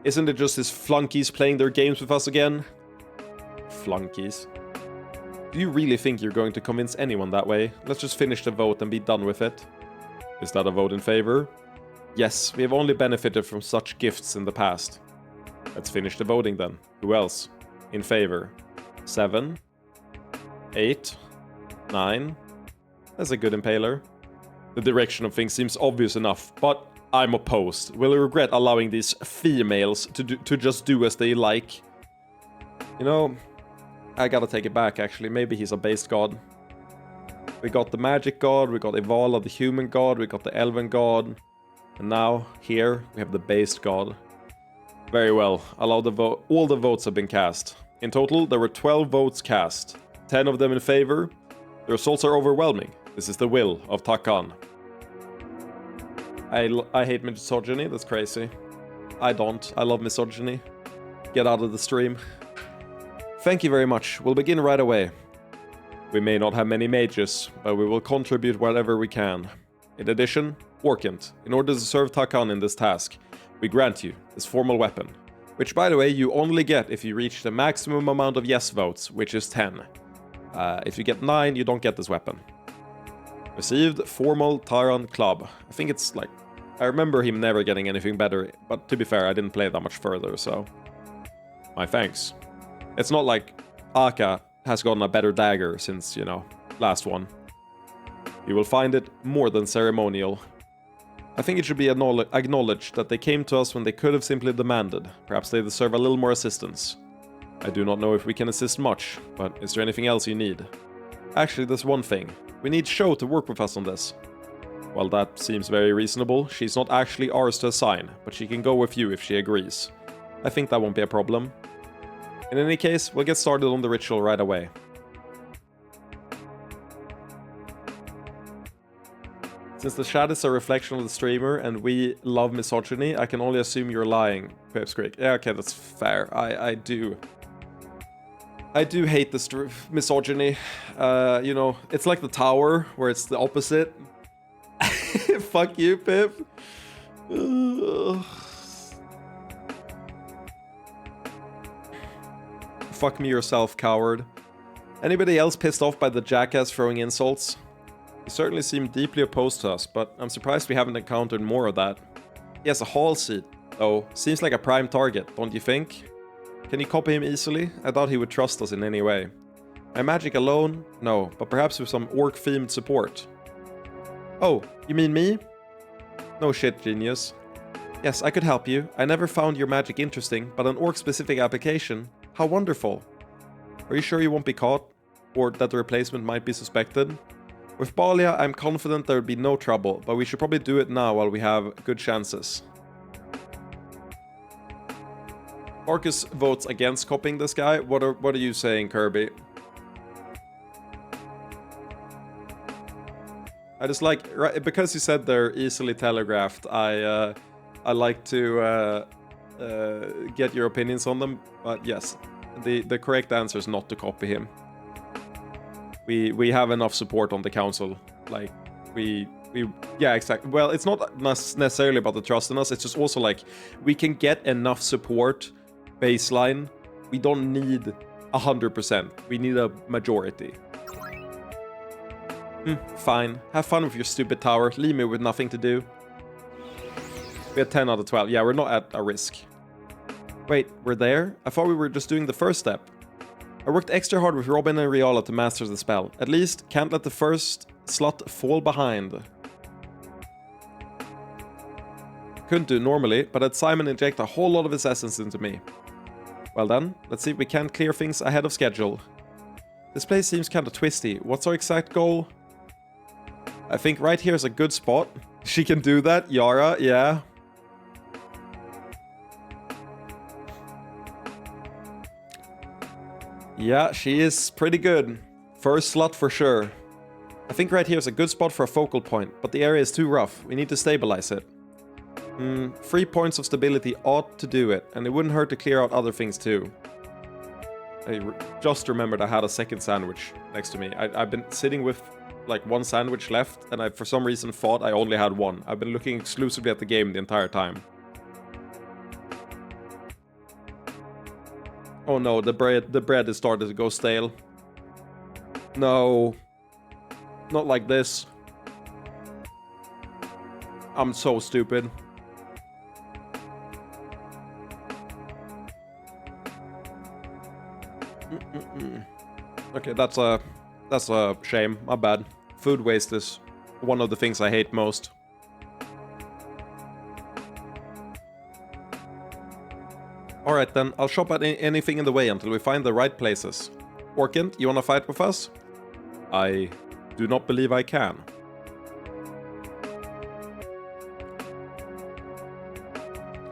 Isn't it just his flunkies playing their games with us again? Flunkies. Do you really think you're going to convince anyone that way? Let's just finish the vote and be done with it. Is that a vote in favor? Yes, we have only benefited from such gifts in the past. Let's finish the voting then. Who else? In favor? 7, 8, 9. That's a good impaler. The direction of things seems obvious enough, but I'm opposed. Will regret allowing these females to just do as they like. You know, I gotta take it back actually. Maybe he's a base god. We got the magic god, we got Ivala the human god, we got the elven god. And now, here, we have the base god. Very well, allow the vote. All the votes have been cast. In total, there were 12 votes cast. 10 of them in favor. The results are overwhelming. This is the will of Takan. I hate misogyny, that's crazy. I don't. I love misogyny. Get out of the stream. Thank you very much. We'll begin right away. We may not have many mages, but we will contribute whatever we can. In addition, Orkant, in order to serve Takan in this task, we grant you this formal weapon, which by the way you only get if you reach the maximum amount of yes votes, which is 10. If you get 9, you don't get this weapon. Received formal Taran club. I think it's like, I remember him never getting anything better, but to be fair, I didn't play that much further, so my thanks. It's not like Aka has gotten a better dagger since, you know, last one. You will find it more than ceremonial. I think it should be acknowledged that they came to us when they could have simply demanded. Perhaps they deserve a little more assistance. I do not know if we can assist much, but is there anything else you need? Actually, there's one thing. We need Sho to work with us on this. Well, that seems very reasonable. She's not actually ours to assign, but she can go with you if she agrees. I think that won't be a problem. In any case, we'll get started on the ritual right away. Since the chat is a reflection of the streamer and we love misogyny, I can only assume you're lying, Pipsqueak. Yeah, okay, that's fair. I do hate this misogyny. You know, it's like the tower, where it's the opposite. Fuck you, Pip. Ugh. Fuck me yourself, coward. Anybody else pissed off by the jackass throwing insults? He certainly seemed deeply opposed to us, but I'm surprised we haven't encountered more of that. He has a hall seat, though. Seems like a prime target, don't you think? Can you copy him easily? I doubt he would trust us in any way. My magic alone? No, but perhaps with some orc-themed support. Oh, you mean me? No shit, genius. Yes, I could help you. I never found your magic interesting, but an orc-specific application? How wonderful. Are you sure you won't be caught? Or that the replacement might be suspected? With Balia, I'm confident there would be no trouble, but we should probably do it now while we have good chances. Marcus votes against copying this guy. What are you saying, Kirby? I just like, right, because you said they're easily telegraphed, I like to get your opinions on them. But yes, the correct answer is not to copy him. We have enough support on the council. Like, yeah, exactly. Well, it's not necessarily about the trust in us. It's just also like, we can get enough support baseline. We don't need 100%. We need a majority. Fine. Have fun with your stupid tower. Leave me with nothing to do. We had 10 out of 12. Yeah, we're not at a risk. Wait, we're there? I thought we were just doing the first step. I worked extra hard with Robin and Riala to master the spell. At least, can't let the first slot fall behind. Couldn't do normally, but had Simon inject a whole lot of his essence into me. Well then, let's see if we can clear things ahead of schedule. This place seems kinda twisty. What's our exact goal? I think right here is a good spot. She can do that, Yara, yeah. Yeah, she is pretty good. First slot for sure. I think right here is a good spot for a focal point, but the area is too rough. We need to stabilize it. 3 points of stability ought to do it, and it wouldn't hurt to clear out other things too. I just remembered I had a second sandwich next to me. I've been sitting with like one sandwich left, and I for some reason thought I only had one. I've been looking exclusively at the game the entire time. Oh no, the bread is starting to go stale. No. Not like this. I'm so stupid. Okay, that's a shame. My bad. Food waste is one of the things I hate most. Alright then, I'll shop at anything in the way until we find the right places. Orkint, you wanna fight with us? I do not believe I can.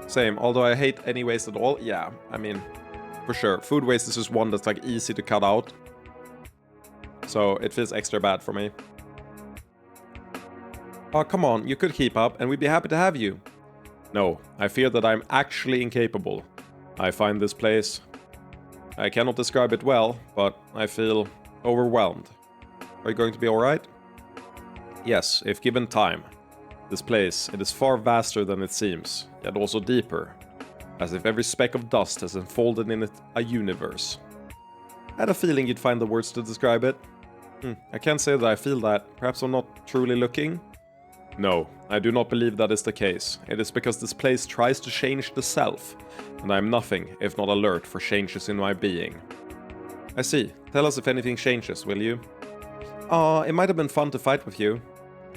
Same, although I hate any waste at all. Yeah, I mean, for sure. Food waste is just one that's like easy to cut out. So it feels extra bad for me. Oh, come on, you could keep up and we'd be happy to have you. No, I fear that I'm actually incapable. I find this place... I cannot describe it well, but I feel overwhelmed. Are you going to be alright? Yes, if given time. This place, it is far vaster than it seems, yet also deeper. As if every speck of dust has enfolded in it a universe. I had a feeling you'd find the words to describe it. I can't say that I feel that. Perhaps I'm not truly looking? No, I do not believe that is the case. It is because this place tries to change the self, and I am nothing if not alert for changes in my being. I see. Tell us if anything changes, will you? It might have been fun to fight with you.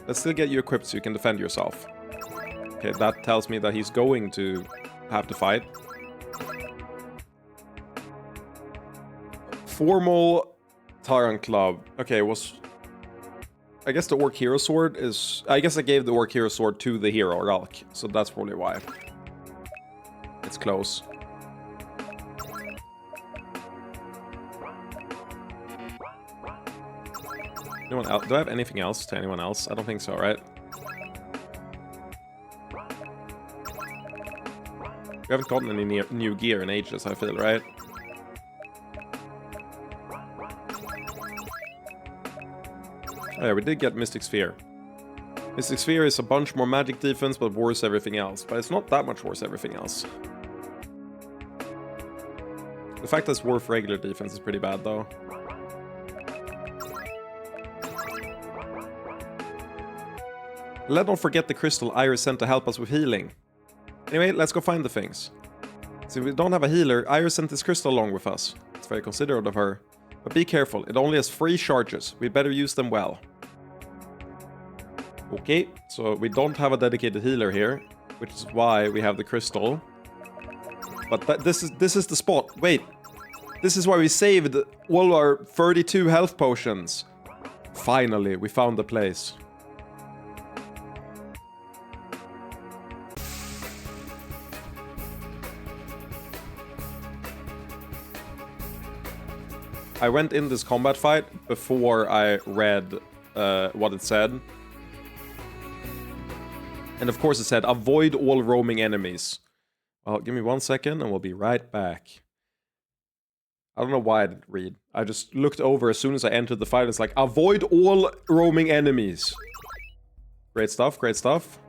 Let's still get you equipped so you can defend yourself. Okay, that tells me that he's going to have to fight. Formal Tyrant Club. Okay, I guess the Orc Hero Sword is... I guess I gave the Orc Hero Sword to the hero, Ralk, so that's probably why. It's close. Anyone else? Do I have anything else to anyone else? I don't think so, right? We haven't gotten any new gear in ages, I feel, right? Oh yeah, we did get Mystic Sphere. Mystic Sphere is a bunch more magic defense, but worse everything else. But it's not that much worse everything else. The fact that it's worth regular defense is pretty bad, though. Let's not forget the crystal Iris sent to help us with healing. Anyway, let's go find the things. Since we don't have a healer, Iris sent this crystal along with us. It's very considerate of her. But be careful, it only has 3 charges. We'd better use them well. Okay, so we don't have a dedicated healer here, which is why we have the crystal. But this is the spot. Wait, this is why we saved all our 32 health potions. Finally, we found the place. I went in this combat fight before I read what it said. And of course it said, avoid all roaming enemies. Well, give me 1 second and we'll be right back. I don't know why I didn't read. I just looked over as soon as I entered the fight. It's like, avoid all roaming enemies. Great stuff, great stuff.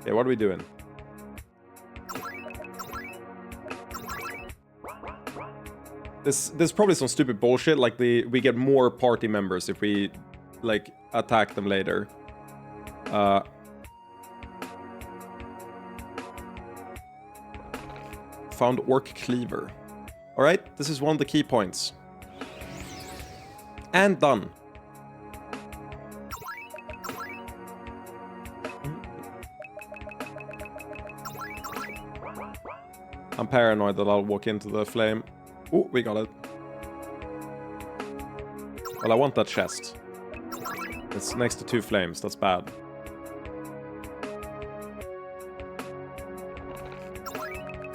Okay, what are we doing? This is probably some stupid bullshit, like we get more party members if we, like, attack them later. Found Orc Cleaver. Alright, this is one of the key points. And done. I'm paranoid that I'll walk into the flame. Oh, we got it. Well, I want that chest. It's next to 2 flames, that's bad.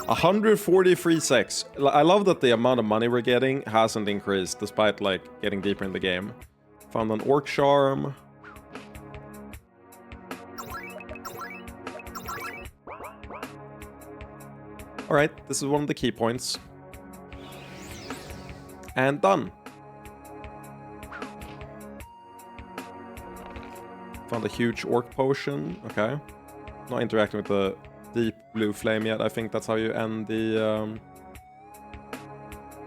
$143.6. I love that the amount of money we're getting hasn't increased despite, like, getting deeper in the game. Found an Orc Charm. Alright, this is one of the key points. And done. Found a huge Orc Potion. Okay. Not interacting with the deep blue flame yet. I think that's how you end the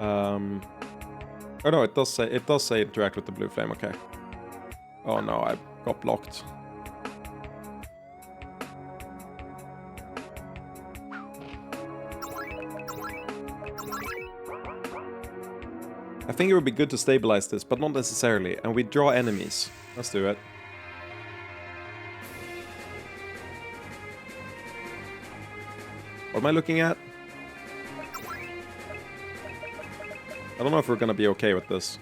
oh no, it does say interact with the blue flame. Okay. Oh no, I got blocked. I think it would be good to stabilize this, but not necessarily. And we draw enemies. Let's do it. What am I looking at? I don't know if we're gonna be okay with this.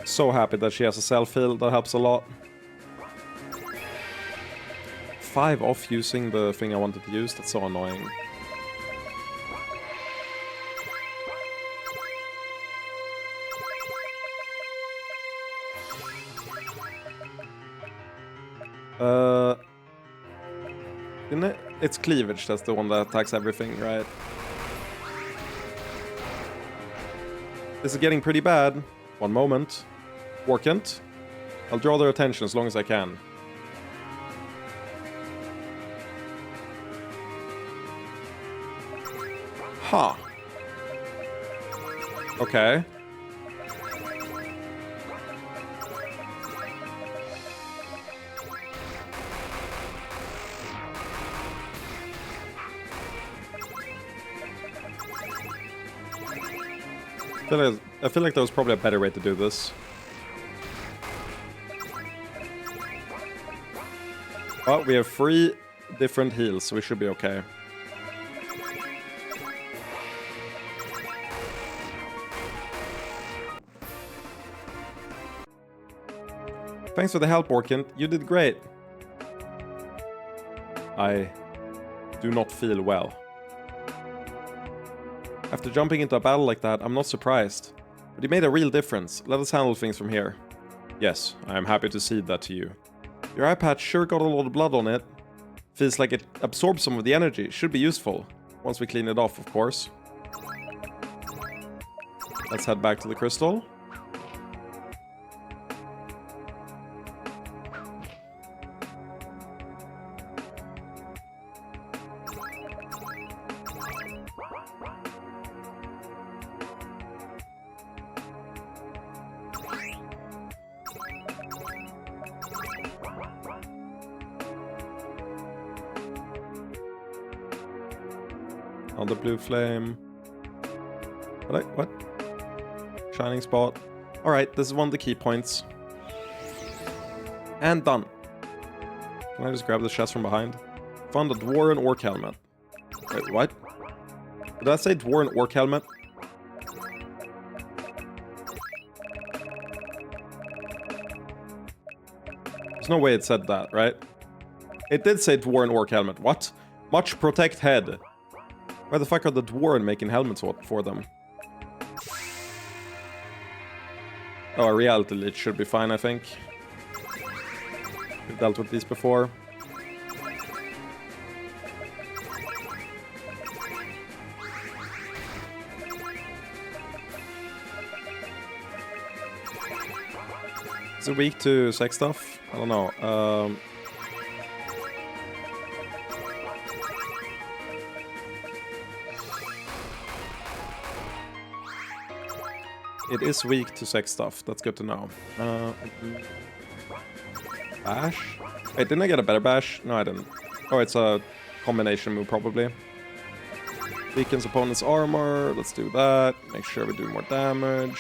So happy that she has a self-heal, that helps a lot. 5 off using the thing I wanted to use, that's so annoying. Isn't it? It's cleavage, that's the one that attacks everything, right? This is getting pretty bad. One moment. Workant. I'll draw their attention as long as I can. Huh. Okay. I feel like there was probably a better way to do this. Well, we have 3 different heals, so we should be okay. Thanks for the help, Orkant. You did great. I do not feel well. After jumping into a battle like that, I'm not surprised. But you made a real difference. Let us handle things from here. Yes, I am happy to cede that to you. Your eye patch sure got a lot of blood on it. Feels like it absorbs some of the energy. Should be useful. Once we clean it off, of course. Let's head back to the crystal. On the blue flame. What? Shining spot. Alright, this is one of the key points. And done. Can I just grab the chest from behind? Found a Dwarven Orc helmet. Wait, what? Did I say Dwarven Orc helmet? There's no way it said that, right? It did say Dwarven Orc helmet. What? Much protect head. Why the fuck are the Dwarven making helmets for them? Oh, a reality leech should be fine, I think. We've dealt with these before. Is it weak to sex stuff? I don't know. It is weak to sex stuff. That's good to know. Bash? Wait, didn't I get a better bash? No, I didn't. Oh, it's a combination move, probably. Weakens opponent's armor. Let's do that. Make sure we do more damage.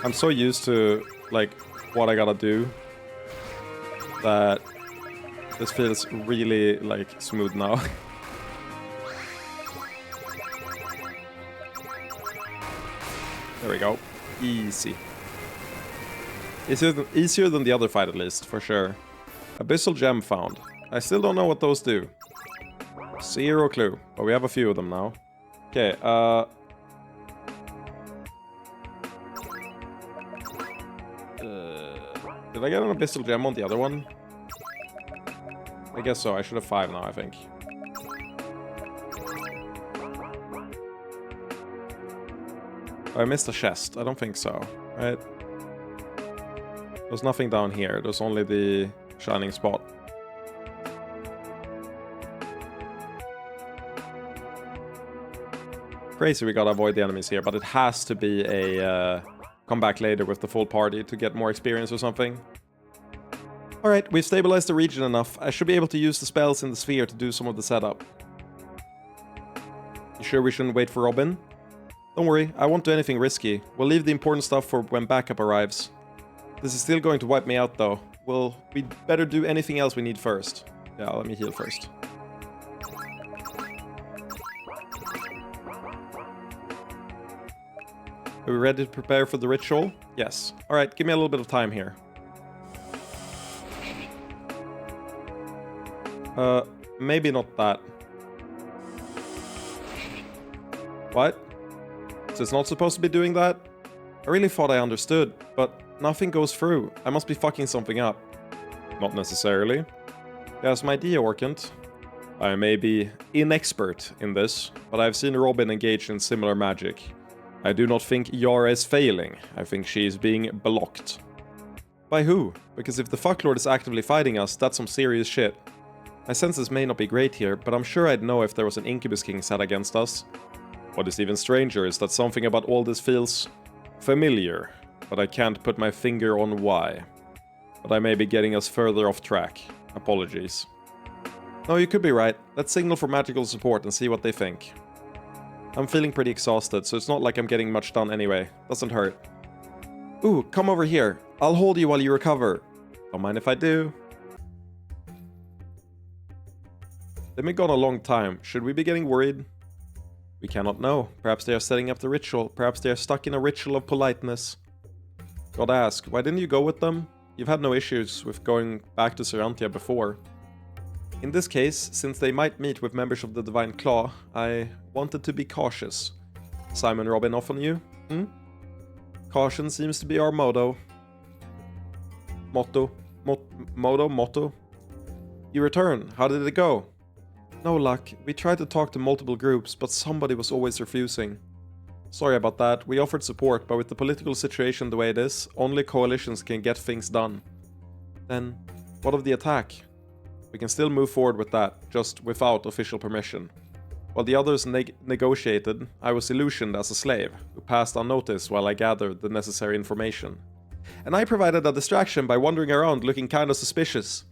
I'm so used to, like, what I gotta do that this feels really, like, smooth now. There we go. Easy. Easier than the other fight, at least, for sure. Abyssal gem found. I still don't know what those do. Zero clue, but we have a few of them now. Okay, did I get an Abyssal Gem on the other one? I guess so. I should have 5 now, I think. Oh, I missed a chest. I don't think so. Right? There's nothing down here. There's only the shining spot. Crazy we gotta avoid the enemies here, but it has to be a come back later with the full party to get more experience or something. Alright, we've stabilized the region enough. I should be able to use the spells in the sphere to do some of the setup. You sure we shouldn't wait for Robin? Don't worry, I won't do anything risky. We'll leave the important stuff for when backup arrives. This is still going to wipe me out though. Well, we'd better do anything else we need first. Yeah, let me heal first. Are we ready to prepare for the ritual? Yes. Alright, give me a little bit of time here. Maybe not that. What? So it's not supposed to be doing that? I really thought I understood, but nothing goes through. I must be fucking something up. Not necessarily. That's my idea, Orkant. I may be inexpert in this, but I've seen Robin engage in similar magic. I do not think Yara is failing. I think she is being blocked. By who? Because if the fucklord is actively fighting us, that's some serious shit. My senses may not be great here, but I'm sure I'd know if there was an Incubus King set against us. What is even stranger is that something about all this feels familiar, but I can't put my finger on why. But I may be getting us further off track. Apologies. No, you could be right. Let's signal for magical support and see what they think. I'm feeling pretty exhausted, so it's not like I'm getting much done anyway. Doesn't hurt. Ooh, come over here. I'll hold you while you recover. Don't mind if I do. They've been gone a long time. Should we be getting worried? We cannot know. Perhaps they are setting up the ritual. Perhaps they are stuck in a ritual of politeness. Gotta ask, why didn't you go with them? You've had no issues with going back to Serantia before. In this case, since they might meet with members of the Divine Claw, I wanted to be cautious. Simon Robin off on you? Caution seems to be our motto. Motto? You return. How did it go? No luck. We tried to talk to multiple groups, but somebody was always refusing. Sorry about that. We offered support, but with the political situation the way it is, only coalitions can get things done. Then, what of the attack? We can still move forward with that, just without official permission. While the others negotiated, I was illusioned as a slave, who passed unnoticed while I gathered the necessary information. And I provided a distraction by wandering around looking kinda suspicious.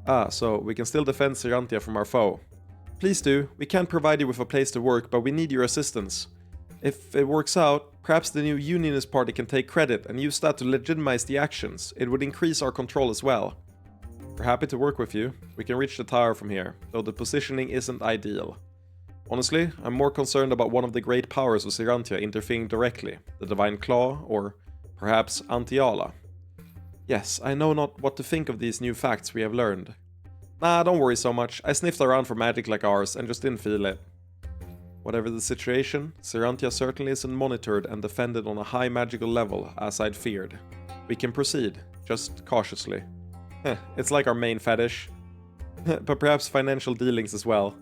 Ah, so we can still defend Serantia from our foe. Please do. We can't provide you with a place to work, but we need your assistance. If it works out, perhaps the new Unionist Party can take credit and use that to legitimize the actions. It would increase our control as well. We're happy to work with you. We can reach the tower from here, though the positioning isn't ideal. Honestly, I'm more concerned about one of the great powers of Serantia interfering directly, the Divine Claw, or perhaps Antiala. Yes, I know not what to think of these new facts we have learned. Nah, don't worry so much. I sniffed around for magic like ours and just didn't feel it. Whatever the situation, Serantia certainly isn't monitored and defended on a high magical level, as I'd feared. We can proceed, just cautiously. It's like our main fetish. But perhaps financial dealings as well.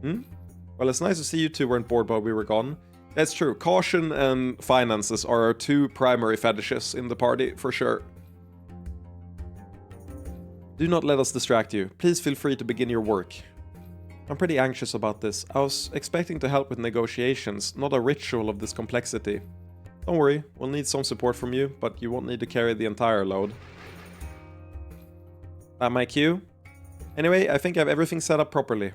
Well, it's nice to see you two weren't bored while we were gone. That's true, caution and finances are our two primary fetishes in the party, for sure. Do not let us distract you. Please feel free to begin your work. I'm pretty anxious about this. I was expecting to help with negotiations, not a ritual of this complexity. Don't worry, we'll need some support from you, but you won't need to carry the entire load. That my cue? Anyway, I think I have everything set up properly.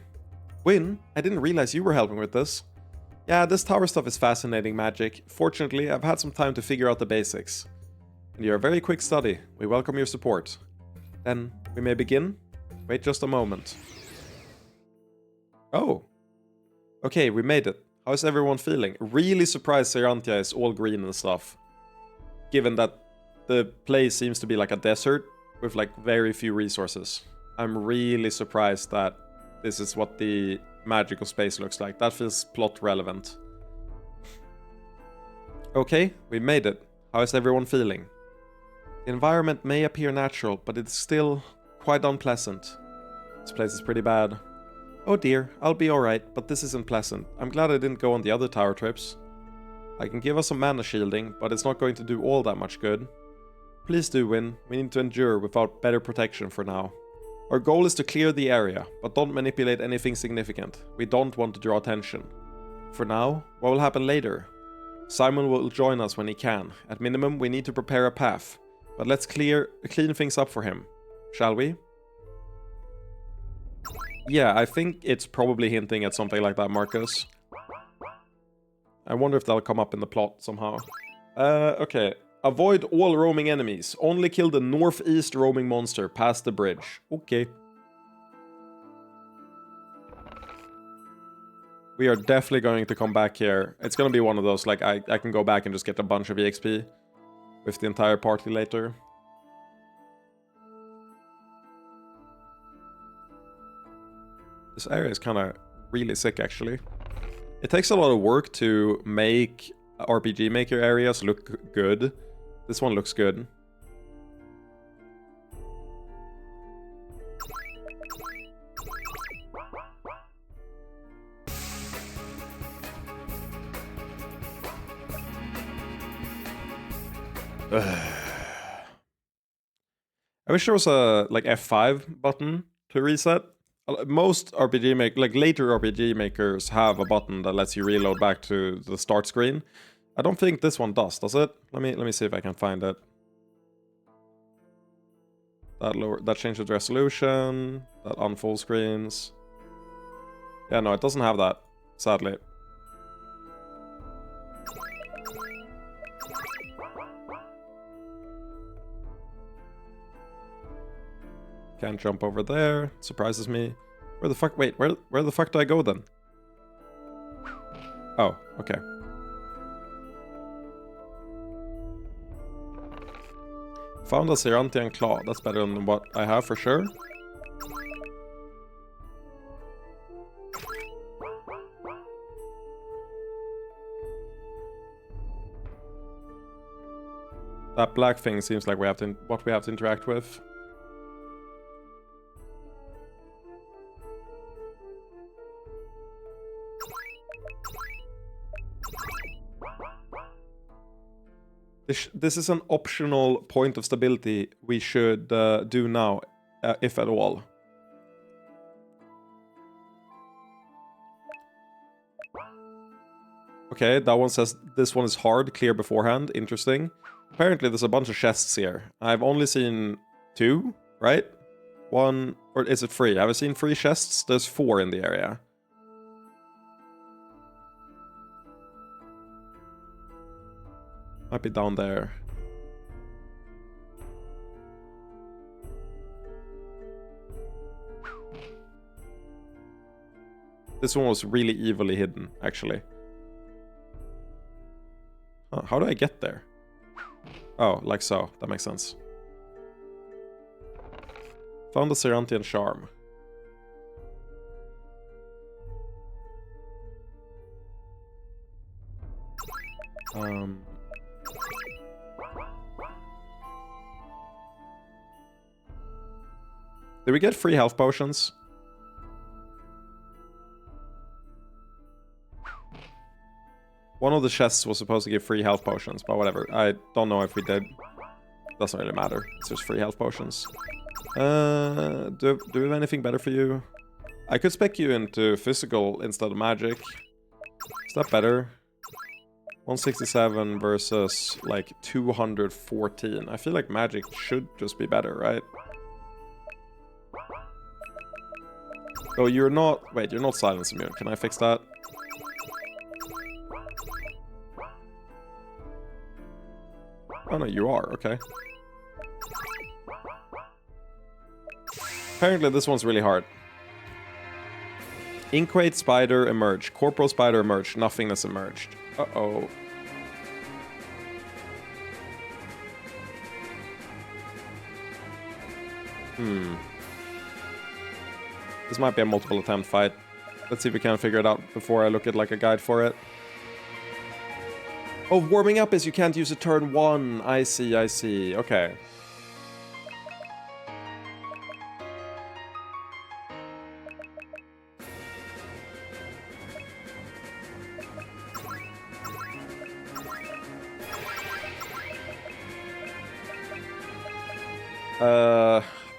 Win, I didn't realize you were helping with this. Yeah, this tower stuff is fascinating magic. Fortunately, I've had some time to figure out the basics. And you're a very quick study. We welcome your support. Then, we may begin? Wait just a moment. Oh. Okay, we made it. How's everyone feeling? Really surprised Serantia is all green and stuff. Given that the place seems to be like a desert with like very few resources. I'm really surprised that this is what the magical space looks like. That feels plot relevant. Okay, we made it. How is everyone feeling? The environment may appear natural, but it's still quite unpleasant. This place is pretty bad. Oh dear, I'll be alright, but this isn't pleasant. I'm glad I didn't go on the other tower trips. I can give us some mana shielding, but it's not going to do all that much good. Please do win. We need to endure without better protection for now. Our goal is to clear the area, but don't manipulate anything significant. We don't want to draw attention. For now, what will happen later? Simon will join us when he can. At minimum, we need to prepare a path. But let's clean things up for him. Shall we? Yeah, I think it's probably hinting at something like that, Marcus. I wonder if that'll come up in the plot somehow. Okay. Avoid all roaming enemies. Only kill the northeast roaming monster past the bridge. Okay. We are definitely going to come back here. It's gonna be one of those, like, I can go back and just get a bunch of EXP with the entire party later. This area is kind of really sick, actually. It takes a lot of work to make RPG Maker areas look good. This one looks good. I wish there was a like F5 button to reset. Most later RPG makers have a button that lets you reload back to the start screen. I don't think this one does it? Let me see if I can find it. That changes resolution, that unfull screens. Yeah, no, it doesn't have that, sadly. Can't jump over there. Surprises me. Where the fuck? Wait, where the fuck do I go then? Oh, okay. Found a Serantian Claw. That's better than what I have for sure. That black thing seems like what we have to interact with. This is an optional point of stability we should do now, if at all. Okay, that one says this one is hard, clear beforehand. Interesting. Apparently there's a bunch of chests here. I've only seen 2, right? 1, or is it 3? Have I seen 3 chests? There's 4 in the area. Might be down there. This one was really evilly hidden, actually. Huh, how do I get there? Oh, like so. That makes sense. Found the Serantian Charm. Did we get free health potions? One of the chests was supposed to give free health potions, but whatever. I don't know if we did. Doesn't really matter. It's just free health potions. Do we have anything better for you? I could spec you into physical instead of magic. Is that better? 167 versus like 214. I feel like magic should just be better, right? Oh, you're not... Wait, you're not silence immune. Can I fix that? Oh no, you are. Okay. Apparently this one's really hard. Inquate spider emerged. Corporal spider emerged. Nothingness emerged. Uh-oh. This might be a multiple attempt fight. Let's see if we can figure it out before I look at like a guide for it. Oh, warming up is you can't use a turn 1. I see, I see. Okay.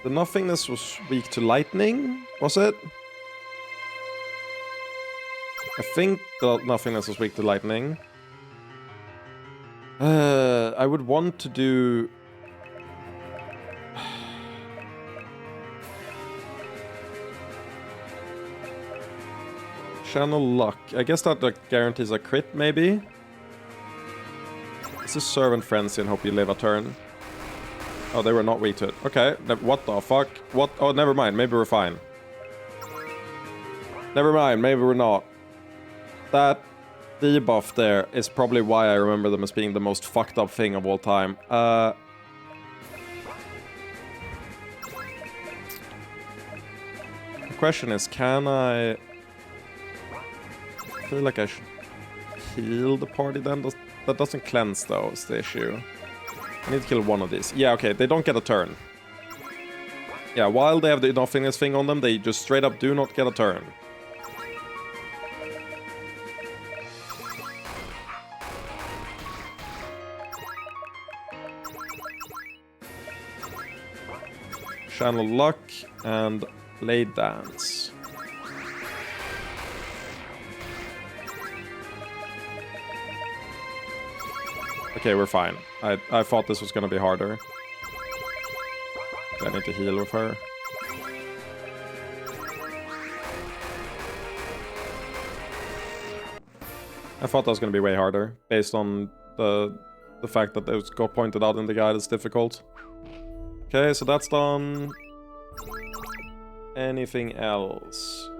The nothingness was weak to lightning, was it? I think the nothingness was weak to lightning. I would want to do... Channel luck. I guess that like, guarantees a crit, maybe? This is Servant Frenzy and hope you live a turn. Oh, they were not weak to it. Okay, what the fuck? What? Oh, never mind. Maybe we're fine. Never mind. Maybe we're not. That debuff there is probably why I remember them as being the most fucked up thing of all time. The question is, can I feel like I should heal the party then? That doesn't cleanse though, is the issue. I need to kill one of these. Yeah, okay, they don't get a turn. Yeah, while they have the nothingness thing on them, they just straight up do not get a turn. Channel luck and blade dance. Okay, we're fine. I thought this was gonna be harder. I need to heal with her. I thought that was gonna be way harder, based on the fact that it got pointed out in the guide as difficult. Okay, so that's done. Anything else?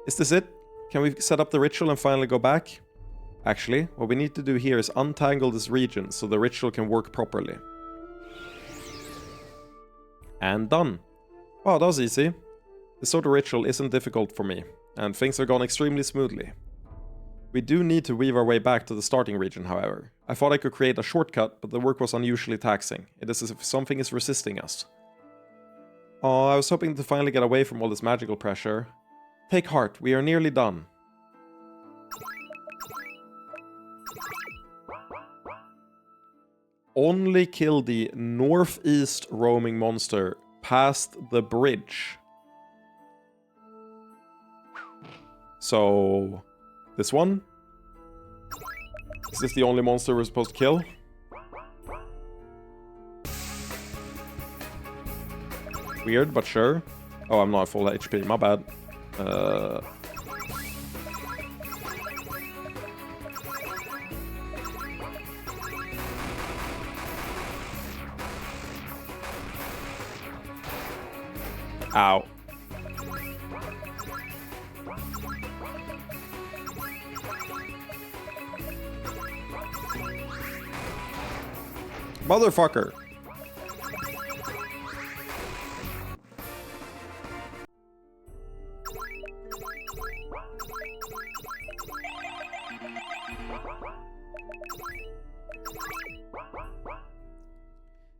Is this it? Can we set up the ritual and finally go back? Actually, what we need to do here is untangle this region so the ritual can work properly. And done. Wow, that was easy. This sort of ritual isn't difficult for me, and things have gone extremely smoothly. We do need to weave our way back to the starting region, however. I thought I could create a shortcut, but the work was unusually taxing. It is as if something is resisting us. Oh, I was hoping to finally get away from all this magical pressure. Take heart, we are nearly done. Only kill the northeast roaming monster past the bridge. So, this one? Is this the only monster we're supposed to kill? Weird, but sure. Oh, I'm not full HP, my bad. Ow. Motherfucker.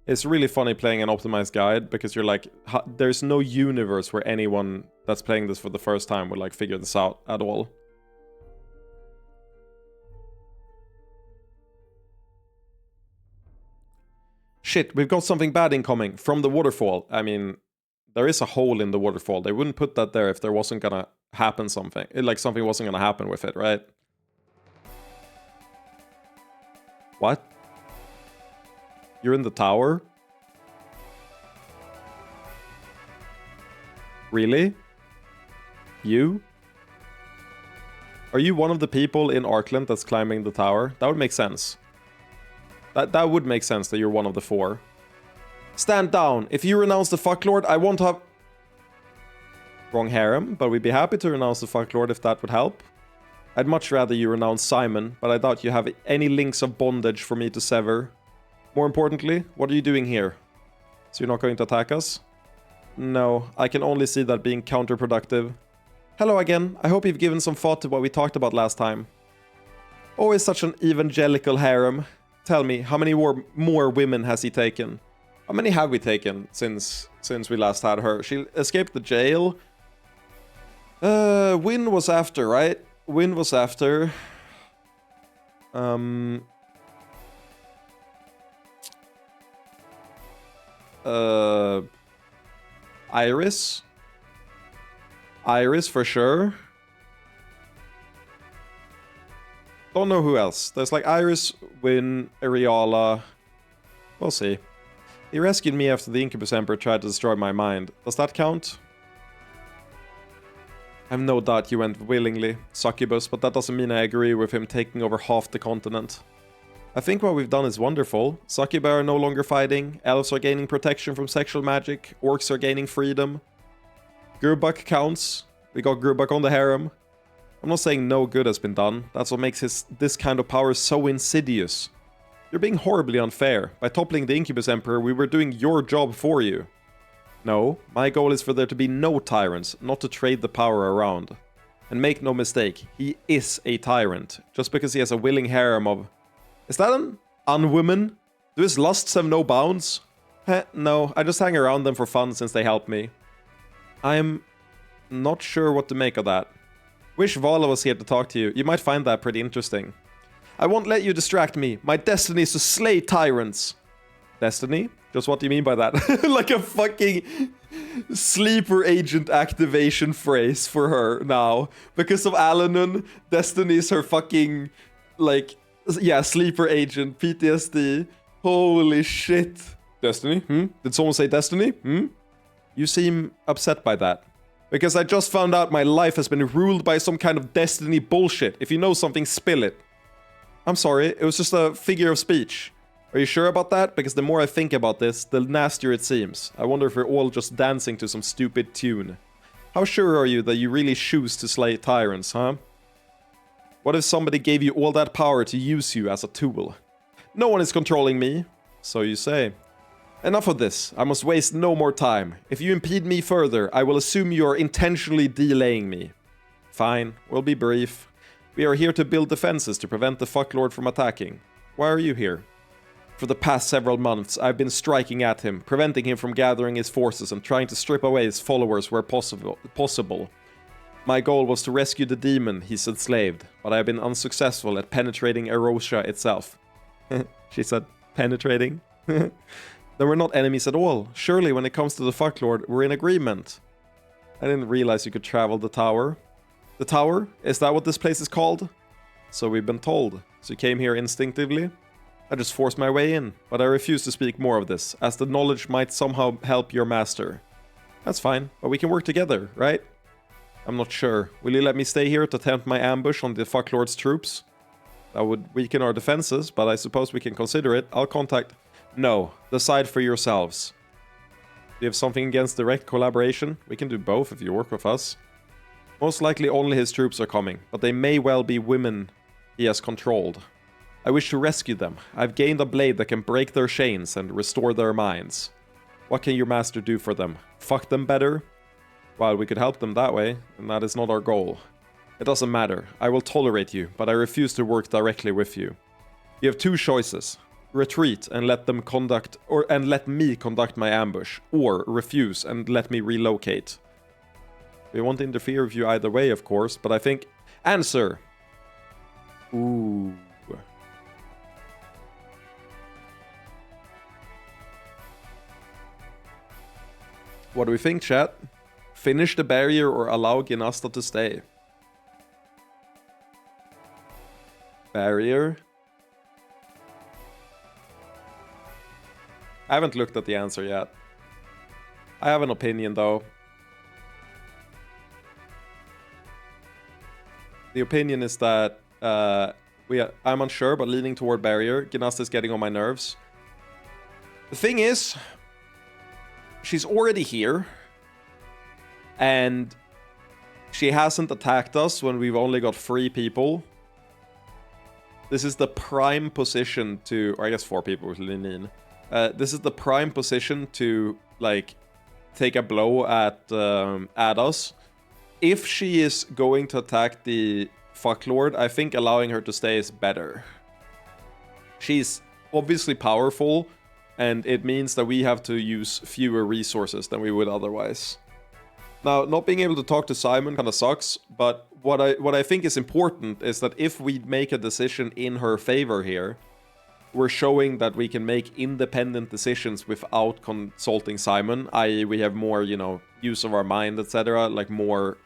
It's really funny playing an optimized guide because you're like, there's no universe where anyone that's playing this for the first time would like figure this out at all. Shit, we've got something bad incoming from the waterfall. I mean, there is a hole in the waterfall. They wouldn't put that there if there wasn't gonna happen something. Like something wasn't gonna happen with it, right? What? You're in the tower? Really? You? Are you one of the people in Arkland that's climbing the tower? That would make sense. That would make sense that you're one of the 4. Stand down. If you renounce the fucklord, I won't have... Wrong harem, but we'd be happy to renounce the fucklord if that would help. I'd much rather you renounce Simon, but I doubt you have any links of bondage for me to sever. More importantly, what are you doing here? So you're not going to attack us? No, I can only see that being counterproductive. Hello again. I hope you've given some thought to what we talked about last time. Always such an evangelical harem. Tell me, how many more women has he taken? How many have we taken since we last had her? She escaped the jail. Win was after, right? Win was after. Iris. Iris for sure. Don't know who else. There's like Iris, Win, Ariala. We'll see. He rescued me after the Incubus Emperor tried to destroy my mind. Does that count? I have no doubt you went willingly, Succubus, but that doesn't mean I agree with him taking over half the continent. I think what we've done is wonderful. Succubi are no longer fighting, elves are gaining protection from sexual magic, orcs are gaining freedom. Grubak counts. We got Grubak on the harem. I'm not saying no good has been done. That's what makes this kind of power so insidious. You're being horribly unfair. By toppling the Incubus Emperor, we were doing your job for you. No, my goal is for there to be no tyrants, not to trade the power around. And make no mistake, he is a tyrant, just because he has a willing harem of... Is that an unwoman? Do his lusts have no bounds? No, I just hang around them for fun since they help me. I'm not sure what to make of that. Wish Vala was here to talk to you. You might find that pretty interesting. I won't let you distract me. My destiny is to slay tyrants. Destiny? Just what do you mean by that? Like a fucking sleeper agent activation phrase for her now. Because of Alanon, Destiny is her fucking, like, yeah, sleeper agent, PTSD. Holy shit. Destiny? Did someone say Destiny? You seem upset by that. Because I just found out my life has been ruled by some kind of Destiny bullshit. If you know something, spill it. I'm sorry, it was just a figure of speech. Are you sure about that? Because the more I think about this, the nastier it seems. I wonder if we're all just dancing to some stupid tune. How sure are you that you really choose to slay tyrants, huh? What if somebody gave you all that power to use you as a tool? No one is controlling me. So you say. Enough of this. I must waste no more time. If you impede me further, I will assume you are intentionally delaying me. Fine, we'll be brief. We are here to build defenses to prevent the fucklord from attacking. Why are you here? For the past several months, I've been striking at him, preventing him from gathering his forces and trying to strip away his followers where possible. My goal was to rescue the demon he's enslaved, but I have been unsuccessful at penetrating Erosia itself. She said, penetrating? Then we're not enemies at all. Surely when it comes to the fucklord, we're in agreement. I didn't realize you could travel the tower. The tower? Is that what this place is called? So we've been told. So you came here instinctively? I just forced my way in, but I refuse to speak more of this, as the knowledge might somehow help your master. That's fine, but we can work together, right? I'm not sure. Will you let me stay here to attempt my ambush on the fucklord's troops? That would weaken our defenses, but I suppose we can consider it. I'll contact... No, decide for yourselves. Do you have something against direct collaboration? We can do both if you work with us. Most likely only his troops are coming, but they may well be women he has controlled. I wish to rescue them. I've gained a blade that can break their chains and restore their minds. What can your master do for them? Fuck them better? Well, we could help them that way, and that is not our goal. It doesn't matter. I will tolerate you, but I refuse to work directly with you. You have two choices. Retreat and let them conduct, and let me conduct my ambush, or refuse and let me relocate. We won't interfere with you either way, of course, but I think... Answer! Ooh... What do we think, chat? Finish the barrier or allow Ginasta to stay? Barrier? I haven't looked at the answer yet. I have an opinion, though. The opinion is that I'm unsure, but leaning toward barrier. Ginasta is getting on my nerves. The thing is... She's already here, and she hasn't attacked us when we've only got 3 people. This is the prime position to, or I guess 4 people with Linin. This is the prime position to, like, take a blow at us. If she is going to attack the fucklord, I think allowing her to stay is better. She's obviously powerful, and it means that we have to use fewer resources than we would otherwise. Now, not being able to talk to Simon kind of sucks, but what I think is important is that if we make a decision in her favor here, we're showing that we can make independent decisions without consulting Simon, i.e. we have more, you know, use of our mind, etc., like more,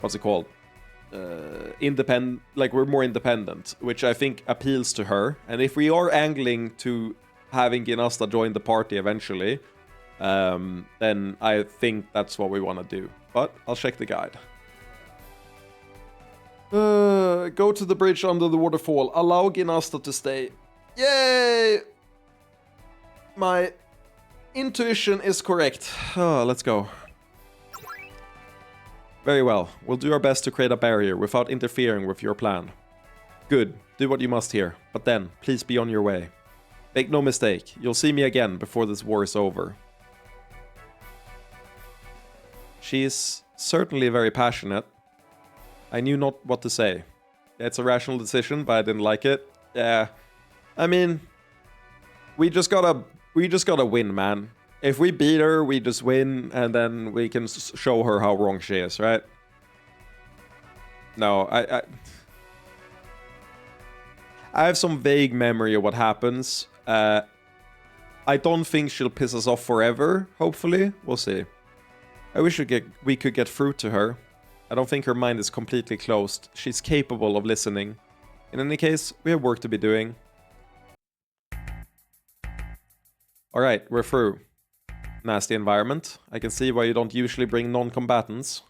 what's it called? Independent, like we're more independent, which I think appeals to her. And if we are angling to having Ginasta join the party eventually, then I think that's what we want to do. But I'll check the guide. Go to the bridge under the waterfall. Allow Ginasta to stay. Yay! My intuition is correct. Let's go. Very well. We'll do our best to create a barrier without interfering with your plan. Good. Do what you must here. But then, please be on your way. Make no mistake, you'll see me again before this war is over. She is certainly very passionate. I knew not what to say. It's a rational decision, but I didn't like it. Yeah. I mean, we just gotta win, man. If we beat her, we just win, and then we can show her how wrong she is, right? No, I have some vague memory of what happens. I don't think she'll piss us off forever, hopefully. We'll see. I wish we could get through to her. I don't think her mind is completely closed. She's capable of listening. In any case, we have work to be doing. Alright, we're through. Nasty environment. I can see why you don't usually bring non-combatants.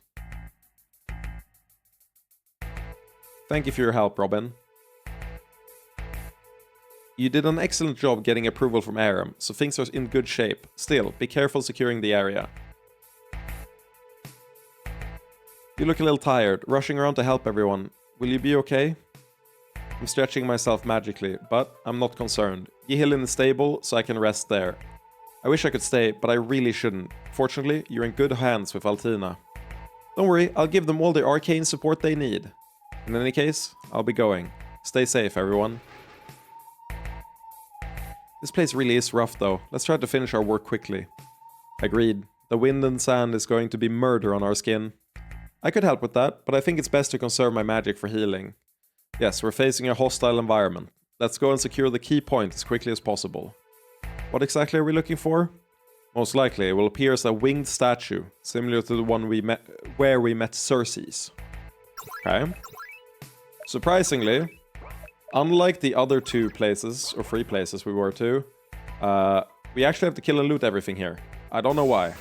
Thank you for your help, Robin. You did an excellent job getting approval from Aram, so things are in good shape. Still, be careful securing the area. You look a little tired, rushing around to help everyone. Will you be okay? I'm stretching myself magically, but I'm not concerned. Yihil is stable, so I can rest there. I wish I could stay, but I really shouldn't. Fortunately, you're in good hands with Altina. Don't worry, I'll give them all the arcane support they need. In any case, I'll be going. Stay safe, everyone. This place really is rough, though. Let's try to finish our work quickly. Agreed. The wind and sand is going to be murder on our skin. I could help with that, but I think it's best to conserve my magic for healing. Yes, we're facing a hostile environment. Let's go and secure the key point as quickly as possible. What exactly are we looking for? Most likely, it will appear as a winged statue, similar to the one where we met Circe's. Okay. Surprisingly, unlike the other two places, or three places we were to, we actually have to kill and loot everything here. I don't know why.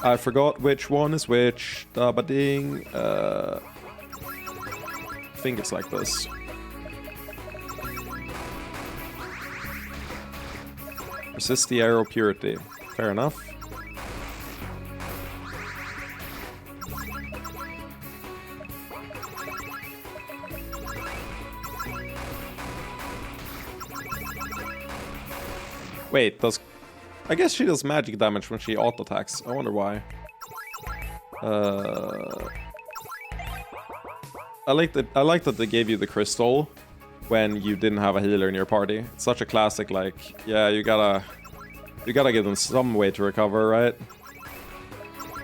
I forgot which one is which. Da-ba-ding. I think it's like this. Resist the arrow purity. Fair enough. Wait, I guess she does magic damage when she auto-attacks. I wonder why. I like that they gave you the crystal when you didn't have a healer in your party. It's such a classic, like, yeah, you gotta give them some way to recover, right?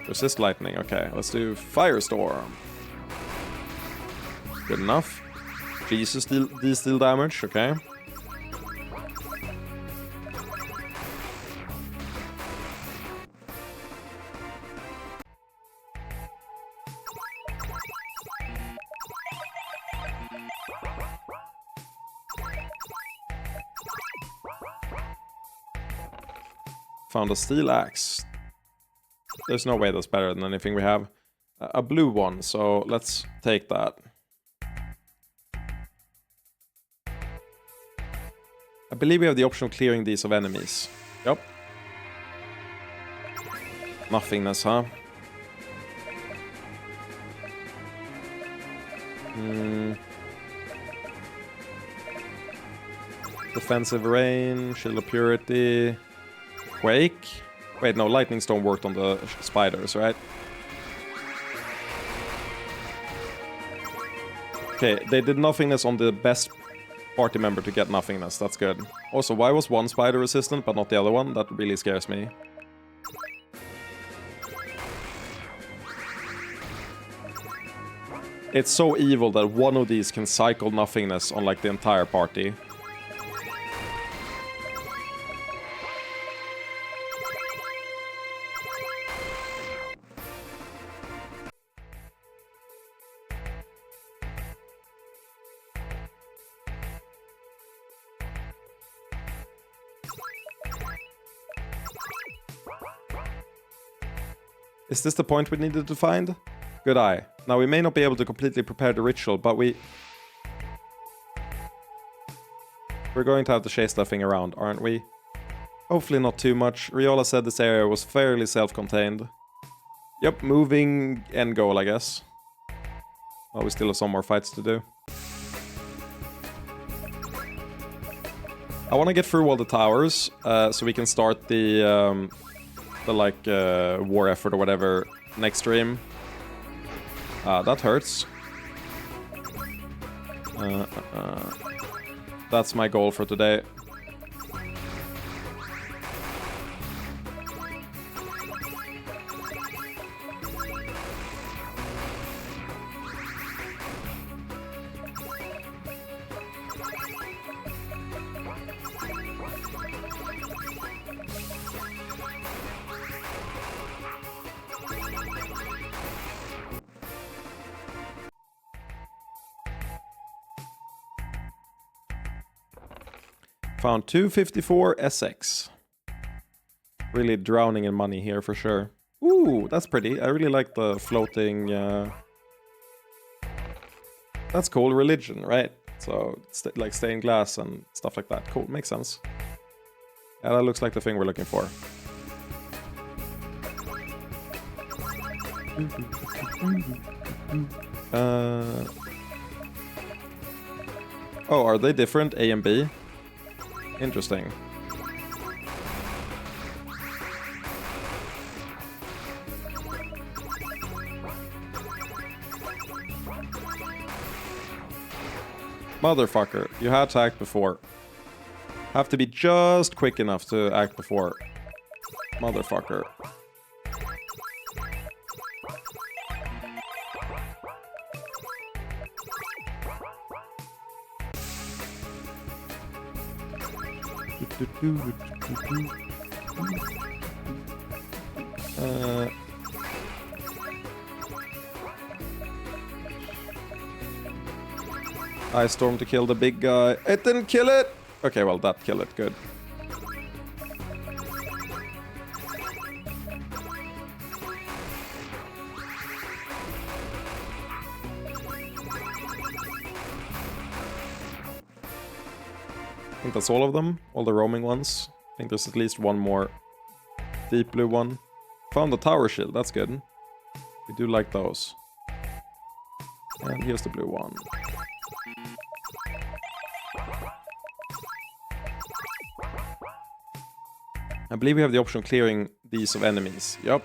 Resist lightning. Okay, let's do firestorm. Good enough. Jesus, deal damage. Okay. Found a steel axe. There's no way that's better than anything we have. A blue one, so let's take that. I believe we have the option of clearing these of enemies. Yep. Nothingness, huh? Defensive rain, shield of purity, quake. Wait, no, lightning storm worked on the spiders, right? Okay, they did nothingness on the best party member to get nothingness. That's good. Also, why was one spider resistant but not the other one? That really scares me. It's so evil that one of these can cycle nothingness on like the entire party. Is this the point we needed to find? Good eye. Now we may not be able to completely prepare the ritual, but we're going to have to chase that thing around, aren't we? Hopefully not too much. Riola said this area was fairly self-contained. Yep, moving end goal, I guess. Well, we still have some more fights to do. I want to get through all the towers, so we can start the war effort or whatever next stream. That hurts. That's my goal for today. Found 254 SX. Really drowning in money here for sure. Ooh, that's pretty. I really like the floating... That's cool. Religion, right? So, like stained glass and stuff like that. Cool, makes sense. Yeah, that looks like the thing we're looking for. Oh, are they different? A and B? Interesting. Motherfucker, you had to act before. Have to be just quick enough to act before. Motherfucker. Ice storm to kill the big guy. It didn't kill it! Okay, well, that killed it. Good. I think that's all of them. All the roaming ones. I think there's at least one more deep blue one. Found the tower shield. That's good. We do like those. And here's the blue one. I believe we have the option of clearing these of enemies. Yup.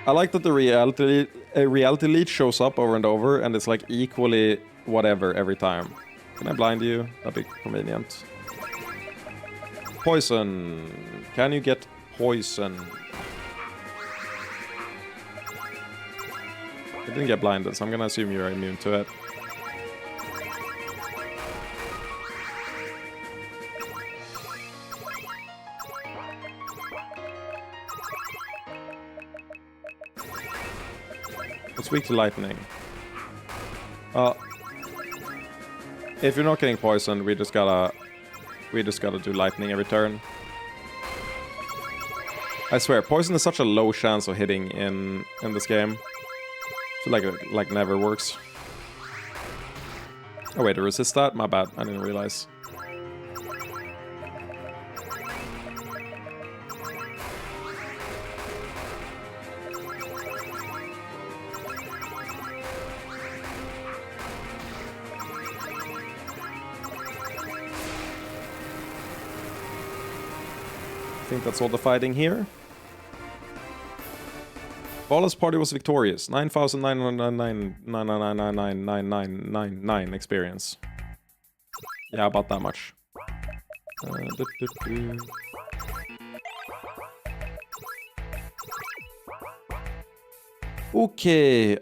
I like that the reality leech shows up over and over, and it's like equally whatever every time. Can I blind you? That'd be convenient. Poison. Can you get poison? I didn't get blinded, so I'm gonna assume you're immune to it. It's weak to lightning. If you're not getting poisoned, we just gotta do lightning every turn. I swear, poison is such a low chance of hitting in this game. I feel like it like never works. Oh wait, to resist that? My bad, I didn't realize. think that's all the fighting here. Vala's party was victorious. 9,999 experience. Yeah, about that much. Okay,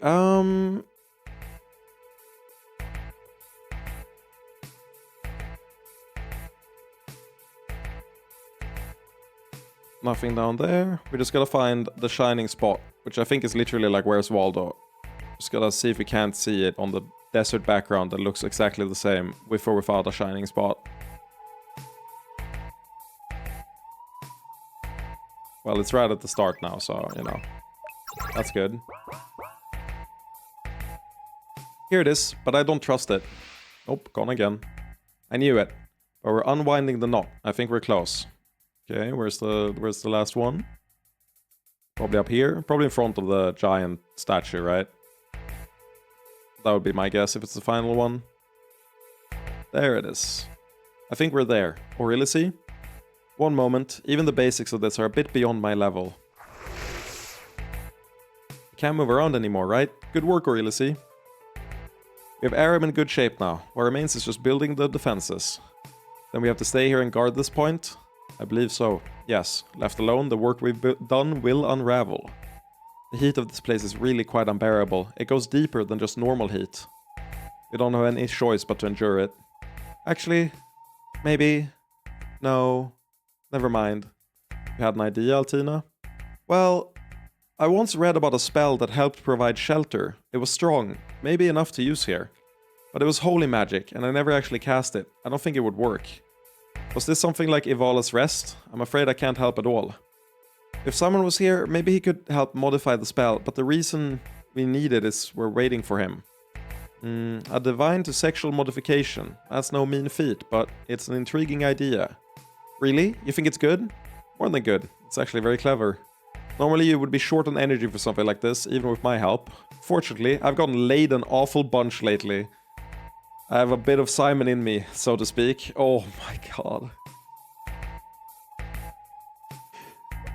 nothing down there. We just gotta find the shining spot, which I think is literally like, where's Waldo? Just gotta see if we can't see it on the desert background that looks exactly the same with or without a shining spot. Well, it's right at the start now, so, you know, that's good. Here it is, but I don't trust it. Nope, gone again. I knew it. But we're unwinding the knot. I think we're close. Okay, where's the last one? Probably up here. Probably in front of the giant statue, right? That would be my guess if it's the final one. There it is. I think we're there. Aurelicy? One moment. Even the basics of this are a bit beyond my level. Can't move around anymore, right? Good work, Aurelicy. We have Aram in good shape now. What remains is just building the defenses. Then we have to stay here and guard this point? I believe so. Yes. Left alone, the work we've done will unravel. The heat of this place is really quite unbearable. It goes deeper than just normal heat. We don't have any choice but to endure it. Actually, maybe... No. Never mind. You had an idea, Altina? Well, I once read about a spell that helped provide shelter. It was strong, maybe enough to use here. But it was holy magic, and I never actually cast it. I don't think it would work. Was this something like Ivala's Rest? I'm afraid I can't help at all. If someone was here, maybe he could help modify the spell, but the reason we need it is we're waiting for him. A divine to sexual modification. That's no mean feat, but it's an intriguing idea. Really? You think it's good? More than good. It's actually very clever. Normally you would be short on energy for something like this, even with my help. Fortunately, I've gotten laid an awful bunch lately. I have a bit of Simon in me, so to speak. Oh my god.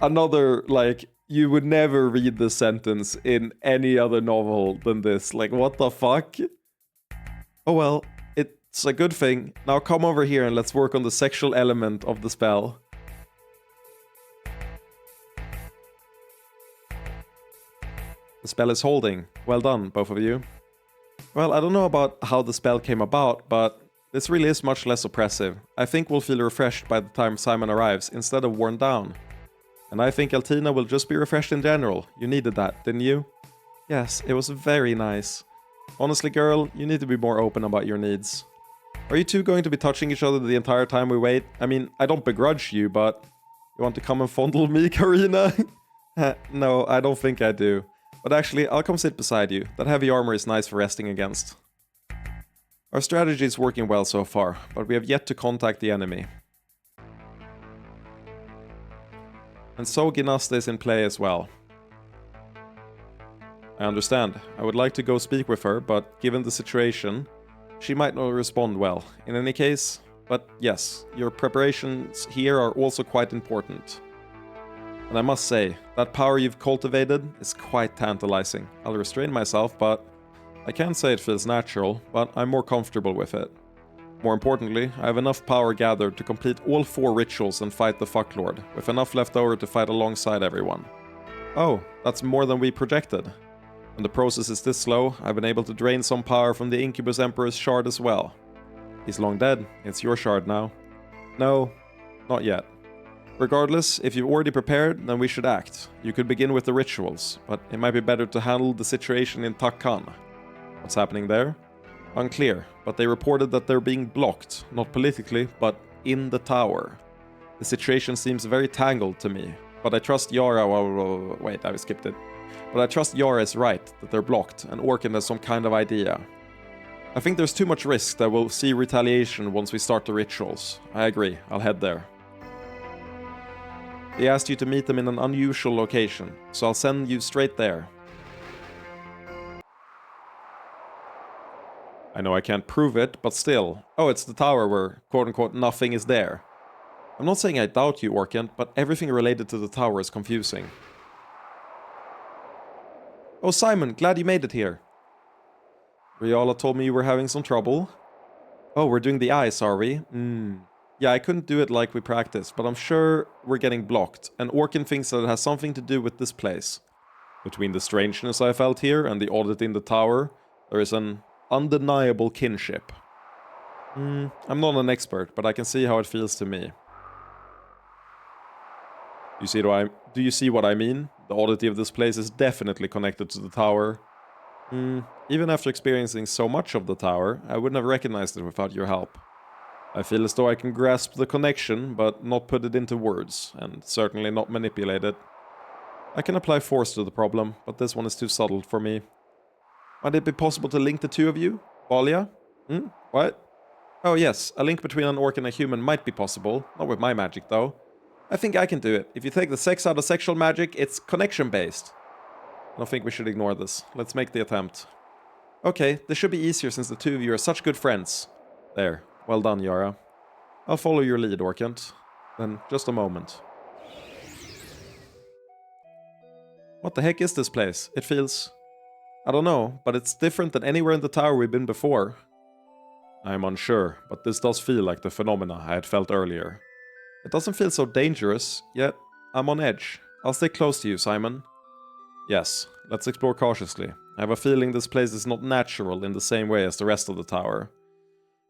Another, like, you would never read this sentence in any other novel than this. Like, what the fuck? Oh well, it's a good thing. Now come over here and let's work on the sexual element of the spell. The spell is holding. Well done, both of you. Well, I don't know about how the spell came about, but this really is much less oppressive. I think we'll feel refreshed by the time Simon arrives, instead of worn down. And I think Altina will just be refreshed in general. You needed that, didn't you? Yes, it was very nice. Honestly, girl, you need to be more open about your needs. Are you two going to be touching each other the entire time we wait? I mean, I don't begrudge you, but... You want to come and fondle me, Karina? No, I don't think I do. But actually, I'll come sit beside you. That heavy armor is nice for resting against. Our strategy is working well so far, but we have yet to contact the enemy. And so Ginasta is in play as well. I understand. I would like to go speak with her, but given the situation, she might not respond well. In any case, but yes, your preparations here are also quite important. And I must say, that power you've cultivated is quite tantalizing. I'll restrain myself, but I can't say it feels natural, but I'm more comfortable with it. More importantly, I have enough power gathered to complete all 4 rituals and fight the fucklord, with enough left over to fight alongside everyone. Oh, that's more than we projected. When the process is this slow, I've been able to drain some power from the Incubus Emperor's shard as well. He's long dead, it's your shard now. No, not yet. Regardless, if you've already prepared, then we should act. You could begin with the rituals, but it might be better to handle the situation in Takkan. What's happening there? Unclear, but they reported that they're being blocked, not politically, but in the tower. The situation seems very tangled to me, but I trust Yara... wait, I skipped it. But I trust Yara is right, that they're blocked, and Orkin has some kind of idea. I think there's too much risk that we'll see retaliation once we start the rituals. I agree, I'll head there. They asked you to meet them in an unusual location, so I'll send you straight there. I know I can't prove it, but still. Oh, it's the tower where, quote-unquote, nothing is there. I'm not saying I doubt you, Orkant, but everything related to the tower is confusing. Oh, Simon, glad you made it here. Riala told me you were having some trouble. Oh, we're doing the ice, are we? Yeah, I couldn't do it like we practiced, but I'm sure we're getting blocked, and Orkant thinks that it has something to do with this place. Between the strangeness I felt here and the oddity in the tower, there is an undeniable kinship. I'm not an expert, but I can see how it feels to me. Do you see what I mean? The oddity of this place is definitely connected to the tower. Even after experiencing so much of the tower, I wouldn't have recognized it without your help. I feel as though I can grasp the connection, but not put it into words, and certainly not manipulate it. I can apply force to the problem, but this one is too subtle for me. Might it be possible to link the two of you? Valia? What? Oh yes, a link between an orc and a human might be possible. Not with my magic, though. I think I can do it. If you take the sex out of sexual magic, it's connection-based. I don't think we should ignore this. Let's make the attempt. Okay, this should be easier since the two of you are such good friends. There. Well done, Yara. I'll follow your lead, Orkant. Then, just a moment. What the heck is this place? It feels... I don't know, but it's different than anywhere in the tower we've been before. I'm unsure, but this does feel like the phenomena I had felt earlier. It doesn't feel so dangerous, yet I'm on edge. I'll stay close to you, Simon. Yes, let's explore cautiously. I have a feeling this place is not natural in the same way as the rest of the tower.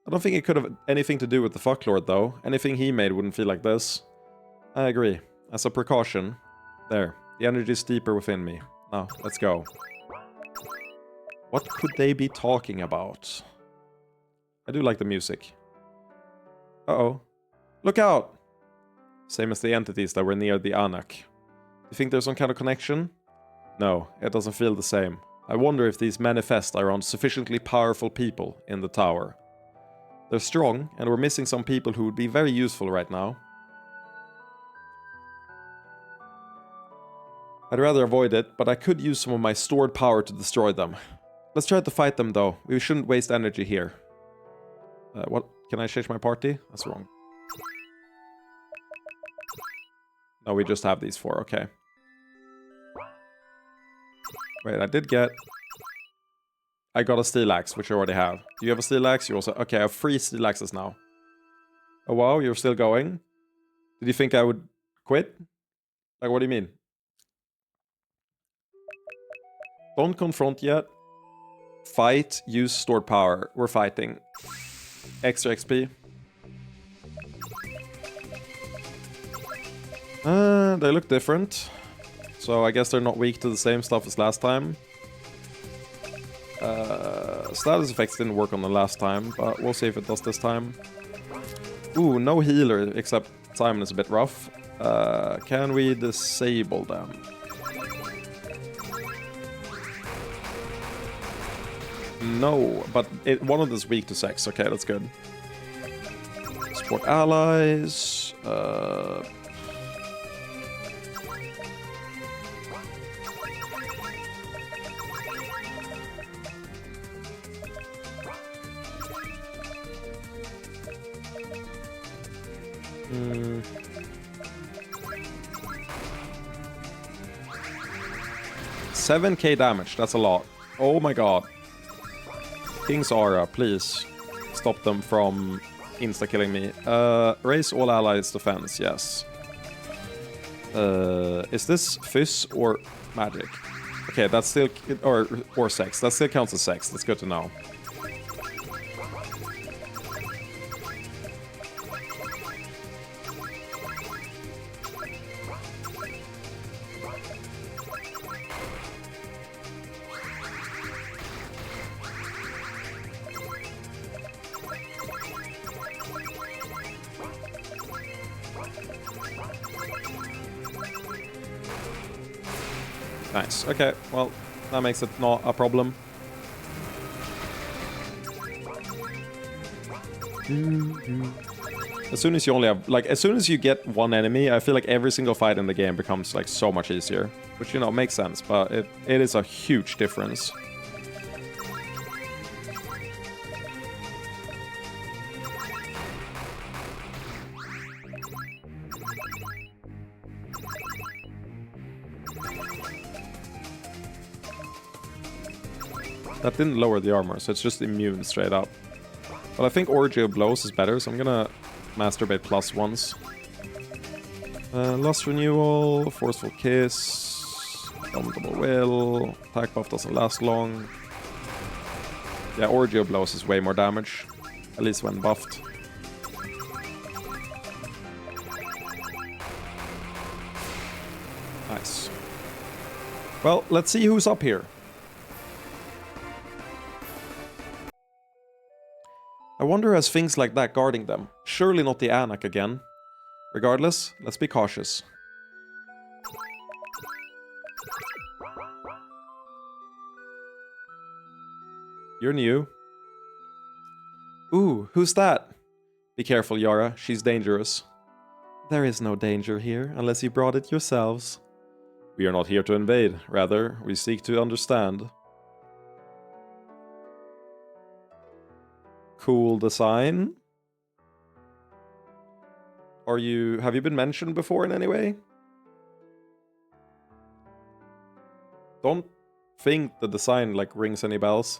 I don't think it could have anything to do with the fucklord, though. Anything he made wouldn't feel like this. I agree. As a precaution. There, the energy is deeper within me. Now, let's go. What could they be talking about? I do like the music. Uh-oh. Look out! Same as the entities that were near the Anak. You think there's some kind of connection? No, it doesn't feel the same. I wonder if these manifest around sufficiently powerful people in the tower. They're strong, and we're missing some people who would be very useful right now. I'd rather avoid it, but I could use some of my stored power to destroy them. Let's try to fight them, though. We shouldn't waste energy here. What? Can I change my party? That's wrong. No, we just have these four. Okay. Wait, I did get... I got a steel axe, which I already have. Do you have a steel axe? You also... Okay, I have 3 steel axes now. Oh, wow, you're still going? Did you think I would quit? Like, what do you mean? Don't confront yet. Fight, use stored power. We're fighting. Extra XP. They look different. So I guess they're not weak to the same stuff as last time. Status effects didn't work on the last time, but we'll see if it does this time. Ooh, no healer, except Simon is a bit rough. Can we disable them? No, but one of them is weak to sex. Okay, that's good. Support allies. Hmm. 7k damage, that's a lot. Oh my god. King's Aura, please. Stop them from insta-killing me. Raise all allies' defense, yes. Is this Fizz or magic? Okay, that's still... Or sex. That still counts as sex. That's good to know. Nice. Okay, well, that makes it not a problem. As soon as you only have... Like, as soon as you get one enemy, I feel like every single fight in the game becomes, like, so much easier. Which, you know, makes sense, but it is a huge difference. That didn't lower the armor, so it's just immune straight up. But I think Orgy of Blows is better, so I'm gonna Masturbate plus once. Lust Renewal, Forceful Kiss, Dominable Will, Attack Buff doesn't last long. Yeah, Orgy of Blows is way more damage, at least when buffed. Nice. Well, let's see who's up here. I wonder who has things like that guarding them. Surely not the Anak again. Regardless, let's be cautious. You're new. Ooh, who's that? Be careful, Yara. She's dangerous. There is no danger here, unless you brought it yourselves. We are not here to invade. Rather, we seek to understand. Cool design. Have you been mentioned before in any way? Don't think the design like rings any bells.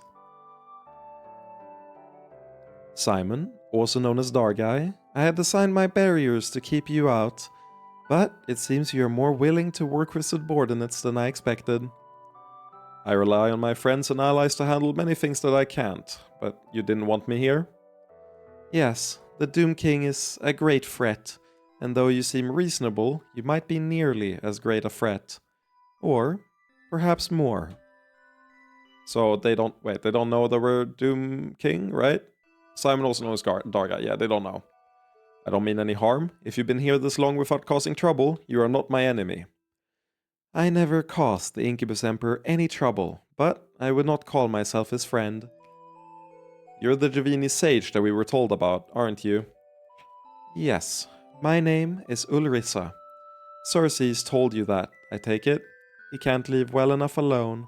Simon, also known as Dargai, I had designed my barriers to keep you out, but it seems you are more willing to work with subordinates than I expected. I rely on my friends and allies to handle many things that I can't, but you didn't want me here? Yes, the Doom King is a great threat, and though you seem reasonable, you might be nearly as great a threat. Or perhaps more. So they don't know that we're Doom King, right? Simon also knows Darga, yeah, they don't know. I don't mean any harm. If you've been here this long without causing trouble, you are not my enemy. I never caused the Incubus Emperor any trouble, but I would not call myself his friend. You're the Javini sage that we were told about, aren't you? Yes, my name is Ulrissa. Cersei's told you that, I take it? He can't leave well enough alone.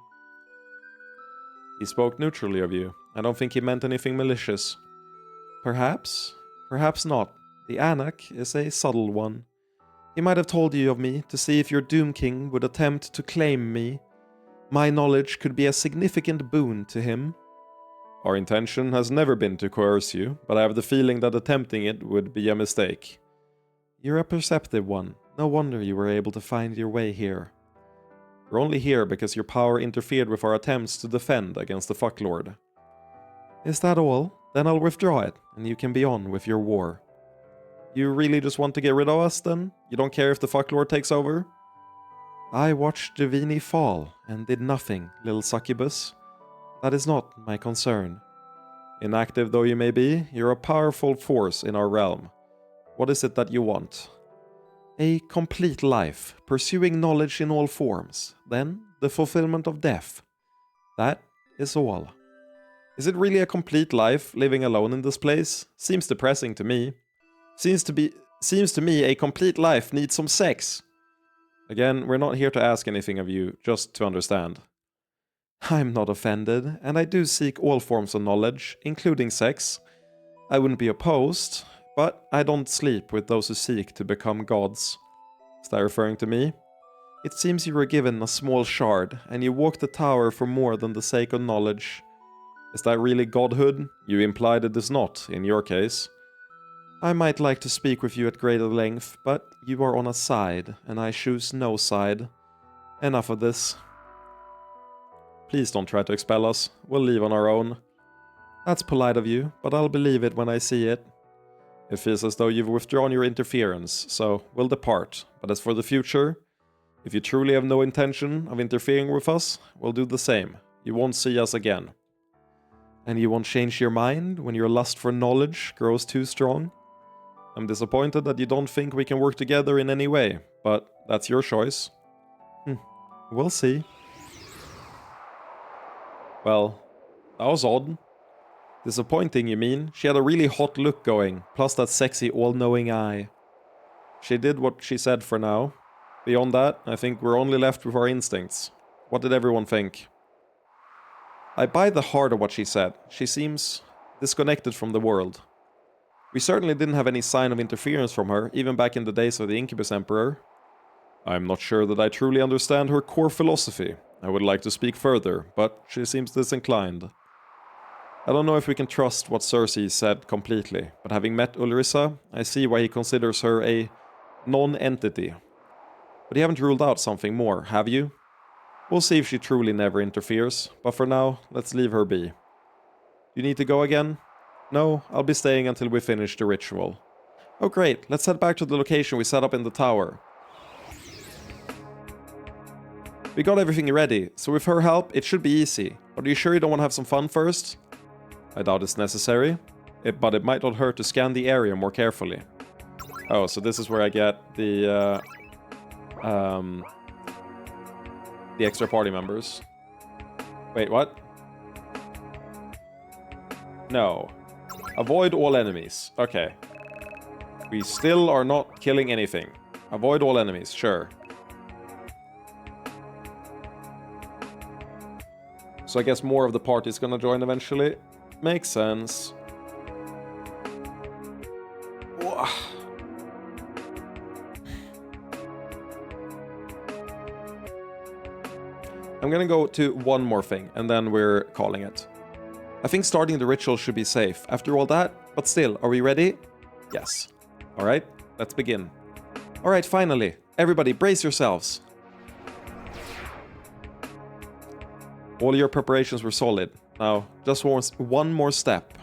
He spoke neutrally of you. I don't think he meant anything malicious. Perhaps, perhaps not. The Anak is a subtle one. He might have told you of me to see if your Doom King would attempt to claim me. My knowledge could be a significant boon to him. Our intention has never been to coerce you, but I have the feeling that attempting it would be a mistake. You're a perceptive one. No wonder you were able to find your way here. You're only here because your power interfered with our attempts to defend against the Fucklord. Is that all? Then I'll withdraw it, and you can be on with your war. You really just want to get rid of us, then? You don't care if the Fucklord takes over? I watched Javini fall, and did nothing, little succubus. That is not my concern. Inactive though you may be, you're a powerful force in our realm. What is it that you want? A complete life, pursuing knowledge in all forms, then the fulfillment of death. That is all. Is it really a complete life, living alone in this place? Seems depressing to me. Seems to me a complete life needs some sex. Again, we're not here to ask anything of you, just to understand. I'm not offended, and I do seek all forms of knowledge, including sex. I wouldn't be opposed, but I don't sleep with those who seek to become gods. Is that referring to me? It seems you were given a small shard, and you walked the tower for more than the sake of knowledge. Is that really godhood? You implied it is not, in your case. I might like to speak with you at greater length, but you are on a side, and I choose no side. Enough of this. Please don't try to expel us. We'll leave on our own. That's polite of you, but I'll believe it when I see it. It feels as though you've withdrawn your interference, so we'll depart. But as for the future, if you truly have no intention of interfering with us, we'll do the same. You won't see us again. And you won't change your mind when your lust for knowledge grows too strong? I'm disappointed that you don't think we can work together in any way, but that's your choice. We'll see. Well, that was odd. Disappointing, you mean? She had a really hot look going, plus that sexy all-knowing eye. She did what she said for now. Beyond that, I think we're only left with our instincts. What did everyone think? I buy the heart of what she said. She seems disconnected from the world. We certainly didn't have any sign of interference from her, even back in the days of the Incubus Emperor. I'm not sure that I truly understand her core philosophy. I would like to speak further, but she seems disinclined. I don't know if we can trust what Cersei said completely, but having met Ulrissa, I see why he considers her a non-entity. But you haven't ruled out something more, have you? We'll see if she truly never interferes, but for now, let's leave her be. You need to go again? No, I'll be staying until we finish the ritual. Oh great, let's head back to the location we set up in the tower. We got everything ready, so with her help, it should be easy. But are you sure you don't want to have some fun first? I doubt it's necessary, but it might not hurt to scan the area more carefully. Oh, so this is where I get the extra party members. Wait, what? No. Avoid all enemies. Okay. We still are not killing anything. Avoid all enemies, sure. So I guess more of the party is gonna join eventually. Makes sense. Whoa. I'm gonna go to one more thing, and then we're calling it. I think starting the ritual should be safe after all that, but still, are we ready? Yes. Alright, let's begin. Alright, finally. Everybody, brace yourselves. All your preparations were solid. Now, just one more step.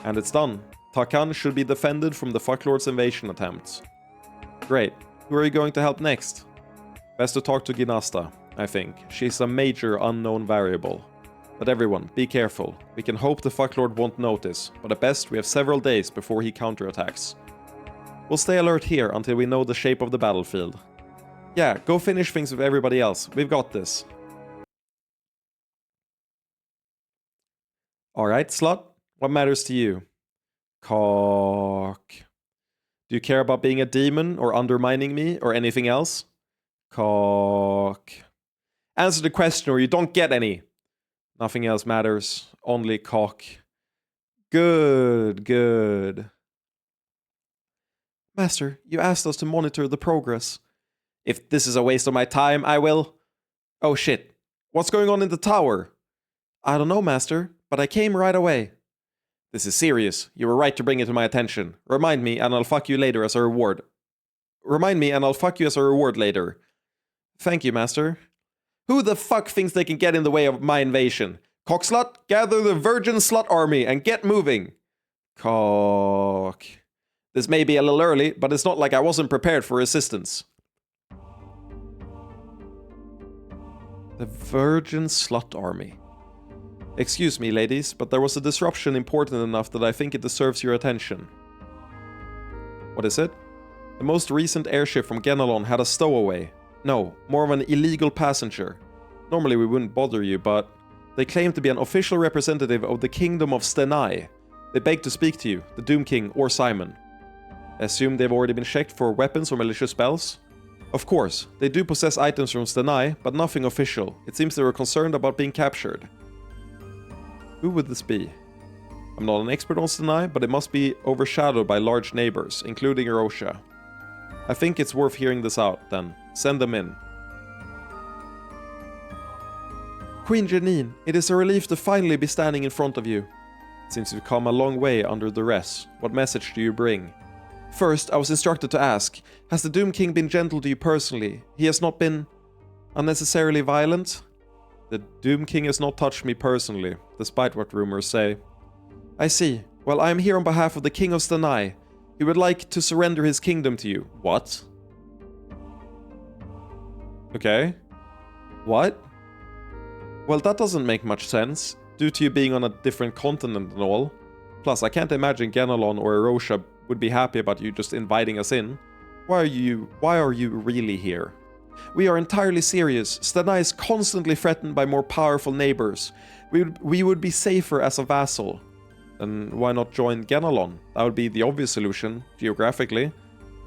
And it's done. Tarkan should be defended from the Fucklord's invasion attempts. Great. Who are you going to help next? Best to talk to Ginasta, I think. She's a major unknown variable. But everyone, be careful. We can hope the Fucklord won't notice, but at best we have several days before he counterattacks. We'll stay alert here until we know the shape of the battlefield. Yeah, go finish things with everybody else. We've got this. Alright, Slut. What matters to you? Cock. Do you care about being a demon or undermining me or anything else? Cock. Answer the question or you don't get any. Nothing else matters. Only cock. Good, good. Master, you asked us to monitor the progress. If this is a waste of my time, I will... Oh shit. What's going on in the tower? I don't know, Master, but I came right away. This is serious. You were right to bring it to my attention. Remind me and I'll fuck you later as a reward. Remind me and I'll fuck you as a reward later. Thank you, Master. Who the fuck thinks they can get in the way of my invasion? Cockslut, gather the virgin slut army and get moving. Cock. This may be a little early, but it's not like I wasn't prepared for resistance. The virgin slut army. Excuse me, ladies, but there was a disruption important enough that I think it deserves your attention. What is it? The most recent airship from Genelon had a stowaway. No, more of an illegal passenger. Normally we wouldn't bother you, but they claim to be an official representative of the Kingdom of Stenai. They beg to speak to you, the Doom King or Simon. I assume they've already been checked for weapons or malicious spells? Of course, they do possess items from Stenai, but nothing official. It seems they were concerned about being captured. Who would this be? I'm not an expert on Stenai, but it must be overshadowed by large neighbors, including Erosha. I think it's worth hearing this out, then. Send them in. Queen Janine, it is a relief to finally be standing in front of you. Since you've come a long way under duress, what message do you bring? First, I was instructed to ask, has the Doom King been gentle to you personally? He has not been unnecessarily violent? The Doom King has not touched me personally, despite what rumors say. I see. Well, I am here on behalf of the King of Stenai. He would like to surrender his kingdom to you. What? Okay. What? Well, that doesn't make much sense, due to you being on a different continent and all. Plus, I can't imagine Genelon or Erosha would be happy about you just inviting us in. Why are you really here? We are entirely serious. Stenai is constantly threatened by more powerful neighbors. We would be safer as a vassal. Then why not join Genelon? That would be the obvious solution, geographically.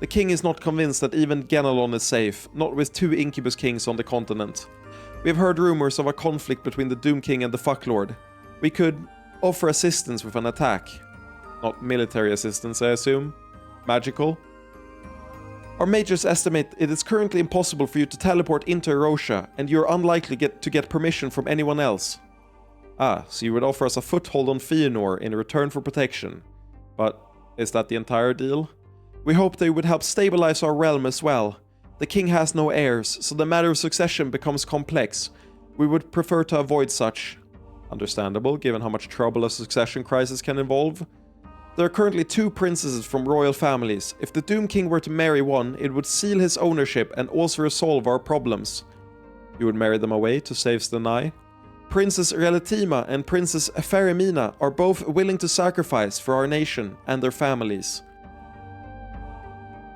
The king is not convinced that even Genelon is safe, not with two incubus kings on the continent. We have heard rumors of a conflict between the Doom King and the Fucklord. We could offer assistance with an attack. Not military assistance, I assume. Magical. Our mages estimate it is currently impossible for you to teleport into Erosha, and you are unlikely to get permission from anyone else. Ah, so you would offer us a foothold on Fëanor in return for protection. But is that the entire deal? We hope they would help stabilize our realm as well. The king has no heirs, so the matter of succession becomes complex. We would prefer to avoid such. Understandable, given how much trouble a succession crisis can involve. There are currently 2 princesses from royal families. If the Doom King were to marry one, it would seal his ownership and also resolve our problems. You would marry them away to save Stenai? Princess Relatima and Princess Farimina are both willing to sacrifice for our nation and their families.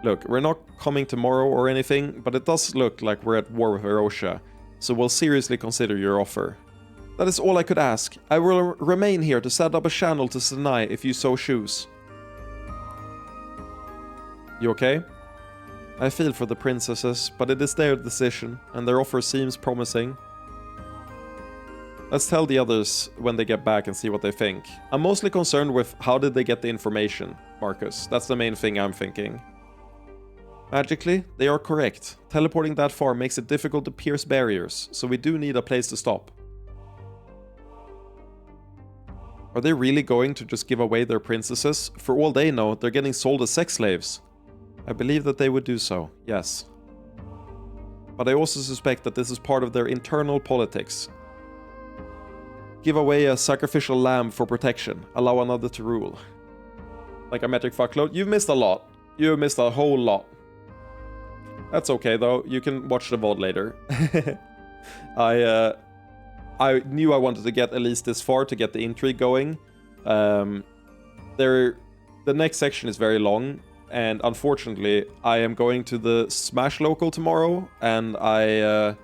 Look, we're not coming tomorrow or anything, but it does look like we're at war with Erosha, so we'll seriously consider your offer. That is all I could ask. I will remain here to set up a channel to Stenai if you so choose. You okay? I feel for the princesses, but it is their decision, and their offer seems promising. Let's tell the others when they get back and see what they think. I'm mostly concerned with how did they get the information, Marcus. That's the main thing I'm thinking. Magically, they are correct. Teleporting that far makes it difficult to pierce barriers, so we do need a place to stop. Are they really going to just give away their princesses? For all they know, they're getting sold as sex slaves. I believe that they would do so, yes. But I also suspect that this is part of their internal politics. Give away a sacrificial lamb for protection. Allow another to rule. Like a metric fuckload. You've missed a lot. You've missed a whole lot. That's okay though. You can watch the VOD later. I knew I wanted to get at least this far to get the intrigue going. The next section is very long, and unfortunately, I am going to the Smash local tomorrow, and I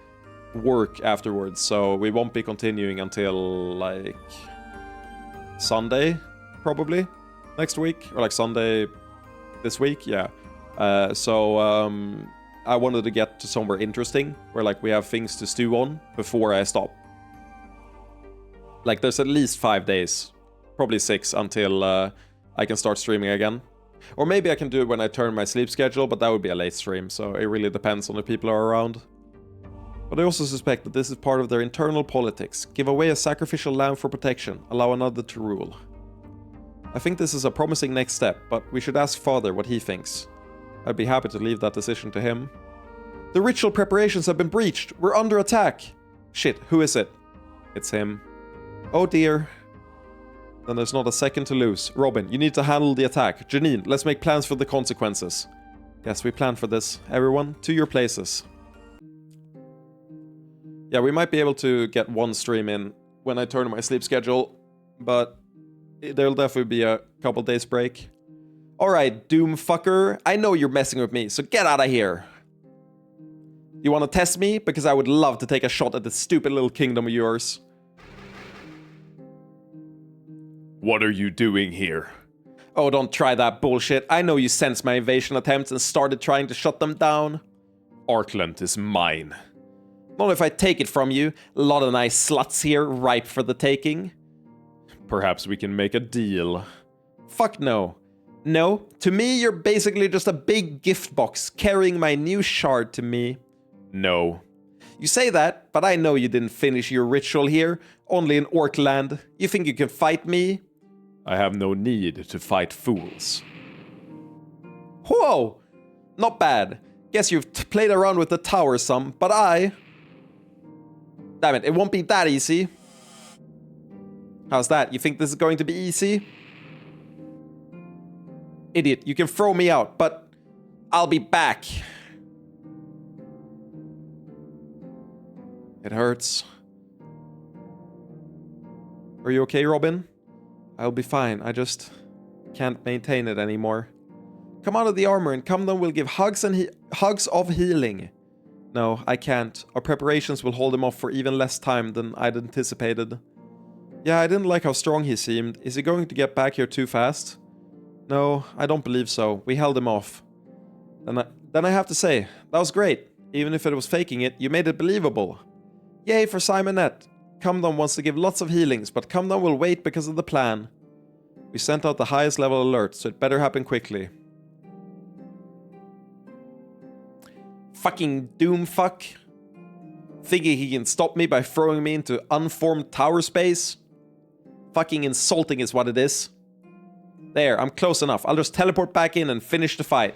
work afterwards, so we won't be continuing until like Sunday, probably next week, or like Sunday this week. Yeah. I wanted to get to somewhere interesting where like we have things to stew on before I stop. Like, there's at least 5 days, probably 6, until I can start streaming again. Or maybe I can do it when I turn my sleep schedule, but that would be a late stream, so it really depends on the people who are around. But I also suspect that this is part of their internal politics. Give away a sacrificial lamb for protection, allow another to rule. I think this is a promising next step, but we should ask Father what he thinks. I'd be happy to leave that decision to him. The ritual preparations have been breached! We're under attack! Shit, who is it? It's him. Oh dear. Then there's not a second to lose. Robin, you need to handle the attack. Janine, let's make plans for the consequences. Yes, we plan for this. Everyone, to your places. Yeah, we might be able to get one stream in when I turn my sleep schedule, but there'll definitely be a couple days break. Alright, Doom fucker. I know you're messing with me, so get out of here. You want to test me? Because I would love to take a shot at this stupid little kingdom of yours. What are you doing here? Oh, don't try that bullshit. I know you sensed my invasion attempts and started trying to shut them down. Arkland is mine. Not if I take it from you. A lot of nice sluts here, ripe for the taking. Perhaps we can make a deal. Fuck no. No, to me you're basically just a big gift box carrying my new shard to me. No. You say that, but I know you didn't finish your ritual here, only in Orkland. You think you can fight me? I have no need to fight fools. Whoa! Not bad. Guess you've played around with the tower some, but I... Damn it, it won't be that easy. How's that? You think this is going to be easy? Idiot, you can throw me out, but I'll be back. It hurts. Are you okay, Robin? I'll be fine. I just can't maintain it anymore. Come out of the armor and Cumdon will give hugs and hugs of healing. No, I can't. Our preparations will hold him off for even less time than I'd anticipated. Yeah, I didn't like how strong he seemed. Is he going to get back here too fast? No, I don't believe so. We held him off. Then I have to say, that was great. Even if it was faking it, you made it believable. Yay for Simonette. Cumdon wants to give lots of healings, but Cumdon will wait because of the plan. We sent out the highest level alert, so it better happen quickly. Fucking doomfuck. Thinking he can stop me by throwing me into unformed tower space. Fucking insulting is what it is. There, I'm close enough. I'll just teleport back in and finish the fight.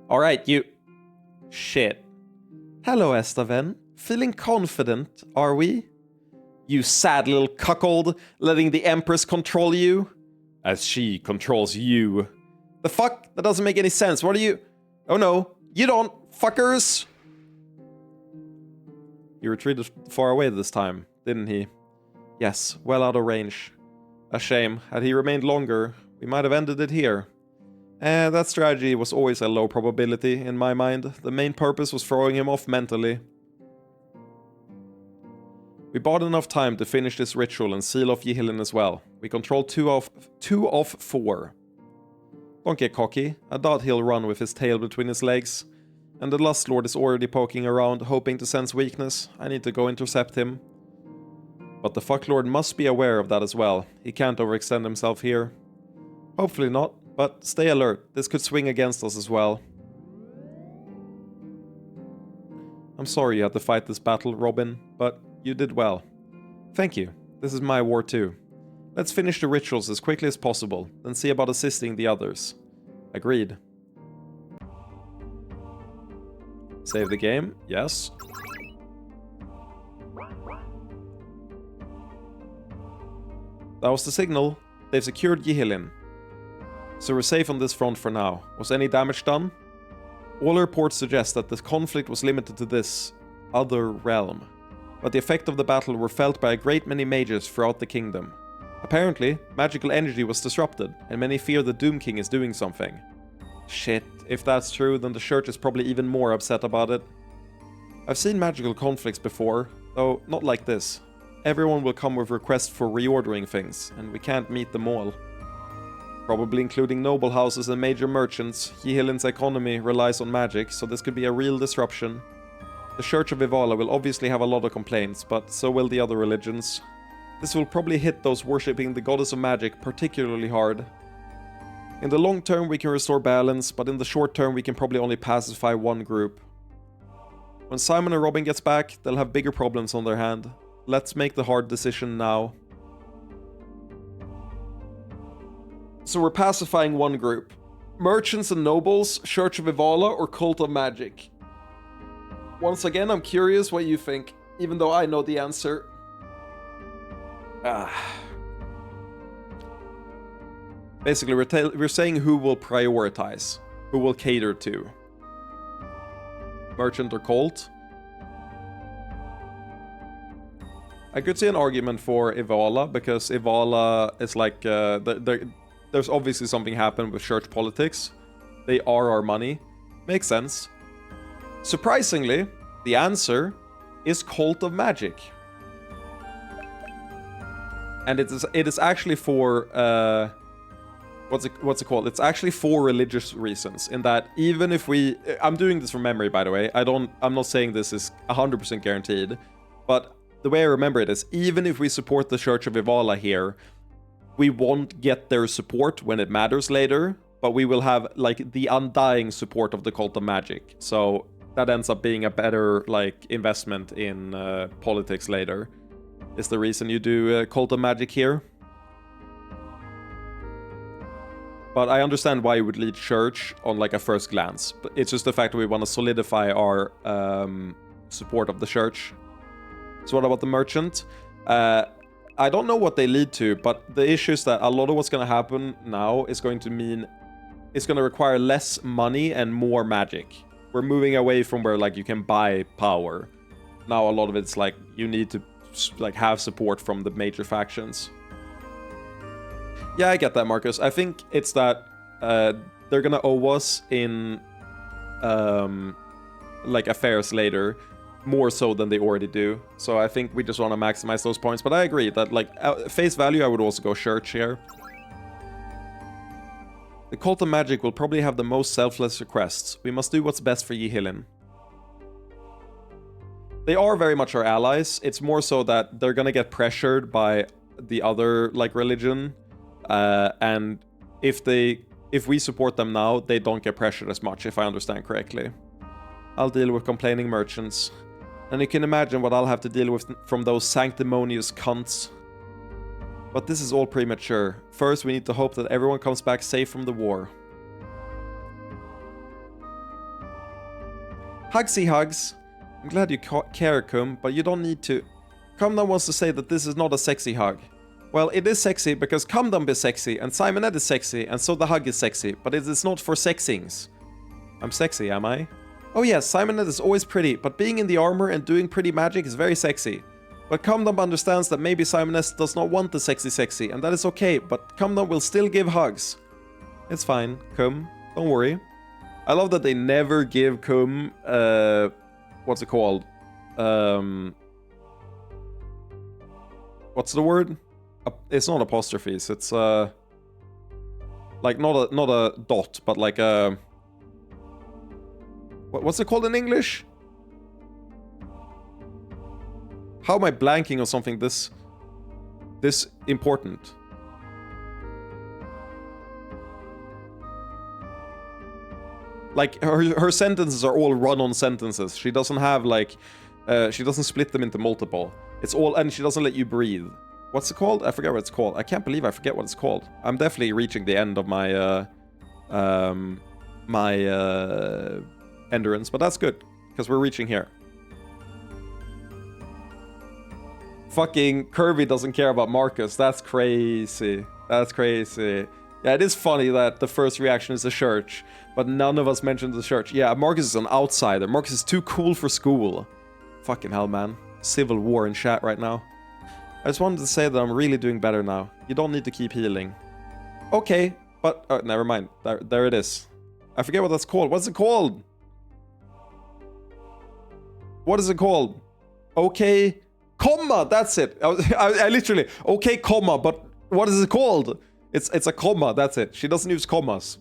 Alright, you... Shit. Hello, Estaven. Feeling confident, are we? You sad little cuckold, letting the Empress control you? As she controls you. The fuck? That doesn't make any sense. What are you... Oh no, you don't, fuckers! He retreated far away this time, didn't he? Yes, well out of range. A shame. Had he remained longer, we might have ended it here. That strategy was always a low probability in my mind. The main purpose was throwing him off mentally. We bought enough time to finish this ritual and seal off Yihilin as well. We controlled two of 4. Don't get cocky. I doubt he'll run with his tail between his legs. And the Lust Lord is already poking around, hoping to sense weakness. I need to go intercept him. But the Fucklord must be aware of that as well. He can't overextend himself here. Hopefully not, but stay alert. This could swing against us as well. I'm sorry you had to fight this battle, Robin, but you did well. Thank you. This is my war too. Let's finish the rituals as quickly as possible, then see about assisting the others. Agreed. Save the game? Yes. That was the signal. They've secured Yihilin. So we're safe on this front for now. Was any damage done? All reports suggest that the conflict was limited to this other realm. But the effect of the battle were felt by a great many mages throughout the kingdom. Apparently, magical energy was disrupted, and many fear the Doom King is doing something. Shit, if that's true, then the church is probably even more upset about it. I've seen magical conflicts before, though not like this. Everyone will come with requests for reordering things, and we can't meet them all. Probably including noble houses and major merchants. Yihilin's economy relies on magic, so this could be a real disruption. The Church of Ivala will obviously have a lot of complaints, but so will the other religions. This will probably hit those worshipping the goddess of magic particularly hard. In the long term we can restore balance, but in the short term we can probably only pacify one group. When Simon and Robin gets back, they'll have bigger problems on their hand. Let's make the hard decision now. So we're pacifying one group. Merchants and nobles, Church of Ivala, or Cult of Magic? Once again, I'm curious what you think, even though I know the answer. Basically, we're saying who will prioritize, who will cater to. Merchant or Cult? I could see an argument for Ivala, because Ivala is like, there's obviously something happened with church politics. They are our money. Makes sense. Surprisingly, the answer is Cult of Magic. And it is actually for, what's it called? It's actually for religious reasons, in that even if we... I'm doing this from memory, by the way. I'm not saying this is 100% guaranteed, but the way I remember it is, even if we support the Church of Ivala here, we won't get their support when it matters later, but we will have, like, the undying support of the Cult of Magic. So that ends up being a better, like, investment in politics later. Is the reason you do Cult of Magic here. But I understand why you would lead Church on, like, a first glance. But it's just the fact that we want to solidify our support of the Church. So what about the Merchant? I don't know what they lead to, but the issue is that a lot of what's going to happen now is going to mean it's going to require less money and more magic. We're moving away from where, like, you can buy power. Now a lot of it's like you need to, like, have support from the major factions. Yeah, I get that, Marcus. I think it's that they're gonna owe us in like affairs later, more so than they already do. So I think we just want to maximize those points. But I agree that, like, face value, I would also go Church here. The Cult of Magic will probably have the most selfless requests. We must do what's best for Yihilin. They are very much our allies. It's more so that they're gonna get pressured by the other, like, religion. And if they if we support them now, they don't get pressured as much, if I understand correctly. I'll deal with complaining merchants. And you can imagine what I'll have to deal with from those sanctimonious cunts. But this is all premature. First, we need to hope that everyone comes back safe from the war. Hugsy hugs. I'm glad you care, Kum, but you don't need to. Cumdom wants to say that this is not a sexy hug. Well, it is sexy because Cumdom is sexy, and Simonette is sexy, and so the hug is sexy, but it is not for sexings. I'm sexy, am I? Oh yes, Simonette is always pretty, but being in the armor and doing pretty magic is very sexy. But Cumdom understands that maybe Simonette does not want the sexy, and that is okay, but Cumdom will still give hugs. It's fine, Cum, don't worry. I love that they never give Cum, what's it called? What's the word? It's not apostrophes, it's like not a dot, but like a... What's it called in English? How am I blanking on something this important? Like, her sentences are all run-on sentences. She doesn't have, like... she doesn't split them into multiple. It's all... And she doesn't let you breathe. What's it called? I forget what it's called. I can't believe I forget what it's called. I'm definitely reaching the end of my... endurance, but that's good. Because we're reaching here. Fucking Kirby doesn't care about Marcus. That's crazy. That's crazy. Yeah, it is funny that the first reaction is the church, but none of us mentioned the church. Yeah, Marcus is an outsider. Marcus is too cool for school. Fucking hell, man. Civil war in chat right now. I just wanted to say that I'm really doing better now. You don't need to keep healing. Okay, but... Oh, never mind. There it is. I forget what that's called. What's it called? What is it called? Okay, comma, that's it. I literally... Okay, comma, but what is it called? It's a comma, that's it. She doesn't use commas.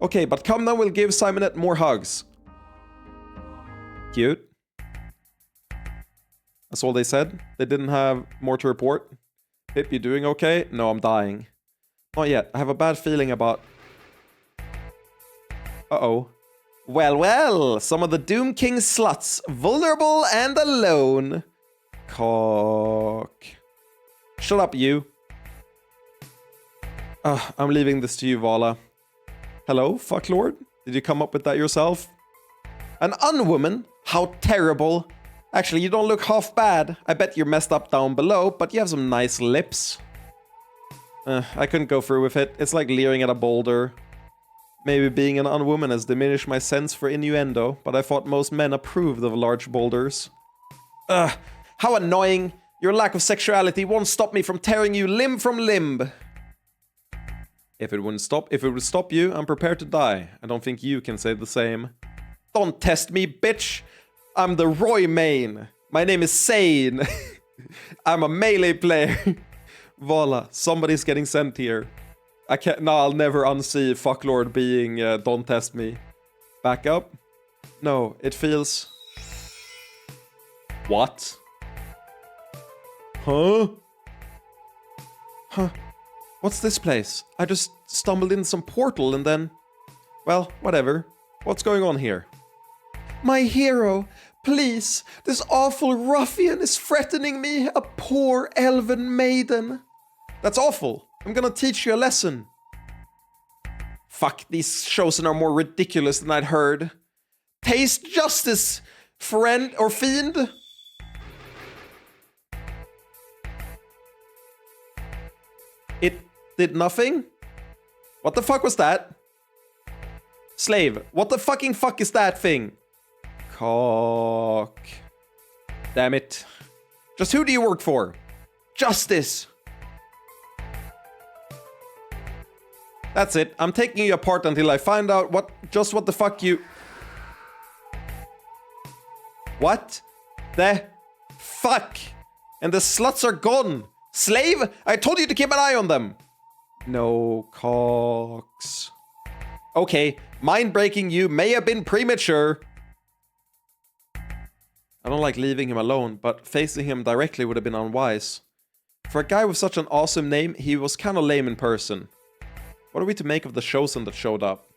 Okay, but Cumdom will give Simonette more hugs. Cute. That's all they said. They didn't have more to report. Pip, you doing okay? No, I'm dying. Not yet. I have a bad feeling about... Uh-oh. Well, well. Some of the Doom King sluts. Vulnerable and alone. Cock. Shut up, you. I'm leaving this to you, Vala. Hello, fucklord? Did you come up with that yourself? An unwoman? How terrible. Actually, you don't look half bad. I bet you're messed up down below, but you have some nice lips. I couldn't go through with it. It's like leering at a boulder. Maybe being an unwoman has diminished my sense for innuendo, but I thought most men approved of large boulders. How annoying. Your lack of sexuality won't stop me from tearing you limb from limb. If it would stop you, I'm prepared to die. I don't think you can say the same. Don't test me, bitch. I'm the Roy Main. My name is Sane. I'm a melee player. Voila, somebody's getting sent here. I can't. No, I'll never unsee fucklord being don't test me. Back up? No, it feels... What? Huh? Huh? What's this place? I just stumbled in some portal and then... Well, whatever. What's going on here? My hero, please, this awful ruffian is threatening me, a poor elven maiden. That's awful. I'm gonna teach you a lesson. Fuck, these chosen are more ridiculous than I'd heard. Taste justice, friend or fiend. It did nothing? What the fuck was that? Slave, what the fucking fuck is that thing? Cock. Damn it. Just who do you work for? Justice. That's it. I'm taking you apart until I find out what the fuck you... What? The fuck? And the sluts are gone. Slave? I told you to keep an eye on them. No cocks. Okay, mind breaking you may have been premature. I don't like leaving him alone, but facing him directly would have been unwise. For a guy with such an awesome name, he was kind of lame in person. What are we to make of the chosen that showed up?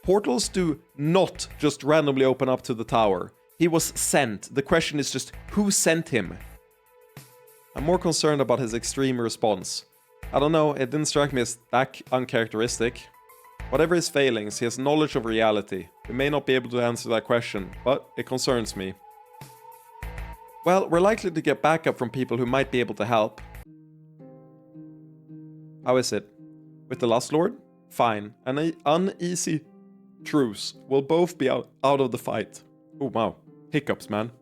Portals do not just randomly open up to the tower. He was sent. The question is just, who sent him? I'm more concerned about his extreme response. I don't know, it didn't strike me as that uncharacteristic. Whatever his failings, he has knowledge of reality. We may not be able to answer that question, but it concerns me. Well, we're likely to get backup from people who might be able to help. How is it? With the Lust Lord? Fine. An uneasy truce. We'll both be out of the fight. Oh wow. Hiccups, man.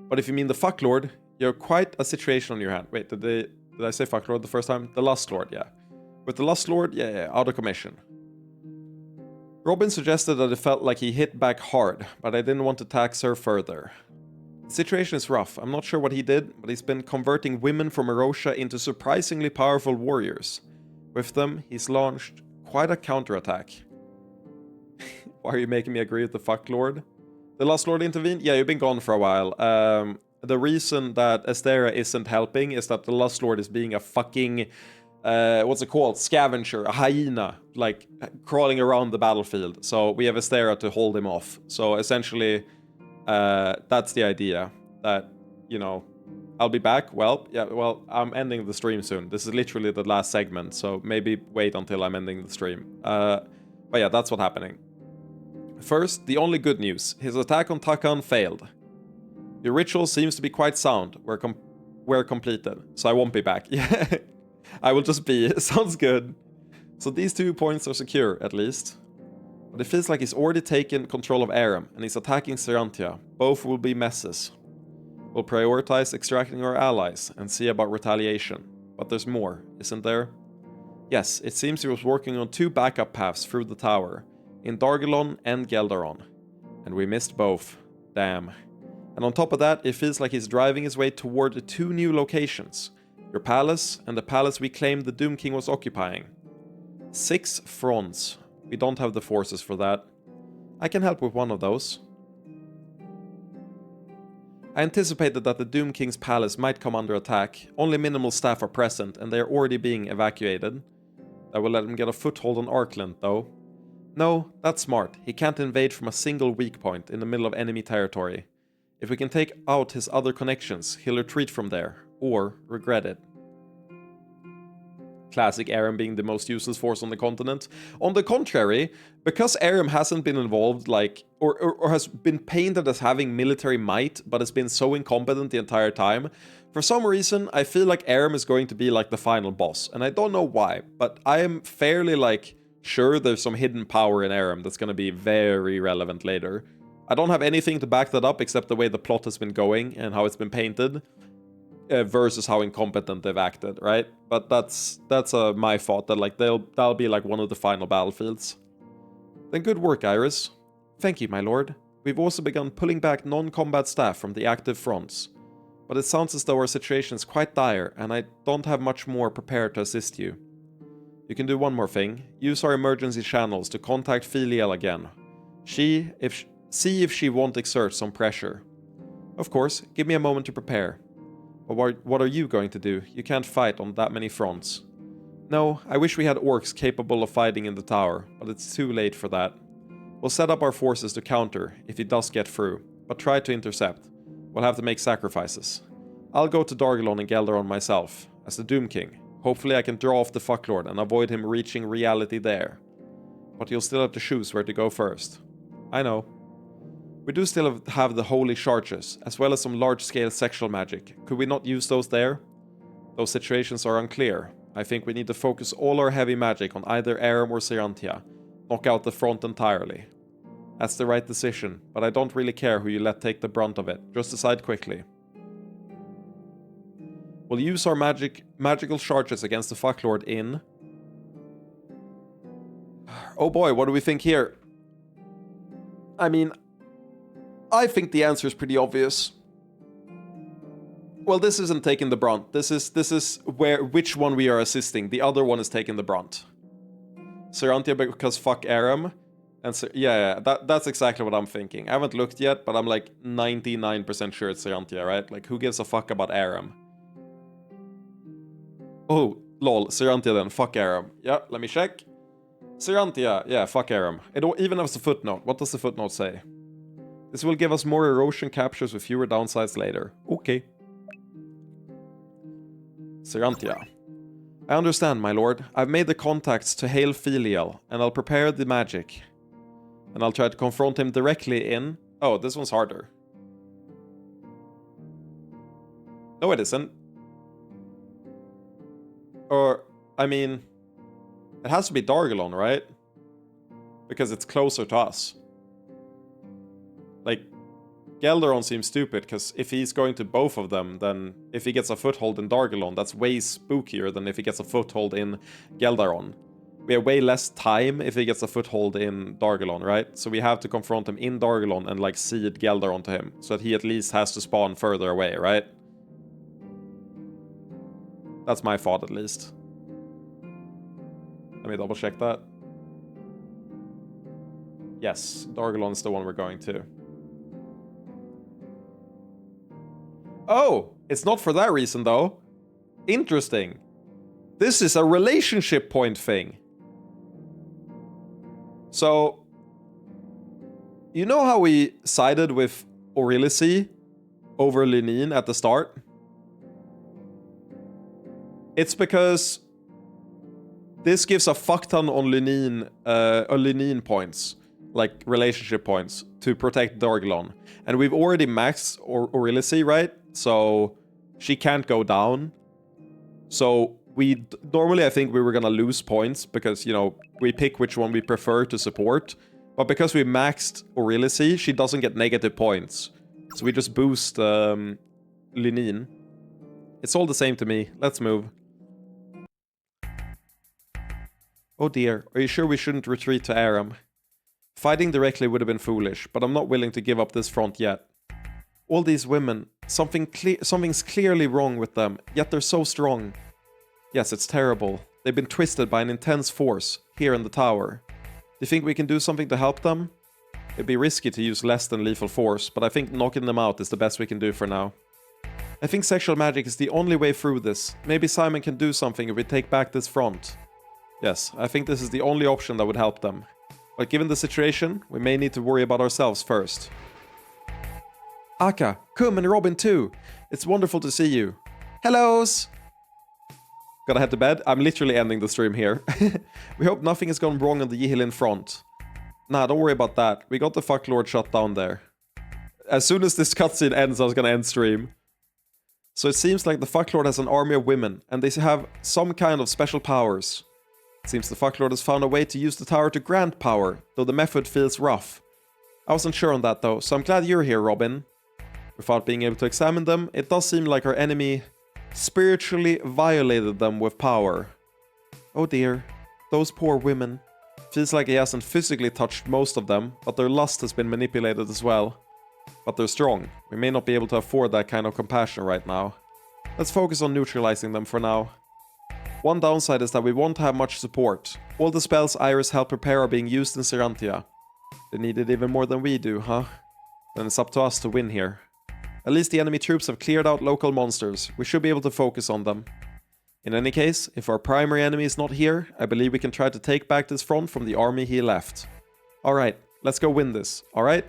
But if you mean the Fuck Lord, you have quite a situation on your hand. Wait, did I say Fuck Lord the first time? The Lust Lord, yeah. With the Lust Lord, yeah, out of commission. Robin suggested that it felt like he hit back hard, but I didn't want to tax her further. The situation is rough. I'm not sure what he did, but he's been converting women from Erosha into surprisingly powerful warriors. With them, he's launched quite a counterattack. Why are you making me agree with the Fuck Lord? The Lust Lord intervened? Yeah, you've been gone for a while. The reason that Estera isn't helping is that the Lust Lord is being a fucking... what's it called? Scavenger, a hyena, like crawling around the battlefield. So we have Estera to hold him off. So essentially, that's the idea. That, you know, I'll be back. Well, yeah, well, I'm ending the stream soon. This is literally the last segment, so maybe wait until I'm ending the stream. But yeah, that's what's happening. First, the only good news. His attack on Takan failed. Your ritual seems to be quite sound. We're completed, so I won't be back. Yeah. I will just be. Sounds good. So these 2 points are secure, at least. But it feels like he's already taken control of Aram, and he's attacking Serantia. Both will be messes. We'll prioritize extracting our allies, and see about retaliation. But there's more, isn't there? Yes, it seems he was working on 2 backup paths through the tower, in Dargelon and Geldaron. And we missed both. Damn. And on top of that, it feels like he's driving his way toward 2 new locations. Your palace, and the palace we claimed the Doom King was occupying. 6 fronts. We don't have the forces for that. I can help with one of those. I anticipated that the Doom King's palace might come under attack. Only minimal staff are present, and they are already being evacuated. I will let him get a foothold on Arkland, though. No, that's smart. He can't invade from a single weak point in the middle of enemy territory. If we can take out his other connections, he'll retreat from there. Or regret it. Classic Aram being the most useless force on the continent. On the contrary, because Aram hasn't been involved, like, or has been painted as having military might, but has been so incompetent the entire time, for some reason, I feel like Aram is going to be like the final boss. And I don't know why, but I am fairly, like, sure there's some hidden power in Aram that's going to be very relevant later. I don't have anything to back that up except the way the plot has been going and how it's been painted. Versus how incompetent they've acted, right? But that's my thought, that like that'll be like one of the final battlefields. Then good work, Iris. Thank you, my lord. We've also begun pulling back non-combat staff from the active fronts. But it sounds as though our situation is quite dire, and I don't have much more prepared to assist you. You can do one more thing. Use our emergency channels to contact Filiel again. See if she won't exert some pressure. Of course, give me a moment to prepare. But what are you going to do? You can't fight on that many fronts. No, I wish we had orcs capable of fighting in the tower, but it's too late for that. We'll set up our forces to counter if he does get through, but try to intercept. We'll have to make sacrifices. I'll go to Dargelon and Geldaron myself, as the Doom King. Hopefully I can draw off the Fucklord and avoid him reaching reality there. But you'll still have to choose where to go first. I know. We do still have the holy charges, as well as some large-scale sexual magic. Could we not use those there? Those situations are unclear. I think we need to focus all our heavy magic on either Aram or Serantia. Knock out the front entirely. That's the right decision, but I don't really care who you let take the brunt of it. Just decide quickly. We'll use our magical charges against the Fucklord in... Oh boy, what do we think here? I mean... I think the answer is pretty obvious. Well, this isn't taking the brunt. This is which one we are assisting. The other one is taking the brunt. Serantia because fuck Aram. And that's exactly what I'm thinking. I haven't looked yet, but I'm like 99% sure it's Serantia, right? Like, who gives a fuck about Aram? Oh, Lol, Serantia then. Fuck Aram. Yeah, let me check. Serantia. Yeah, fuck Aram. It even has a footnote. What does the footnote say? This will give us more erosion captures with fewer downsides later. Okay. Serantia. I understand, my lord. I've made the contacts to Hail Filial, and I'll prepare the magic. And I'll try to confront him directly in... Oh, this one's harder. No, it isn't. Or, I mean... It has to be Dargalon, right? Because it's closer to us. Like, Gelderon seems stupid, because if he's going to both of them, then if he gets a foothold in Dargalon, that's way spookier than if he gets a foothold in Gelderon. We have way less time if he gets a foothold in Dargalon, right? So we have to confront him in Dargalon and, like, seed Gelderon to him, so that he at least has to spawn further away, right? That's my thought, at least. Let me double check that. Yes, Dargalon's the one we're going to. Oh, it's not for that reason, though. Interesting. This is a relationship point thing. So, you know how we sided with Aurelici over Linine at the start? It's because this gives a fuck ton on Linine points, like relationship points, to protect Dargalon. And we've already maxed Aurelici, right? So she can't go down. So normally I think we were gonna lose points because, you know, we pick which one we prefer to support. But because we maxed Aurelici, she doesn't get negative points. So we just boost Linine. It's all the same to me. Let's move. Oh dear, are you sure we shouldn't retreat to Aram? Fighting directly would have been foolish, but I'm not willing to give up this front yet. All these women, something's clearly wrong with them, yet they're so strong. Yes, it's terrible. They've been twisted by an intense force, here in the tower. Do you think we can do something to help them? It'd be risky to use less than lethal force, but I think knocking them out is the best we can do for now. I think sexual magic is the only way through this. Maybe Simon can do something if we take back this front. Yes, I think this is the only option that would help them. But given the situation, we may need to worry about ourselves first. Aka, Kum and Robin too. It's wonderful to see you. Hellos! Gotta head to bed. I'm literally ending the stream here. We hope nothing has gone wrong on the Yihilin front. Nah, don't worry about that. We got the fucklord shut down there. As soon as this cutscene ends, I was gonna end stream. So it seems like the fucklord has an army of women, and they have some kind of special powers. It seems the fucklord has found a way to use the tower to grant power, though the method feels rough. I wasn't sure on that though, so I'm glad you're here, Robin. Without being able to examine them, it does seem like our enemy spiritually violated them with power. Oh dear, those poor women. Feels like he hasn't physically touched most of them, but their lust has been manipulated as well. But they're strong. We may not be able to afford that kind of compassion right now. Let's focus on neutralizing them for now. One downside is that we won't have much support. All the spells Iris helped prepare are being used in Serantia. They need it even more than we do, huh? Then it's up to us to win here. At least the enemy troops have cleared out local monsters. We should be able to focus on them. In any case, if our primary enemy is not here, I believe we can try to take back this front from the army he left. Alright, let's go win this, alright?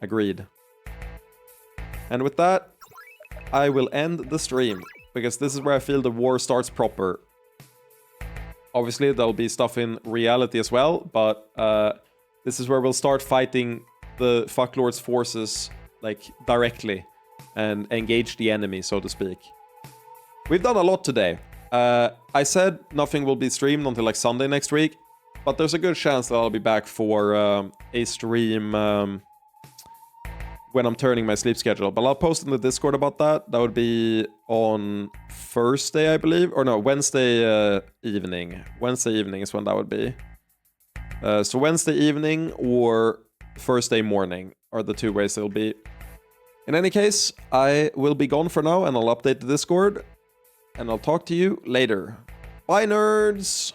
Agreed. And with that, I will end the stream, because this is where I feel the war starts proper. Obviously, there'll be stuff in reality as well, but this is where we'll start fighting the fucklord's forces, like, directly, and engage the enemy, so to speak. We've done a lot today. I said nothing will be streamed until, like, Sunday next week, but there's a good chance that I'll be back for a stream when I'm turning my sleep schedule. But I'll post in the Discord about that. That would be on Thursday, I believe. Or no, Wednesday evening. Wednesday evening is when that would be. So Wednesday evening or Thursday morning are the two ways it'll be. In any case, I will be gone for now and I'll update the Discord. And I'll talk to you later. Bye, nerds!